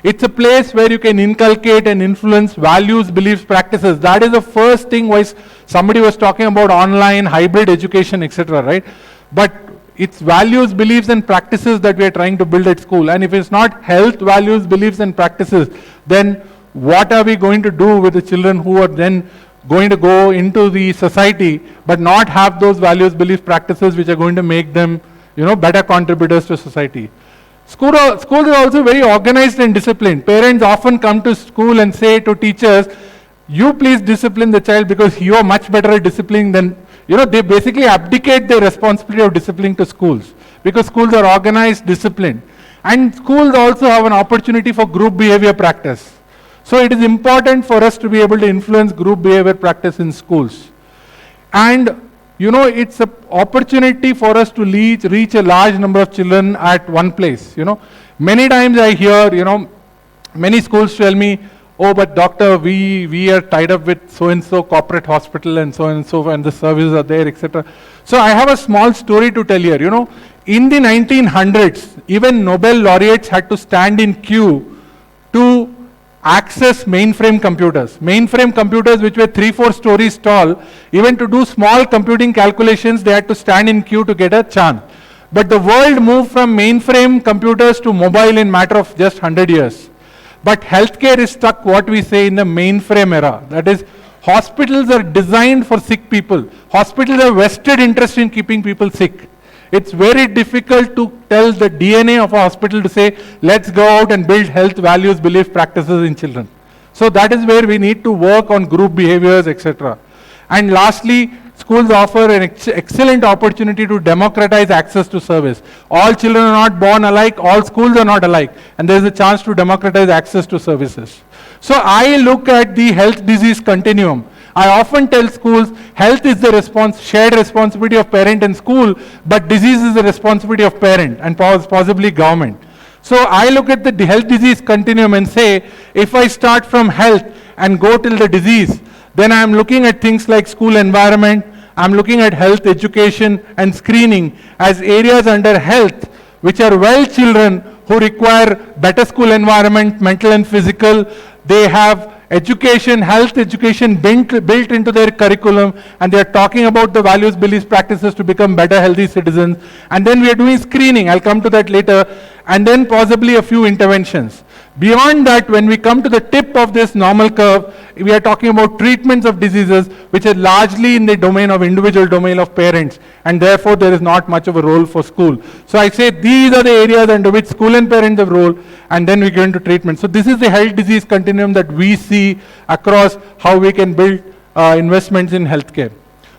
It's a place where you can inculcate and influence values, beliefs, practices. That is the first thing why somebody was talking about online, hybrid education, etc., right? But it's values, beliefs and practices that we are trying to build at school. And if it's not health, values, beliefs and practices, then what are we going to do with the children who are then going to go into the society but not have those values, beliefs, practices which are going to make them, better contributors to society? Schools are also very organized and disciplined. Parents often come to school and say to teachers, you please discipline the child because you are much better at disciplining than, they basically abdicate their responsibility of disciplining to schools because schools are organized, disciplined. And schools also have an opportunity for group behavior practice. So it is important for us to be able to influence group behavior practice in schools. And it's an opportunity for us to reach a large number of children at one place. Many times I hear, many schools tell me, oh, but doctor, we are tied up with so-and-so corporate hospital and so-and-so, and the services are there, etc. So I have a small story to tell here. In the 1900s, even Nobel laureates had to stand in queue to access mainframe computers. Mainframe computers which were 3-4 stories tall, even to do small computing calculations, they had to stand in queue to get a chance. But the world moved from mainframe computers to mobile in matter of just 100 years. But healthcare is stuck, what we say, in the mainframe era. That is, hospitals are designed for sick people. Hospitals have vested interest in keeping people sick. It's very difficult to tell the DNA of a hospital to say, let's go out and build health values, belief practices in children. So that is where we need to work on group behaviors, etc. And lastly, schools offer an excellent opportunity to democratize access to service. All children are not born alike, all schools are not alike, and there is a chance to democratize access to services. So I look at the health disease continuum. I often tell schools, health is the shared responsibility of parent and school, but disease is the responsibility of parent and possibly government. So I look at the health disease continuum and say, if I start from health and go till the disease, then I am looking at things like school environment, I am looking at health education and screening as areas under health, which are well children who require better school environment, mental and physical. They have education, health education built into their curriculum, and they are talking about the values, beliefs, practices to become better, healthy citizens. And then we are doing screening, I'll come to that later, and then possibly a few interventions. Beyond that, when we come to the tip of this normal curve, we are talking about treatments of diseases which are largely in the domain of individual domain of parents, and therefore there is not much of a role for school. So I say these are the areas under which school and parents have role, and then we go into treatment. So this is the health disease continuum that we see across how we can build investments in healthcare.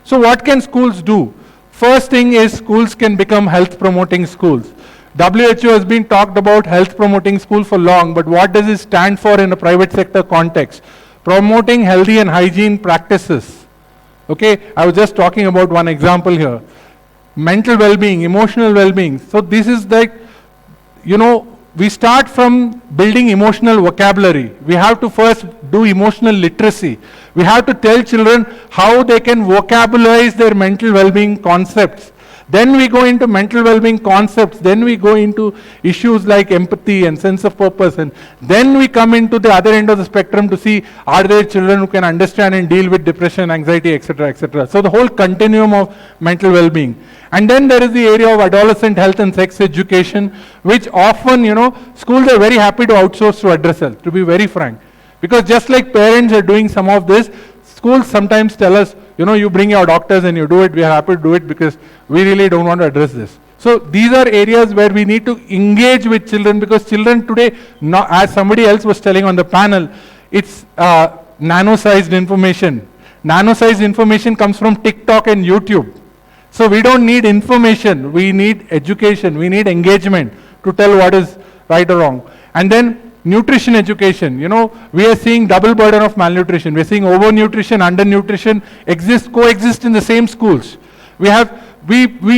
So what can schools do? First thing is schools can become health promoting schools. WHO has been talked about health promoting school for long, but what does it stand for in a private sector context? Promoting healthy and hygiene practices. Okay, I was just talking about one example here. Mental well-being, emotional well-being. So this is like, we start from building emotional vocabulary. We have to first do emotional literacy. We have to tell children how they can vocabularize their mental well-being concepts. Then we go into mental well-being concepts. Then we go into issues like empathy and sense of purpose. And then we come into the other end of the spectrum to see, are there children who can understand and deal with depression, anxiety, etc., etc. So the whole continuum of mental well-being. And then there is the area of adolescent health and sex education, which often, schools are very happy to outsource to address health, to be very frank. Because just like parents are doing some of this, schools sometimes tell us, you bring your doctors and you do it, we are happy to do it because we really don't want to address this. So these are areas where we need to engage with children, because children today, as somebody else was telling on the panel, it's nano-sized information. Nano-sized information comes from TikTok and YouTube. So we don't need information, we need education, we need engagement to tell what is right or wrong. And then nutrition education, we are seeing double burden of malnutrition. We are seeing overnutrition, undernutrition coexist in the same schools. We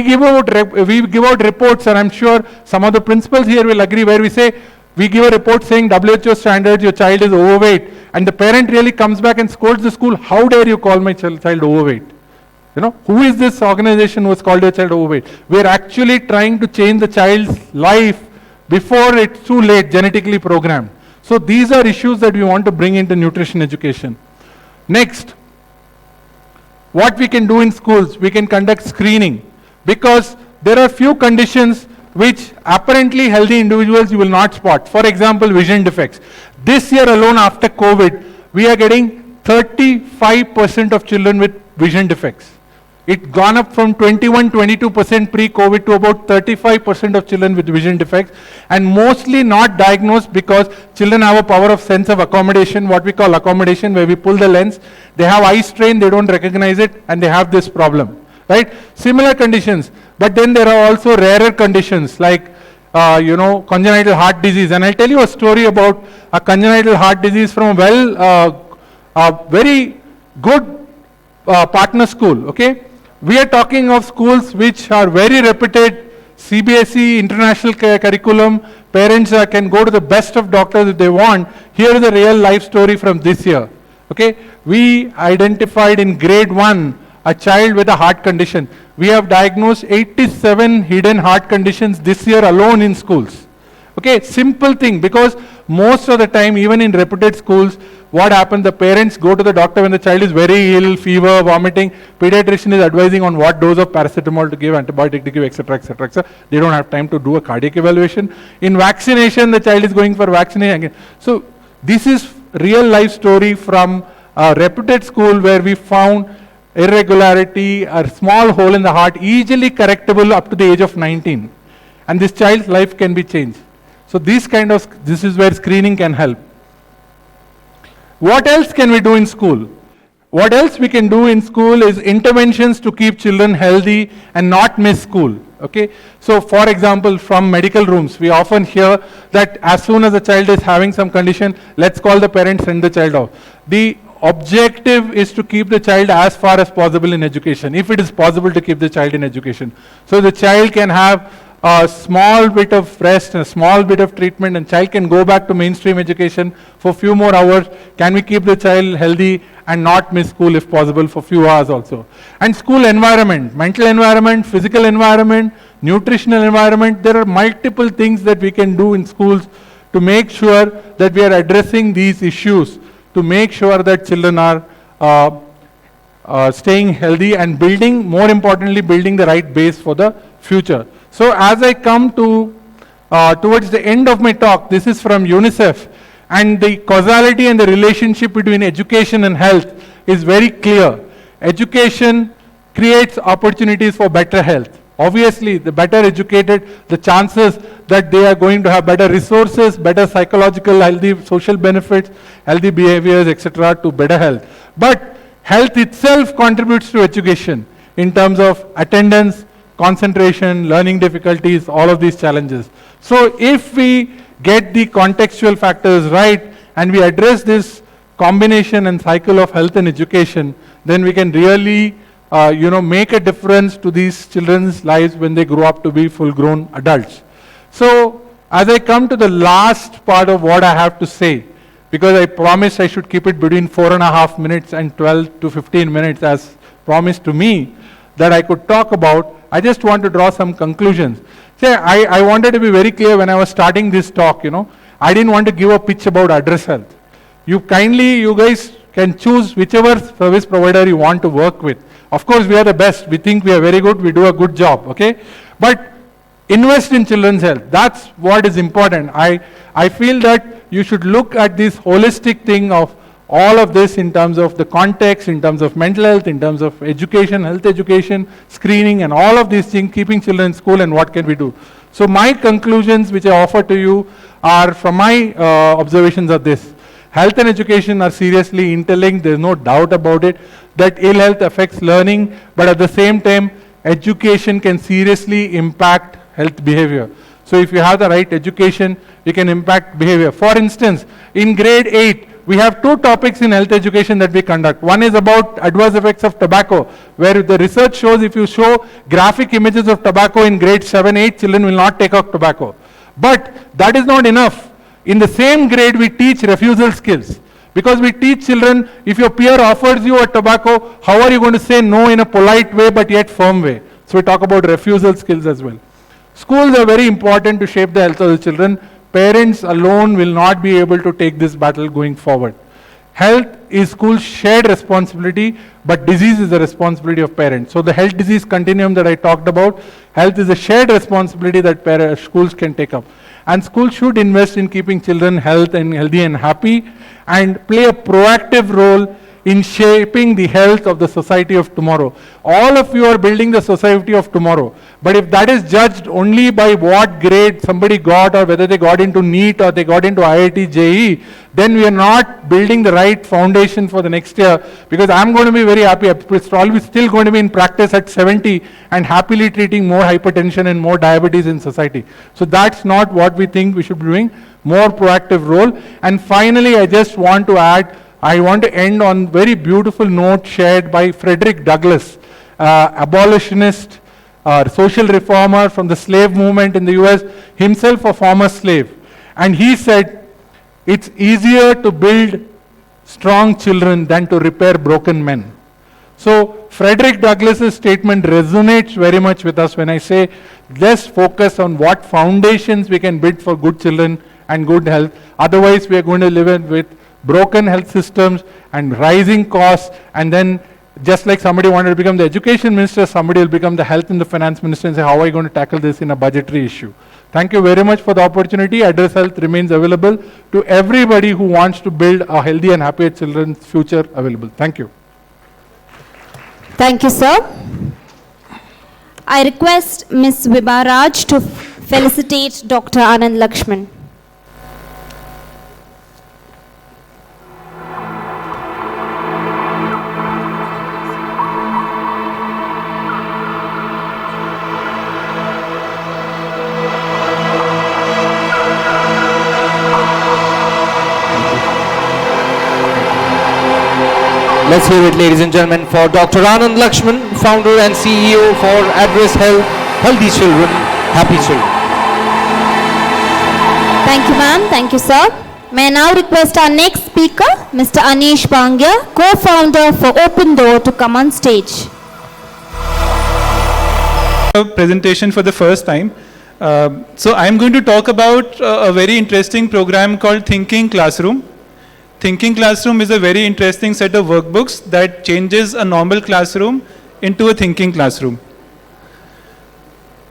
give out reports, and I'm sure some of the principals here will agree, where we say, we give a report saying WHO standards, your child is overweight, and the parent really comes back and scolds the school, how dare you call my child overweight? Who is this organization who has called your child overweight? We are actually trying to change the child's life before it's too late, genetically programmed. So these are issues that we want to bring into nutrition education. Next, what we can do in schools, we can conduct screening, because there are few conditions which apparently healthy individuals you will not spot. For example, vision defects. This year alone after COVID, we are getting 35% of children with vision defects. It's gone up from 21-22% pre-COVID to about 35% of children with vision defects, and mostly not diagnosed because children have a power of sense of accommodation, what we call accommodation, where we pull the lens. They have eye strain, they don't recognize it, and they have this problem, right? Similar conditions, but then there are also rarer conditions like congenital heart disease. And I'll tell you a story about a congenital heart disease from a very good partner school, okay? We are talking of schools which are very reputed, CBSE international curriculum, parents can go to the best of doctors if they want. Here is a real life story from this year, okay? We identified in grade 1 a child with a heart condition. We have diagnosed 87 hidden heart conditions this year alone in schools. Okay, simple thing, because most of the time, even in reputed schools, what happens, the parents go to the doctor when the child is very ill, fever, vomiting, pediatrician is advising on what dose of paracetamol to give, antibiotic to give, etc., etc., etc. They don't have time to do a cardiac evaluation. In vaccination, the child is going for vaccination again. So this is real life story from a reputed school where we found irregularity, a small hole in the heart, easily correctable up to the age of 19. And this child's life can be changed. So this is where screening can help. What else can we do in school? What else we can do in school is interventions to keep children healthy and not miss school. Okay? So for example, from medical rooms, we often hear that as soon as a child is having some condition, let's call the parent, send the child off. The objective is to keep the child as far as possible in education, if it is possible to keep the child in education. So the child can have a small bit of rest, a small bit of treatment, and child can go back to mainstream education for a few more hours. Can we keep the child healthy and not miss school if possible for a few hours also? And school environment, mental environment, physical environment, nutritional environment, there are multiple things that we can do in schools to make sure that we are addressing these issues, to make sure that children are staying healthy and building, more importantly, building the right base for the future. So as I come to towards the end of my talk, this is from UNICEF, and the causality and the relationship between education and health is very clear. Education creates opportunities for better health. Obviously, the better educated, the chances that they are going to have better resources, better psychological, healthy social benefits, healthy behaviors, etc., to better health. But health itself contributes to education in terms of attendance, concentration, learning difficulties, all of these challenges. So if we get the contextual factors right and we address this combination and cycle of health and education, then we can really make a difference to these children's lives when they grow up to be full-grown adults. So as I come to the last part of what I have to say, because I promised I should keep it between 4.5 minutes and 12 to 15 minutes as promised to me that I could talk about, I just want to draw some conclusions. Say, I wanted to be very clear when I was starting this talk, I didn't want to give a pitch about address health. You guys can choose whichever service provider you want to work with. Of course, we are the best. We think we are very good. We do a good job, okay? But invest in children's health. That's what is important. I feel that you should look at this holistic thing of all of this in terms of the context, in terms of mental health, in terms of education, health education, screening, and all of these things, keeping children in school, and what can we do. So my conclusions, which I offer to you, are from my observations of this. Health and education are seriously interlinked. There's no doubt about it, that ill health affects learning, but at the same time, education can seriously impact health behavior. So if you have the right education, you can impact behavior. For instance, in grade 8, we have 2 topics in health education that we conduct. One is about adverse effects of tobacco, where the research shows if you show graphic images of tobacco in grade 7, 8, children will not take up tobacco. But that is not enough. In the same grade, we teach refusal skills. Because we teach children, if your peer offers you a tobacco, how are you going to say no in a polite way but yet firm way? So we talk about refusal skills as well. Schools are very important to shape the health of the children. Parents alone will not be able to take this battle going forward. Health is school's shared responsibility, but disease is the responsibility of parents. So the health disease continuum that I talked about, health is a shared responsibility that schools can take up. And schools should invest in keeping children healthy and happy, and play a proactive role in shaping the health of the society of tomorrow. All of you are building the society of tomorrow. But if that is judged only by what grade somebody got, or whether they got into NEET or they got into IIT JEE, then we are not building the right foundation for the next year. Because I'm going to be very happy. I'm probably still going to be in practice at 70 and happily treating more hypertension and more diabetes in society. So that's not what we think we should be doing. More proactive role. And finally, I just want to add, I want to end on very beautiful note shared by Frederick Douglass, abolitionist, social reformer from the slave movement in the US, himself a former slave. And he said, it's easier to build strong children than to repair broken men. So Frederick Douglass's statement resonates very much with us when I say, let's focus on what foundations we can build for good children and good health. Otherwise, we are going to live with broken health systems and rising costs, and then just like somebody wanted to become the education minister, somebody will become the health and the finance minister and say, how are you going to tackle this in a budgetary issue? Thank you very much for the opportunity. Address Health remains available to everybody who wants to build a healthy and happier children's future available. Thank you. Thank you, sir. I request Ms. Vibha Raj to felicitate Dr. Anand Lakshman. Let's hear it, ladies and gentlemen, for Dr. Anand Lakshman, founder and CEO for Address Health, Healthy Children, Happy Children. Thank you, ma'am. Thank you, sir. May I now request our next speaker, Mr. Anish Bangya, co-founder for Open Door, to come on stage. Presentation for the first time. So I'm going to talk about a very interesting program called Thinking Classroom. Thinking Classroom is a very interesting set of workbooks that changes a normal classroom into a thinking classroom.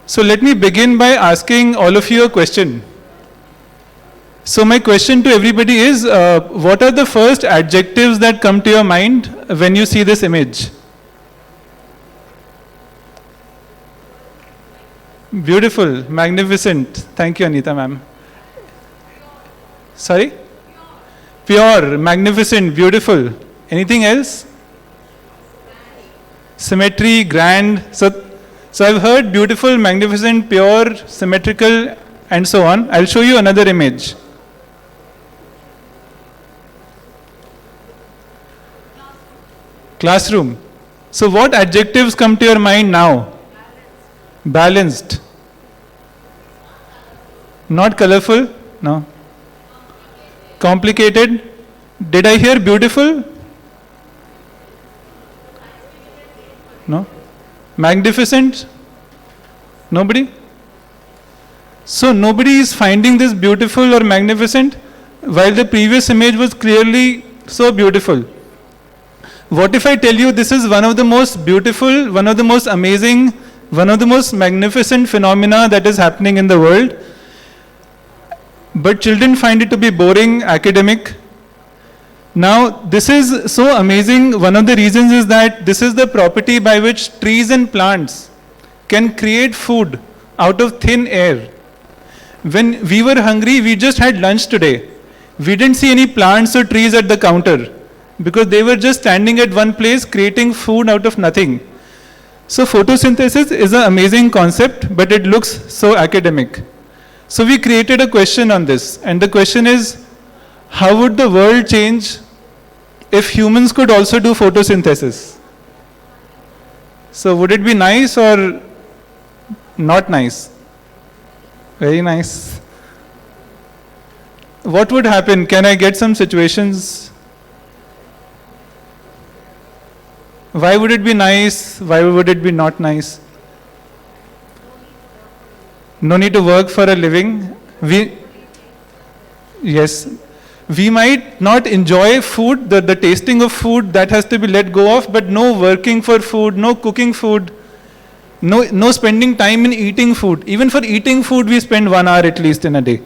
So let me begin by asking all of you a question. So my question to everybody is, what are the first adjectives that come to your mind when you see this image? Beautiful, magnificent. Thank you, Anita ma'am. Sorry? Pure, magnificent, beautiful. Anything else? Symmetry, grand. So I've heard beautiful, magnificent, pure, symmetrical, and so on. I'll show you another image. Classroom. So what adjectives come to your mind now? Balanced. Not colorful? No. Complicated? Did I hear beautiful? No. Magnificent? Nobody? So nobody is finding this beautiful or magnificent, while the previous image was clearly so beautiful. What if I tell you this is one of the most beautiful, one of the most amazing, one of the most magnificent phenomena that is happening in the world, but children find it to be boring, academic? Now, this is so amazing. One of the reasons is that this is the property by which trees and plants can create food out of thin air. When we were hungry, we just had lunch today. We didn't see any plants or trees at the counter because they were just standing at one place creating food out of nothing. So photosynthesis is an amazing concept, but it looks so academic. So we created a question on this, and the question is, how would the world change if humans could also do photosynthesis? So would it be nice or not nice? Very nice. What would happen? Can I get some situations? Why would it be nice? Why would it be not nice? No need to work for a living. Yes. We might not enjoy food, the tasting of food, that has to be let go of, but no working for food, no cooking food, no spending time in eating food. Even for eating food, we spend 1 hour at least in a day.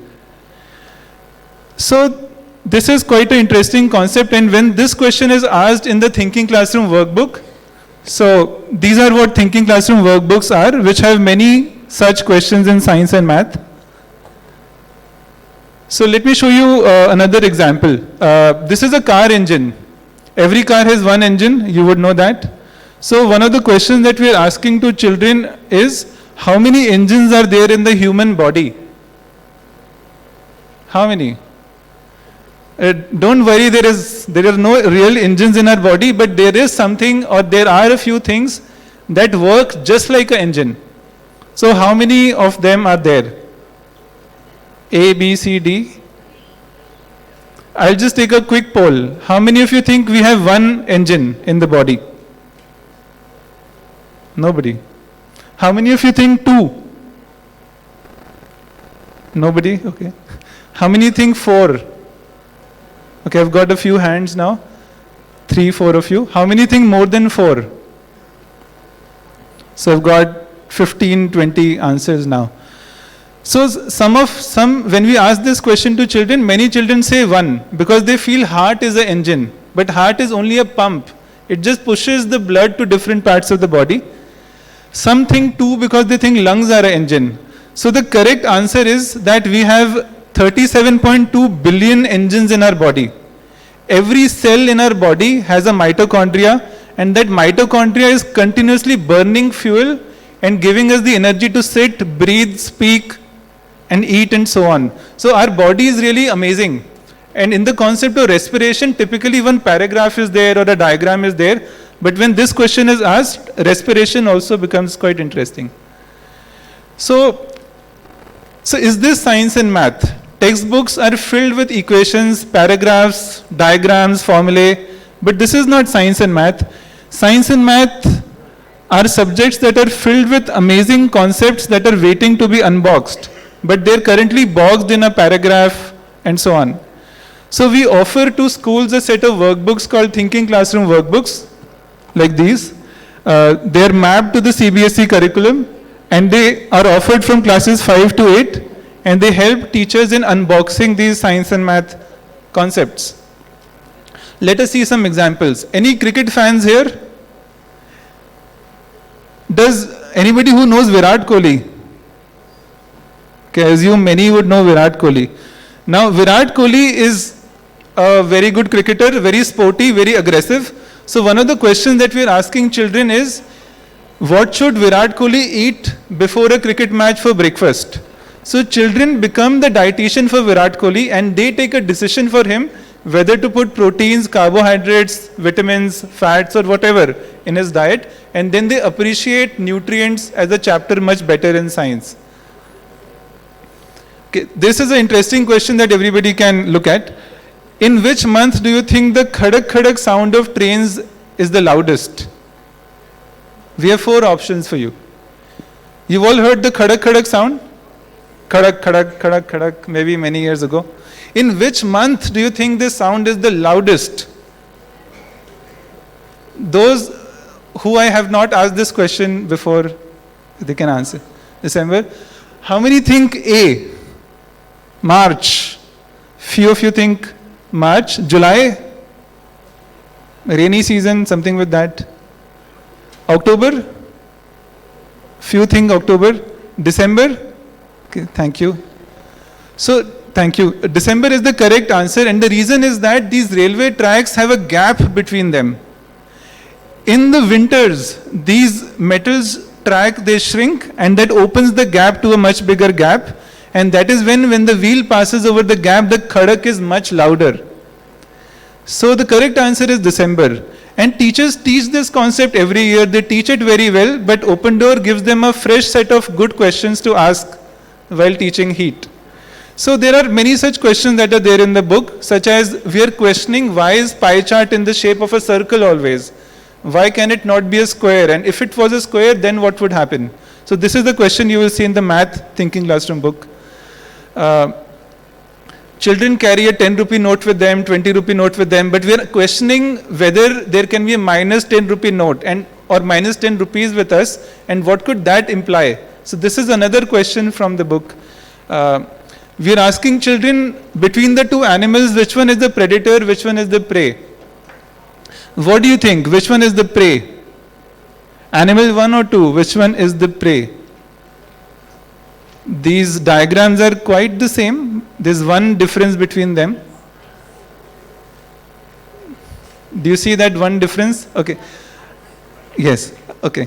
So this is quite an interesting concept, and when this question is asked in the Thinking Classroom workbook, so these are what Thinking Classroom workbooks are, which have many such questions in science and math. So let me show you another example. This is a car engine. Every car has one engine, you would know that. So one of the questions that we are asking to children is, how many engines are there in the human body? How many? Don't worry, there are no real engines in our body, but there is something, or there are a few things that work just like an engine. So how many of them are there? A, B, C, D. I'll just take a quick poll. How many of you think we have one engine in the body? Nobody. How many of you think 2? Nobody? Okay. How many think 4? Okay, I've got a few hands now. 3, 4 of you. How many think more than 4? So I've got 15, 20 answers now. So when we ask this question to children, many children say 1 because they feel heart is an engine, but heart is only a pump. It just pushes the blood to different parts of the body. Some think 2 because they think lungs are an engine. So the correct answer is that we have 37.2 billion engines in our body. Every cell in our body has a mitochondria, and that mitochondria is continuously burning fuel and giving us the energy to sit, breathe, speak, and eat, and so on. So our body is really amazing. And in the concept of respiration, typically one paragraph is there or a diagram is there. But when this question is asked, respiration also becomes quite interesting. So is this science and math? Textbooks are filled with equations, paragraphs, diagrams, formulae, but this is not science and math. Science and math are subjects that are filled with amazing concepts that are waiting to be unboxed, but they're currently boxed in a paragraph and so on. So we offer to schools a set of workbooks called Thinking Classroom workbooks, like these. They're mapped to the CBSE curriculum, and they are offered from classes 5 to 8, and they help teachers in unboxing these science and math concepts. Let us see some examples. Any cricket fans here? Does anybody who knows Virat Kohli? Okay, I assume many would know Virat Kohli. Now, Virat Kohli is a very good cricketer, very sporty, very aggressive. So one of the questions that we are asking children is, what should Virat Kohli eat before a cricket match for breakfast? So children become the dietitian for Virat Kohli, and they take a decision for him whether to put proteins, carbohydrates, vitamins, fats, or whatever in his diet, and then they appreciate nutrients as a chapter much better in science. Okay, this is an interesting question that everybody can look at. In which month do you think the khadak khadak sound of trains is the loudest? We have 4 options for you. You've all heard the khadak khadak sound? Khadak khadak khadak khadak, maybe many years ago. In which month do you think this sound is the loudest? Those who I have not asked this question before, they can answer. December. How many think A? March. Few of you think March. July? Rainy season, something with that. October? Few think October. December? Okay, thank you. So, thank you. December is the correct answer, and the reason is that these railway tracks have a gap between them. In the winters, these metals track, they shrink, and that opens the gap to a much bigger gap, and that is when the wheel passes over the gap, the khadak is much louder. So the correct answer is December. And teachers teach this concept every year. They teach it very well, but Open Door gives them a fresh set of good questions to ask while teaching heat. So there are many such questions that are there in the book, such as we are questioning why is pie chart in the shape of a circle always? Why can it not be a square? And if it was a square, then what would happen? So this is the question you will see in the math thinking classroom book. Children carry a 10 rupee note with them, 20 rupee note with them, but we are questioning whether there can be a minus 10 rupee note or minus 10 rupees with us, and what could that imply? So this is another question from the book. We are asking children, between the two animals, which one is the predator, which one is the prey? What do you think? Which one is the prey? Animal 1 or 2, which one is the prey? These diagrams are quite the same. There's one difference between them. Do you see that one difference? Okay. Yes. Okay.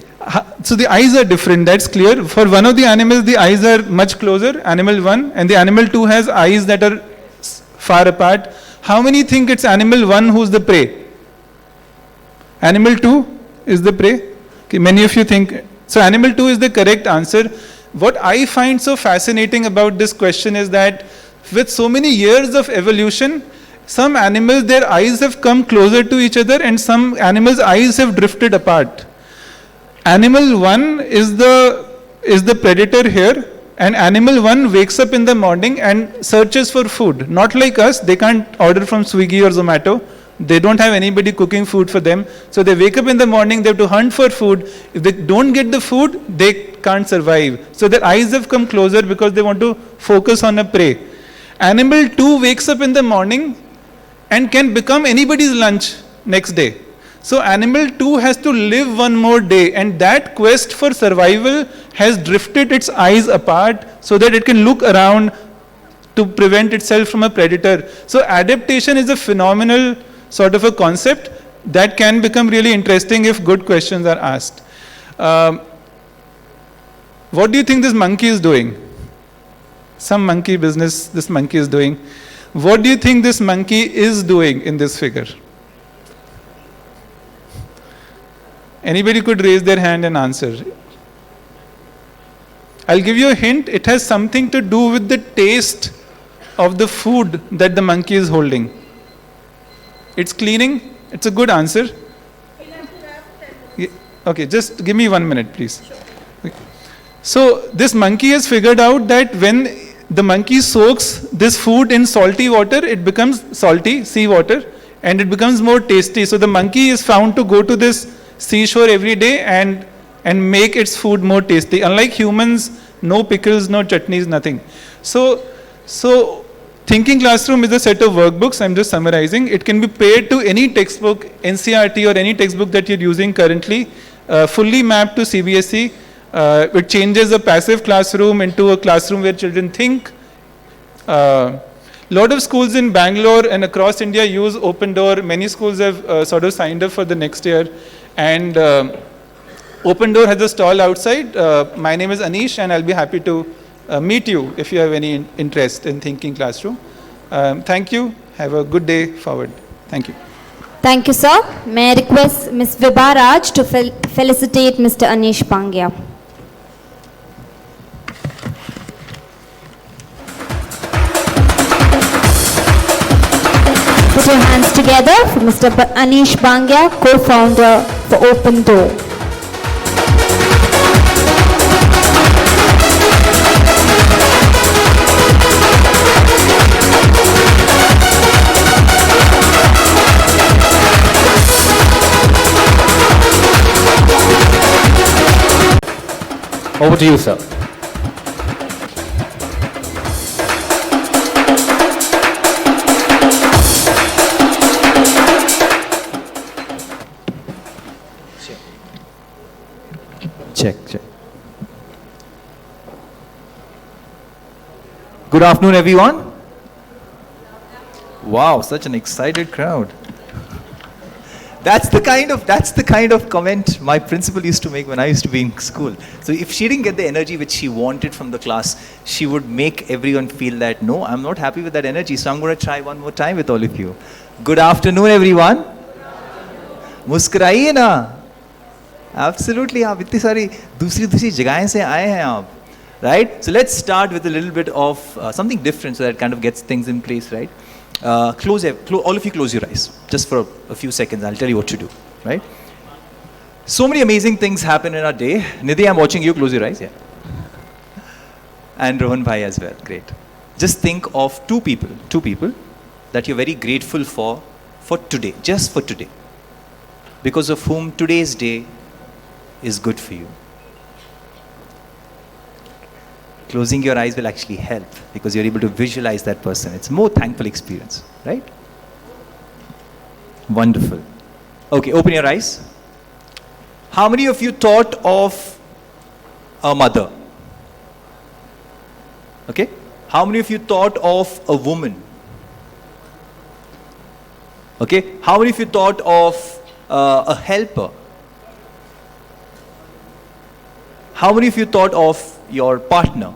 So the eyes are different, that's clear. For one of the animals, the eyes are much closer, animal 1, and the animal 2 has eyes that are far apart. How many think it's animal 1 who's the prey? Animal 2 is the prey? Okay, many of you think. So animal 2 is the correct answer. What I find so fascinating about this question is that with so many years of evolution, some animals, their eyes have come closer to each other, and some animals' eyes have drifted apart. Animal 1 is the predator here, and animal 1 wakes up in the morning and searches for food. Not like us, they can't order from Swiggy or Zomato. They don't have anybody cooking food for them. So they wake up in the morning, they have to hunt for food. If they don't get the food, they can't survive. So their eyes have come closer because they want to focus on a prey. Animal 2 wakes up in the morning and can become anybody's lunch next day. So animal 2 has to live one more day, and that quest for survival has drifted its eyes apart so that it can look around to prevent itself from a predator. So adaptation is a phenomenal sort of a concept that can become really interesting if good questions are asked. What do you think this monkey is doing? Some monkey business this monkey is doing. What do you think this monkey is doing in this figure? Anybody could raise their hand and answer. I'll give you a hint. It has something to do with the taste of the food that the monkey is holding. It's cleaning. It's a good answer. Okay, just give me 1 minute, please. Okay. So this monkey has figured out that when the monkey soaks this food in salty water, it becomes salty, seawater, and it becomes more tasty. So the monkey is found to go to this seashore every day and make its food more tasty. Unlike humans, no pickles, no chutneys, nothing. So Thinking Classroom is a set of workbooks. I'm just summarizing. It can be paired to any textbook, NCERT or any textbook that you're using currently, fully mapped to CBSE. It changes a passive classroom into a classroom where children think. Lot of schools in Bangalore and across India use Open Door. Many schools have sort of signed up for the next year. And Open Door has a stall outside. My name is Anish, and I'll be happy to meet you if you have any interest in Thinking Classroom. Thank you. Have a good day forward. Thank you. Thank you, sir. May I request Ms. Vibha Raj to felicitate Mr. Anish Bhangia. Put your hands together for Mr. Anish Bhangia, co-founder for Open Door. Over to you, sir. Check. Good afternoon, everyone. Wow, such an excited crowd. That's the kind of comment my principal used to make when I used to be in school. So if she didn't get the energy which she wanted from the class, she would make everyone feel that, no, I'm not happy with that energy, so I'm going to try one more time with all of you. Good afternoon, everyone. मुस्कुराइए ना. Absolutely, आप इतनी सारी दूसरी जगहें से आए हैं आप, right? So let's start with a little bit of something different, so that kind of gets things in place, right? All of you close your eyes, just for a few seconds. I'll tell you what to do, right? So many amazing things happen in our day. Nidhi, I'm watching you. Close your eyes, yeah. And Rohan Bhai as well. Great. Just think of two people that you're very grateful for today, just for today, because of whom today's day is good for you. Closing your eyes will actually help because you're able to visualize that person. It's a more thankful experience, right? Wonderful. Okay, open your eyes. How many of you thought of a mother? Okay. How many of you thought of a woman? Okay. How many of you thought of a helper? How many of you thought of your partner?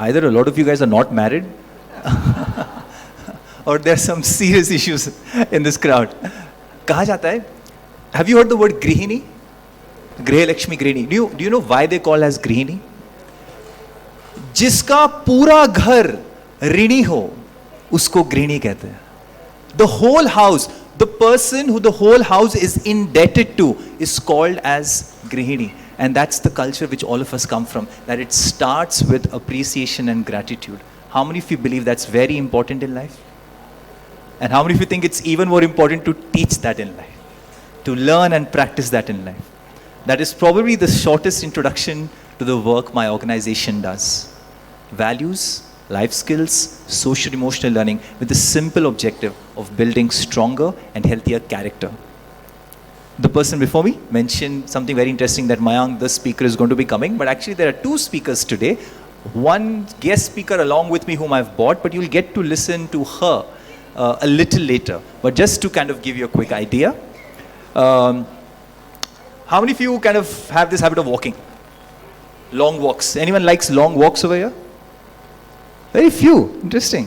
Either a lot of you guys are not married or there are some serious issues in this crowd. कहा जाता है, have you heard the word grihini? Griha Lakshmi Grihini. Do you know why they call as grihini? जिसका पूरा घर ऋणी हो उसको गृहिणी कहते हैं. The whole house, the person who the whole house is indebted to is called as grihini. And that's the culture which all of us come from, that it starts with appreciation and gratitude. How many of you believe that's very important in life? And how many of you think it's even more important to teach that in life? To learn and practice that in life? That is probably the shortest introduction to the work my organization does. Values, life skills, social emotional learning with the simple objective of building stronger and healthier character. The person before me mentioned something very interesting, that Mayank, the speaker, is going to be coming, but actually there are two speakers today. One guest speaker along with me whom I've brought, but you'll get to listen to her a little later. But just to kind of give you a quick idea, how many of you kind of have this habit of walking? Long walks. Anyone likes long walks over here? Very few. Interesting.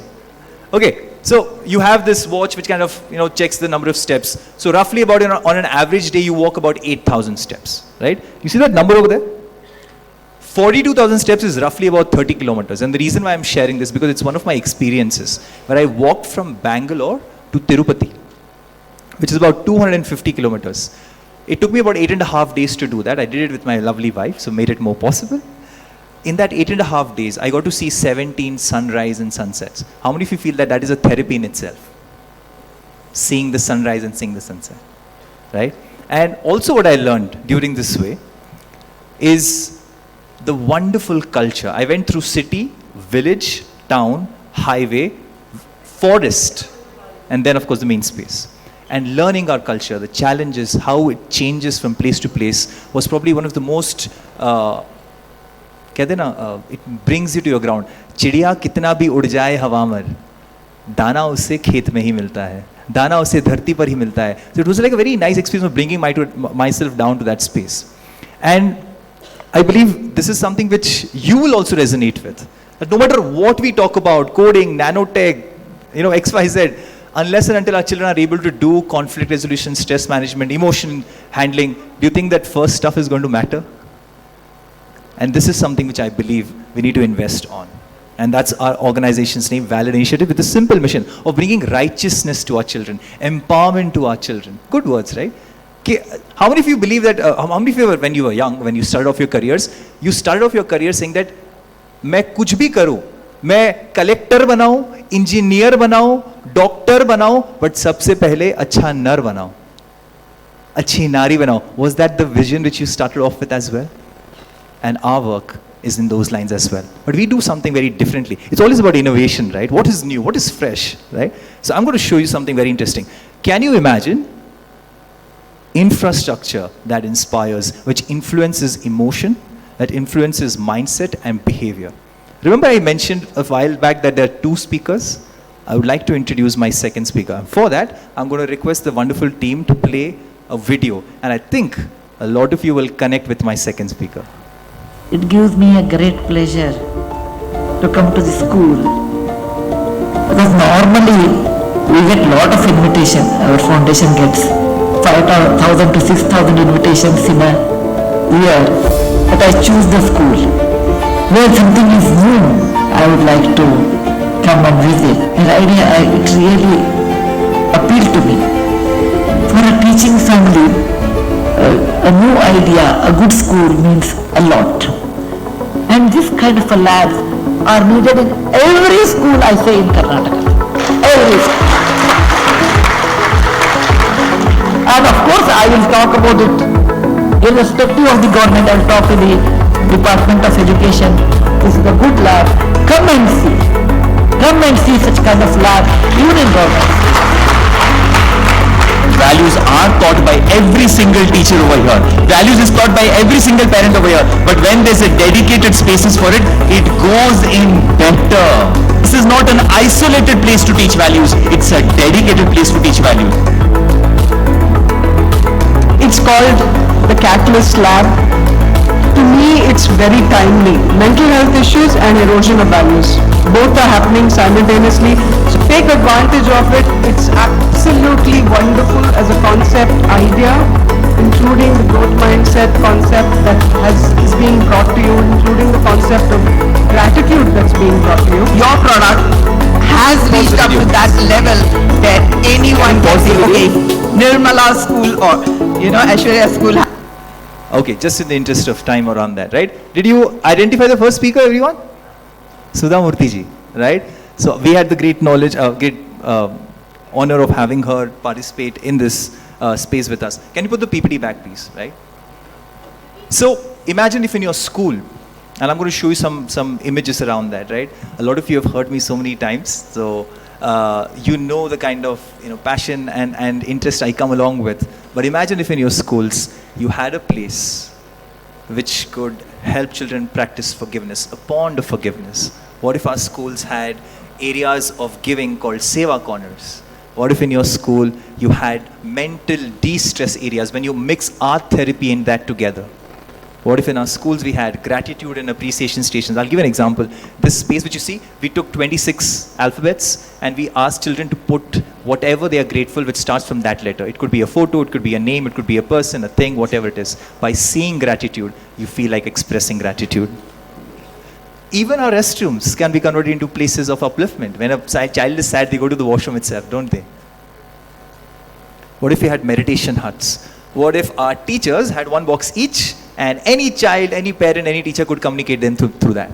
Okay. So you have this watch which kind of, checks the number of steps. So roughly about on an average day, you walk about 8,000 steps, right? You see that number over there? 42,000 steps is roughly about 30 kilometers. And the reason why I'm sharing this, because it's one of my experiences where I walked from Bangalore to Tirupati, which is about 250 kilometers. It took me about 8.5 days to do that. I did it with my lovely wife, so made it more possible. In that 8.5 days, I got to see 17 sunrise and sunsets. How many of you feel that that is a therapy in itself? Seeing the sunrise and seeing the sunset, right? And also what I learned during this way is the wonderful culture. I went through city, village, town, highway, forest, and then of course the main space. And learning our culture, the challenges, how it changes from place to place was probably one of the most कहते हैं ना, it brings you to your ground. चिड़िया कितना भी उड़ जाए हवा में, दाना उसे खेत में ही मिलता है, दाना उसे धरती पर ही मिलता है. So it was like a very nice experience of bringing myself down to that space. And I believe this is something which you will also resonate with. That no matter what we talk about, coding, nanotech, X, Y, Z, unless and until our children are able to do conflict resolution, stress management, emotion handling, do you think that first stuff is going to matter? And this is something which I believe we need to invest on. And that's our organization's name, Valid Initiative, with a simple mission of bringing righteousness to our children, empowerment to our children. Good words, right? How many of you believe that, how many of you, when you were young, when you started off your careers, you started off your career saying that, मैं कुछ भी करूं, मैं collector बनाऊं, engineer बनाऊं, doctor बनाऊं, but सबसे पहले अच्छा नर बनाऊं. Achhi Nari banao. Was that the vision which you started off with as well? And our work is in those lines as well. But we do something very differently. It's always about innovation, right? What is new? What is fresh, right? So I'm going to show you something very interesting. Can you imagine infrastructure that inspires, which influences emotion, that influences mindset and behavior? Remember I mentioned a while back that there are two speakers? I would like to introduce my second speaker. For that, I'm going to request the wonderful team to play a video. And I think a lot of you will connect with my second speaker. It gives me a great pleasure to come to the school. Because normally we get a lot of invitation. Our foundation gets 5,000 to 6,000 invitations in a year. But I choose the school. Where something is new, I would like to come and visit. And it really appealed to me. For a teaching family, a new idea, a good school means a lot. And this kind of a labs are needed in every school, I say, in Karnataka. Every school. And of course, I will talk about it irrespective of the government. I will talk to the Department of Education. This is a good lab. Come and see. Come and see such kind of lab, even in government. Values are taught by every single teacher over here. Values is taught by every single parent over here. But when there's a dedicated spaces for it, it goes in better. This is not an isolated place to teach values. It's a dedicated place to teach values. It's called the Catalyst Lab. To me, it's very timely. Mental health issues and erosion of values. Both are happening simultaneously. So take advantage of it. It's absolutely wonderful as a concept idea, including the growth mindset concept that is being brought to you, including the concept of gratitude that's being brought to you. Your product has reached up to that level that anyone can say, okay, Nirmala School or, Aishwarya School. Okay, just in the interest of time around that, right? Did you identify the first speaker, everyone? Sudha Murthy ji, right? So we had the great knowledge, great honor of having her participate in this space with us. Can you put the PPT back, please, right? So imagine if in your school, and I'm going to show you some images around that, right? A lot of you have heard me so many times, so you know the kind of passion and interest I come along with. But imagine if in your schools you had a place which could help children practice forgiveness, a pond of forgiveness. What if our schools had areas of giving called Seva Corners? What if in your school you had mental de-stress areas when you mix art therapy and that together? What if in our schools we had gratitude and appreciation stations? I'll give an example. This space which you see, we took 26 alphabets and we asked children to put whatever they are grateful which starts from that letter. It could be a photo, it could be a name, it could be a person, a thing, whatever it is. By seeing gratitude, you feel like expressing gratitude. Even our restrooms can be converted into places of upliftment. When a child is sad, they go to the washroom itself, don't they? What if we had meditation huts? What if our teachers had one box each and any child, any parent, any teacher could communicate them through that?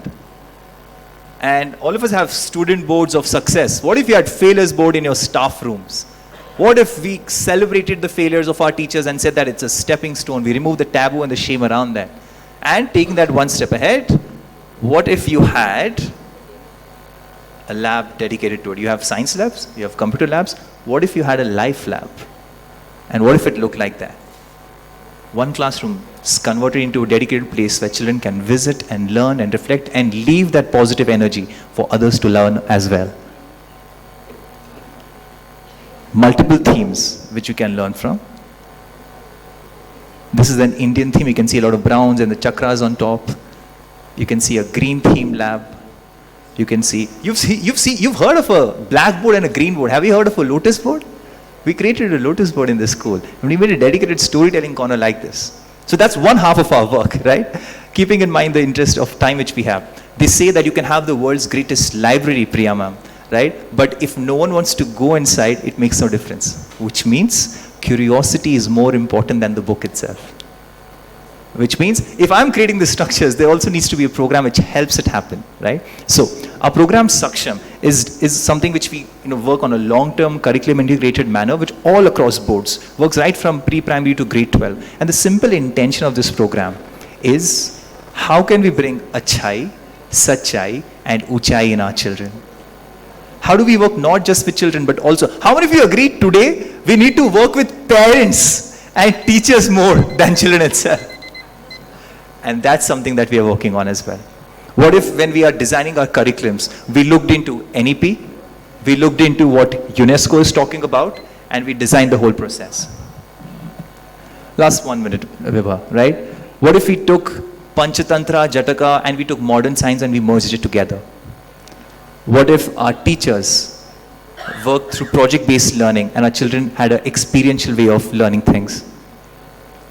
And all of us have student boards of success. What if you had failures board in your staff rooms? What if we celebrated the failures of our teachers and said that it's a stepping stone? We remove the taboo and the shame around that. And taking that one step ahead, what if you had a lab dedicated to it? You have science labs, you have computer labs. What if you had a life lab? And what if it looked like that? One classroom is converted into a dedicated place where children can visit and learn and reflect and leave that positive energy for others to learn as well. Multiple themes which you can learn from. This is an Indian theme. You can see a lot of browns and the chakras on top. You can see a green theme lab. You can see, you've heard of a blackboard and a green board. Have you heard of a lotus board? We created a lotus board in this school and we made a dedicated storytelling corner like this. So that's one half of our work, right? Keeping in mind the interest of time which we have. They say that you can have the world's greatest library, Priya ma'am, right? But if no one wants to go inside, it makes no difference. Which means curiosity is more important than the book itself. Which means if I'm creating the structures, there also needs to be a program which helps it happen, right? So our program Saksham, is something which we work on a long-term curriculum integrated manner, which all across boards works right from pre-primary to grade 12. And the simple intention of this program is how can we bring achai, sachai, and uchai in our children? How do we work not just with children but also, how many of you agree today we need to work with parents and teachers more than children itself? And that's something that we are working on as well. What if when we are designing our curriculums, we looked into NEP, we looked into what UNESCO is talking about, and we designed the whole process. Last 1 minute, Vibha, right? What if we took Panchatantra, Jataka, and we took modern science and we merged it together? What if our teachers worked through project-based learning and our children had an experiential way of learning things?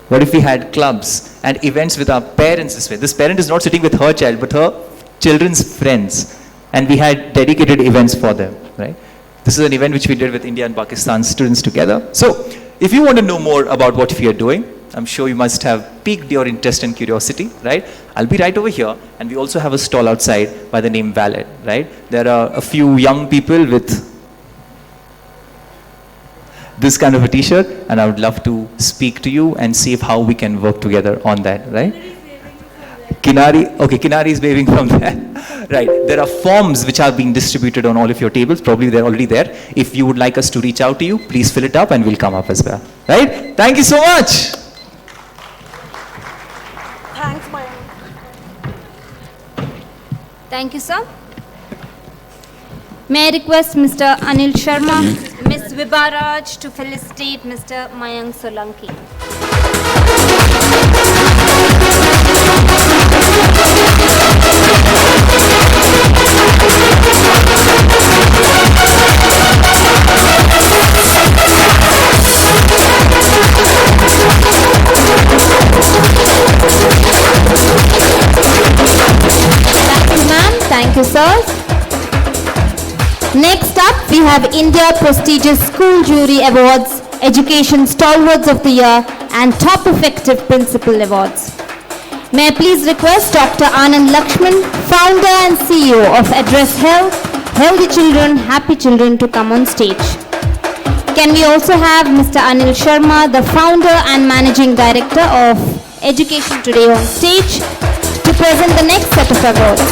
What if we had clubs and events with our parents this way? This parent is not sitting with her child, but her children's friends. And we had dedicated events for them, right? This is an event which we did with India and Pakistan students together. So, if you want to know more about what we are doing, I'm sure you must have piqued your interest and curiosity, right? I'll be right over here, and we also have a stall outside by the name Valid, right? There are a few young people with this kind of a t-shirt, and I would love to speak to you and see how we can work together on that, right? Kinari is waving from there. Right, there are forms which are being distributed on all of your tables, probably they're already there. If you would like us to reach out to you, please fill it up and we'll come up as well, right? Thank you so much. Thanks, Mayank. Thank you, sir. May I request Mr. Anil Sharma, Ms. Vibaraj to felicitate Mr. Mayank Solanki. Thank you, ma'am. Thank you, sir. Next up, we have India Prestigious School Jury Awards, Education Stalwarts of the Year, and Top Effective Principal Awards. May I please request Dr. Anand Lakshman, founder and CEO of Address Health, Healthy Children, Happy Children, to come on stage. Can we also have Mr. Anil Sharma, the founder and managing director of Education Today, on stage to present the next set of awards.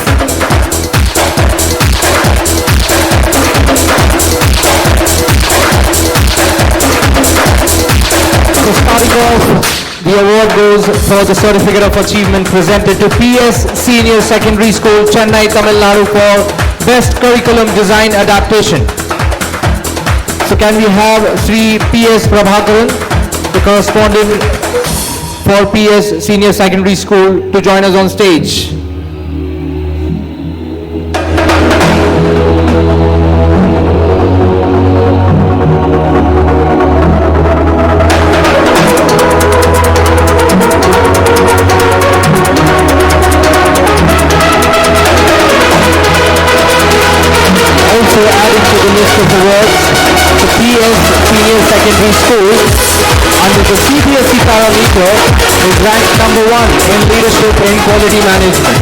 So starting off, the award goes for the Certificate of Achievement presented to PS Senior Secondary School, Chennai, Tamil Nadu for Best Curriculum Design Adaptation. So can we have Sri PS Prabhakaran, the correspondent for PS Senior Secondary School, to join us on stage? Secondary School under the CBSE parameter is ranked number 1 in leadership in quality management.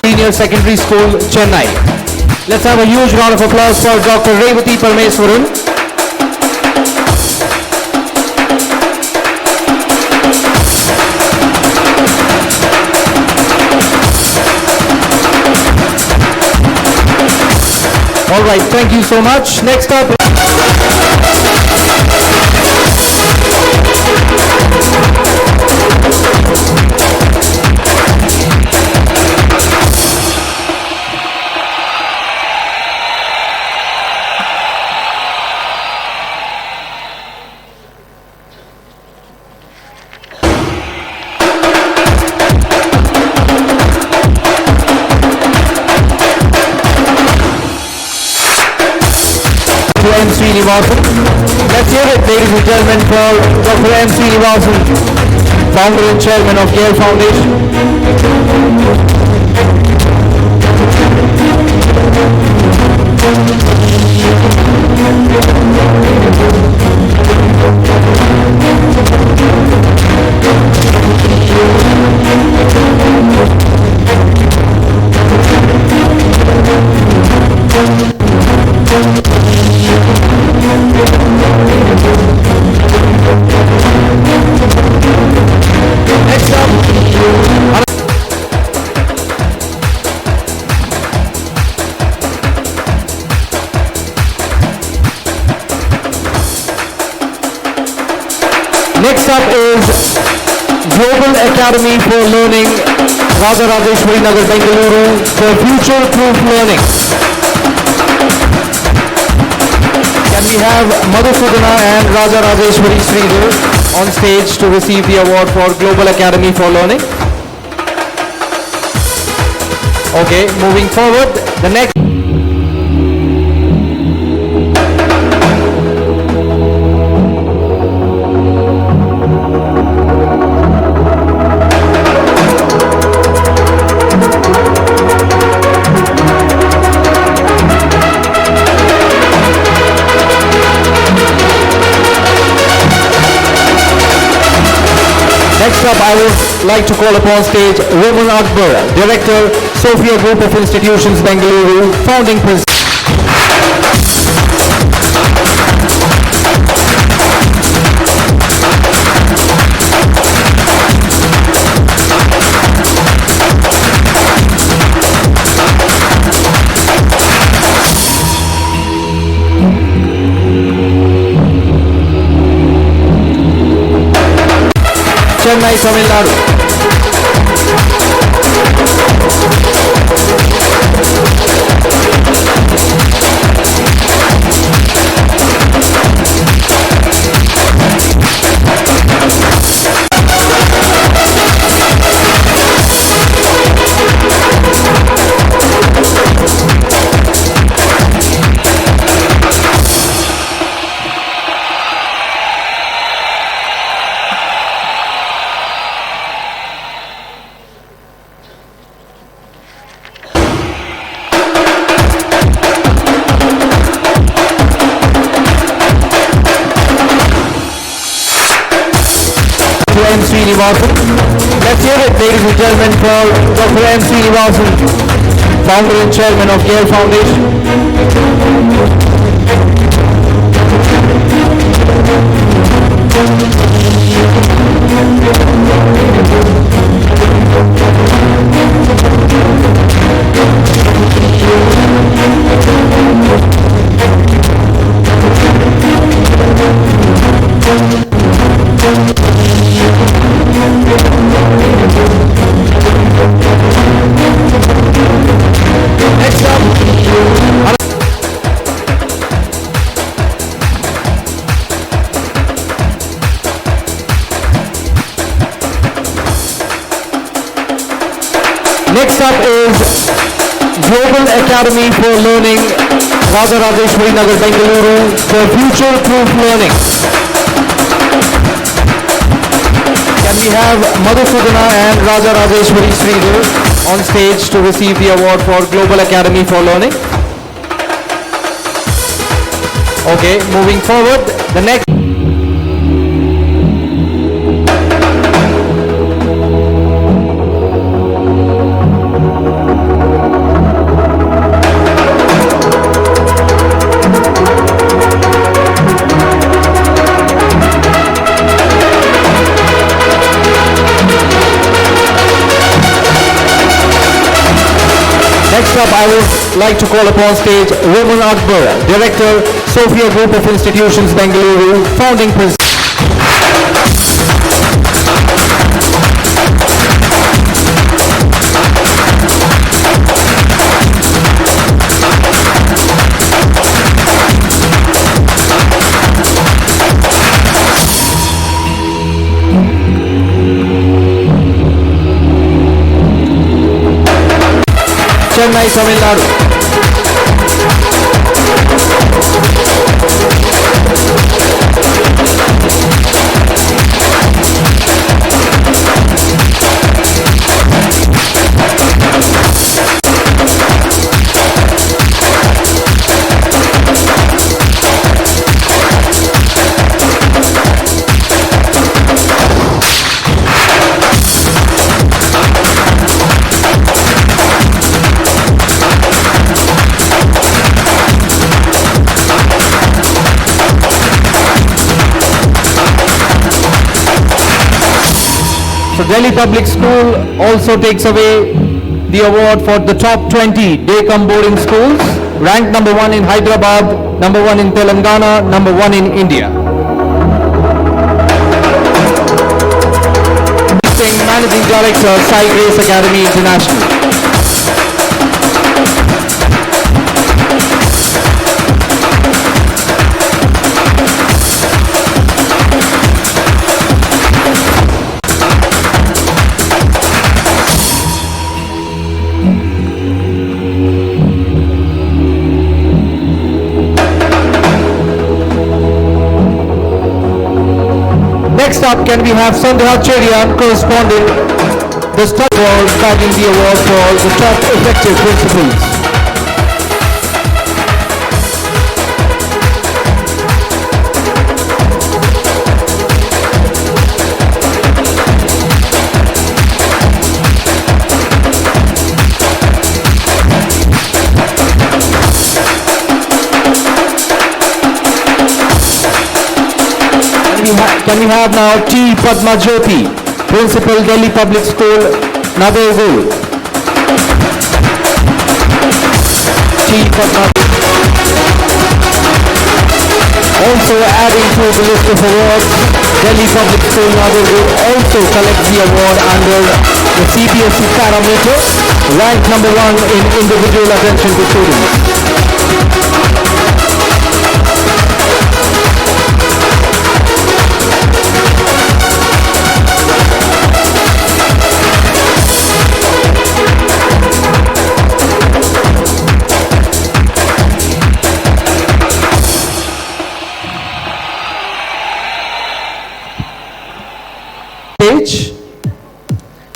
Senior Secondary School, Chennai. Let's have a huge round of applause for Dr. Revati Parameswaran. All right, thank you so much. Next up. M. Srinivasan. Let's hear it, ladies and gentlemen, for Dr. M. Srinivasan, founder and chairman of Yale Foundation. Next up is Global Academy for Learning, Raja Rajeshwari Nagar, Bengaluru, for future-proof learning. Can we have Madhusudana and Raja Rajeshwari Sridhar on stage to receive the award for Global Academy for Learning? Okay, moving forward, the next. Next up, I would like to call upon stage Roman Akbar, Director, Sophia Group of Institutions, Bengaluru, founding principal. Chennai, Tamil Nadu. M. Srinivasan. Let's hear it, ladies and gentlemen, for Dr. M. Srinivasan, founder and chairman of Yale Foundation. Next up, next up is Global Academy for Learning, Raja Rajeshwari Nagar, Bengaluru, for future-proof learning. Can we have Madhusudana and Raja Rajeshwari Sridhar on stage to receive the award for Global Academy for Learning? Okay, moving forward, the next. Next up, I would like to call upon stage Roman Akbar, Director, Sophia Group of Institutions, Bengaluru, founding principal. Chennai, Tamil Nadu. So Delhi Public School also takes away the award for the top 20 Day-Cum-Boarding Schools, ranked number 1 in Hyderabad, number 1 in Telangana, number 1 in India. Managing Director, Sai Grace Academy International. Next up, can we have Sandhya Cherian corresponding the Star Award, bagging the award for the top effective principals. Can we have now T. Padma Jyoti, Principal, Delhi Public School, Nagargul. T. Padma. Also adding to the list of awards, Delhi Public School, Nagargul also collects the award under the CBSE parameter, ranked number 1 in individual attention to students.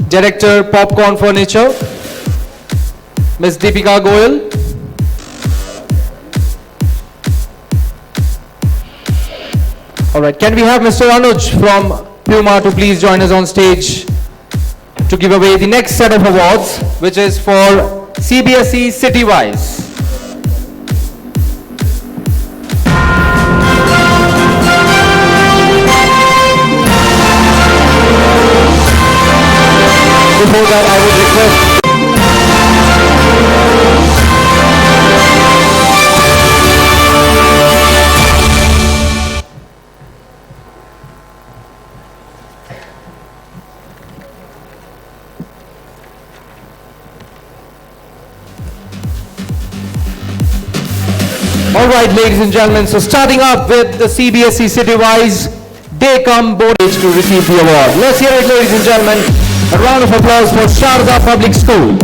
Director, Popcorn Furniture, Ms. Deepika Goyal. All right, can we have Mr. Anuj from Puma to please join us on stage to give away the next set of awards, which is for CBSE City-wise. Before that, I would request all right, ladies and gentlemen, so starting up with the CBSE City-wise Day-Cum-Boarding to receive the award. Let's hear it, ladies and gentlemen. A round of applause for Sharda Public School.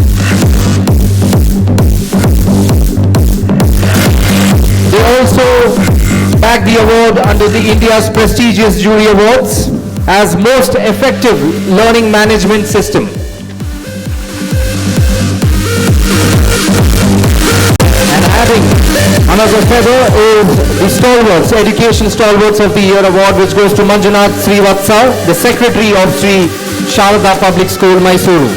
They also bagged the award under the India's prestigious Jury Awards as Most Effective Learning Management System. And adding another feather is the Stalwarts, Education Stalwarts of the Year Award, which goes to Manjunath Srivatsa, the Secretary of Sri Sharada Public School, Mysuru.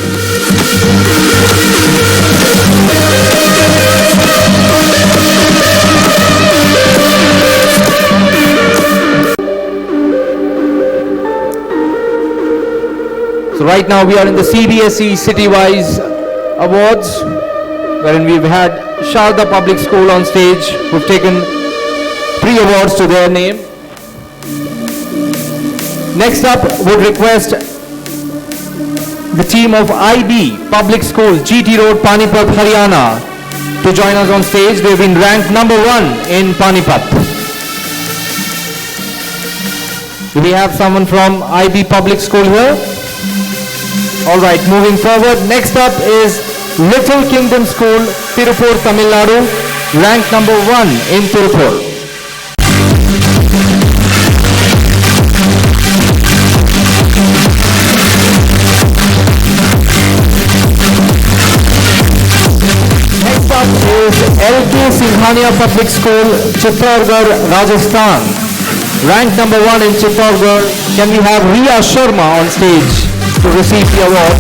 So right now we are in the CBSE City-wise Awards, wherein we've had Sharda Public School on stage, who've taken 3 awards to their name. Next up, would request the team of IB Public School, GT Road, Panipat, Haryana, to join us on stage. They've been ranked number 1 in Panipat. Do we have someone from IB Public School here? All right, moving forward. Next up is Little Kingdom School, Tirupur, Tamil Nadu, ranked number 1 in Tirupur. Is LK Singhania Public School, Chittorgarh, Rajasthan, ranked number 1 in Chittorgarh. Can we have Riya Sharma on stage to receive the award?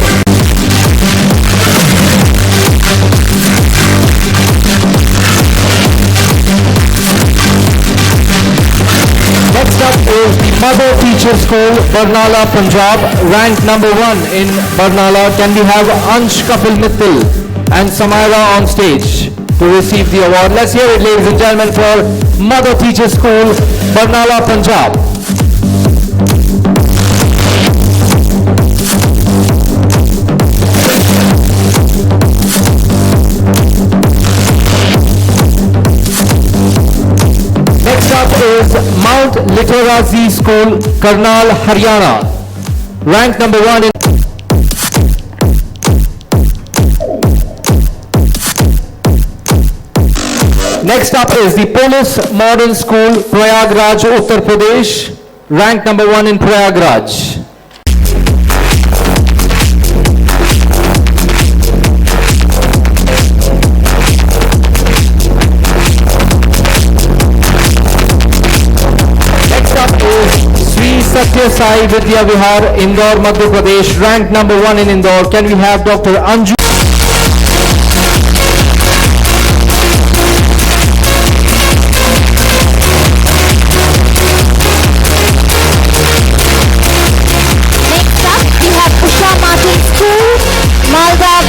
Next up is the Mother Teacher School, Barnala, Punjab, ranked number 1 in Barnala. Can we have Ansh Kapil Mittal and Samaira on stage to receive the award? Let's hear it, ladies and gentlemen, for Mother Teacher School, Barnala, Punjab. is Mount Literacy School, Karnal, Haryana. Ranked number 1 in Next up is the Police Modern School, Prayagraj, Uttar Pradesh, ranked number 1 in Prayagraj. Next up is Sri Satya Sai Vidya Vihar, Indore, Madhya Pradesh, ranked number 1 in Indore. Can we have Dr. Anju?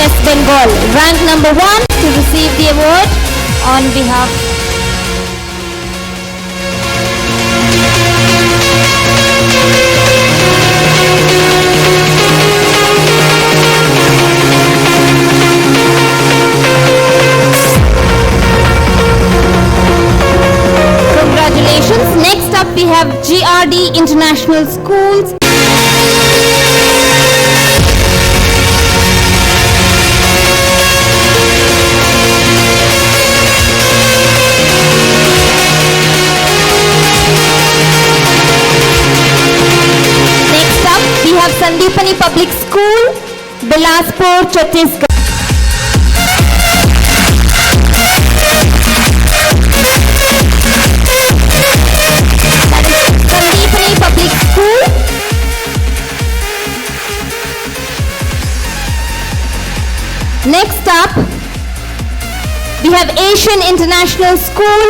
West Bengal, ranked number 1 to receive the award on behalf. Congratulations. Next up we have GRD International Schools. Sandipani Public School, Bilaspur, Chhattisgarh. That is Sandipani Public School. Next up, we have Asian International School,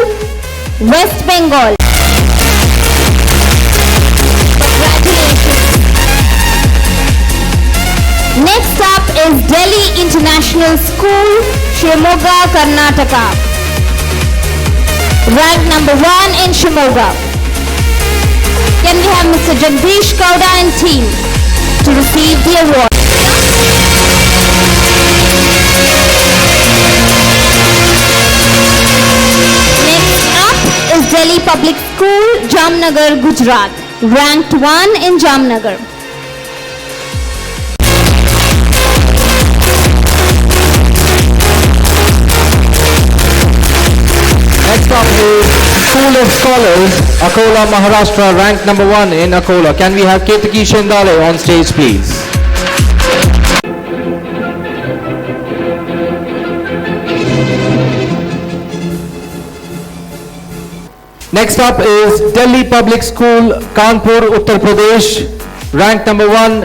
West Bengal. Next up is Delhi International School, Shimoga, Karnataka. Ranked number 1 in Shimoga. Can we have Mr. Jagdish Kauda and team to receive the award? Next up is Delhi Public School, Jamnagar, Gujarat. Ranked 1 in Jamnagar. Next up is School of Scholars, Akola, Maharashtra, ranked number 1 in Akola. Can we have Ketaki Shendale on stage, please? Next up is Delhi Public School, Kanpur, Uttar Pradesh, ranked number 1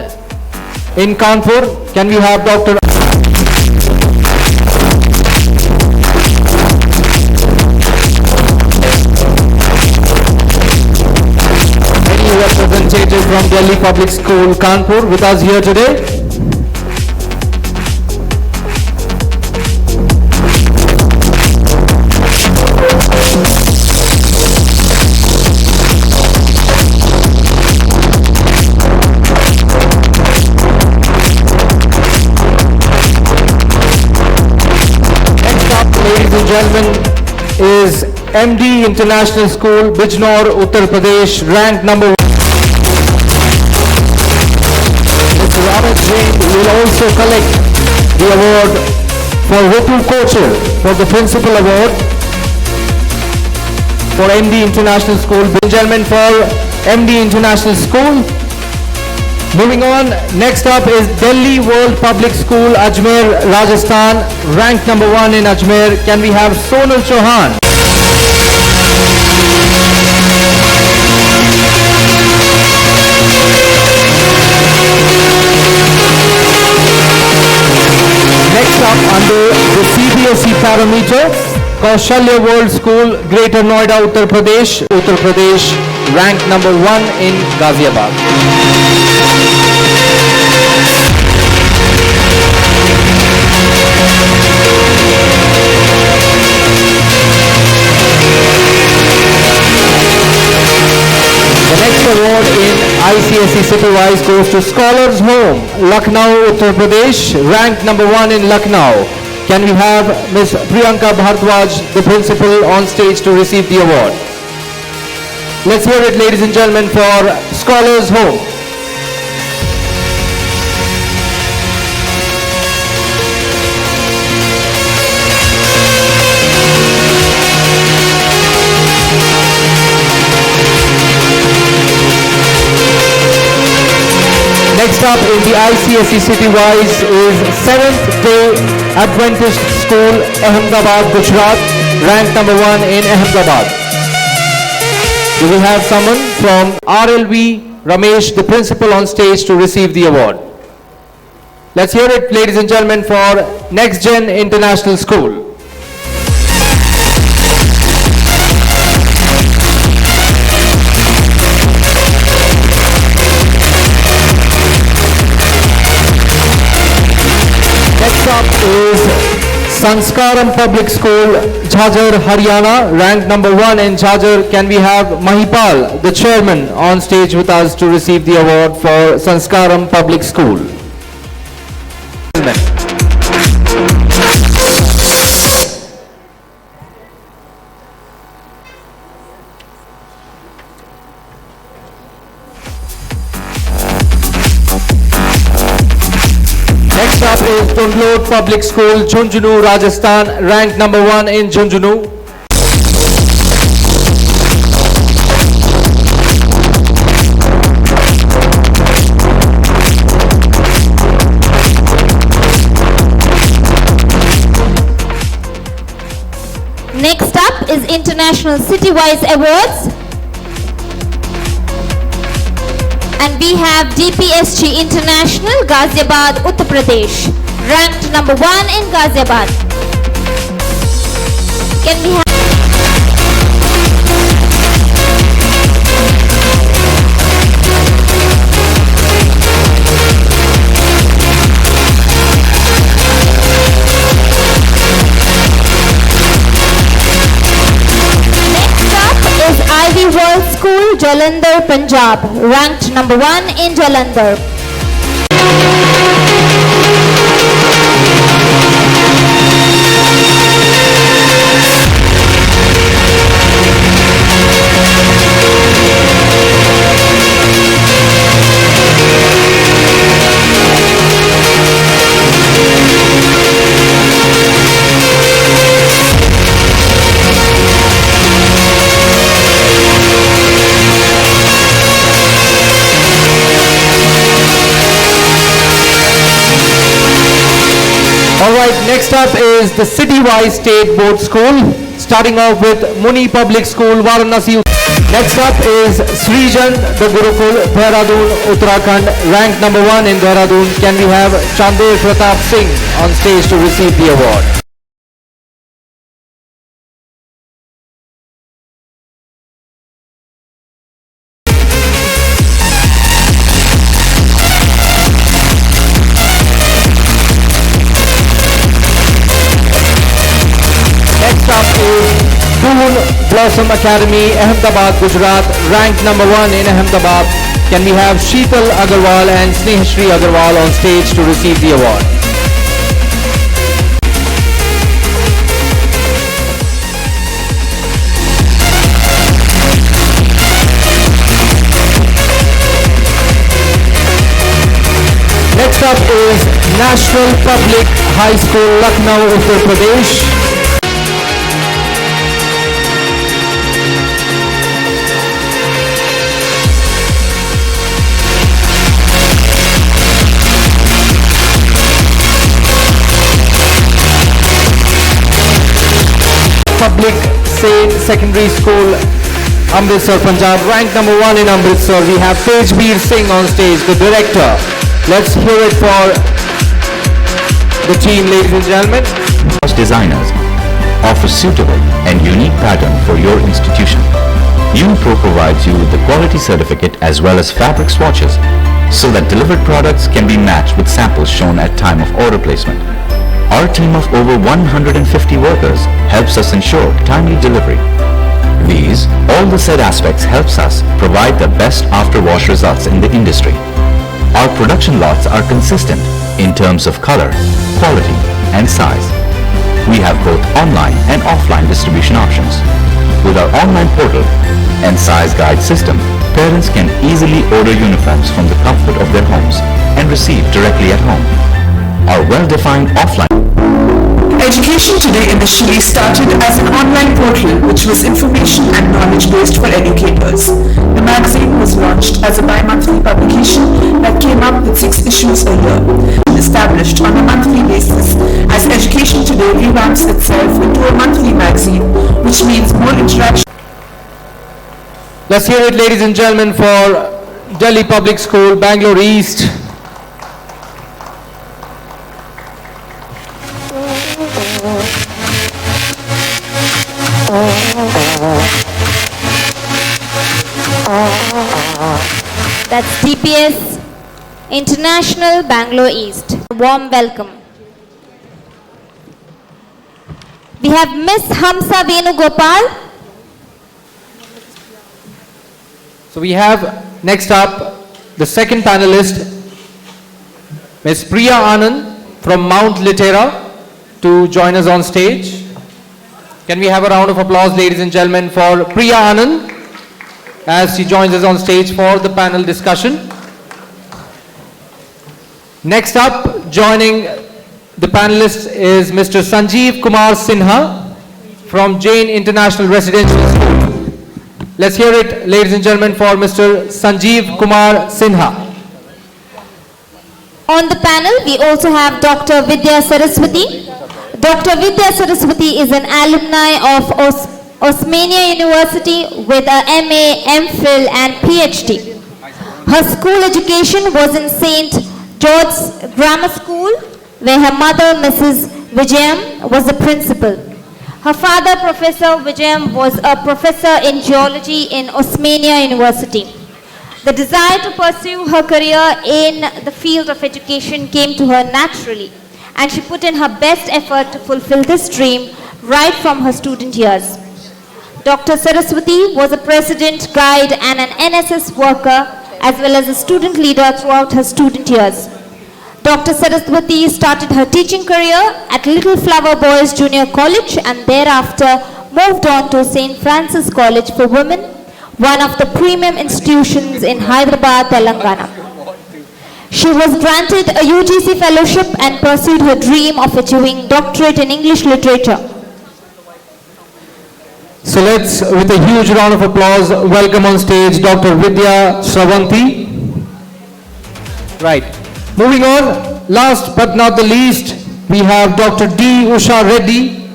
in Kanpur. Can we have Dr. representative from Delhi Public School, Kanpur, with us here today. Next up, ladies and gentlemen, is MD International School, Bijnor, Uttar Pradesh, ranked number 1. Will also collect the award for Ritu Kocher for the Principal Award for MD International School. Gentlemen, for MD International School. Moving on, next up is Delhi World Public School, Ajmer, Rajasthan, ranked number 1 in Ajmer. Can we have Sonal Chauhan? Next up, under the CBSE parameter, Kaushalya World School, Greater Noida, Uttar Pradesh, ranked number 1 in Ghaziabad. The next award in ICSE City-wise goes to Scholars Home, Lucknow, Uttar Pradesh, ranked number 1 in Lucknow. Can we have Ms. Priyanka Bhardwaj, the principal, on stage to receive the award? Let's hear it, ladies and gentlemen, for Scholars Home. Next up in the ICSE city-wise is 7th Day Adventist School, Ahmedabad, Gujarat, ranked number 1 in Ahmedabad. Do we have someone from RLV, Ramesh, the principal, on stage to receive the award? Let's hear it, ladies and gentlemen, for Next Gen International School. Next up is Sanskaram Public School, Jhajjar, Haryana, ranked number 1 in Jhajjar. Can we have Mahipal, the chairman, on stage with us to receive the award for Sanskaram Public School? Next up is Tundlod Public School, Jhunjhunu, Rajasthan, ranked number 1 in Jhunjhunu. Next up is International City-Wise Awards. And we have DPSG International, Ghaziabad, Uttar Pradesh, ranked number 1 in Ghaziabad. Can we have Ivy World School, Jalandhar, Punjab, ranked number 1 in Jalandhar. Alright, next up is the City-Wise State Board School, starting off with Muni Public School, Varanasi. Next up is Srijan, the Gurukul, Dehradun, Uttarakhand, ranked number 1 in Dehradun. Can we have Chandir Pratap Singh on stage to receive the award? Blossom Academy, Ahmedabad, Gujarat, ranked number 1 in Ahmedabad. Can we have Sheetal Agarwal and Snehashri Agarwal on stage to receive the award? Next up is National Public High School, Lucknow, Uttar Pradesh. Public Saint Secondary School, Amritsar, Punjab, ranked number 1 in Amritsar. We have Tejbir Singh on stage, the director. Let's hear it for the team, ladies and gentlemen. Designers offer suitable and unique pattern for your institution. Unipro provides you with the quality certificate as well as fabric swatches so that delivered products can be matched with samples shown at time of order placement. Our team of over 150 workers helps us ensure timely delivery. These, all the said aspects helps us provide the best after-wash results in the industry. Our production lots are consistent in terms of color, quality and size. We have both online and offline distribution options. With our online portal, and size guide system, parents can easily order uniforms from the comfort of their homes and receive directly at home. Our well-defined offline Education Today initially started as an online portal which was information and knowledge-based for educators. The magazine was launched as a bi-monthly publication that came up with 6 issues a year. Established on a monthly basis as Education Today revamps itself into a monthly magazine, which means more interaction. Let's hear it, ladies and gentlemen, for Delhi Public School, Bangalore East. That's DPS International Bangalore East. Warm welcome. We have Miss Hamsa Venugopal. So we have next up the second panelist, Miss Priya Anand from Mount Litera, to join us on stage. Can we have a round of applause, ladies and gentlemen, for Priya Anand as she joins us on stage for the panel discussion. Next up, joining the panelists is Mr. Sanjeev Kumar Sinha from Jain International Residential School. Let's hear it, ladies and gentlemen, for Mr. Sanjeev Kumar Sinha. On the panel, we also have Dr. Vidya Saraswati. Dr. Vidya Saraswati is an alumni of Osmania University with a MA, MPhil and PhD. Her school education was in St. George's Grammar School, where her mother, Mrs. Vijayam, was the principal. Her father, Professor Vijayam, was a professor in geology in Osmania University. The desire to pursue her career in the field of education came to her naturally, and she put in her best effort to fulfill this dream right from her student years. Dr. Saraswati was a president, guide, and an NSS worker, as well as a student leader throughout her student years. Dr. Saraswati started her teaching career at Little Flower Boys Junior College and thereafter moved on to St. Francis College for Women, one of the premium institutions in Hyderabad, Telangana. She was granted a UGC fellowship and pursued her dream of achieving doctorate in English literature. So let's, with a huge round of applause, welcome on stage Dr. Vidya Sravanti. Right. Moving on, last but not the least, we have Dr. D. Usha Reddy,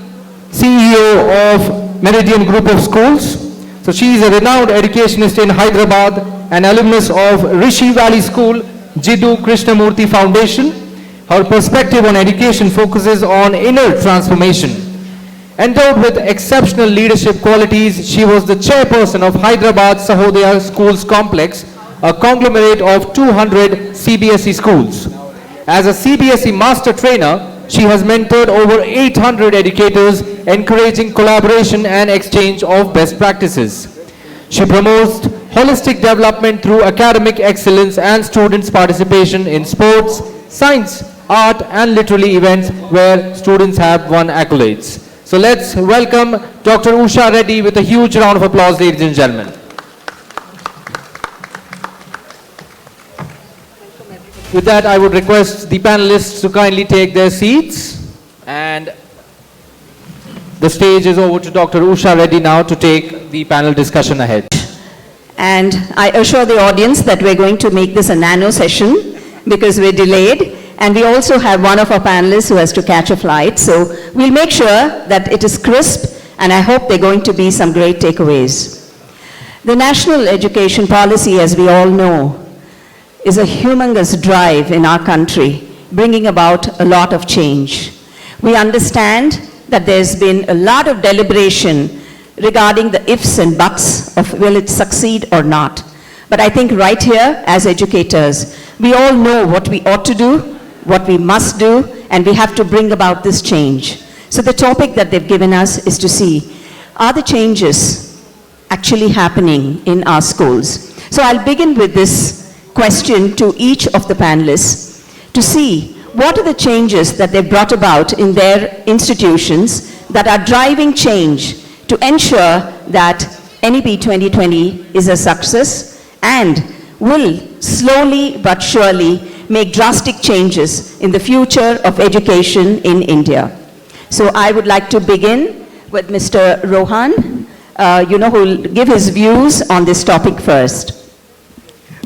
CEO of Meridian Group of Schools. So she is a renowned educationist in Hyderabad, an alumnus of Rishi Valley School, Jiddu Krishnamurthy Foundation. Her perspective on education focuses on inner transformation. Endowed with exceptional leadership qualities, she was the chairperson of Hyderabad Sahodaya Schools Complex, a conglomerate of 200 CBSE schools. As a CBSE master trainer, she has mentored over 800 educators, encouraging collaboration and exchange of best practices. She promotes holistic development through academic excellence and students' participation in sports, science, art, and literary events where students have won accolades. So let's welcome Dr. Usha Reddy with a huge round of applause, ladies and gentlemen. With that, I would request the panelists to kindly take their seats, and the stage is over to Dr. Usha Reddy now to take the panel discussion ahead. And I assure the audience that we're going to make this a nano session because we're delayed, and we also have one of our panelists who has to catch a flight. So we'll make sure that it is crisp, and I hope there are going to be some great takeaways. The national education policy, as we all know, is a humongous drive in our country, bringing about a lot of change. We understand that there's been a lot of deliberation regarding the ifs and buts of will it succeed or not. But I think right here, as educators, we all know what we ought to do, what we must do, and we have to bring about this change. So the topic that they've given us is to see, are the changes actually happening in our schools? So I'll begin with this question to each of the panelists to see what are the changes that they've brought about in their institutions that are driving change to ensure that NEP 2020 is a success and will slowly but surely make drastic changes in the future of education in India. So I would like to begin with Mr. Rohan, who will give his views on this topic first.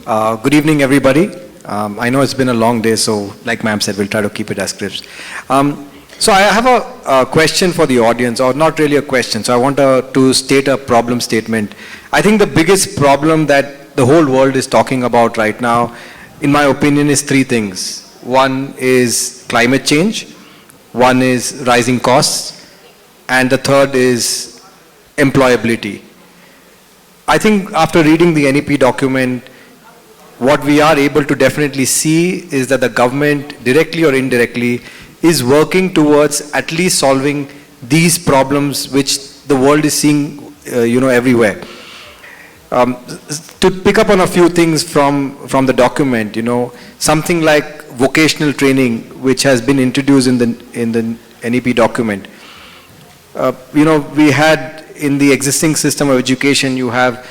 Good evening, everybody. I know it's been a long day, so like ma'am said, we'll try to keep it as crisp. So I have a question for the audience, or not really a question. So I want to state a problem statement. I think the biggest problem that the whole world is talking about right now, in my opinion, is three things. One is climate change, one is rising costs, and the third is employability. I think after reading the NEP document, what we are able to definitely see is that the government, directly or indirectly, is working towards at least solving these problems which the world is seeing, everywhere. To pick up on a few things from the document, something like vocational training, which has been introduced in the NEP document. We had in the existing system of education, you have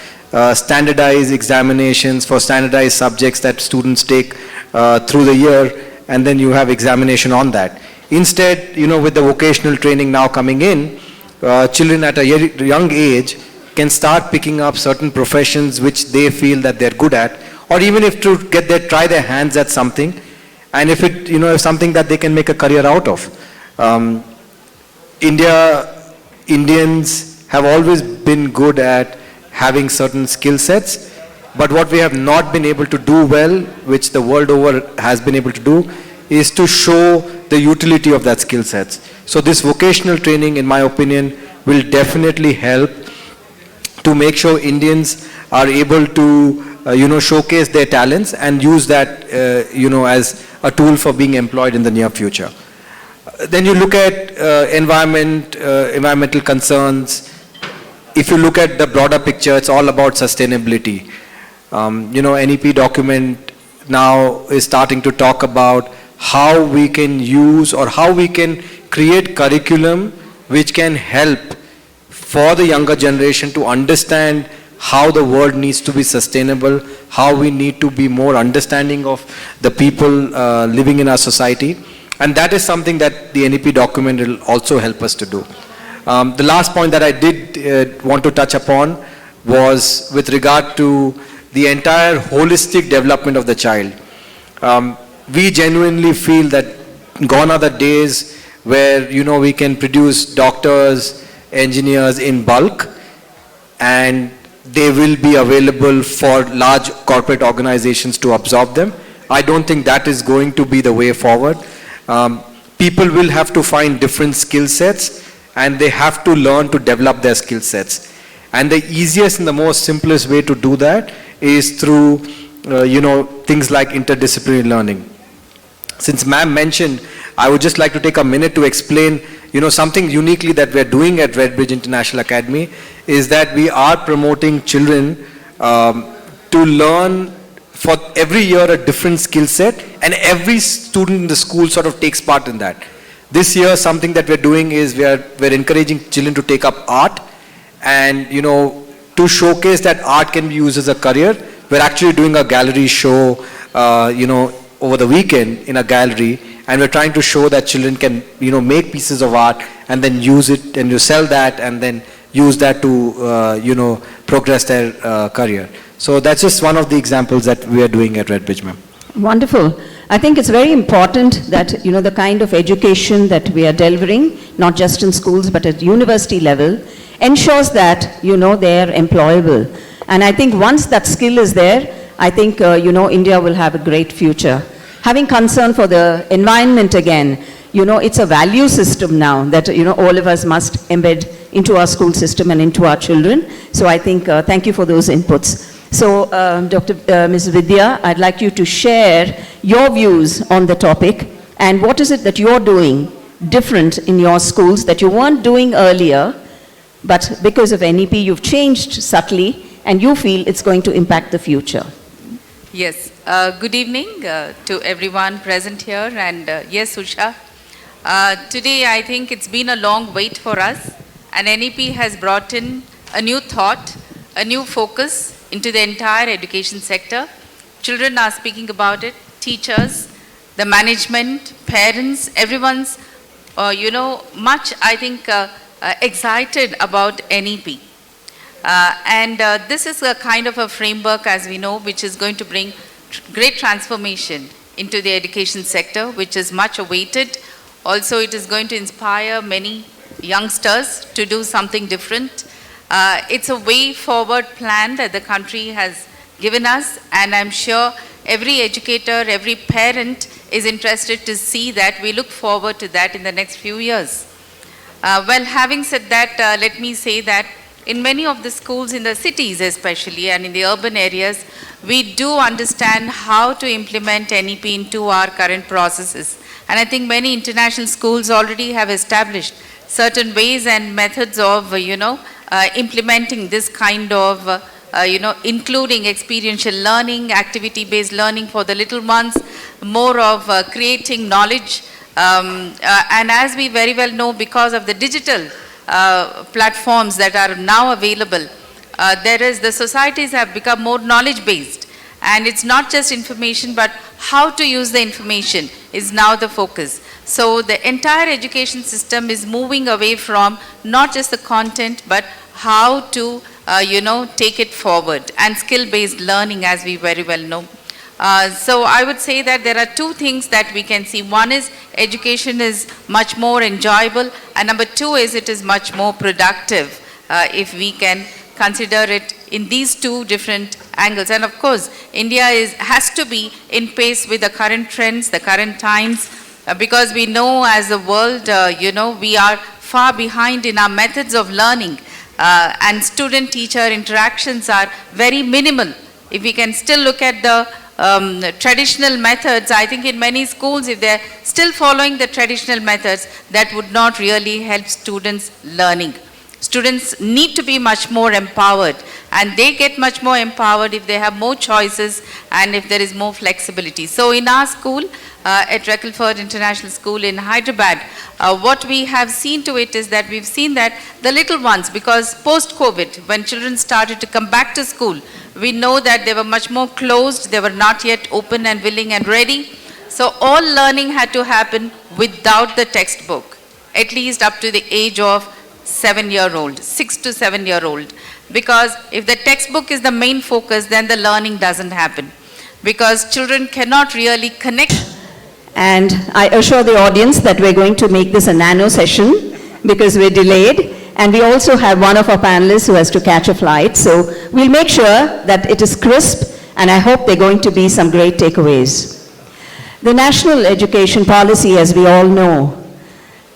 standardized examinations for standardized subjects that students take through the year, and then you have examination on that. Instead, with the vocational training now coming in, children at a young age can start picking up certain professions which they feel that they're good at, or even if to try their hands at something, and if it, is something that they can make a career out of. Indians have always been good at having certain skill sets, but what we have not been able to do well, which the world over has been able to do, is to show the utility of that skill sets. So this vocational training, in my opinion, will definitely help to make sure Indians are able to, showcase their talents and use that, as a tool for being employed in the near future. Then you look at environmental concerns. If you look at the broader picture, it's all about sustainability. NEP document now is starting to talk about how we can use or how we can create curriculum which can help for the younger generation to understand how the world needs to be sustainable, how we need to be more understanding of the people living in our society. And that is something that the NEP document will also help us to do. The last point that I did want to touch upon was with regard to the entire holistic development of the child. We genuinely feel that gone are the days where, we can produce doctors, engineers in bulk, and they will be available for large corporate organizations to absorb them. I don't think that is going to be the way forward. People will have to find different skill sets, and they have to learn to develop their skill sets. And the easiest and the most simplest way to do that is through, things like interdisciplinary learning. Since ma'am mentioned, I would just like to take a minute to explain, something uniquely that we're doing at Redbridge International Academy is that we are promoting children to learn for every year a different skill set, and every student in the school sort of takes part in that. This year, something that we're doing is we're encouraging children to take up art, and to showcase that art can be used as a career. We're actually doing a gallery show, over the weekend in a gallery, and we're trying to show that children can, make pieces of art and then use it, and you sell that, and then use that to, progress their career. So that's just one of the examples that we are doing at Redbridge, ma'am. Wonderful. I think it's very important that, the kind of education that we are delivering, not just in schools but at university level, ensures that, they are employable. And I think once that skill is there, I think, India will have a great future. Having concern for the environment again, it's a value system now that, all of us must embed into our school system and into our children. So I think, thank you for those inputs. So, Ms. Vidya, I'd like you to share your views on the topic, and what is it that you're doing different in your schools that you weren't doing earlier, but because of NEP you've changed subtly, and you feel it's going to impact the future. Yes, good evening to everyone present here, and yes, Usha, today I think it's been a long wait for us, and NEP has brought in a new thought a new focus into the entire education sector. Children are speaking about it, teachers, the management, parents, everyone's, much, I think, excited about NEP. This is a kind of a framework, as we know, which is going to bring great transformation into the education sector, which is much awaited. Also, it is going to inspire many youngsters to do something different. It's a way forward plan that the country has given us, and I'm sure every educator, every parent is interested to see that. We look forward to that in the next few years. Well, having said that, let me say that in many of the schools in the cities especially and in the urban areas, we do understand how to implement NEP into our current processes. And I think many international schools already have established certain ways and methods of, implementing this kind of, including experiential learning, activity-based learning for the little ones, more of creating knowledge. And as we very well know, because of the digital platforms that are now available, the societies have become more knowledge-based. And it's not just information, but how to use the information is now the focus. So the entire education system is moving away from not just the content, but how to, take it forward, and skill-based learning, as we very well know. So I would say that there are two things that we can see. One is education is much more enjoyable, and number two is it is much more productive if we can consider it in these two different angles. And of course, India has to be in pace with the current trends, the current times, because we know as a world, we are far behind in our methods of learning, and student-teacher interactions are very minimal. If we can still look at the traditional methods, I think in many schools, if they're still following the traditional methods, that would not really help students' learning. Students need to be much more empowered, and they get much more empowered if they have more choices and if there is more flexibility. So in our school, at Reckleford International School in Hyderabad, what we have seen to it is that we've seen that the little ones, because post-COVID, when children started to come back to school, we know that they were much more closed, they were not yet open and willing and ready. So all learning had to happen without the textbook, at least up to the age of 7-year-old, 6 to 7-year-old. Because if the textbook is the main focus, then the learning doesn't happen. Because children cannot really connect. And I assure the audience that we're going to make this a nano session because we're delayed. And we also have one of our panelists who has to catch a flight. So we'll make sure that it is crisp, and I hope there are going to be some great takeaways. The national education policy, as we all know,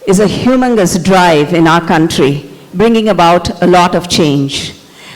is a humongous drive in our country, bringing about a lot of change.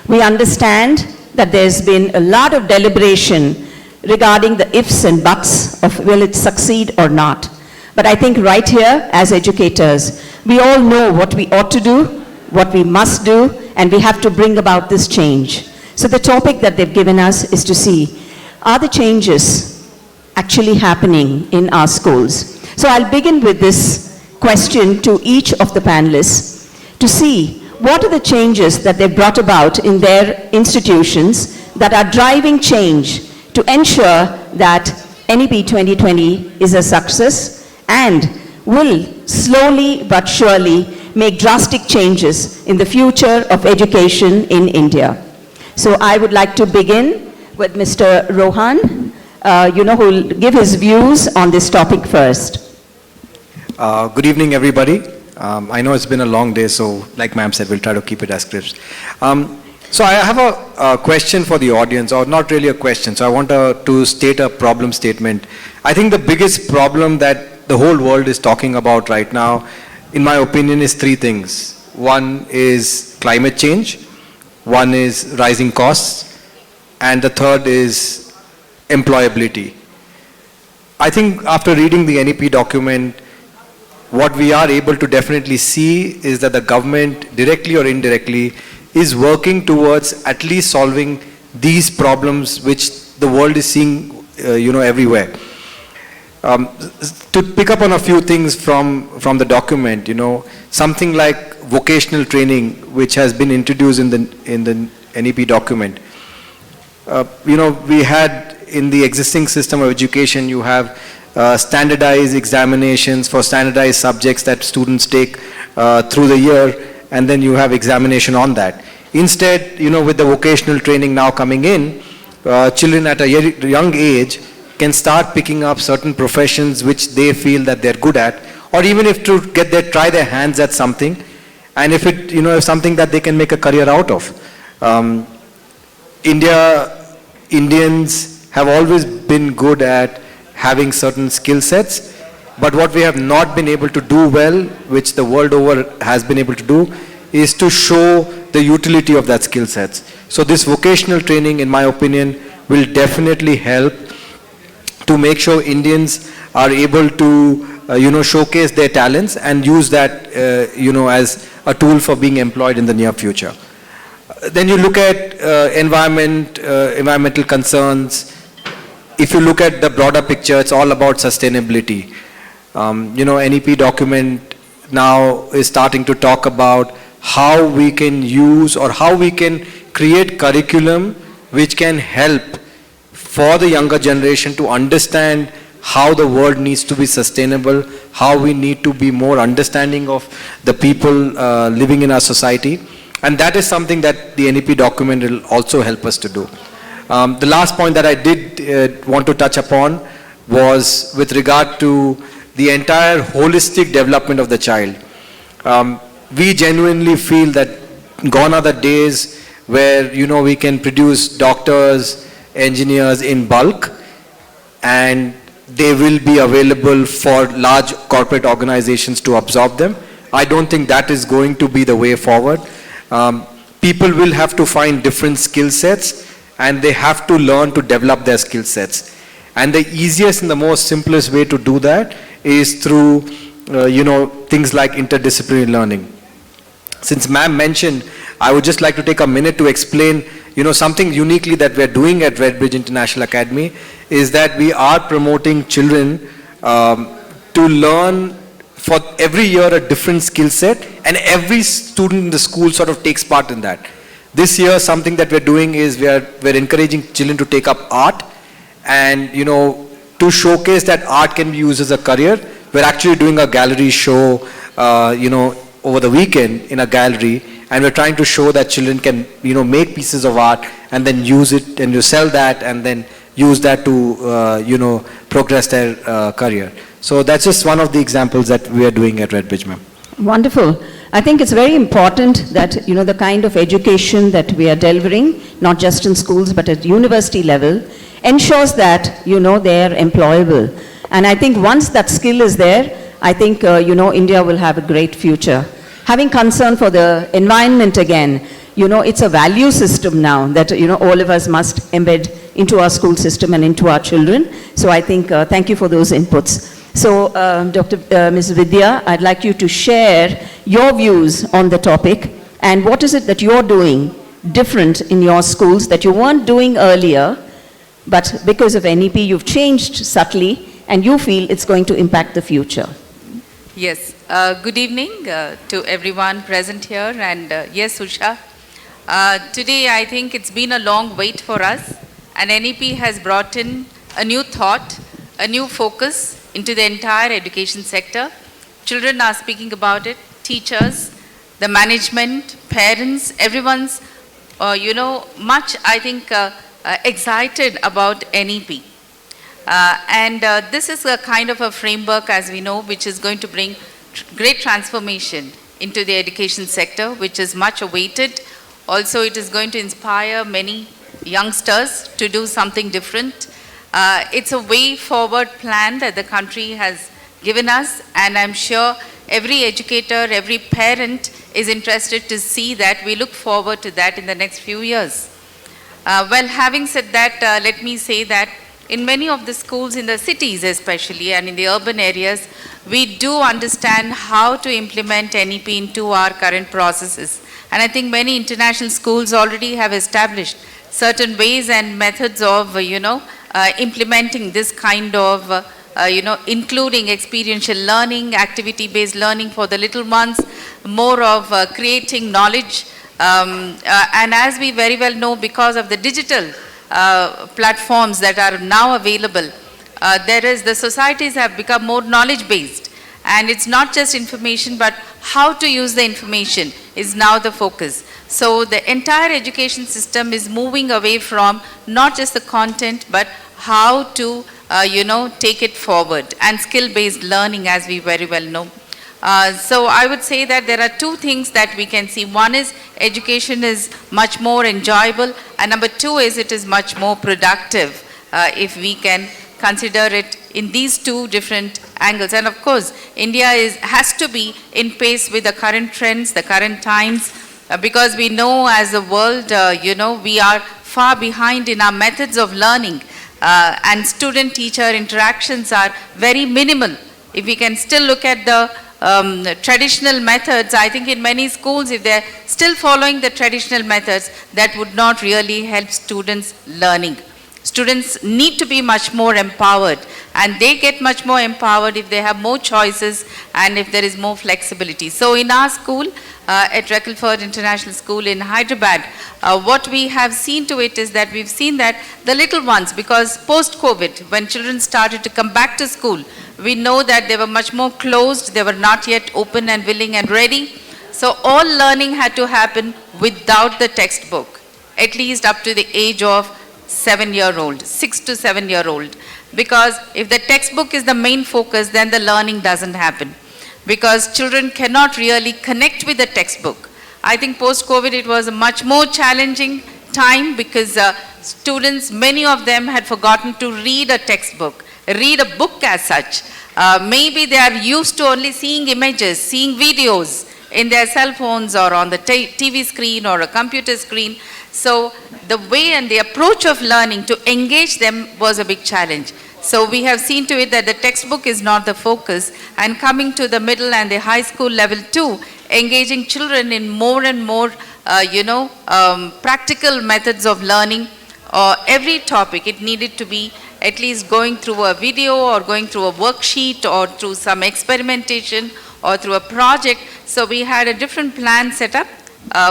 We understand that there's been a lot of deliberation regarding the ifs and buts of will it succeed or not. But I think right here, as educators, we all know what we ought to do, what we must do, and we have to bring about this change. So the topic that they've given us is to see, are the changes actually happening in our schools? So I'll begin with this question to each of the panelists to see what are the changes that they've brought about in their institutions that are driving change to ensure that NEP 2020 is a success and will slowly but surely make drastic changes in the future of education in India. So I would like to begin with Mr. Rohan, who will give his views on this topic first. Good evening, everybody. I know it's been a long day, so like ma'am said, we'll try to keep it as crisp. So I have a question for the audience, or not really a question, so I want to state a problem statement. I think the biggest problem that the whole world is talking about right now, in my opinion, is three things. One is climate change, one is rising costs, and the third is employability. I think after reading the NEP document, what we are able to definitely see is that the government, directly or indirectly, is working towards at least solving these problems which the world is seeing, everywhere. To pick up on a few things from the document, something like vocational training, which has been introduced in the NEP document. We had in the existing system of education, you have standardized examinations for standardized subjects that students take through the year, and then you have examination on that. Instead, with the vocational training now coming in, children at a young age can start picking up certain professions which they feel that they're good at, or even if to try their hands at something, and if it, is something that they can make a career out of. Indians have always been good at having certain skill sets, but what we have not been able to do well, which the world over has been able to do, is to show the utility of that skill sets. So this vocational training, in my opinion, will definitely help to make sure Indians are able to, showcase their talents and use that, as a tool for being employed in the near future. Then you look at environmental concerns. If you look at the broader picture, it's all about sustainability. NEP document now is starting to talk about how we can use or how we can create curriculum which can help for the younger generation to understand how the world needs to be sustainable, how we need to be more understanding of the people living in our society. And that is something that the NEP document will also help us to do. The last point that I did want to touch upon was with regard to the entire holistic development of the child. We genuinely feel that gone are the days where, we can produce doctors, engineers in bulk, and they will be available for large corporate organizations to absorb them. I don't think that is going to be the way forward. People will have to find different skill sets, and they have to learn to develop their skill sets. And the easiest and the most simplest way to do that is through, things like interdisciplinary learning. Since ma'am mentioned, I would just like to take a minute to explain, something uniquely that we're doing at Redbridge International Academy is that we are promoting children to learn for every year a different skill set, and every student in the school sort of takes part in that. This year, something that we're doing is we're encouraging children to take up art, and to showcase that art can be used as a career. We're actually doing a gallery show, over the weekend in a gallery, and we're trying to show that children can, make pieces of art and then use it and you sell that and then use that to, progress their career. So that's just one of the examples that we are doing at Redbridge, ma'am. Wonderful. I think it's very important that, the kind of education that we are delivering, not just in schools but at university level, ensures that, they are employable. And I think once that skill is there, I think, India will have a great future. Having concern for the environment again, it's a value system now that, all of us must embed into our school system and into our children. So I think, thank you for those inputs. So, Ms. Vidya, I'd like you to share your views on the topic and what is it that you're doing different in your schools that you weren't doing earlier, but because of NEP you've changed subtly and you feel it's going to impact the future. Yes, good evening to everyone present here, and yes, Usha, today I think it's been a long wait for us, and NEP has brought in a new thought, a new focus into the entire education sector. Children are speaking about it, teachers, the management, parents, everyone's, much, I think, excited about NEP. This is a kind of a framework, as we know, which is going to bring great transformation into the education sector, which is much awaited. Also, it is going to inspire many youngsters to do something different. It's a way forward plan that the country has given us, and I'm sure every educator, every parent is interested to see that. We look forward to that in the next few years. Well, having said that, let me say that in many of the schools in the cities especially and in the urban areas, we do understand how to implement NEP into our current processes. And I think many international schools already have established certain ways and methods of, implementing this kind of, including experiential learning, activity-based learning for the little ones, more of creating knowledge And as we very well know, because of the digital platforms that are now available, the societies have become more knowledge-based. And it's not just information, but how to use the information is now the focus. So the entire education system is moving away from not just the content, but how to, take it forward, and skill-based learning, as we very well know. So I would say that there are two things that we can see. One is education is much more enjoyable, and number two is it is much more productive if we can consider it in these two different angles. And of course, India has to be in pace with the current trends, the current times, because we know as a world, we are far behind in our methods of learning, and student-teacher interactions are very minimal. If we can still look at the traditional methods, I think in many schools, if they're still following the traditional methods, that would not really help students' learning. Students need to be much more empowered, and they get much more empowered if they have more choices and if there is more flexibility. So in our school, at Reckleford International School in Hyderabad, what we have seen to it is that we've seen that the little ones, because post-COVID, when children started to come back to school, we know that they were much more closed, they were not yet open and willing and ready. So all learning had to happen without the textbook, at least up to the age of 7-year-old, 6 to 7-year-old. Because if the textbook is the main focus, then the learning doesn't happen. Because children cannot really connect with the textbook. I think post-COVID it was a much more challenging time, because students, many of them had forgotten to read a textbook, read a book as such. Maybe they are used to only seeing images, seeing videos in their cell phones or on the TV screen or a computer screen. So the way and the approach of learning to engage them was a big challenge. So we have seen to it that the textbook is not the focus, and coming to the middle and the high school level too, engaging children in more and more, practical methods of learning. Every topic, it needed to be at least going through a video or going through a worksheet or through some experimentation or through a project. So we had a different plan set up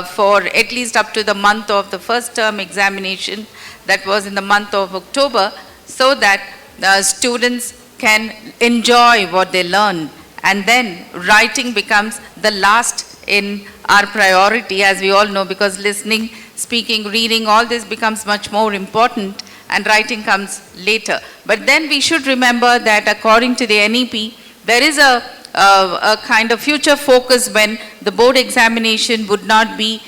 for at least up to the month of the first term examination, that was in the month of October, so that the students can enjoy what they learn. And then writing becomes the last in our priority, as we all know, because listening, speaking, reading, all this becomes much more important, and writing comes later. But then we should remember that according to the NEP, there is a kind of future focus when the board examination would not be,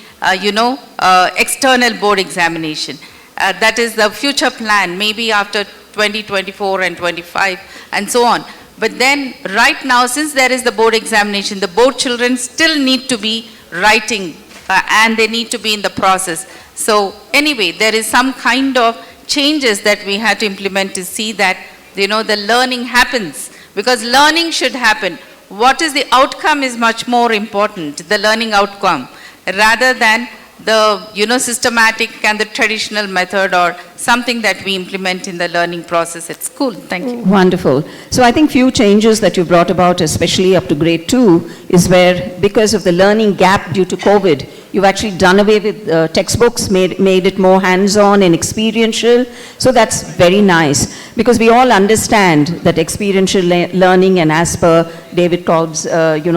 external board examination. That is the future plan, maybe after 2024 and 25 and so on. But then right now, since there is the board examination, the board children still need to be writing and they need to be in the process. So anyway, there is some kind of changes that we had to implement to see that, the learning happens, because learning should happen. What is the outcome is much more important, the learning outcome, rather than the, systematic and the traditional method or something that we implement in the learning process at school. Thank you. Wonderful. So I think few changes that you brought about, especially up to grade 2, is where, because of the learning gap due to COVID, you've actually done away with textbooks, made it more hands-on and experiential. So that's very nice, because we all understand that experiential learning, and as per David Kolb's,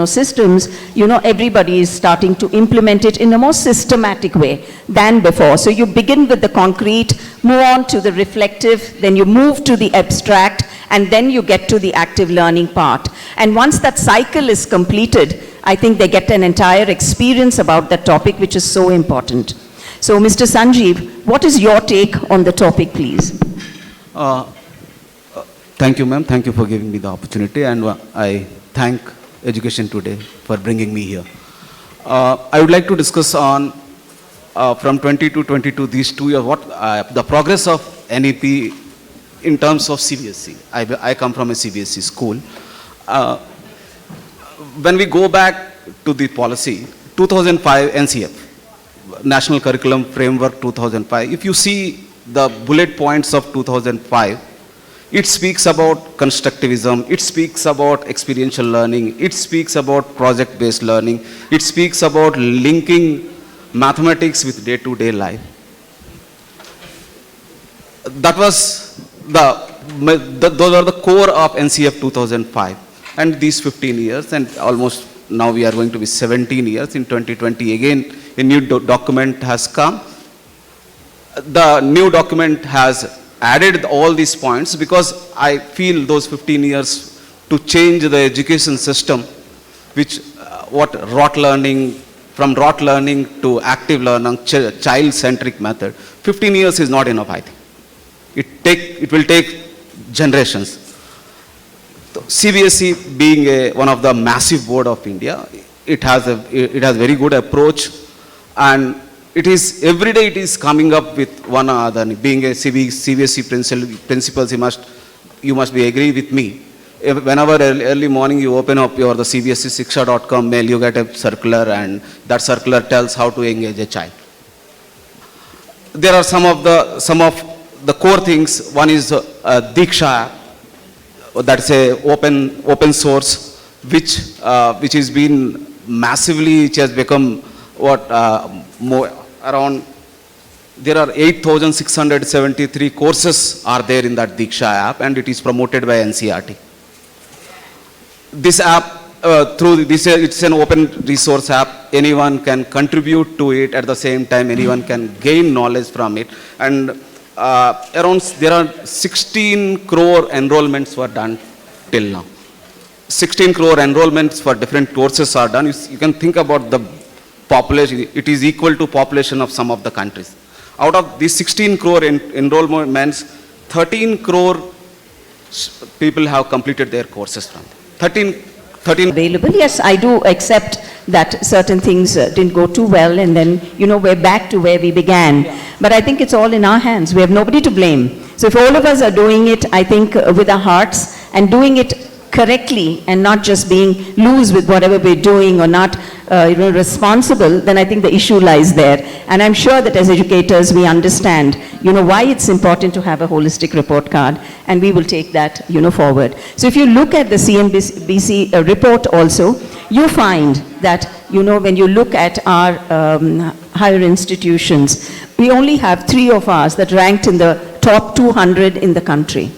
systems, everybody is starting to implement it in a more systematic way than before. So you begin with the concrete, move on to the reflective, then you move to the abstract, and then you get to the active learning part. And once that cycle is completed, I think they get an entire experience about that topic, which is so important. So, Mr. Sanjeev, what is your take on the topic, please? Thank you, ma'am. Thank you for giving me the opportunity, and I thank Education Today for bringing me here. I would like to discuss on from 20 to 22, these 2 years, the progress of NEP in terms of CBSE. I come from a CBSE school. When we go back to the policy, 2005 NCF, National Curriculum Framework 2005, if you see the bullet points of 2005, it speaks about constructivism, it speaks about experiential learning, it speaks about project-based learning, it speaks about linking mathematics with day-to-day life. That was those are the core of NCF 2005. And these 15 years, and almost now we are going to be 17 years. In 2020, again, a new document has come. The new document has added all these points because I feel those 15 years to change the education system, which from rote learning to active learning, child-centric method. 15 years is not enough, I think. It will take generations. CBSE being one of the massive board of India, it has very good approach, and it is every day it is coming up with one or other. Being a CBSE principals, you must be agree with me. Whenever early morning you open up the CBSEShiksha.com mail, you get a circular, and that circular tells how to engage a child. There are some of the core things. One is Diksha, that's a open source, which has been massively, which has become more around. There are 8,673 courses are there in that Diksha app, and it is promoted by NCERT. This app, it's an open resource app. Anyone can contribute to it. At the same time, anyone can gain knowledge from it. And there are 16 crore enrollments were done till now. 16 crore enrollments for different courses are done. You can think about the population. It is equal to population of some of the countries. Out of these 16 crore enrollments, 13 crore people have completed their courses from them. 13 available. Yes, I do accept that certain things didn't go too well, and then, we're back to where we began. But I think it's all in our hands. We have nobody to blame. So if all of us are doing it, I think, with our hearts and doing it correctly and not just being loose with whatever we're doing or not responsible, then I think the issue lies there. And I'm sure that as educators we understand why it's important to have a holistic report card, and we will take that forward. So if you look at the CNBC report also, you find that when you look at our higher institutions, we only have 3 of ours that ranked in the top 200 in the country.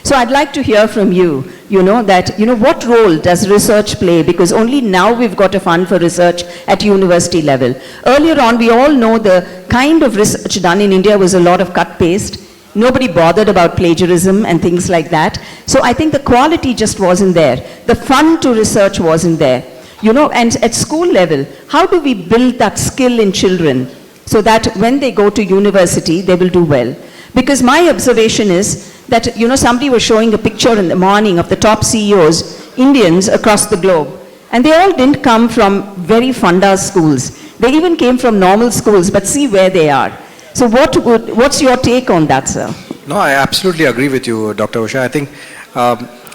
So I'd like to hear from you, what role does research play? Because only now we've got a fund for research at university level. Earlier on, we all know the kind of research done in India was a lot of cut-paste. Nobody bothered about plagiarism and things like that. So I think the quality just wasn't there. The fun to research wasn't there. And at school level, how do we build that skill in children so that when they go to university, they will do well? Because my observation is that, somebody was showing a picture in the morning of the top CEOs, Indians across the globe. And they all didn't come from very funda schools. They even came from normal schools, but see where they are. So what's your take on that, sir? No, I absolutely agree with you, Dr. Usha. I think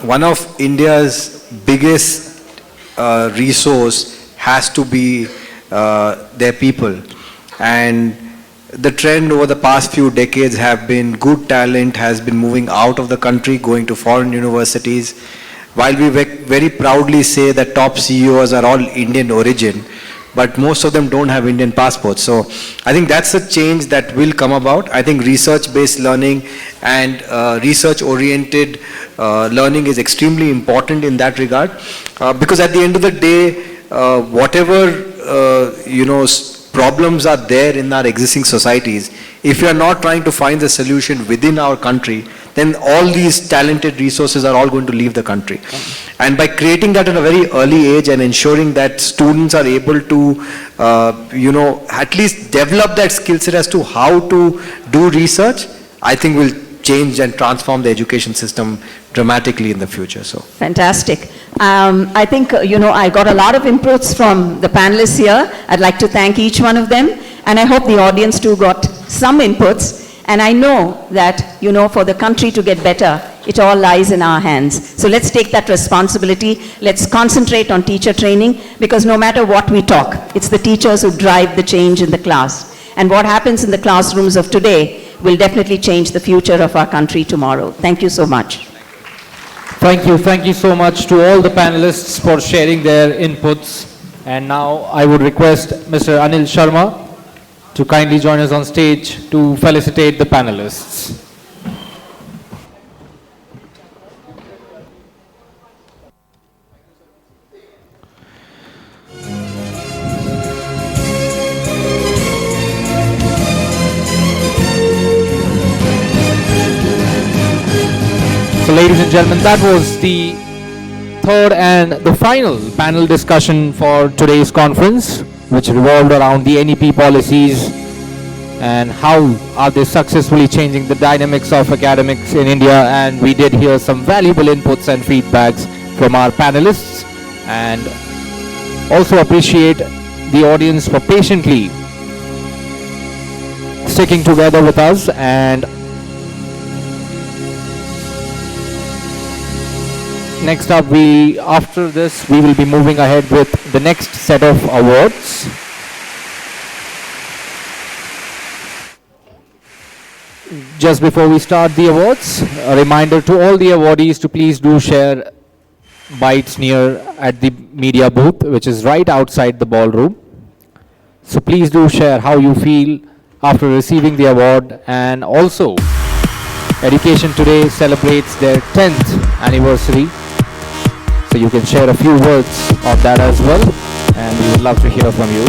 one of India's biggest resource has to be their people. And the trend over the past few decades have been good talent has been moving out of the country, going to foreign universities. While we very proudly say that top CEOs are all Indian origin, but most of them don't have Indian passports. So I think that's a change that will come about. I think research-based learning and research-oriented learning is extremely important in that regard, because at the end of the day, whatever problems are there in our existing societies, if you are not trying to find the solution within our country, then all these talented resources are all going to leave the country. And by creating that at a very early age and ensuring that students are able to, at least develop that skill set as to how to do research, I think will change and transform the education system dramatically in the future. So fantastic. I think, I got a lot of inputs from the panelists here. I'd like to thank each one of them. And I hope the audience too got some inputs. And I know that, for the country to get better, it all lies in our hands. So let's take that responsibility. Let's concentrate on teacher training, because no matter what we talk, it's the teachers who drive the change in the class. And what happens in the classrooms of today will definitely change the future of our country tomorrow. Thank you so much. Thank you so much to all the panelists for sharing their inputs. And now I would request Mr. Anil Sharma to kindly join us on stage to felicitate the panelists. So ladies and gentlemen, that was the third and the final panel discussion for today's conference, which revolved around the NEP policies and how are they successfully changing the dynamics of academics in India. And we did hear some valuable inputs and feedbacks from our panelists, and also appreciate the audience for patiently sticking together with us. And next up, after this, we will be moving ahead with the next set of awards. Just before we start the awards, a reminder to all the awardees to please do share bites near at the media booth, which is right outside the ballroom. So please do share how you feel after receiving the award. And also, Education Today celebrates their 10th anniversary. So you can share a few words on that as well, and we would love to hear from you.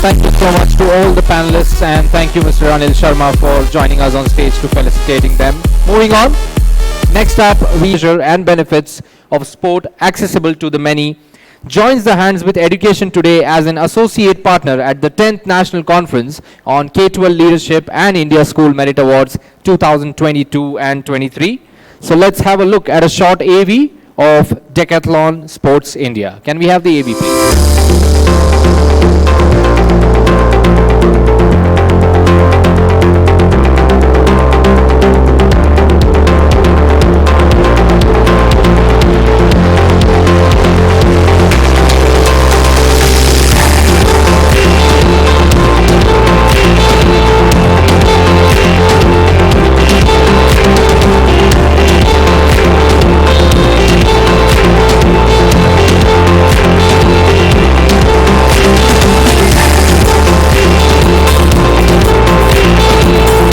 Thank you so much to all the panelists, and thank you Mr. Anil Sharma for joining us on stage to felicitating them. Moving on, next up, leisure and benefits of sport accessible to the many joins the hands with Education Today as an associate partner at the 10th National Conference on K-12 Leadership and India School Merit Awards 2022 and 23. So let's have a look at a short AV of Decathlon Sports India. Can we have the AV please?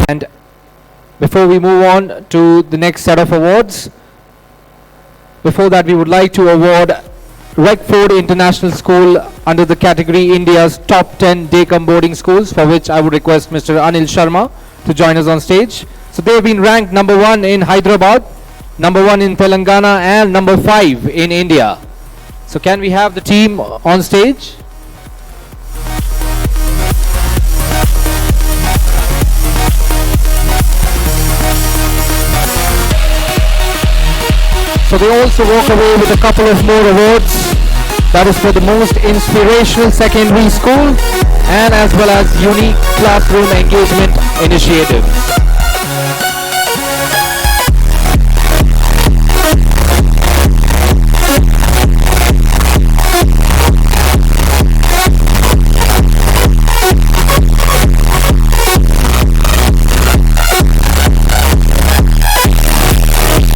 And before we move on to the next set of awards, before that we would like to award Redford International School under the category India's top 10 Day-Cum-Boarding Schools, for which I would request Mr. Anil Sharma to join us on stage. So they have been ranked number 1 in Hyderabad, number 1 in Telangana, and number 5 in India. So can we have the team on stage? So they also walk away with a couple of more awards. That is for the most inspirational secondary school and as well as unique classroom engagement initiatives.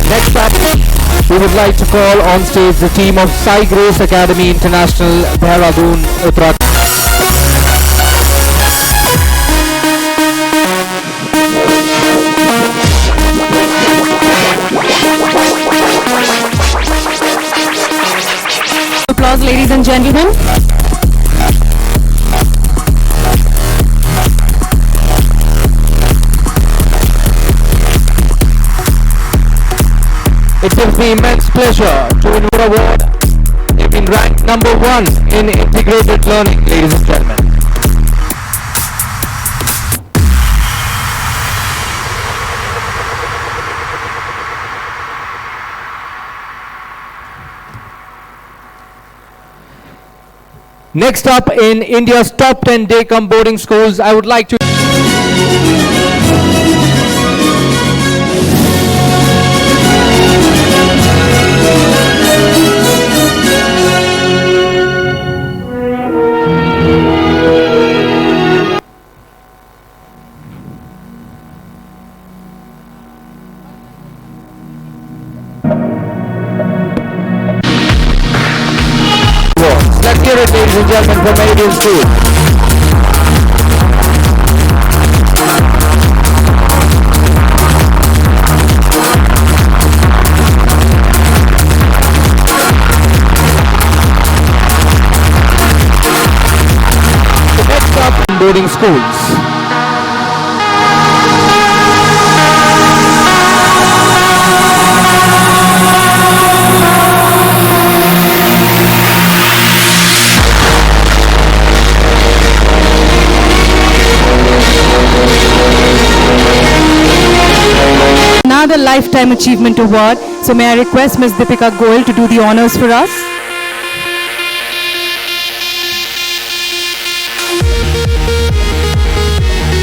Next up, we would like to call on stage the team of Sai Grace Academy International, Dehradun, Uttarakhand. Applause, ladies and gentlemen. It gives me immense pleasure to award award. They've been ranked number 1 in integrated learning, ladies and gentlemen. Next up, in India's top 10 Day-Cum-Boarding Schools, I would like to hear it, ladies and gentlemen, from Meridian School. Next up, Cum Boarding Schools. Another Lifetime Achievement Award. So may I request Ms. Deepika Goyal to do the honors for us.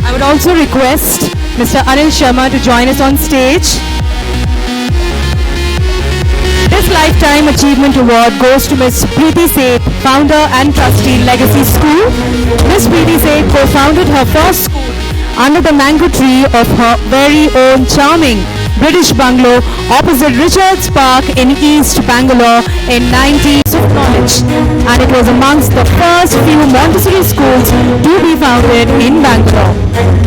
I would also request Mr. Anil Sharma to join us on stage. This Lifetime Achievement Award goes to Ms. Preeti Seth, founder and trustee, Legacy School. Ms. Preeti Seth co-founded her first school under the mango tree of her very own charming British bungalow opposite Richards Park in East Bangalore in 19th of knowledge, and it was amongst the first few Montessori schools to be founded in Bangalore.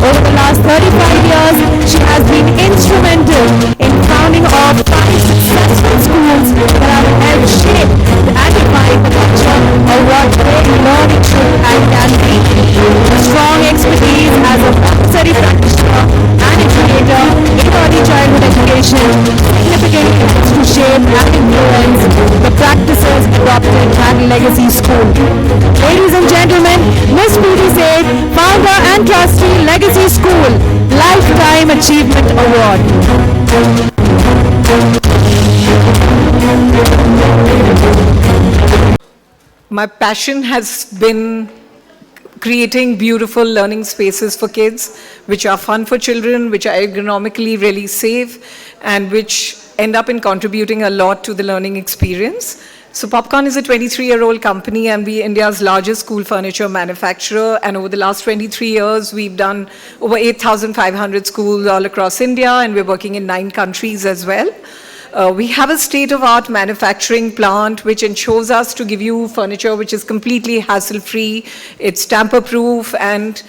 Over the last 35 years, she has been instrumental in founding of 5 successful schools that have helped shape and define the culture of what great learning should and can be. Strong expertise as a Montessori practitioner and educator in early childhood education significant efforts to shape and influence the practices adopted at Legacy School. Ladies and gentlemen, Ms. Preeti Seth, founder and trustee, Legacy School, Lifetime Achievement Award. My passion has been creating beautiful learning spaces for kids, which are fun for children, which are ergonomically really safe, and which end up in contributing a lot to the learning experience. So Popcorn is a 23-year-old company, and we're India's largest school furniture manufacturer. And over the last 23 years, we've done over 8,500 schools all across India, and we're working in 9 countries as well. We have a state-of-art manufacturing plant which ensures us to give you furniture which is completely hassle-free, it's tamper-proof, and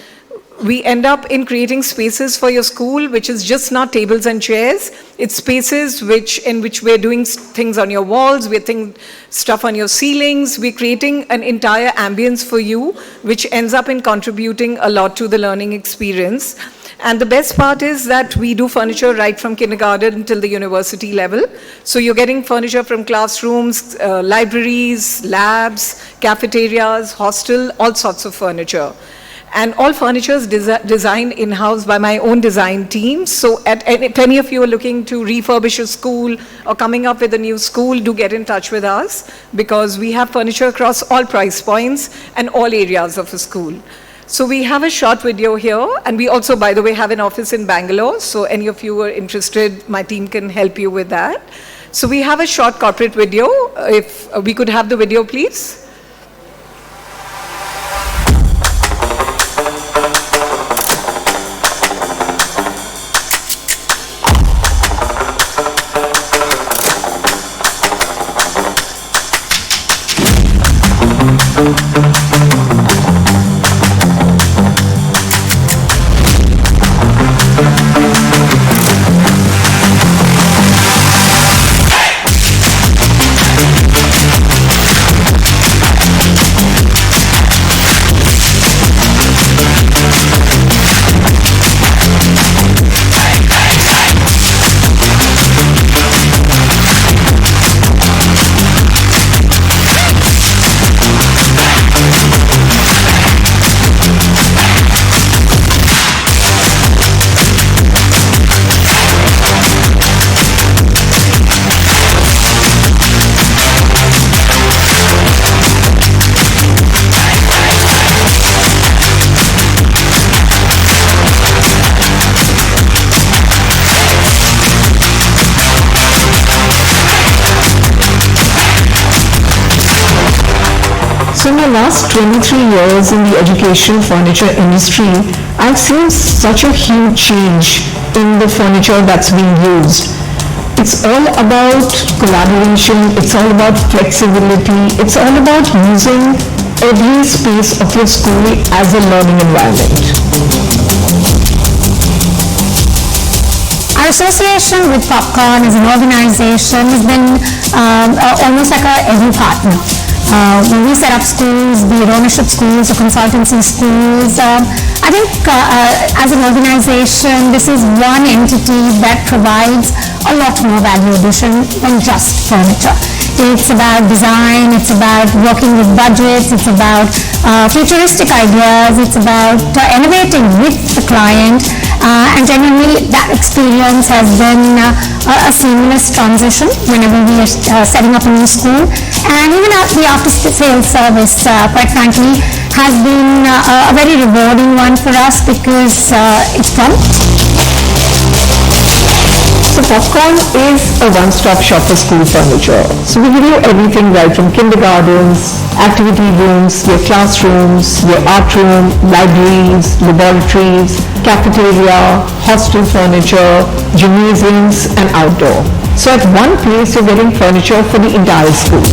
we end up in creating spaces for your school which is just not tables and chairs. It's spaces in which we're doing things on your walls, we're doing stuff on your ceilings, we're creating an entire ambience for you which ends up in contributing a lot to the learning experience. And the best part is that we do furniture right from kindergarten until the university level. So you're getting furniture from classrooms, libraries, labs, cafeterias, hostel, all sorts of furniture. And all furniture is designed in-house by my own design team. So if any of you are looking to refurbish a school or coming up with a new school, do get in touch with us, because we have furniture across all price points and all areas of a school. So we have a short video here, and we also, by the way, have an office in Bangalore. So any of you who are interested, my team can help you with that. So we have a short corporate video. If we could have the video, please. So in the last 23 years in the education furniture industry, I've seen such a huge change in the furniture that's being used. It's all about collaboration, it's all about flexibility, it's all about using every space of your school as a learning environment. Our association with Popcorn as an organization has been almost like our every partner. When we set up schools, be it ownership schools or consultancy schools, I think as an organization, this is one entity that provides a lot more value addition than just furniture. It's about design, it's about working with budgets, it's about futuristic ideas, it's about innovating with the client, and generally that experience has been a seamless transition whenever we are setting up a new school. And even the after-sales service, quite frankly, has been a very rewarding one for us because it's prompt. So Popcorn is a one-stop shop for school furniture. So we give you everything right from kindergartens, activity rooms, your classrooms, your art room, libraries, laboratories, cafeteria, hostel furniture, gymnasiums, and outdoor. So at one place you're getting furniture for the entire school.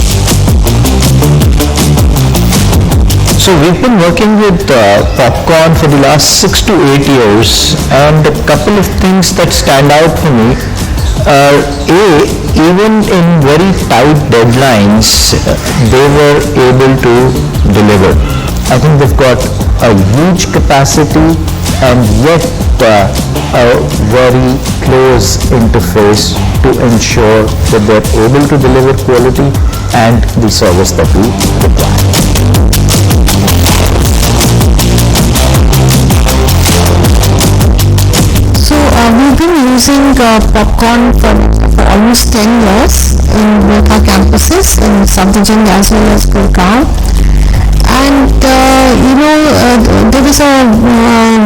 So we've been working with Popcorn for the last 6 to 8 years, and a couple of things that stand out for me are even in very tight deadlines, they were able to deliver. I think they've got a huge capacity and yet a very close interface to ensure that they're able to deliver quality and the service that we require. So we've been using Popcorn for almost 10 years in both our campuses in Safdarjung as well as Gurgaon. And there is a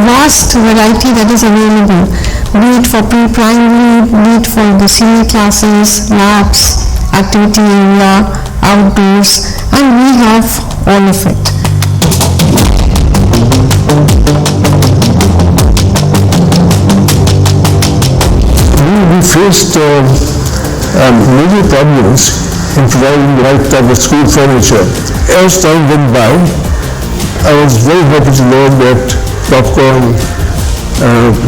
vast variety that is available, be it for pre-primary, be it for the senior classes, labs, activity area, outdoors, and we have all of it. We faced major problems in providing the right type of school furniture. As time went by, I was very happy to learn that Popcorn,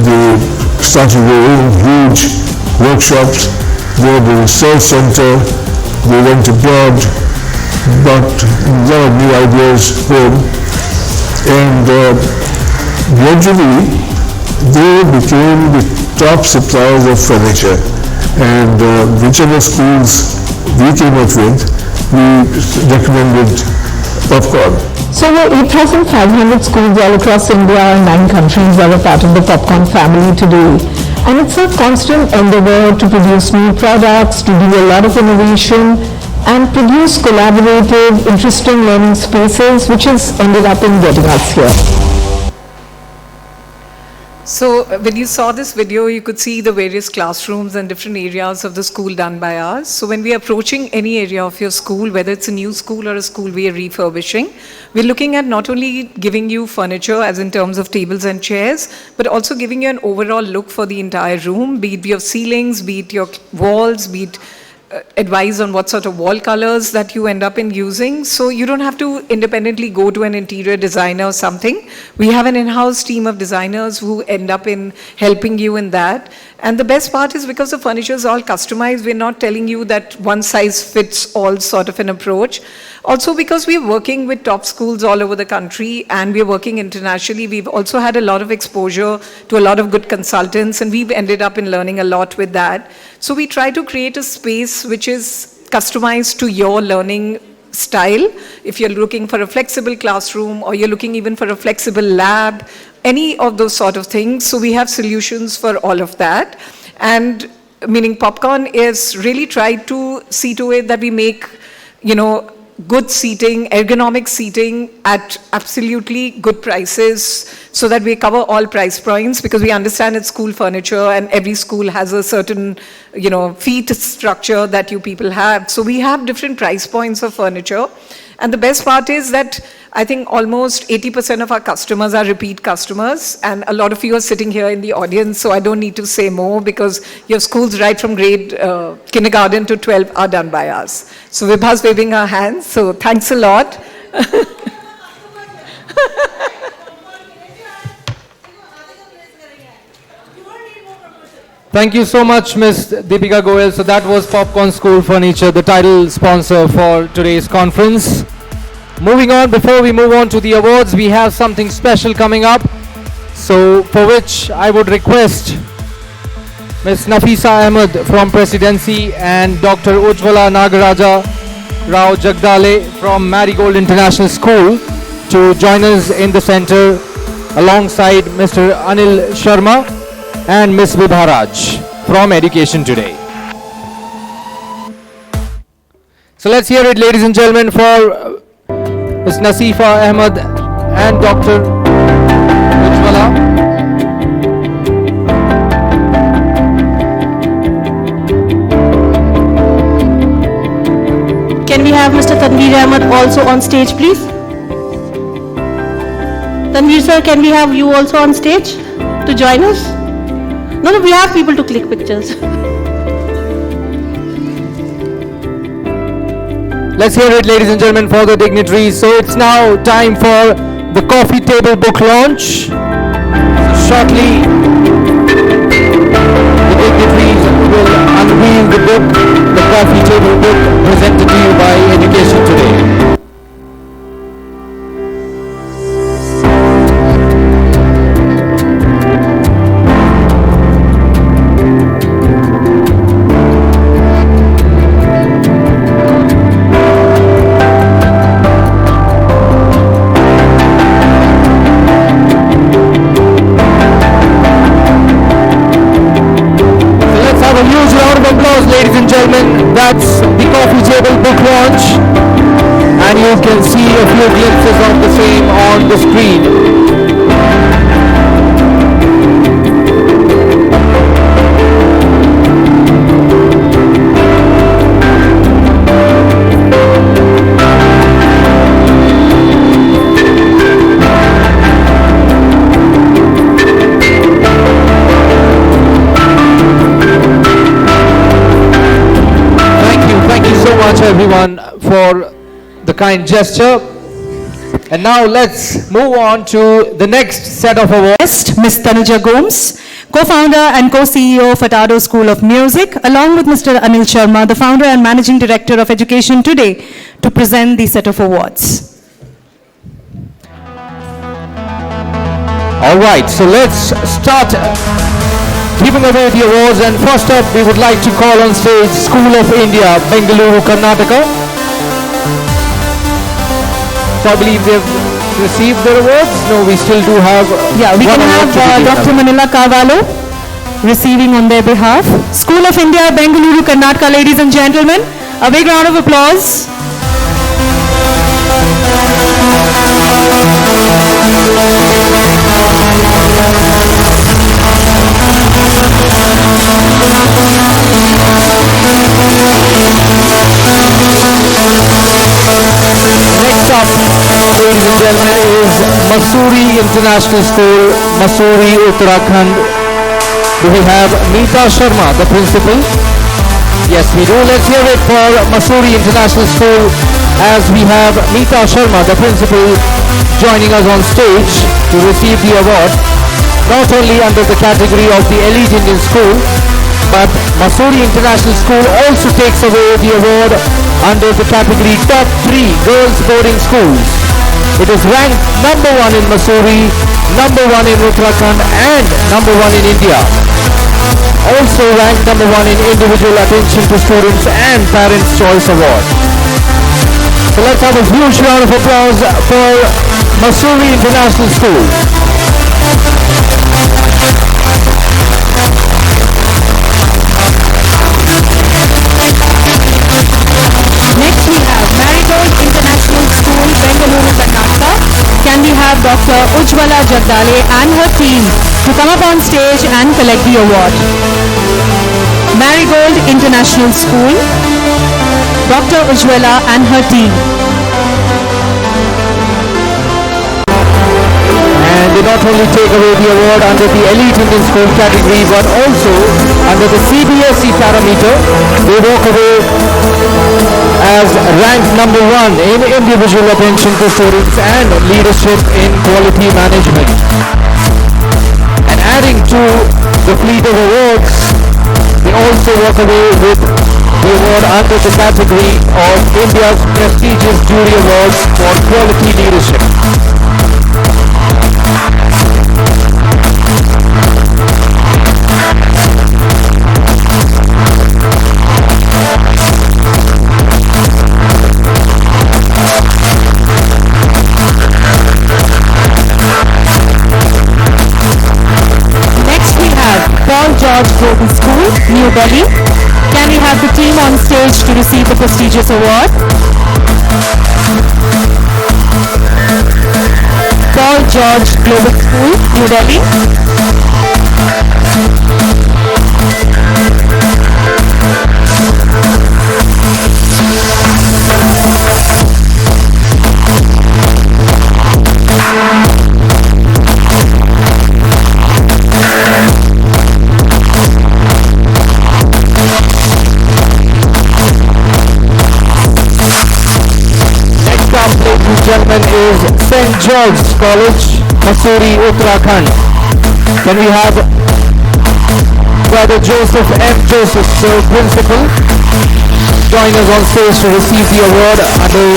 they started their own huge workshops. They had a research center. They went abroad, but a lot of new ideas home. And gradually, they became the top suppliers of furniture. And whichever schools we came up with, we recommended Popcorn. So over 8,500 schools all across India and 9 countries are a part of the Popcorn family today. And it's a constant endeavor to produce new products, to do a lot of innovation, and produce collaborative, interesting learning spaces, which has ended up in getting us here. So when you saw this video, you could see the various classrooms and different areas of the school done by us. So when we are approaching any area of your school, whether it's a new school or a school we are refurbishing, we're looking at not only giving you furniture as in terms of tables and chairs, but also giving you an overall look for the entire room, be it your ceilings, be it your walls, be it advise on what sort of wall colors that you end up in using. So you don't have to independently go to an interior designer or something. We have an in-house team of designers who end up in helping you in that. And the best part is because the furniture is all customized, we're not telling you that one size fits all sort of an approach. Also because we're working with top schools all over the country and we're working internationally, we've also had a lot of exposure to a lot of good consultants and we've ended up in learning a lot with that. So we try to create a space which is customized to your learning style. If you're looking for a flexible classroom or you're looking even for a flexible lab, any of those sort of things. So we have solutions for all of that. And meaning Popcorn is really tried to see to it that we make, good seating, ergonomic seating at absolutely good prices so that we cover all price points because we understand it's school furniture and every school has a certain, feet structure that you people have. So we have different price points of furniture. And the best part is that I think almost 80% of our customers are repeat customers and a lot of you are sitting here in the audience, so I don't need to say more because your schools right from grade kindergarten to 12 are done by us. So Vibha's waving her hands, so thanks a lot. Thank you so much, Ms. Deepika Goyal. So that was Popcorn School Furniture, the title sponsor for today's conference. Moving on, before we move on to the awards, we have something special coming up. So for which I would request Ms. Nafisa Ahmed from Presidency and Dr. Ujjwala Nagaraja Rao Jagdale from Marigold International School to join us in the center alongside Mr. Anil Sharma and Ms. Vibha Raj from Education Today. So let's hear it, ladies and gentlemen, for Ms. Nasifa Ahmed and Dr. Ujjwala. Can we have Mr. Tanveer Ahmed also on stage, please? Tanveer sir, can we have you also on stage to join us? No, we have people to click pictures. Let's hear it, ladies and gentlemen, for the dignitaries. So it's now time for the coffee table book launch. Shortly, the dignitaries will unveil the book, the coffee table book, presented to you by Education Today. That's the coffee table book launch, and you can see a few glimpses of the same on the screen. Everyone for the kind gesture. And now let's move on to the next set of awards. Ms. Tanuja Gomes, co-founder and co-CEO of Taj School of Music, along with Mr. Anil Sharma, the founder and managing director of Education Today, to present the set of awards. All right, so let's start giving away the awards, and first up we would like to call on stage School of India, Bengaluru, Karnataka. So I believe they've received their awards. No, we still do have. Yeah, we can have Dr. Manila Carvalho receiving on their behalf. School of India, Bengaluru, Karnataka, ladies and gentlemen, a big round of applause. Next up, ladies and gentlemen, is Mussoorie International School, Mussoorie, Uttarakhand. Do we have Meeta Sharma, the principal? Yes, we do. Let's hear it for Mussoorie International School, as we have Meeta Sharma, the principal, joining us on stage to receive the award, not only under the category of the Elite Indian School, but Mussoorie International School also takes away the award under the category Top 3 Girls Boarding Schools. It is ranked number 1 in Mussoorie, number 1 in Uttarakhand, and number 1 in India. Also ranked number 1 in Individual Attention to Students and Parents' Choice Award. So let's have a huge round of applause for Mussoorie International School. Next we have Marigold International School, Bengaluru, Karnataka. Can we have Dr. Ujjwala Jagdale and her team to come up on stage and collect the award. Marigold International School, Dr. Ujjwala and her team. And they not only take away the award under the Elite Indian School category, but also under the CBSE parameter. They walk away as ranked number 1 in individual attention to students and leadership in quality management. And adding to the fleet of awards, also walk away with the award under the category of India's prestigious jury awards for quality leadership. Taj Bangalore School, New Delhi. Can we have the team on stage to receive the prestigious award? Paul George Global School, New Delhi. Gentlemen, is St. George's College, Mussoorie, Uttarakhand. Can we have Brother Joseph M. Joseph, the principal, join us on stage to receive the award under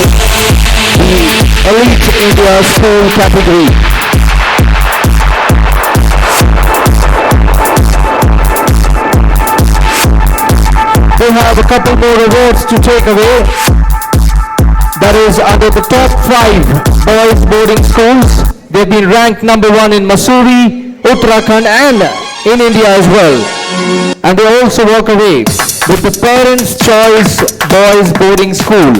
the Elite India School category. We have a couple more awards to take away. That is under the top 5 boys boarding schools. They've been ranked number 1 in Mussoorie, Uttarakhand and in India as well. And they also walk away with the Parents' Choice Boys Boarding School.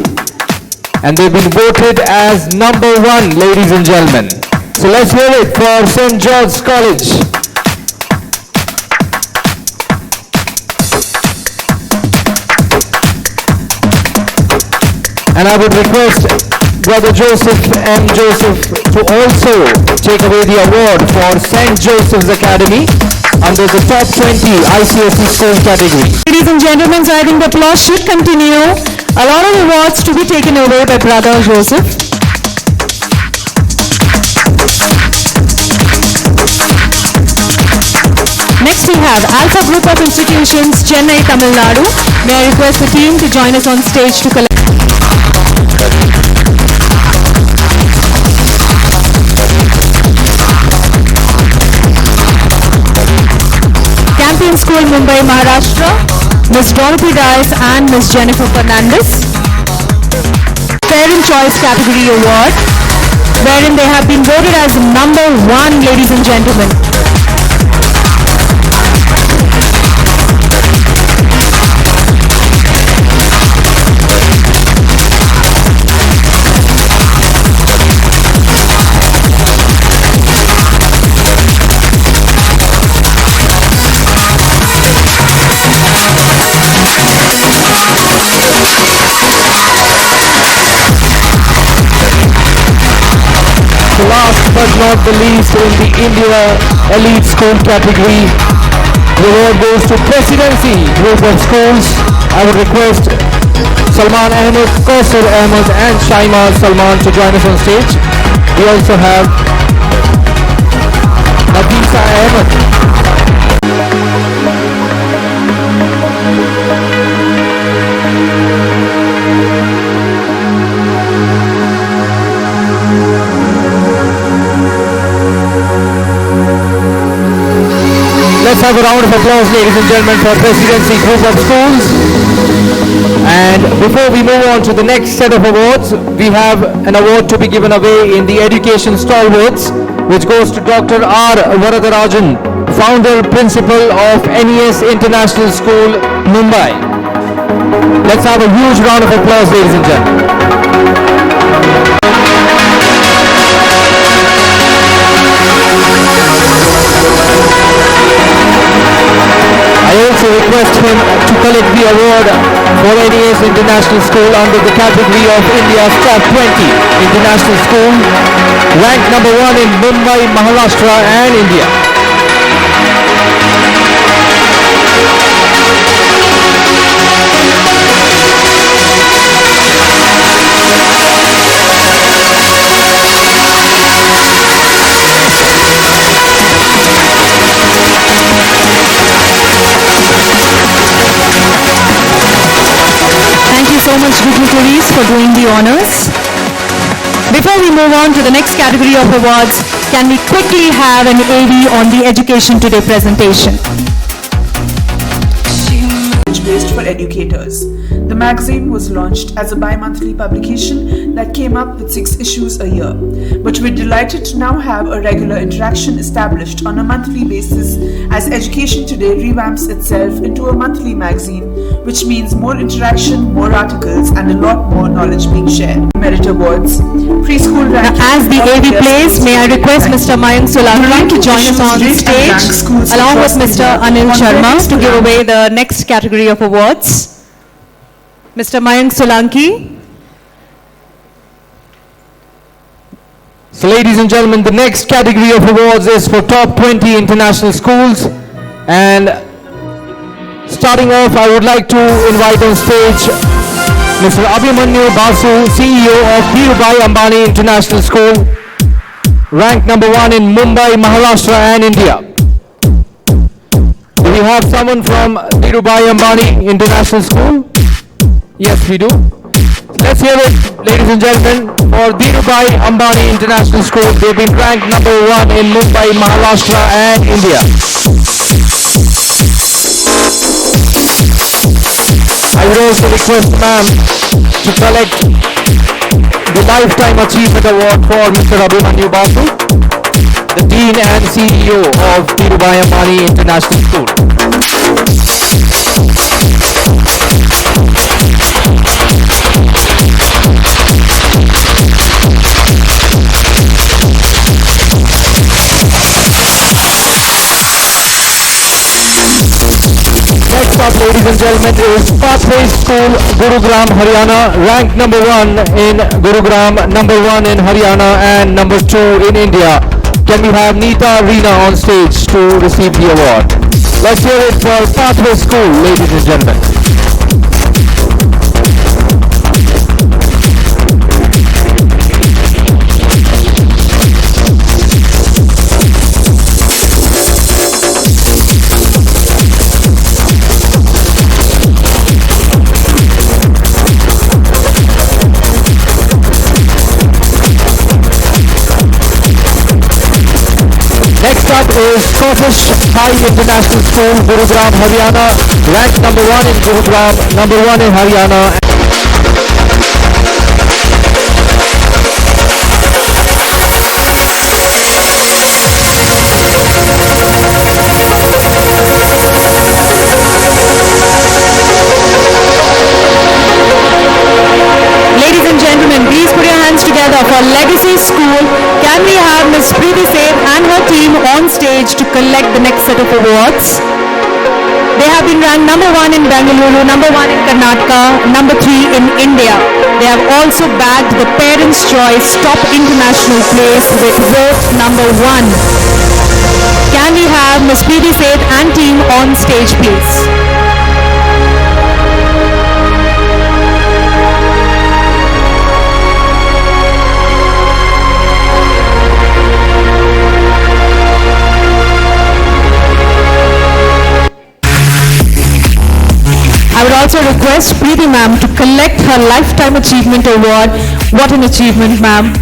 And they've been voted as number 1, ladies and gentlemen. So let's hear it for St. George's College. And I would request Brother Joseph M. Joseph to also take away the award for St. Joseph's Academy under the top 20 ICSE Schools category. Ladies and gentlemen, so I think the applause should continue. A lot of awards to be taken away by Brother Joseph. Next we have Alpha Group of Institutions, Chennai, Tamil Nadu. May I request the team to join us on stage to collect. Campion School, Mumbai, Maharashtra, Ms. Dorothy Dice and Ms. Jennifer Fernandez. Parent Choice Category Award, wherein they have been voted as number 1, ladies and gentlemen. Last but not the least, in the India Elite School category, the award goes to Presidency Group of Schools. I would request Salman Ahmed, Kausar Ahmed and Shaima Salman to join us on stage. We also have Nafisa Ahmed. Let's have a round of applause, ladies and gentlemen, for Presidency Group of Schools. And before we move on to the next set of awards, we have an award to be given away in the Education Stalwarts, which goes to Dr. R. Varadarajan, Founder Principal of NES International School, Mumbai. Let's have a huge round of applause, ladies and gentlemen. I also request him to collect the award for NES International School under the category of India's Top 20 International School, ranked number 1 in Mumbai, Maharashtra and India. for doing the honors. Before we move on to the next category of awards, can we quickly have an AV on the Education Today presentation? Based for educators. The magazine was launched as a bi-monthly publication that came up with 6 issues a year. But we're delighted to now have a regular interaction established on a monthly basis as Education Today revamps itself into a monthly magazine, which means more interaction, more articles, and a lot more knowledge being shared. Merit Awards, preschool ranking. As the AV plays, may I request Mr. Mayank Solanki to join us on stage along with Mr. Anil Sharma to give away the next category of awards. Mr. Mayank Solanki. So ladies and gentlemen, the next category of awards is for top 20 international schools. And starting off, I would like to invite on stage Mr. Abhimanyu Basu, CEO of Dhirubhai Ambani International School, ranked number 1 in Mumbai, Maharashtra and India. Do we have someone from Dhirubhai Ambani International School? Yes, we do. Let's hear it, ladies and gentlemen, for Dhirubhai Ambani International School. They've been ranked number 1 in Mumbai, Maharashtra and India. I would also request ma'am to collect the Lifetime Achievement Award for Mr. Abhimanyu Basu, the Dean and CEO of Dhirubhai Ambani International School. Next up, ladies and gentlemen, is Pathway School, Gurugram, Haryana, ranked number 1 in Gurugram, number 1 in Haryana, and number 2 in India. Can we have Neeta Reena on stage to receive the award? Let's hear it for Pathway School, ladies and gentlemen. Next up is Scottish High International School, Gurugram, Haryana, ranked number 1 in Gurugram, number 1 in Haryana. Ladies and gentlemen, please put your hands together for Legacy School. Can we have Ms. Preeti Seth and her team on stage to collect the next set of awards? They have been ranked number 1 in Bangalore, number 1 in Karnataka, number 3 in India. They have also bagged the Parents' Choice Top International Place with vote number 1. Can we have Ms. Preeti Seth and team on stage, please? I would also request Preeti ma'am to collect her Lifetime Achievement Award. What an achievement, ma'am.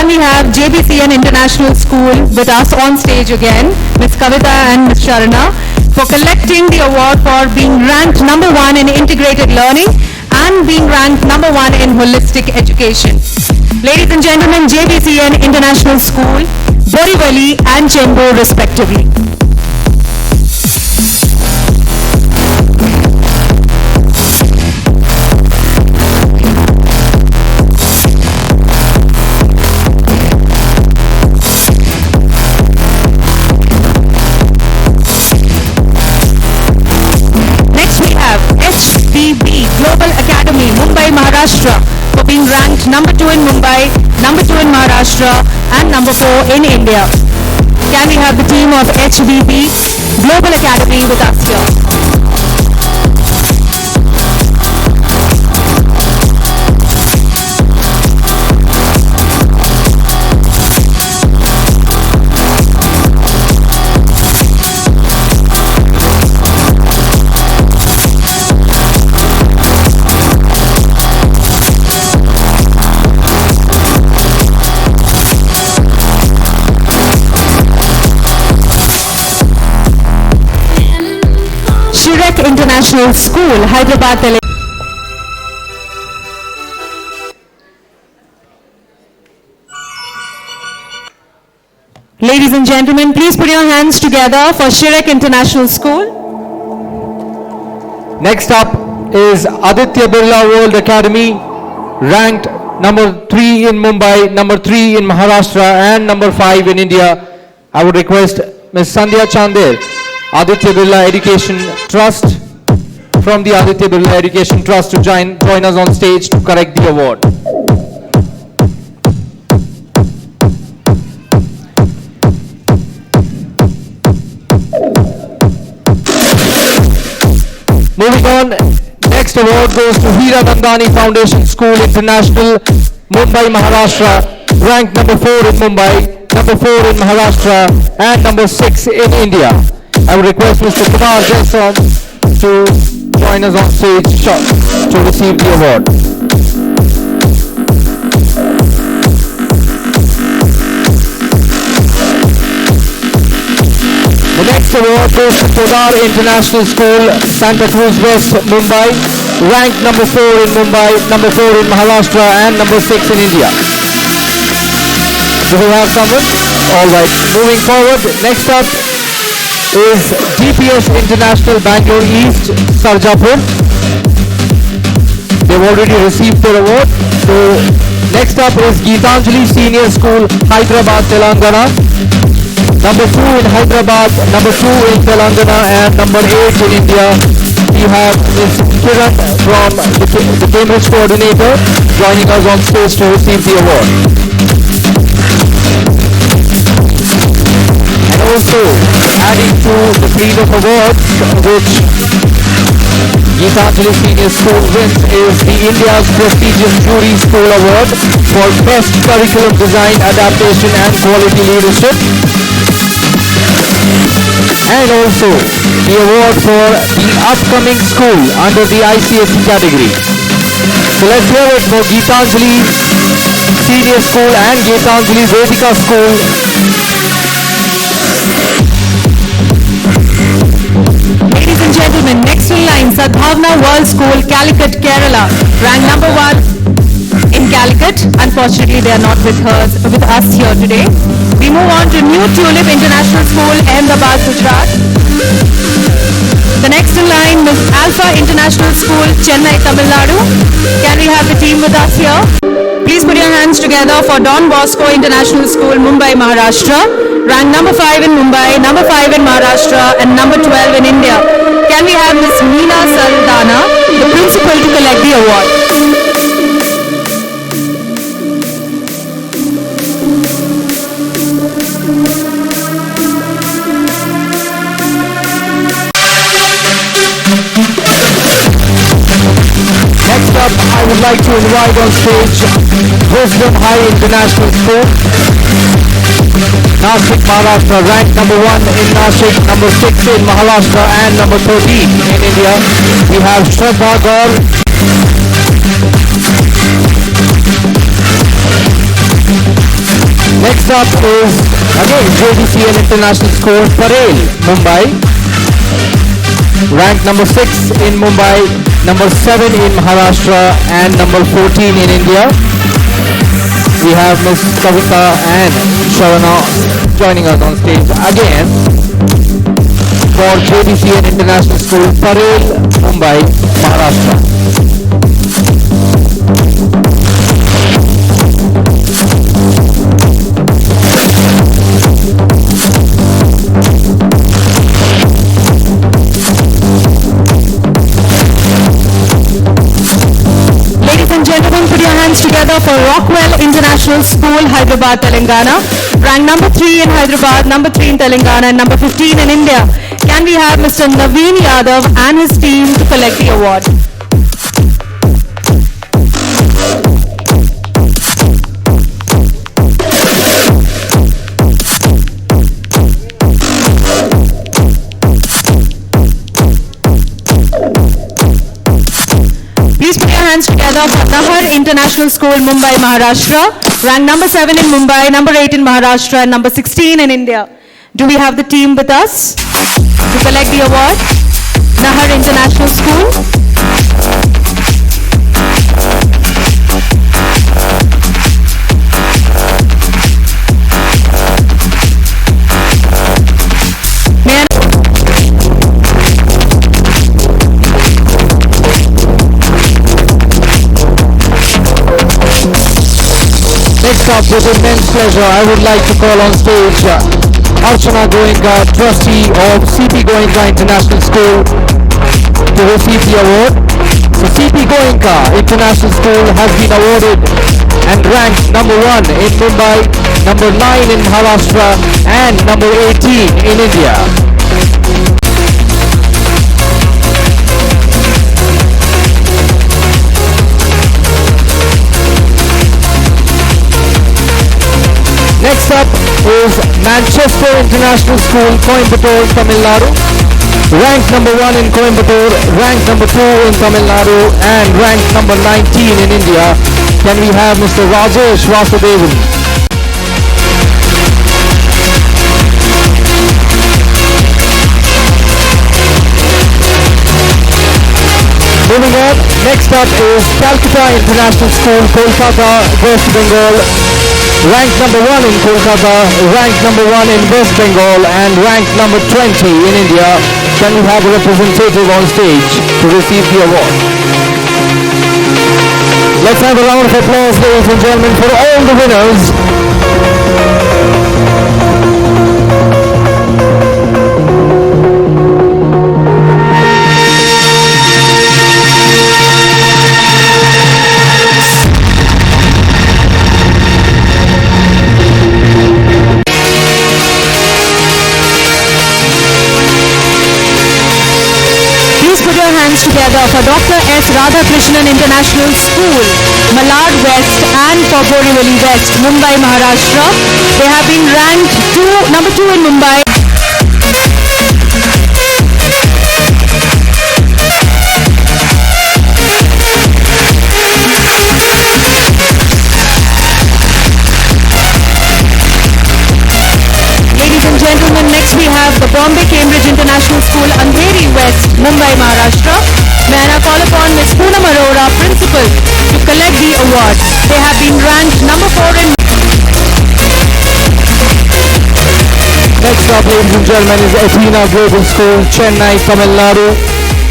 We have JBCN International School with us on stage again, Ms. Kavita and Ms. Sharana, for collecting the award for being ranked number 1 in integrated learning and being ranked number 1 in holistic education. Ladies and gentlemen, JBCN International School, Borivali and Chembur respectively. Global Academy, Mumbai, Maharashtra, for being Mumbai, number 2 in Maharashtra, and number 4 in India. Can we have the team of HBB Global Academy with us here? International School, Hyderabad, Telangana. Ladies and gentlemen, please put your hands together for Shirek International School. Next up is Aditya Birla World Academy, ranked number 3 in Mumbai, number 3 in Maharashtra, and number 5 in India. I would request Ms. Sandhya Chander, Aditya Birla Education Trust, from the Aditya Birla Education Trust, to join us on stage to correct the award. Moving on, next award goes to Hira Nandani Foundation School International, Mumbai, Maharashtra, ranked number 4 in Mumbai, number 4 in Maharashtra, and number 6 in India. I would request Mr. Kumar Jason to join us on stage to receive the award. The next award goes to Podar International School, Santa Cruz West, Mumbai, ranked number 4 in Mumbai, number 4 in Maharashtra, and number 6 in India. Do we have someone? All right. Moving forward, next up is DPS International Bangalore East, Sarjapur. They've already received their award. So next up is Geetanjali Senior School, Hyderabad, Telangana. Number 2 in Hyderabad, number 2 in Telangana, and number 8 in India. We have Ms. Kiran from the Cambridge Coordinator joining us on stage to receive the award. And also adding to the fleet of awards which Geetanjali Senior School wins is the India's prestigious Jury School Award for Best Curriculum Design, Adaptation and Quality Leadership. And also the award for the upcoming school under the ICSE category. So let's hear it for Geetanjali Senior School and Geetanjali Vedika School. Ladies and gentlemen, next in line, Sadbhavna World School, Calicut, Kerala, ranked number 1 in Calicut. Unfortunately, they are not with us here today. We move on to New Tulip International School, Ahmedabad, Gujarat. The next in line is Alpha International School, Chennai, Tamil Nadu. Can we have the team with us here? Please put your hands together for Don Bosco International School, Mumbai, Maharashtra. Ranked number 5 in Mumbai, number 5 in Maharashtra, and number 12 in India. Can we have Ms. Meena Saldana, the principal, to collect the award? Next up, I would like to invite on stage Wisdom High International School, Nashik, Maharashtra, ranked number 1 in Nashik, number 6 in Maharashtra, and number 13 in India. We have Shraddha Gaur. Next up is again JDCL International School, Parel, Mumbai, ranked number 6 in Mumbai, number 7 in Maharashtra, and number 14 in India. We have Ms. Kavita and Shavana joining us on stage again for JDCL International School, Parel, Mumbai, Maharashtra. Ladies and gentlemen, put your hands together for Rockwell International School, Hyderabad, Telangana. Ranked number 3 in Hyderabad, number 3 in Telangana, and number 15 in India. Can we have Mr. Naveen Yadav and his team to collect the award? Please put your hands together for Nahar International School, Mumbai, Maharashtra. Ranked number 7 in Mumbai, number 8 in Maharashtra, and number 16 in India. Do we have the team with us to collect the award? Nahar International School. Next up, with immense pleasure, I would like to call on stage Archana Goenka, trustee of CP Goenka International School, to receive the award. So CP Goenka International School has been awarded and ranked number 1 in Mumbai, number 9 in Maharashtra, and number 18 in India. Next up is Manchester International School, Coimbatore, Tamil Nadu. Ranked number 1 in Coimbatore, ranked number 2 in Tamil Nadu, and ranked number 19 in India. Can we have Mr. Rajesh Vasudevan? Moving on, next up is Calcutta International School, Kolkata, West Bengal. Ranked number 1 in Kolkata, ranked number 1 in West Bengal, and ranked number 20 in India. Can we have a representative on stage to receive the award? Let's have a round of applause, ladies and gentlemen, for all the winners. Together for Dr. S. Radhakrishnan International School, Malad West and for Borivali West, Mumbai, Maharashtra. They have been ranked number 2 in Mumbai. Ladies and gentlemen, next we have the Bombay Cambridge International School, Andheri West, Mumbai, Maharashtra. May I now call upon Ms. Poonam Arora, Principal, to collect the award. They have been ranked number 4 in... Next up, ladies and gentlemen, is Athena Global School, Chennai, Tamil Nadu.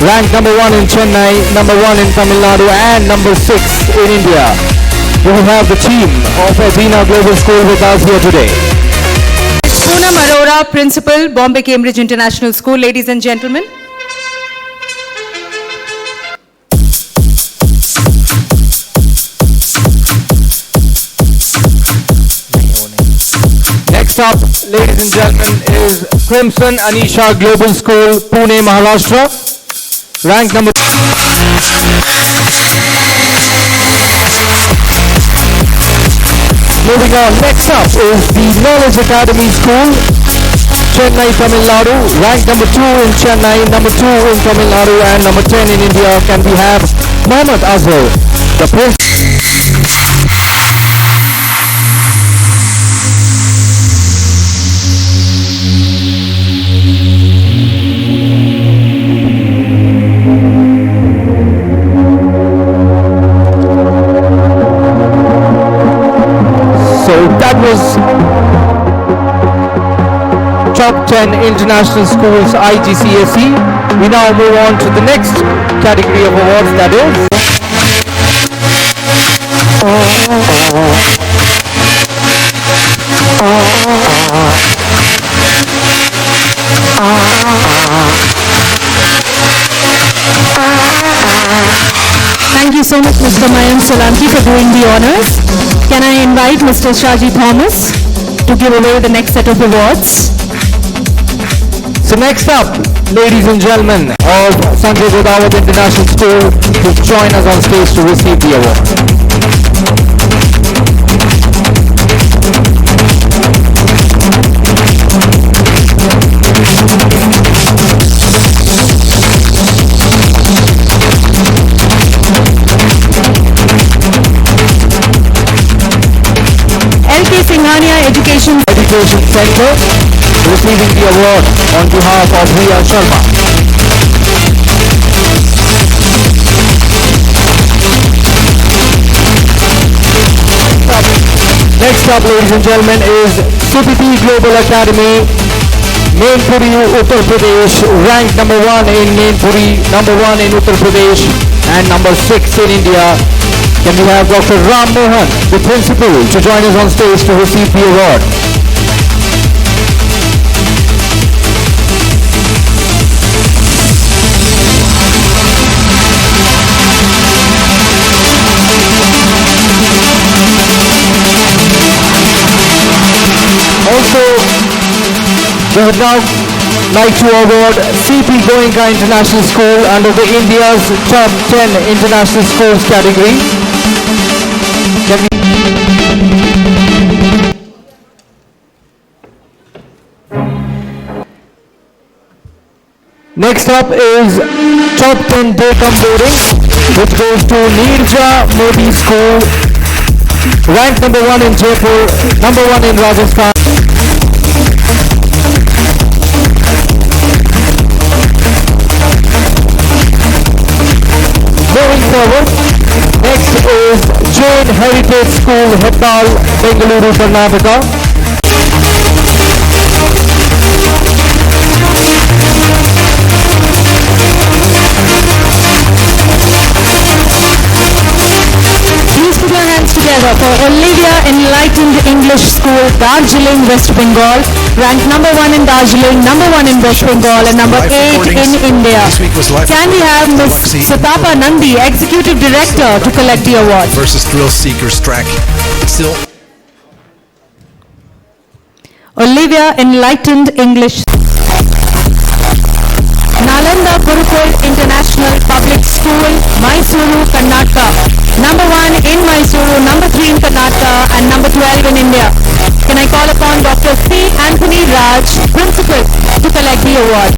Ranked number 1 in Chennai, number 1 in Tamil Nadu, and number 6 in India. We have the team of Athena Global School with us here today. Poonam Arora, Principal, Bombay Cambridge International School. Ladies and gentlemen. Next up, ladies and gentlemen, is Crimson Anisha Global School, Pune, Maharashtra. Ranked number... Moving on, next up is the Knowledge Academy School, Chennai, Tamil Nadu. Ranked number 2 in Chennai, number 2 in Tamil Nadu, and number 10 in India. Can we have Mohammed Azhar, the Prince? That was Top 10 International Schools IGCSE. We now move on to the next category of awards, that is Thank you so much, Mr. Mayank Solanki, for doing the honors. Can I invite Mr. Shaji Thomas to give away the next set of awards? So next up, ladies and gentlemen of Sanjay Godawat International School, to join us on stage to receive the award. LK Singhania Education Center, receiving the award on behalf of Riya Sharma. Next up, ladies and gentlemen, is CPT Global Academy, Mainpuri, Uttar Pradesh, ranked number 1 in Mainpuri, number 1 in Uttar Pradesh, and number 6 in India. Can we have Dr. Ram Mohan, the principal, to join us on stage to receive the award? Also, we would now like to award CP Goenka International School under the India's Top 10 International Schools category. Can we... Next up is Top 10 Day-Cum-Boarding, which goes to Nirja Modi School, ranked number 1 in Jaipur, number 1 in Rajasthan. Moving forward, next is Jain Heritage School, Taj Bangalore, Karnataka. Please put your hands together for Olivia Enlightened English School, Darjeeling, West Bengal, ranked number 1 in Darjeeling, number 1 in West Bengal, and number 8 in India. Can we have Ms. Satapa Nandi, Executive Director, to collect the award? Versus Thrill Seekers track. Still. Olivia Enlightened English. Nalanda Gurukul International Public School, Mysuru, Karnataka. Number 1 in Mysuru, number 3 in Karnataka, and number 12 in India. Can I call upon Dr. C. Anthony Raj, Principal, to collect the award?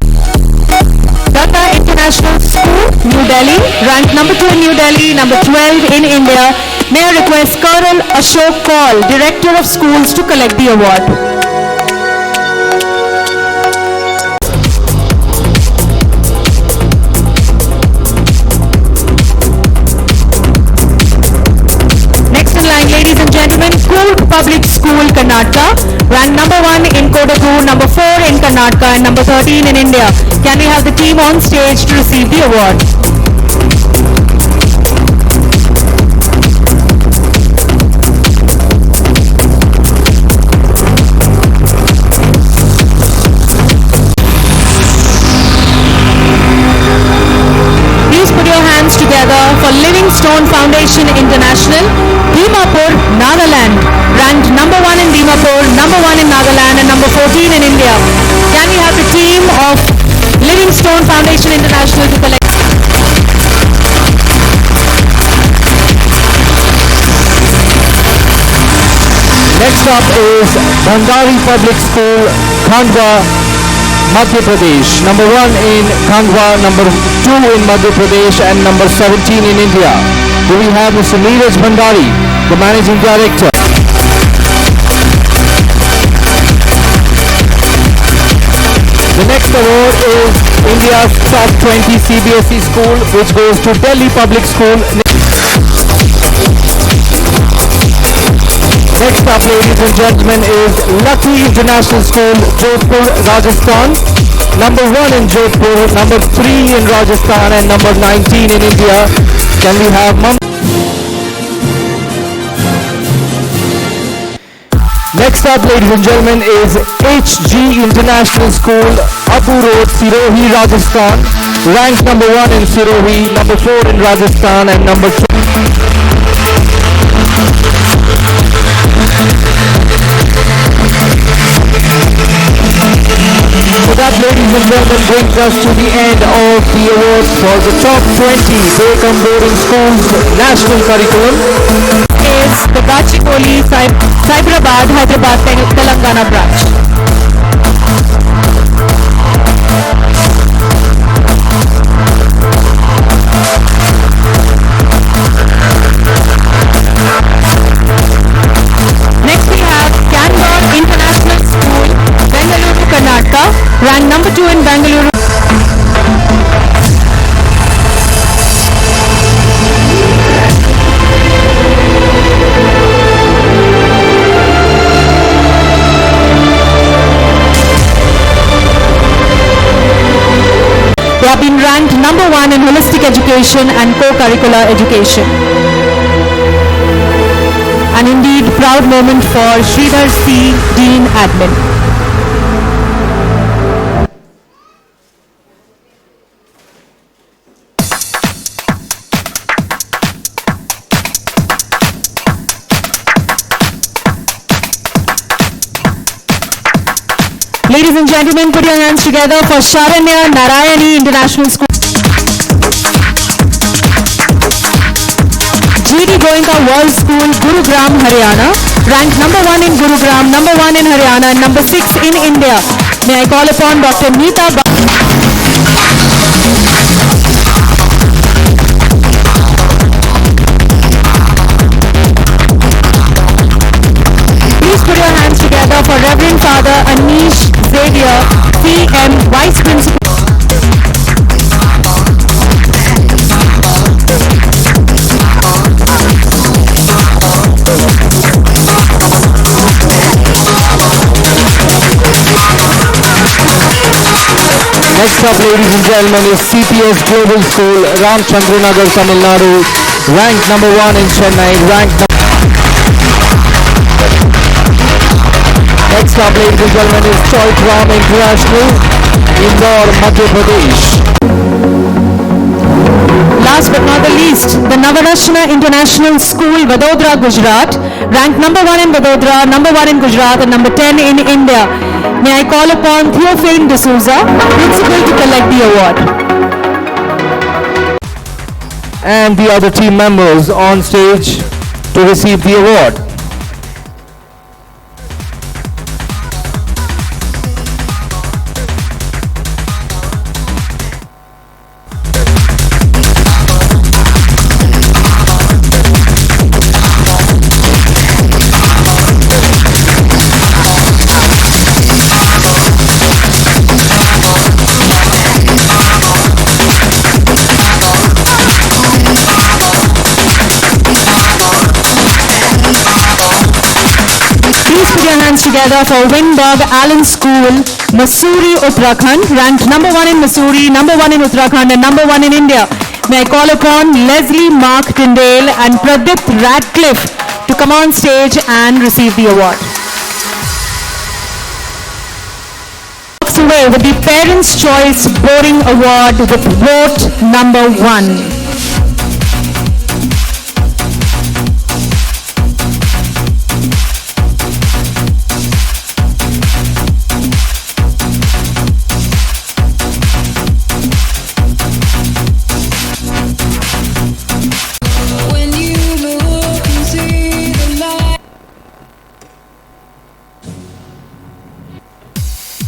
Dhaka International School, New Delhi, ranked number 2 in New Delhi, number 12 in India. May I request Colonel Ashok Kaul, Director of Schools, to collect the award? Ladies and gentlemen, Coorg Public School, Karnataka, ranked number 1 in Kodagu, number 4 in Karnataka, and number 13 in India. Can we have the team on stage to receive the award? Please put your hands together for Livingstone Foundation International, Dimapur, Nagaland, ranked number 1 in Dimapur, number 1 in Nagaland, and number 14 in India. Can we have the team of Livingstone Foundation International to collect? Next up is Bhandari Public School, Khandwa, Madhya Pradesh. Number 1 in Khandwa, number 2 in Madhya Pradesh, and number 17 in India. Do we have Mr. Neeraj Bhandari, the Managing Director? The next award is India's Top 20 CBSE School, which goes to Delhi Public School. Next up, ladies and gentlemen, is Lucky International School, Jodhpur, Rajasthan. Number 1 in Jodhpur, number 3 in Rajasthan, and number 19 in India. Can we have Next up, ladies and gentlemen, is HG International School, Abu Road, Sirohi, Rajasthan. Ranked number 1 in Sirohi, number 4 in Rajasthan, and number 2. gentlemen, brings us to the end of the awards for the top 20 Day-Cum-Boarding Schools National Curriculum. Is the Gachipoli, Hyderabad, Telangana branch. Next we have Canberra International School, Bengaluru, Karnataka, ranked number 2 in Bengaluru. They have been ranked number 1 in holistic education and co-curricular education. An indeed proud moment for Sridhar C. Dean Admin. Ladies and gentlemen, put your hands together for Sharanya Narayani International School. GD Goenka World School, Gurugram, Haryana, ranked number 1 in Gurugram, number 1 in Haryana, and number 6 in India. May I call upon Dr. Neeta Please put your hands together for Reverend Father Anish Xavier, PM, Vice Principal. Next up, ladies and gentlemen, is CPS Global School, Ramchandranagar, Tamil Nadu, ranked number 1 in Chennai, Next up, ladies and gentlemen, is Chaitram International, Indore, Madhya Pradesh. Last but not the least, the Navarashna International School, Vadodara, Gujarat, ranked number 1 in Vadodara, number 1 in Gujarat, and number 10 in India. May I call upon Theophane D'Souza, Principal, to collect the award. And the other team members on stage to receive the award. Together for Windberg Allen School, Mussoorie, Uttarakhand, ranked number 1 in Mussoorie, number 1 in Uttarakhand, and number 1 in India. May I call upon Leslie Mark Tyndale and Pradip Radcliffe to come on stage and receive the award. Walks away with the Parents' Choice Boarding Award with vote number 1.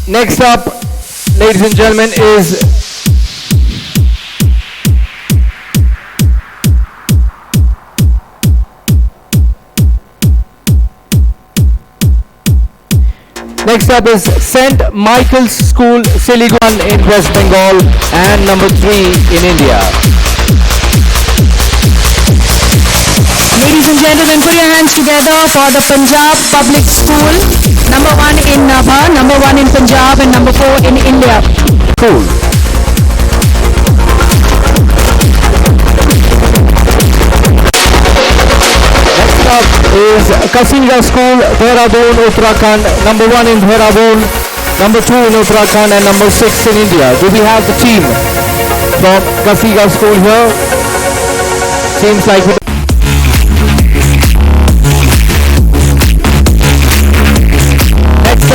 Next up, ladies and gentlemen, is St. Michael's School, Siliguri in West Bengal, and number 3 in India. Ladies and gentlemen, put your hands together for the Punjab Public School, number 1 in Nabha, number 1 in Punjab, and number 4 in India. Cool. Next up is Kasinga School, Dehradun, Uttarakhand, number 1 in Dehradun, number 2 in Uttarakhand, and number 6 in India. Do we have the team from Kasinga School here? Seems like we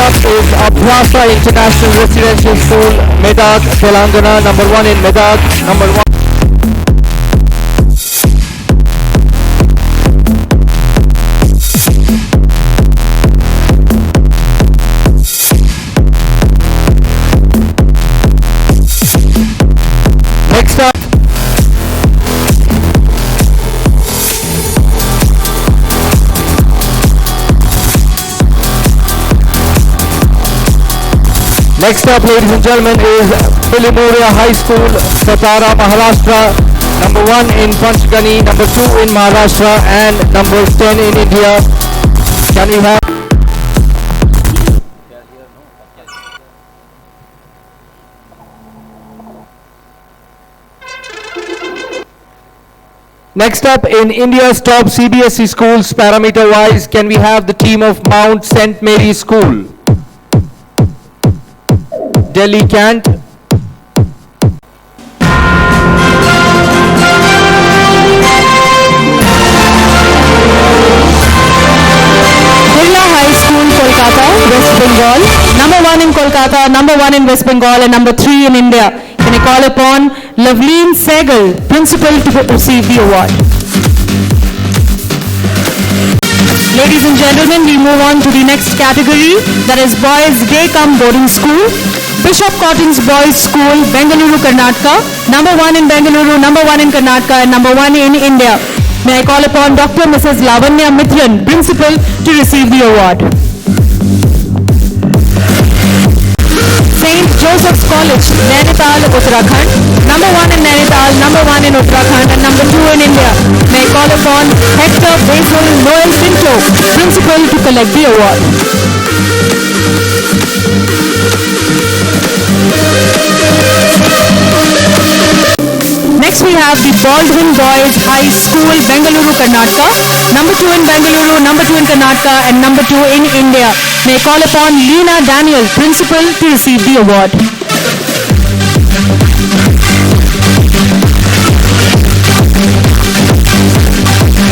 up is Abhyasa International Residential School, Medak, Telangana, number 1 in Medak, number 1. Next up, ladies and gentlemen, is Pilimoria High School, Satara, Maharashtra, number 1 in Panchgani, number 2 in Maharashtra, and number 10 in India. Can we have? Next up, in India's top CBSE schools, parameter-wise, can we have the team of Mount St. Mary School? Delhi Cant. Birla High School, Kolkata, West Bengal. Number 1 in Kolkata, number 1 in West Bengal, and number 3 in India. Can I call upon Loveleen Sehgal, Principal, to receive the award. Ladies and gentlemen, we move on to the next category, that is Boys Day-Cum-Boarding School. Bishop Cotton's Boys School, Bengaluru, Karnataka. Number 1 in Bengaluru, number 1 in Karnataka, and number 1 in India. May I call upon Dr. Mrs. Lavanya Mithran, Principal, to receive the award. St. Joseph's College, Nainital, Uttarakhand. Number 1 in Nainital, number 1 in Uttarakhand, and number 2 in India. May I call upon Hector Basil Noel Pinto, Principal, to collect the award. Next we have the Baldwin Boys High School, Bengaluru, Karnataka. Number 2 in Bengaluru, number 2 in Karnataka, and number 2 in India. May I call upon Leena Daniel, Principal, to receive the award.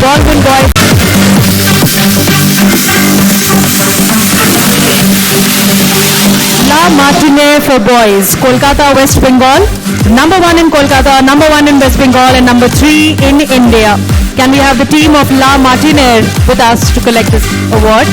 Baldwin Boys. La Martine for Boys, Kolkata, West Bengal. Number 1 in Kolkata, number 1 in West Bengal, and number 3 in India. Can we have the team of La Martine with us to collect this award?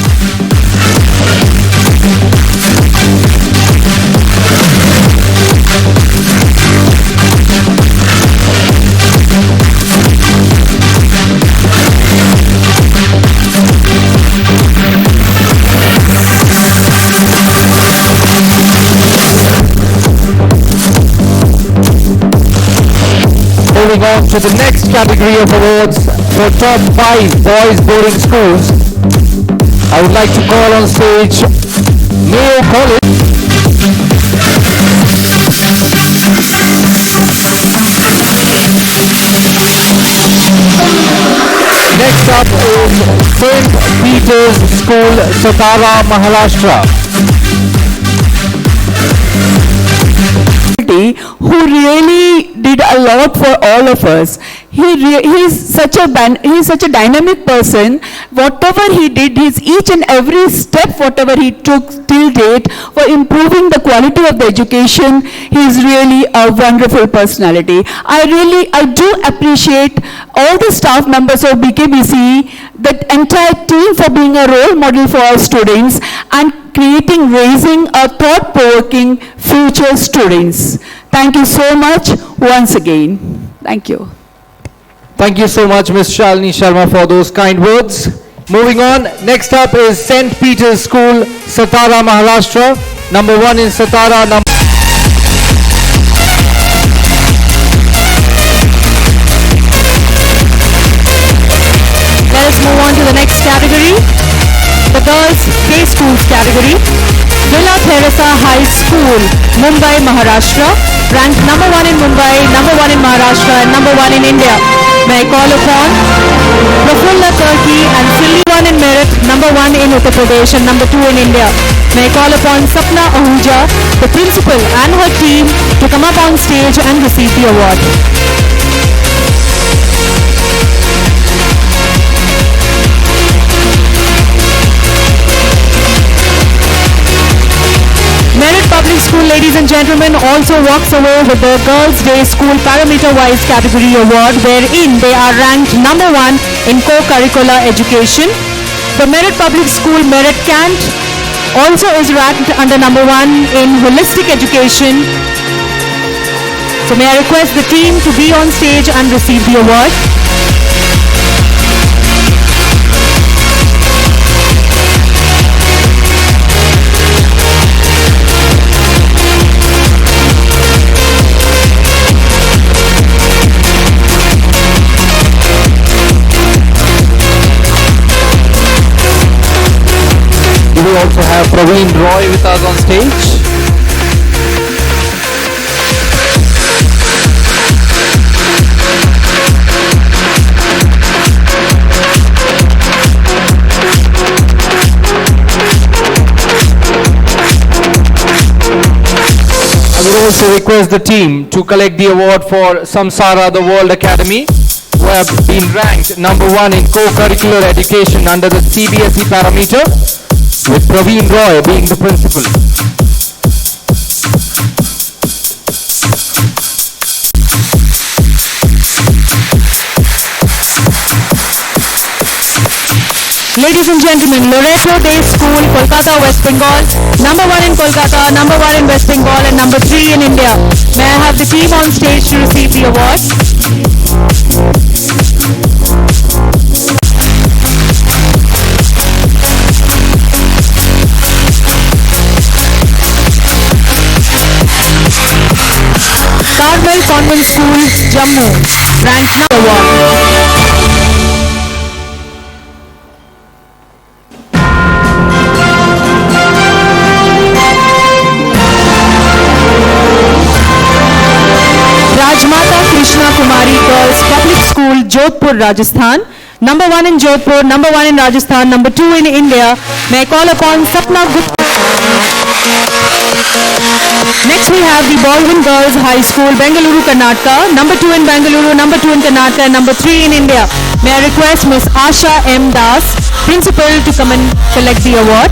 Moving on to the next category of awards for top 5 boys boarding schools, I would like to call on stage Mayo College. Next up is St. Peter's School, Satara, Maharashtra. Who really did a lot for all of us. He's such a dynamic person. Whatever he did, each and every step, whatever he took till date for improving the quality of the education, he is really a wonderful personality. I do appreciate all the staff members of BKBC, the entire team, for being a role model for our students and raising a thought-provoking future students. Thank you so much once again. Thank you. Thank you so much, Ms. Shalini Sharma, for those kind words. Moving on, next up is St. Peter's School, Satara, Maharashtra. Number 1 in Satara. Let us move on to the next category, the Girls Day Schools category. Villa Theresa High School, Mumbai, Maharashtra. Ranked number 1 in Mumbai, number 1 in Maharashtra, and number 1 in India. May I call upon Prafulla Turkey and Silly 1 in Meerut, number 1 in Uttar Pradesh, and number 2 in India. May I call upon Sapna Ahuja, the principal, and her team to come up on stage and receive the award. ladies and gentlemen, also walks away with the Girls' Day School Parameter-Wise Category Award, wherein they are ranked number 1 in co-curricular education. The Merit Public School Merit Cant also is ranked under number 1 in holistic education. So may I request the team to be on stage and receive the award. We also have Praveen Roy with us on stage. I would also request the team to collect the award for Samsara, the World Academy, who have been ranked number 1 in co-curricular education under the CBSE parameter, with Praveen Roy being the principal. Ladies and gentlemen, Loreto Day School, Kolkata, West Bengal, number 1 in Kolkata, number 1 in West Bengal, and number 3 in India. May I have the team on stage to receive the award? Carmel Convent School, Jammu, ranked number 1. Rajmata Krishna Kumari Girls Public School, Jodhpur, Rajasthan. Number 1 in Jodhpur, number 1 in Rajasthan, number 2 in India. May I call upon Sapna Gupta. Next we have the Baldwin Girls High School, Bengaluru, Karnataka. Number 2 in Bengaluru, number 2 in Karnataka, and number 3 in India. May I request Miss Asha M. Das, Principal, to come and collect the award.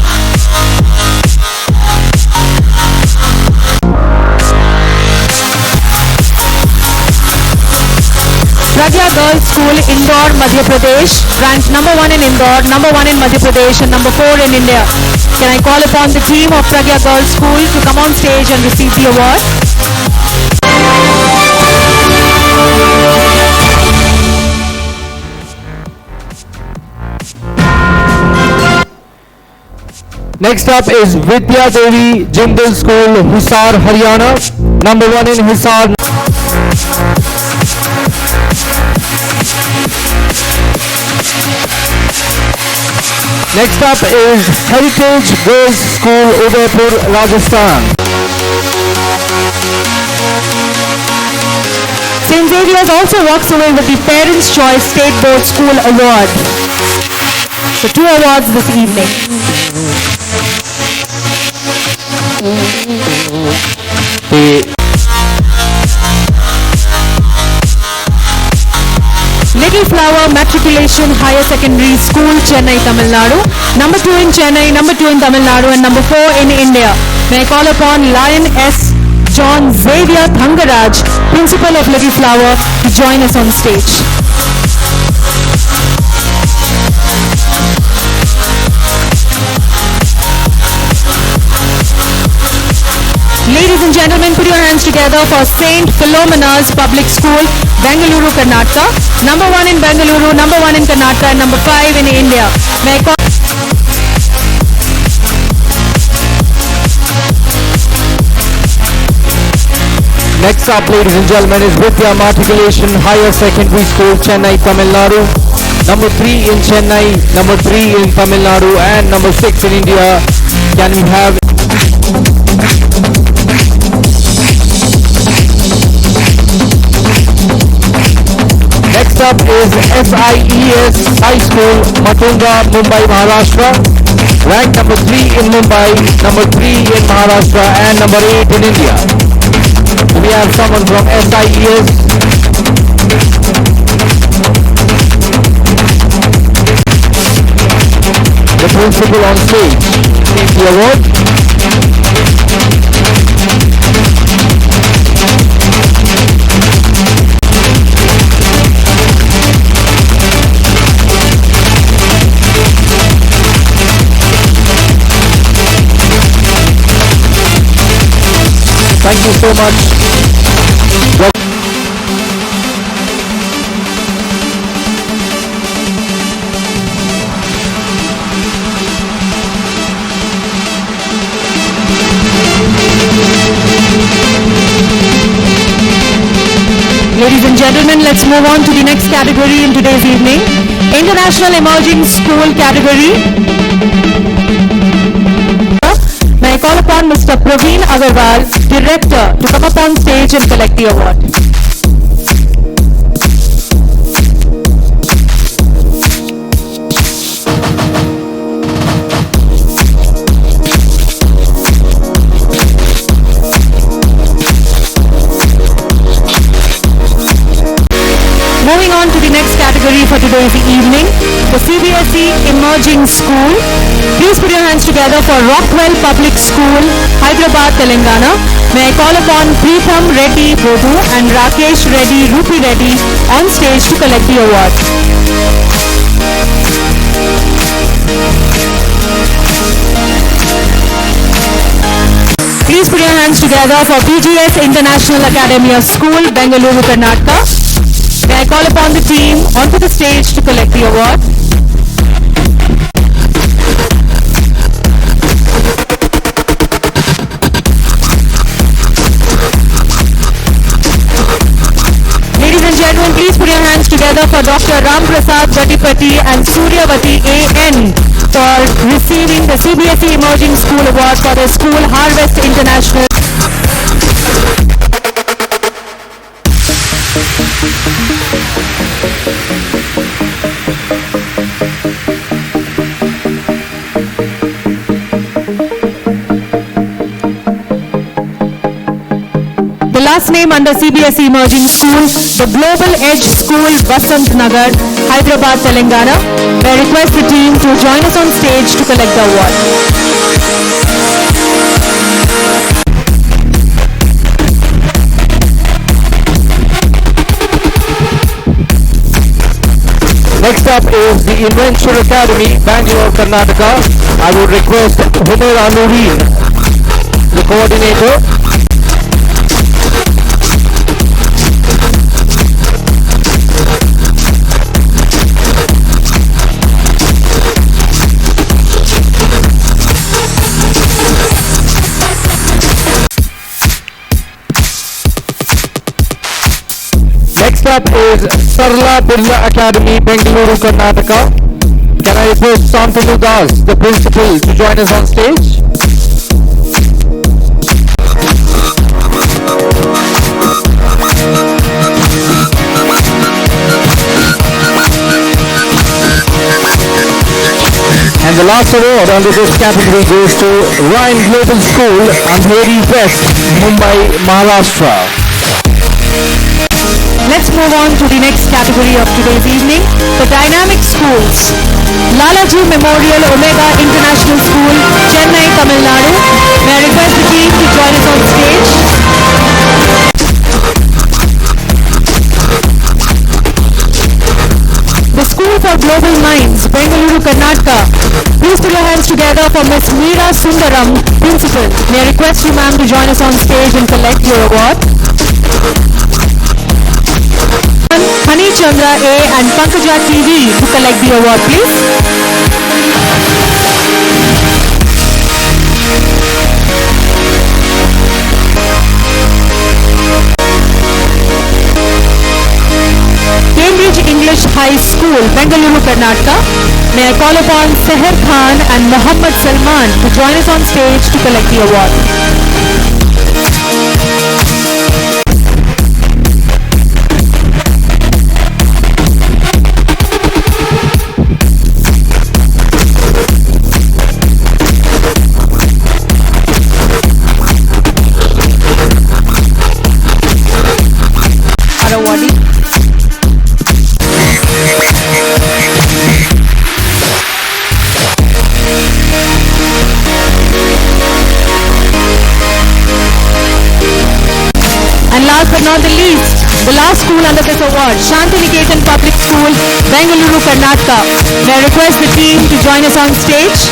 Pragya Girls School, Indore, Madhya Pradesh, ranked number 1 in Indore, number 1 in Madhya Pradesh, and number 4 in India. Can I call upon the team of Pragya Girls School to come on stage and receive the award? Next up is Vidya Devi Jindal School, Hisar, Haryana, number 1 in Hisar. Next up is Heritage Girls School, Udaipur, Rajasthan. St. Xavier's also walks away with the Parents' Choice State Board School Award. So 2 awards this evening. Little Flower Matriculation Higher Secondary School, Chennai, Tamil Nadu. Number 2 in Chennai, number 2 in Tamil Nadu, and number 4 in India. May I call upon Lion S. John Xavier Thangaraj, Principal of Little Flower, to join us on stage. Ladies and gentlemen, put your hands together for St. Philomena's Public School, Bengaluru, Karnataka. Number 1 in Bengaluru, number 1 in Karnataka, and number 5 in India. May I call Next up, ladies and gentlemen, is Vidya Matriculation Higher Secondary School, Chennai, Tamil Nadu. Number 3 in Chennai, number 3 in Tamil Nadu, and number 6 in India. Can we have... Next up is SIES High School, Matunga, Mumbai, Maharashtra. Ranked number 3 in Mumbai, number 3 in Maharashtra, and number 8 in India. We have someone from SIES. The principal on stage. Take the award. Thank you so much. Ladies and gentlemen, let's move on to the next category in today's evening. International Emerging School category. May I call upon Mr. Praveen Agarwal, Director, to come up on stage and collect the award. Moving on to the next category for today's evening, the CBSE Emerging School. Please put your hands together for Rockwell Public School, Hyderabad, Telangana. May I call upon Preetham Reddy Bodhu and Rakesh Reddy Rupi Reddy on stage to collect the award. Please put your hands together for PGS International Academy of School, Bengaluru, Karnataka. May I call upon the team onto the stage to collect the award. Ladies and gentlemen, please put your hands together for Dr. Ram Prasad Gatipati and Suryavati A.N. for receiving the CBSE Emerging School Award for their school Harvest International. The last name under CBSE Emerging School, the Global Edge School, Vasant Nagar, Hyderabad, Telangana. May I request the team to join us on stage to collect the award. Next up is the Inventure Academy, Bangalore, Karnataka. I would request Humaira Nureen, the coordinator. Next up is Sarla Birla Academy, Bengaluru, Karnataka. Can I request Santanu Das, the principal, to join us on stage? And the last award under this category goes to Ryan Global School, Andheri West, Mumbai, Maharashtra. Let's move on to the next category of today's evening, the Dynamic Schools. Lalaji Memorial Omega International School, Chennai, Tamil Nadu. May I request the team to join us on stage. The School for Global Minds, Bengaluru, Karnataka. Please put your hands together for Ms. Meera Sundaram, Principal. May I request you, ma'am, to join us on stage and collect your award. Hani Chandra A and Pankaja TV to collect the award, please. Cambridge English High School, Bengaluru, Karnataka. May I call upon Seher Khan and Mohammad Salman to join us on stage to collect the award. But not the least, the last school under this award, Shantiniketan Public School, Bengaluru, Karnataka. May I request the team to join us on stage.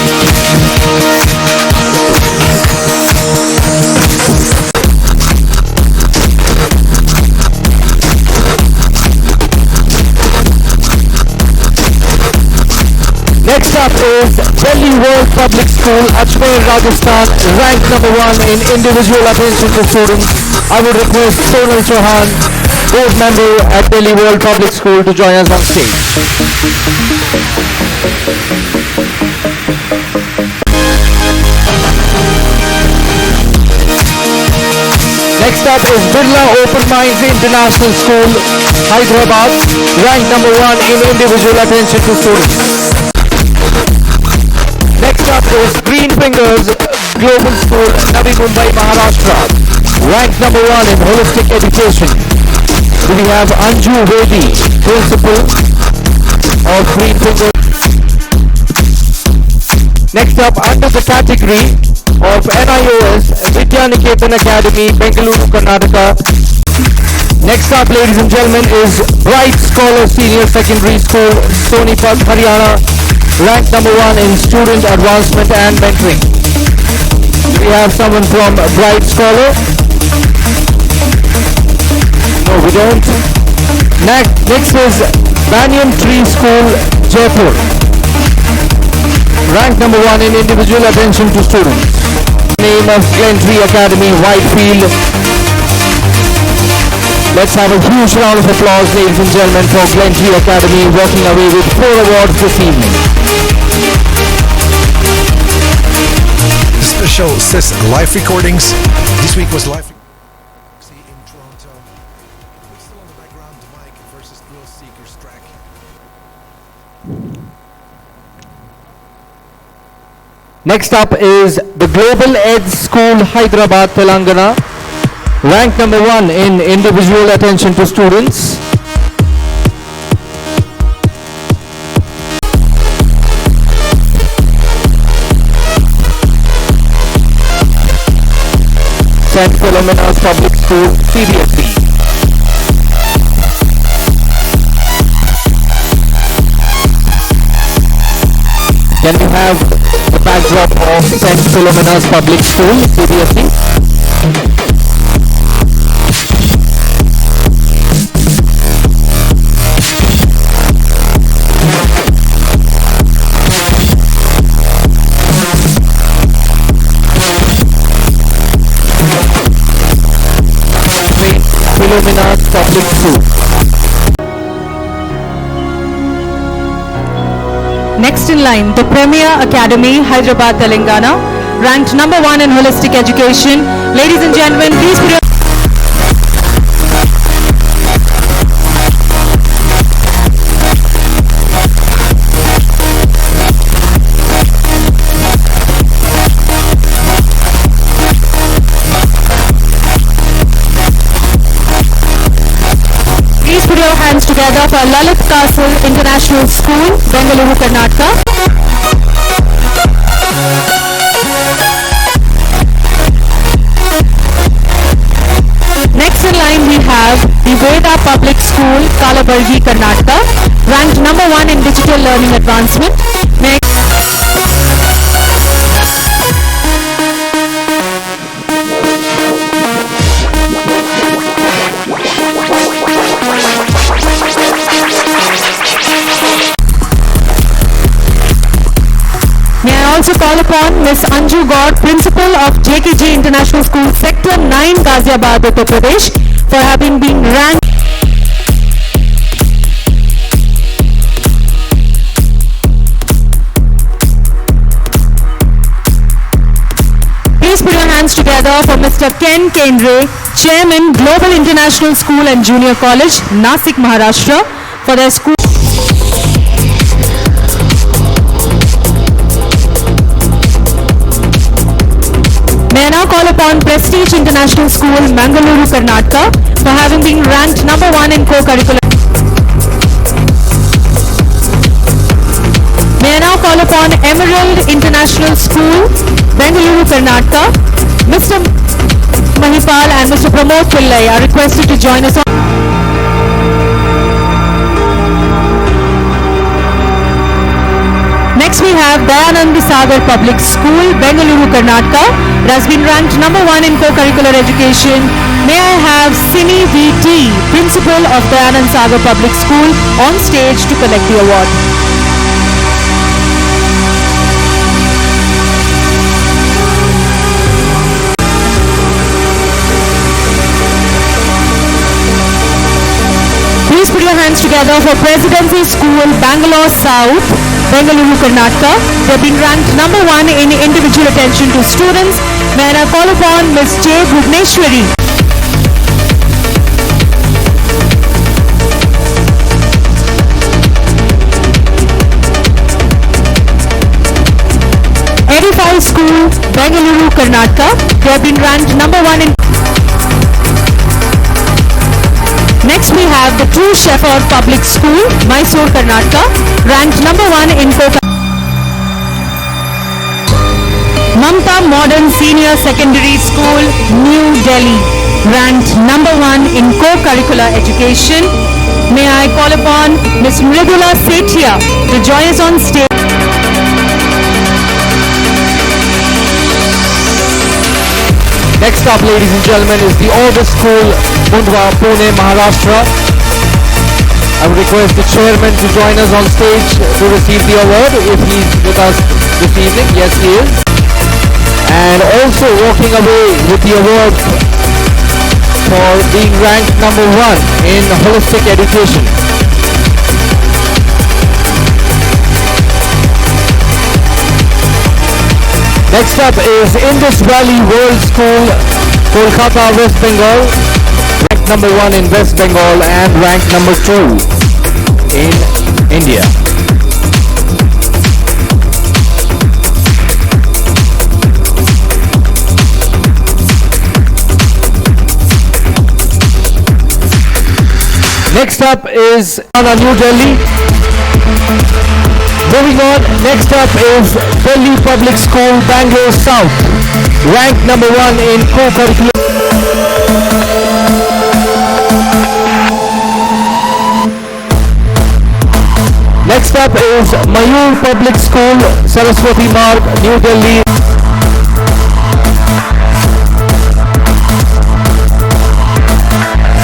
World Public School, Ajmer, Rajasthan, ranked number 1 in individual attention to students. I would request Sonal Chauhan, board member at Delhi World Public School, to join us on stage. Next up is Birla Open Minds International School, Hyderabad, ranked number 1 in individual attention to students. Next up is Green Fingers Global School, Navi Mumbai, Maharashtra, ranked number 1 in holistic education. We have Anju Vedi, principal of Green Fingers. Next up, under the category of NIOS, Vidyaniketan Academy, Bengaluru, Karnataka. Next up, ladies and gentlemen, is Bright Scholar Senior Secondary School, Sonipat, Haryana, ranked number 1 in student advancement and mentoring. We have someone from Bright Scholar. No, we don't. Next is Banyan Tree School, Jaipur, ranked number 1 in individual attention to students. Name of Glentree Academy, Whitefield. Let's have a huge round of applause, ladies and gentlemen, for Glentree Academy walking away with 4 awards this evening. This show says live recordings. This week was live in Toronto. Who's still on the background mic versus Thrill Seekers track. Next up is the Global Ed School, Hyderabad, Telangana, ranked number 1 in individual attention to students. St. Philomena's Public School, CBSE. Can we have the backdrop of St. Philomena's Public School, CBSE? Philomena's Public School. Next in line, the Premier Academy, Hyderabad, Telangana, ranked number 1 in holistic education. Ladies and gentlemen, please put your hands together for Lalit Castle International School, Bengaluru, Karnataka. Next in line we have the Veda Public School, Kalaburgi, Karnataka, ranked number 1 in digital learning advancement. Next. May I also call upon Ms. Anju Gaur, Principal of JKG International School, Sector 9, Ghaziabad, Uttar Pradesh, for having been ranked. Please put your hands together for Mr. Ken Kendre, Chairman, Global International School and Junior College, Nasik, Maharashtra, for their school. May I now call upon Prestige International School, Mangaluru, Karnataka, for having been ranked number 1 in co-curricular. May I now call upon Emerald International School, Bengaluru, Karnataka. Mr. Mahipal and Mr. Pramod Pillai are requested to join us on. Next we have Dayanand Sagar Public School, Bengaluru, Karnataka. It has been ranked number 1 in co-curricular education. May I have Sini VT, Principal of Dayanand Sagar Public School, on stage to collect the award. hands together for Presidency School, Bangalore South, Bengaluru, Karnataka. They've been ranked number 1 in individual attention to students. May I call upon Ms. J. Bhuvneshwari. Edify School, Bengaluru, Karnataka. They have been ranked number 1 in. Next we have the True Shepherd Public School, Mysore, Karnataka, ranked number 1 in Mamta Modern Senior Secondary School, New Delhi, ranked number 1 in co-curricular education. May I call upon Ms. Mridula Sethia to join us on stage. Next up, ladies and gentlemen, is the August School, Mundwa, Pune, Maharashtra. I would request the chairman to join us on stage to receive the award if he's with us this evening. Yes, he is. And also walking away with the award for being ranked number 1 in holistic education. Next up is Indus Valley World School, Kolkata, West Bengal, ranked number 1 in West Bengal and ranked number 2 in India. Next up is New Delhi. Moving on, next up is Delhi Public School, Bangalore South, ranked number 1 in co-curricular. Next up is Mayur Public School, Saraswati Marg, New Delhi.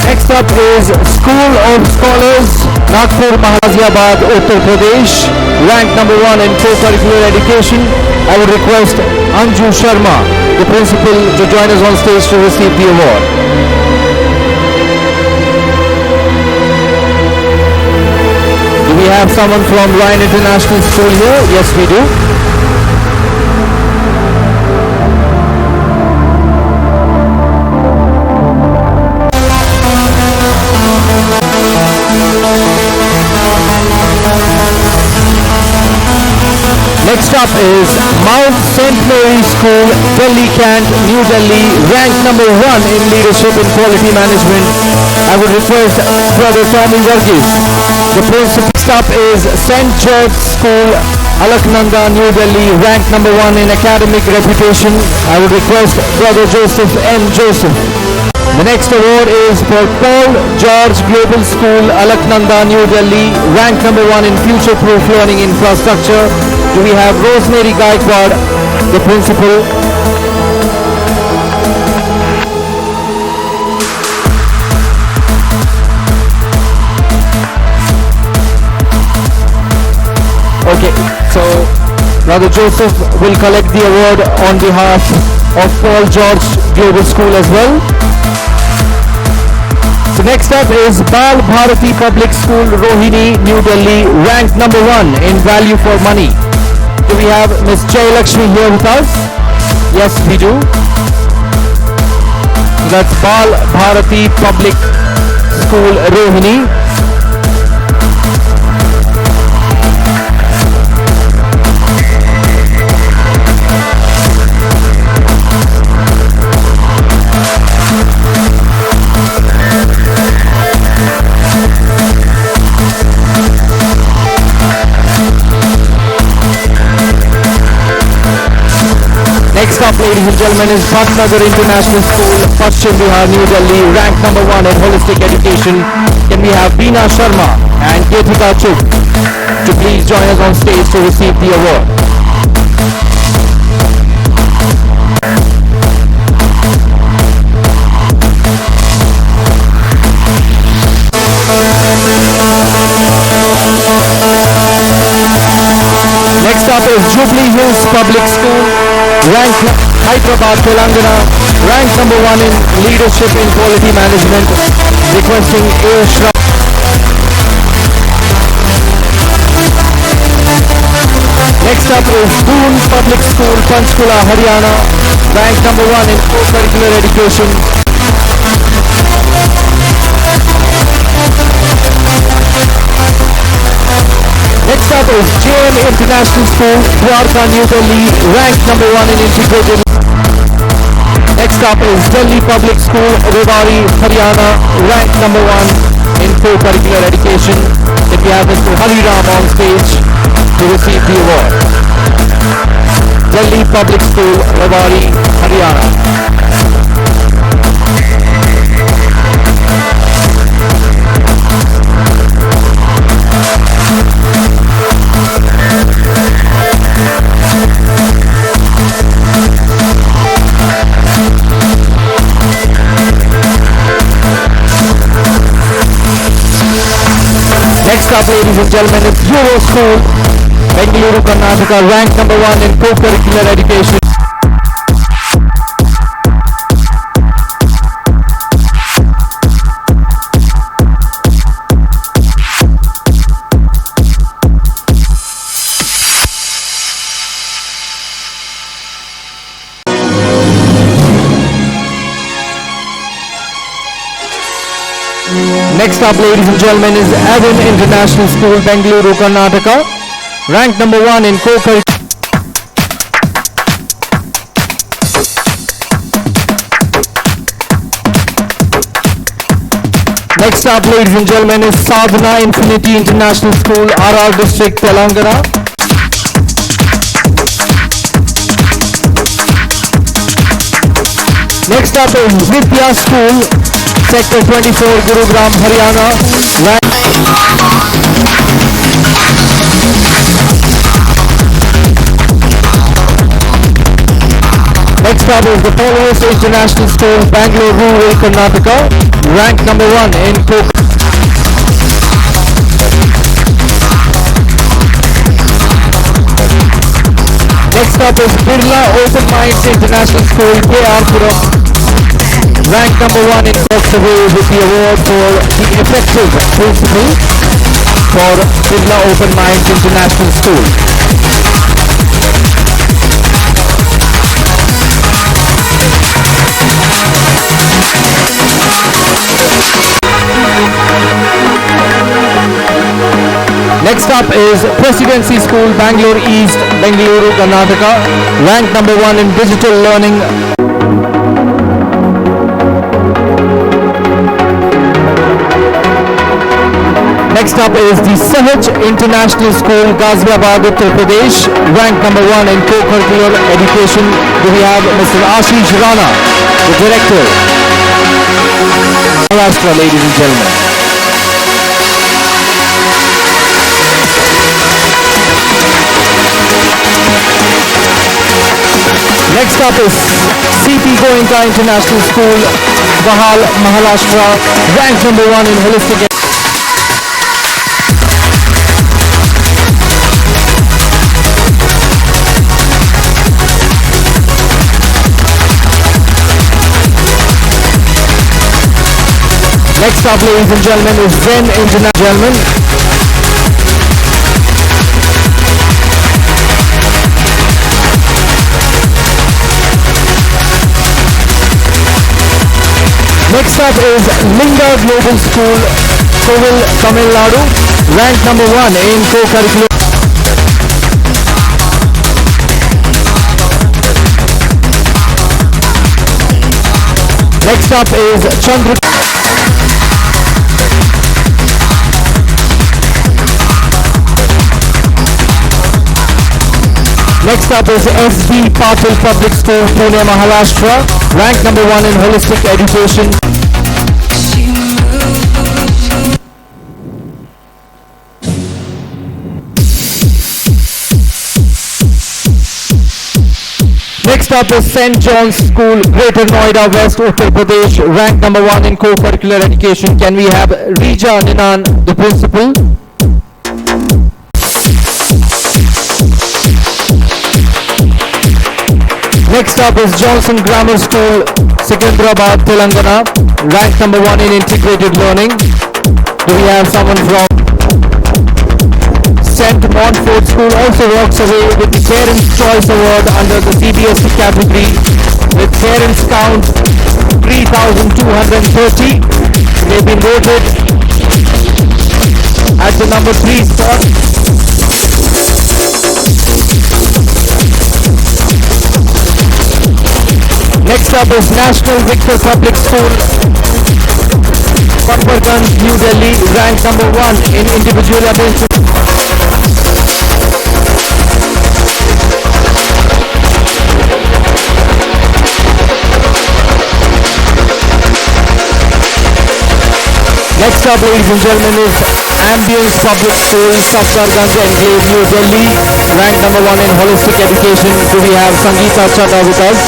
Next up is School of Scholars, Nagpur, Maharaziabad, Uttar Pradesh, ranked number 1 in co-curricular education. I would request Anju Sharma, the principal, to join us on stage to receive the award. Do we have someone from Ryan International School here? Yes, we do. Next up is Mount St. Mary School, Delhi Cant, New Delhi, ranked number 1 in leadership in quality management. I would request Brother Tommy Varghese. The principal. Next up is St. George School, Alaknanda, New Delhi, ranked number 1 in academic reputation. I would request Brother Joseph M. Joseph. The next award is for Paul George Global School, Alaknanda, New Delhi, ranked number 1 in future-proof learning infrastructure. Do we have Rosemary Gaikwad, the principal? Okay, so Brother Joseph will collect the award on behalf of Paul George Global School as well. So next up is Bal Bharati Public School, Rohini, New Delhi, ranked number 1 in value for money. Do we have Ms. Jay Lakshmi here with us? Yes, we do. That's Bal Bharati Public School, Rohini. Next up, ladies and gentlemen, is Bhatnagar International School, Paschim Bihar, New Delhi, ranked number 1 in holistic education. Can we have Beena Sharma and Ketika Chuk to please join us on stage to receive the award. Next up is Jubilee Hills Public School, ranked Hyderabad, Telangana, ranked number 1 in leadership in quality management, requesting A. Shravan. Next up is Doon Public School, Panchkula, Haryana, ranked number 1 in co-curricular education. Next up is JM International School, Dwarka, New Delhi, ranked number 1 in integrated. Next up is Delhi Public School, Rewari, Haryana, ranked number 1 in co-curricular education. If we have Mr. Hariram on stage to receive the award. Delhi Public School, Rewari, Haryana. Next up, ladies and gentlemen, is Euro School, Bengaluru, Karnataka, ranked number 1 in co-curricular education. Next up, ladies and gentlemen, is Avon International School, Bengaluru, Karnataka, ranked number 1 in co-curricular. Next up, ladies and gentlemen, is Sadhana Infinity International School, RR District, Telangana. Next up is Vidya School, Sector 24, Gurugram, Haryana. Next up is the Polaris International School, Bangalore, Rural, Karnataka, ranked number 1 in Next up is Birla Open Minds International School, KR Puram, ranked number 1 in walks away with the award for the effective principal for Birla Open Minds International School. Next up is Presidency School, Bangalore East, Bengaluru, Karnataka, ranked number 1 in digital learning. Next up is the Sahaj International School, Ghaziabad, Uttar Pradesh, ranked number 1 in co-curricular education. We have Mr. Ashish Rana, the director. Maharashtra, ladies and gentlemen. Next up is CP Goenka International School, Bahal, Maharashtra, ranked number 1 in holistic. Next up, ladies and gentlemen, is Zen International. Next up is Linga Global School, Kovil, Tamil Nadu, ranked number 1 in co-curricular. Next up is Chandra. Next up is SD Patil Public School, Pune, Maharashtra, ranked number 1 in holistic education. Next up is St. John's School, Greater Noida West, Uttar Pradesh, ranked number 1 in co-curricular education. Can we have Rija Ninan, the principal? Next up is Johnson Grammar School, Secunderabad, Telangana, ranked number 1 in integrated learning. Do we have someone from St. Montfort School also walks away with the Parents' Choice Award under the CBSE category with parents count 3,230. They've been voted at the number 3 spot. Next up is National Victor Public School, Patparganj, New Delhi, ranked number 1 in individual attention. Next up, ladies and gentlemen, is Ambience Public School, Safdarganj Enclave, New Delhi, ranked number 1 in holistic education. Do we have Sangeeta Chadha with us?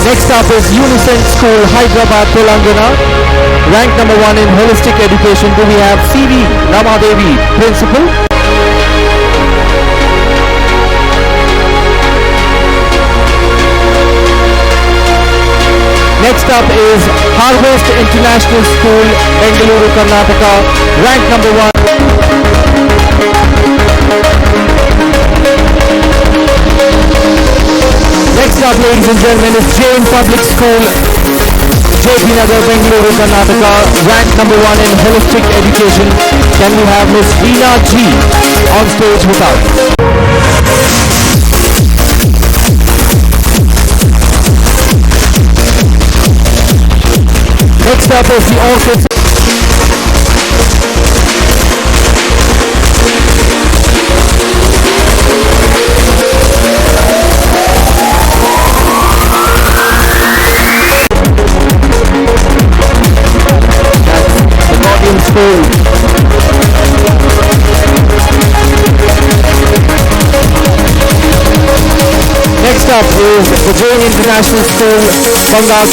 Next up is Unison School, Hyderabad, Telangana, ranked number 1 in holistic education. Do we have C.V. Ramadevi, Principal? Next up is Harvest International School, Bengaluru, Karnataka, ranked number 1. Next up, ladies and gentlemen, is Jain Public School, JP Nagar, Bengaluru, Karnataka, ranked number 1 in holistic education. Can we have Miss Veena G on stage with us? Next up is the Orchids. School. Next up is the Jain International School, Bengal.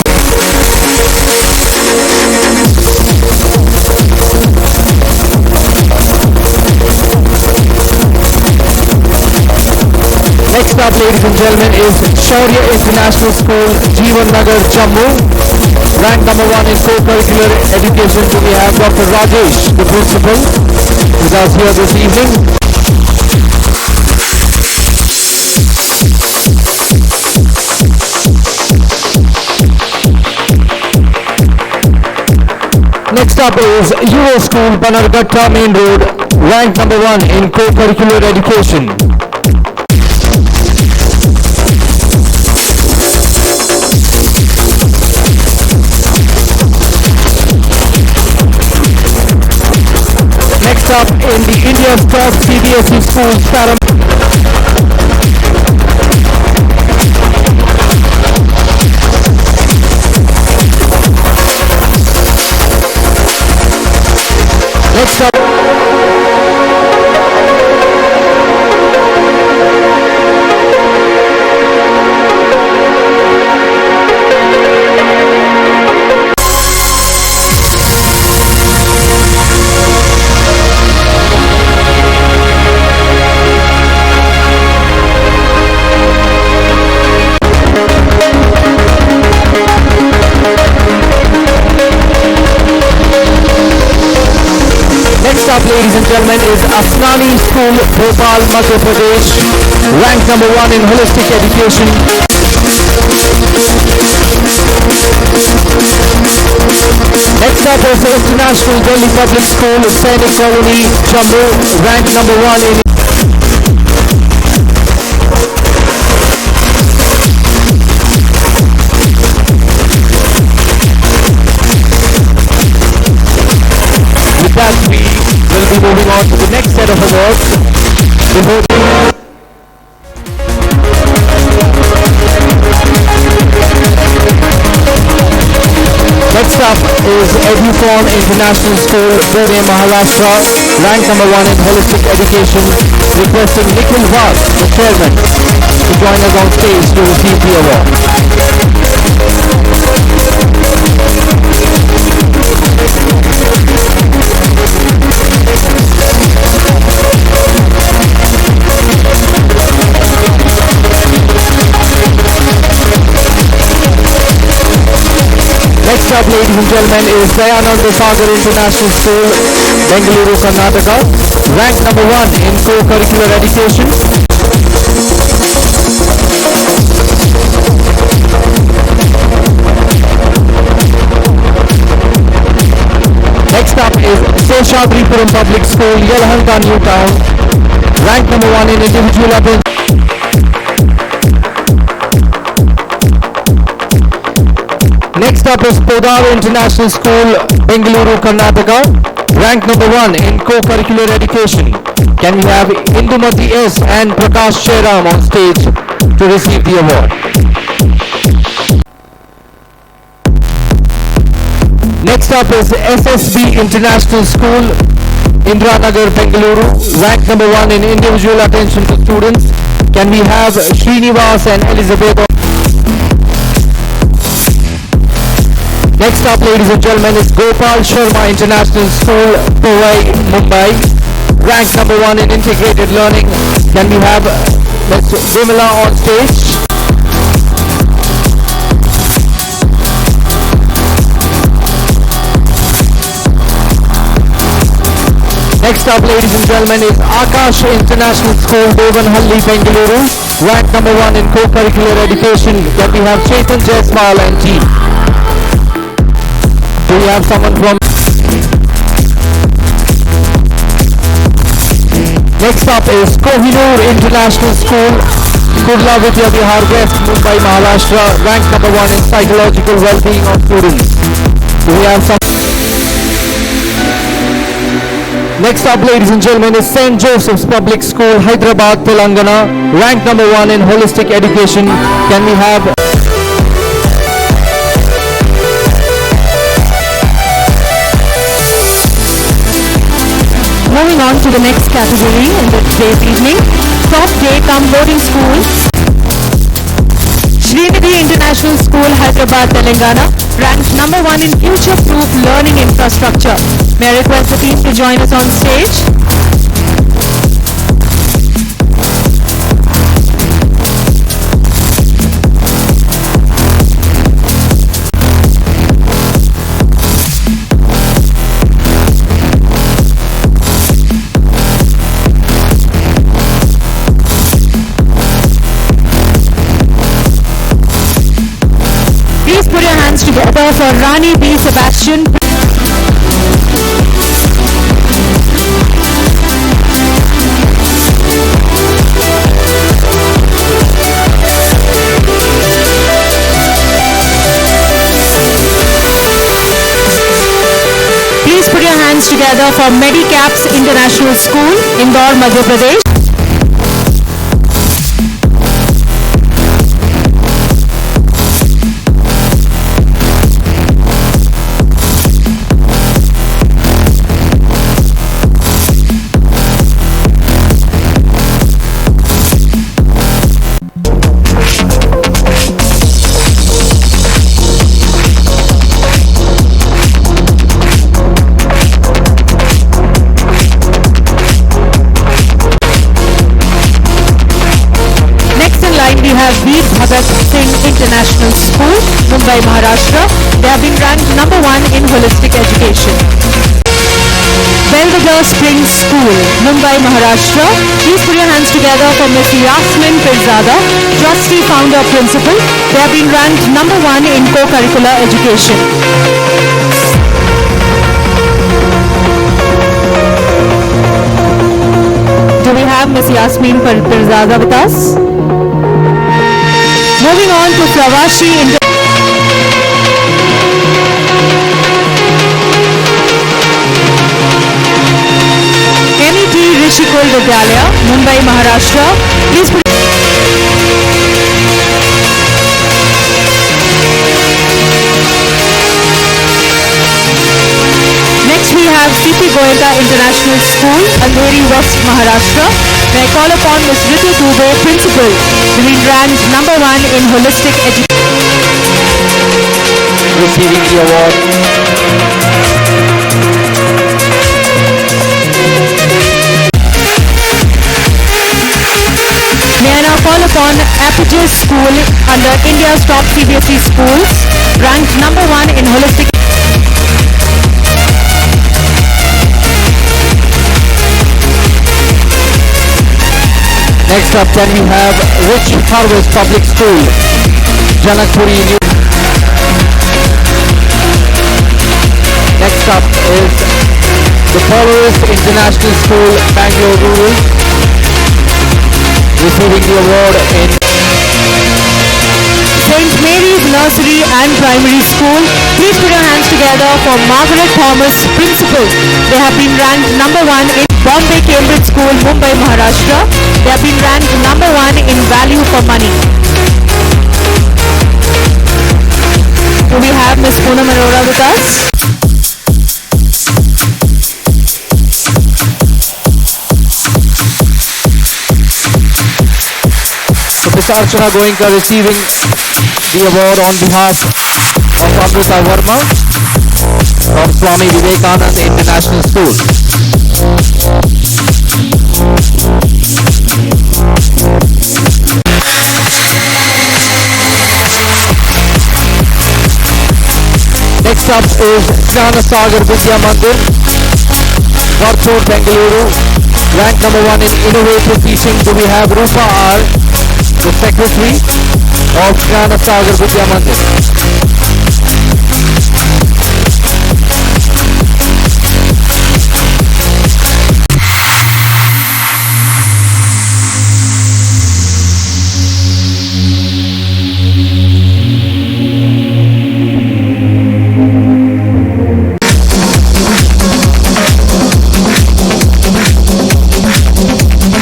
Next up, ladies and gentlemen, is Shaurya International School, Jeevan Nagar, Jammu, ranked number 1 in co-curricular education. So we have Dr. Rajesh, the principal, with us here this evening. Next up is Euro School, Banarghatta Main Road, ranked number 1 in co-curricular education. Next up in the India's top CBSE Schools, Next up. Next up, ladies and gentlemen, is Asnani School, Bhopal, Madhya Pradesh, ranked number 1 in holistic education. Next up is the International Delhi Public School, Sainik Colony, Jammu, ranked number 1 in that, we will be moving on to the next set of awards. Next up is Eduform International School, Pune, Maharashtra, ranked number 1 in holistic education, requesting Nikhil Bhatt, the chairman, to join us on stage to receive the award. Next up, ladies and gentlemen, is Dayananda Sagar International School, Bengaluru, Karnataka, ranked number 1 in co-curricular education. Next up is Seshadripuram Public School, Yelahanka, New Town, ranked number 1 in individual attention. Next up is Podar International School, Bengaluru, Karnataka, ranked number 1 in co-curricular education. Can we have Indumati S and Prakash Sheram on stage to receive the award? Next up is SSB International School, Indranagar, Bengaluru, ranked number 1 in individual attention to students. Can we have Srinivas and Elizabeth? Next up, ladies and gentlemen, is Gopal Sharma International School, Powai, Mumbai, ranked number 1 in integrated learning. Can we have Ms. Vimala on stage? Next up, ladies and gentlemen, is Akash International School, Devanhalli, Bengaluru, ranked number 1 in co-curricular education. Can we have Chetan Jaiswal and team? Do we have someone from... Next up is Kohinoor International School, Kurla Vidya Vihar West, Mumbai, Maharashtra, ranked number 1 in psychological well-being of students. Do we have some... Next up, ladies and gentlemen, is St. Joseph's Public School, Hyderabad, Telangana, ranked number 1 in holistic education. Can we have... Moving on to the next category in today's evening, top Day-Cum-Boarding Schools. Srinidhi International School, Hyderabad, Telangana, ranked number 1 in future-proof learning infrastructure. May I request the team to join us on stage? Please put your hands together for Rani B. Sebastian. Please put your hands together for Medicaps International School, Indore, Madhya Pradesh. We have Veer Bhagat Singh International School, Mumbai, Maharashtra. They have been ranked number 1 in holistic education. Belvedere Springs School, Mumbai, Maharashtra. Please put your hands together for Ms. Yasmin Pirzada, Trustee Founder Principal. They have been ranked number 1 in co-curricular education. Do we have Ms. Yasmin Pirzada with us? Moving on to Pravashi MET Rishikul Vidyalaya, Mumbai, Maharashtra. Please put... Next we have CP Goenka International School, Andheri, West Maharashtra. May I call upon Ms. Ritu Dubey, Principal, to be ranked number 1 in holistic education. Receiving the award. May I now call upon IPJA School under India's top CBSE schools. ranked number 1 in holistic. Next up, can we have Rich Harvest Public School, Janakpuri, New. Next up is the Polaris International School, Bangalore Rural, receiving the award in St. Mary's Nursery and Primary School. Please put your hands together for Margaret Thomas, Principal. They have been ranked number 1 in Bombay Cambridge School, Mumbai, Maharashtra. They have been ranked number 1 in value for money. Do we have Ms. Poonam Arora with us? So Ms. Archana Goenka receiving the award on behalf of Amrita Verma from Swami Vivekanand International School. Next up is Jnana Sagar Vidya Mandir, Varthur, Bengaluru, ranked number 1 in innovative teaching. Do we have Rupa R, the Secretary of Jnana Sagar Vidya Mandir?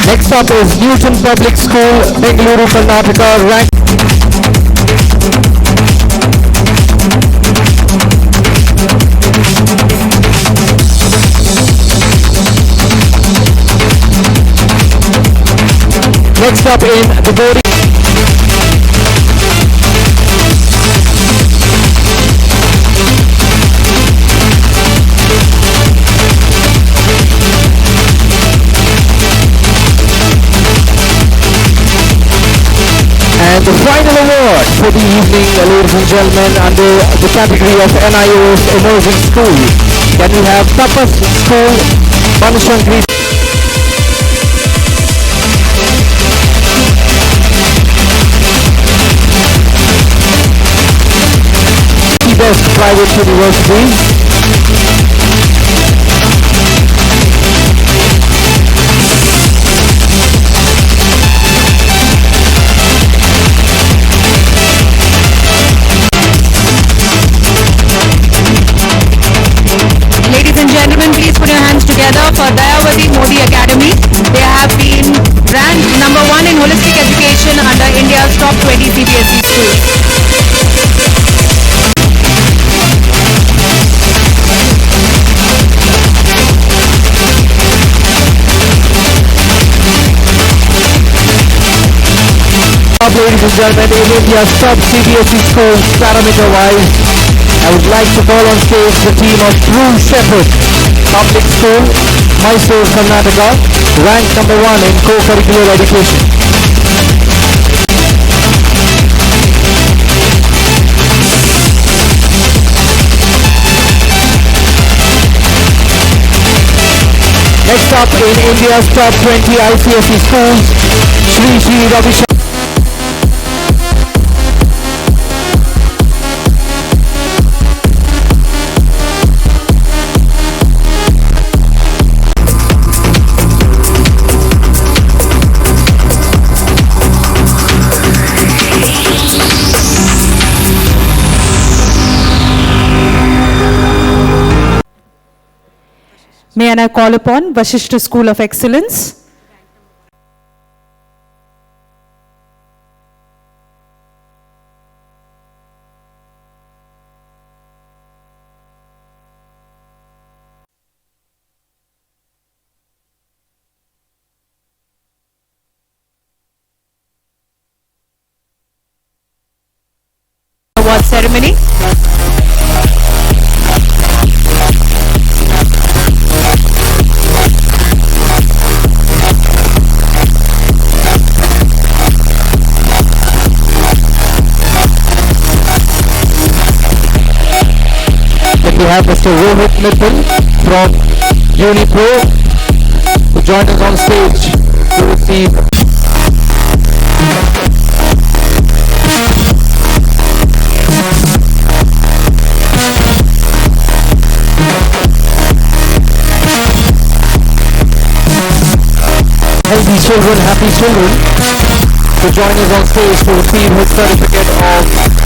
Next up is Newton Public School, Bengaluru, Karnataka, ranked. Next up in the boarding. And the final award for the evening, ladies and gentlemen, under the category of NIOS Emerging School. Can we have Tapas School, Manishankri? Best private universities. Ladies and gentlemen, please put your hands together for Dayavati Modi Academy. They have been ranked number 1 in holistic education under India's top 20 CBSE schools. Ladies and gentlemen, in India's top CBSE schools, parameter-wise, I would like to call on stage the team of True Shepherd Public School, Mysore, Karnataka, ranked number 1 in co-curricular education. Next up in India's top 20 ICSE schools, Shri Ravi Shankar. May I now call upon Vasishta School of Excellence. Award ceremony. have Mr. Rohit Mittal from Unipro to join us on stage to receive healthy children, happy children to join us on stage to receive his certificate of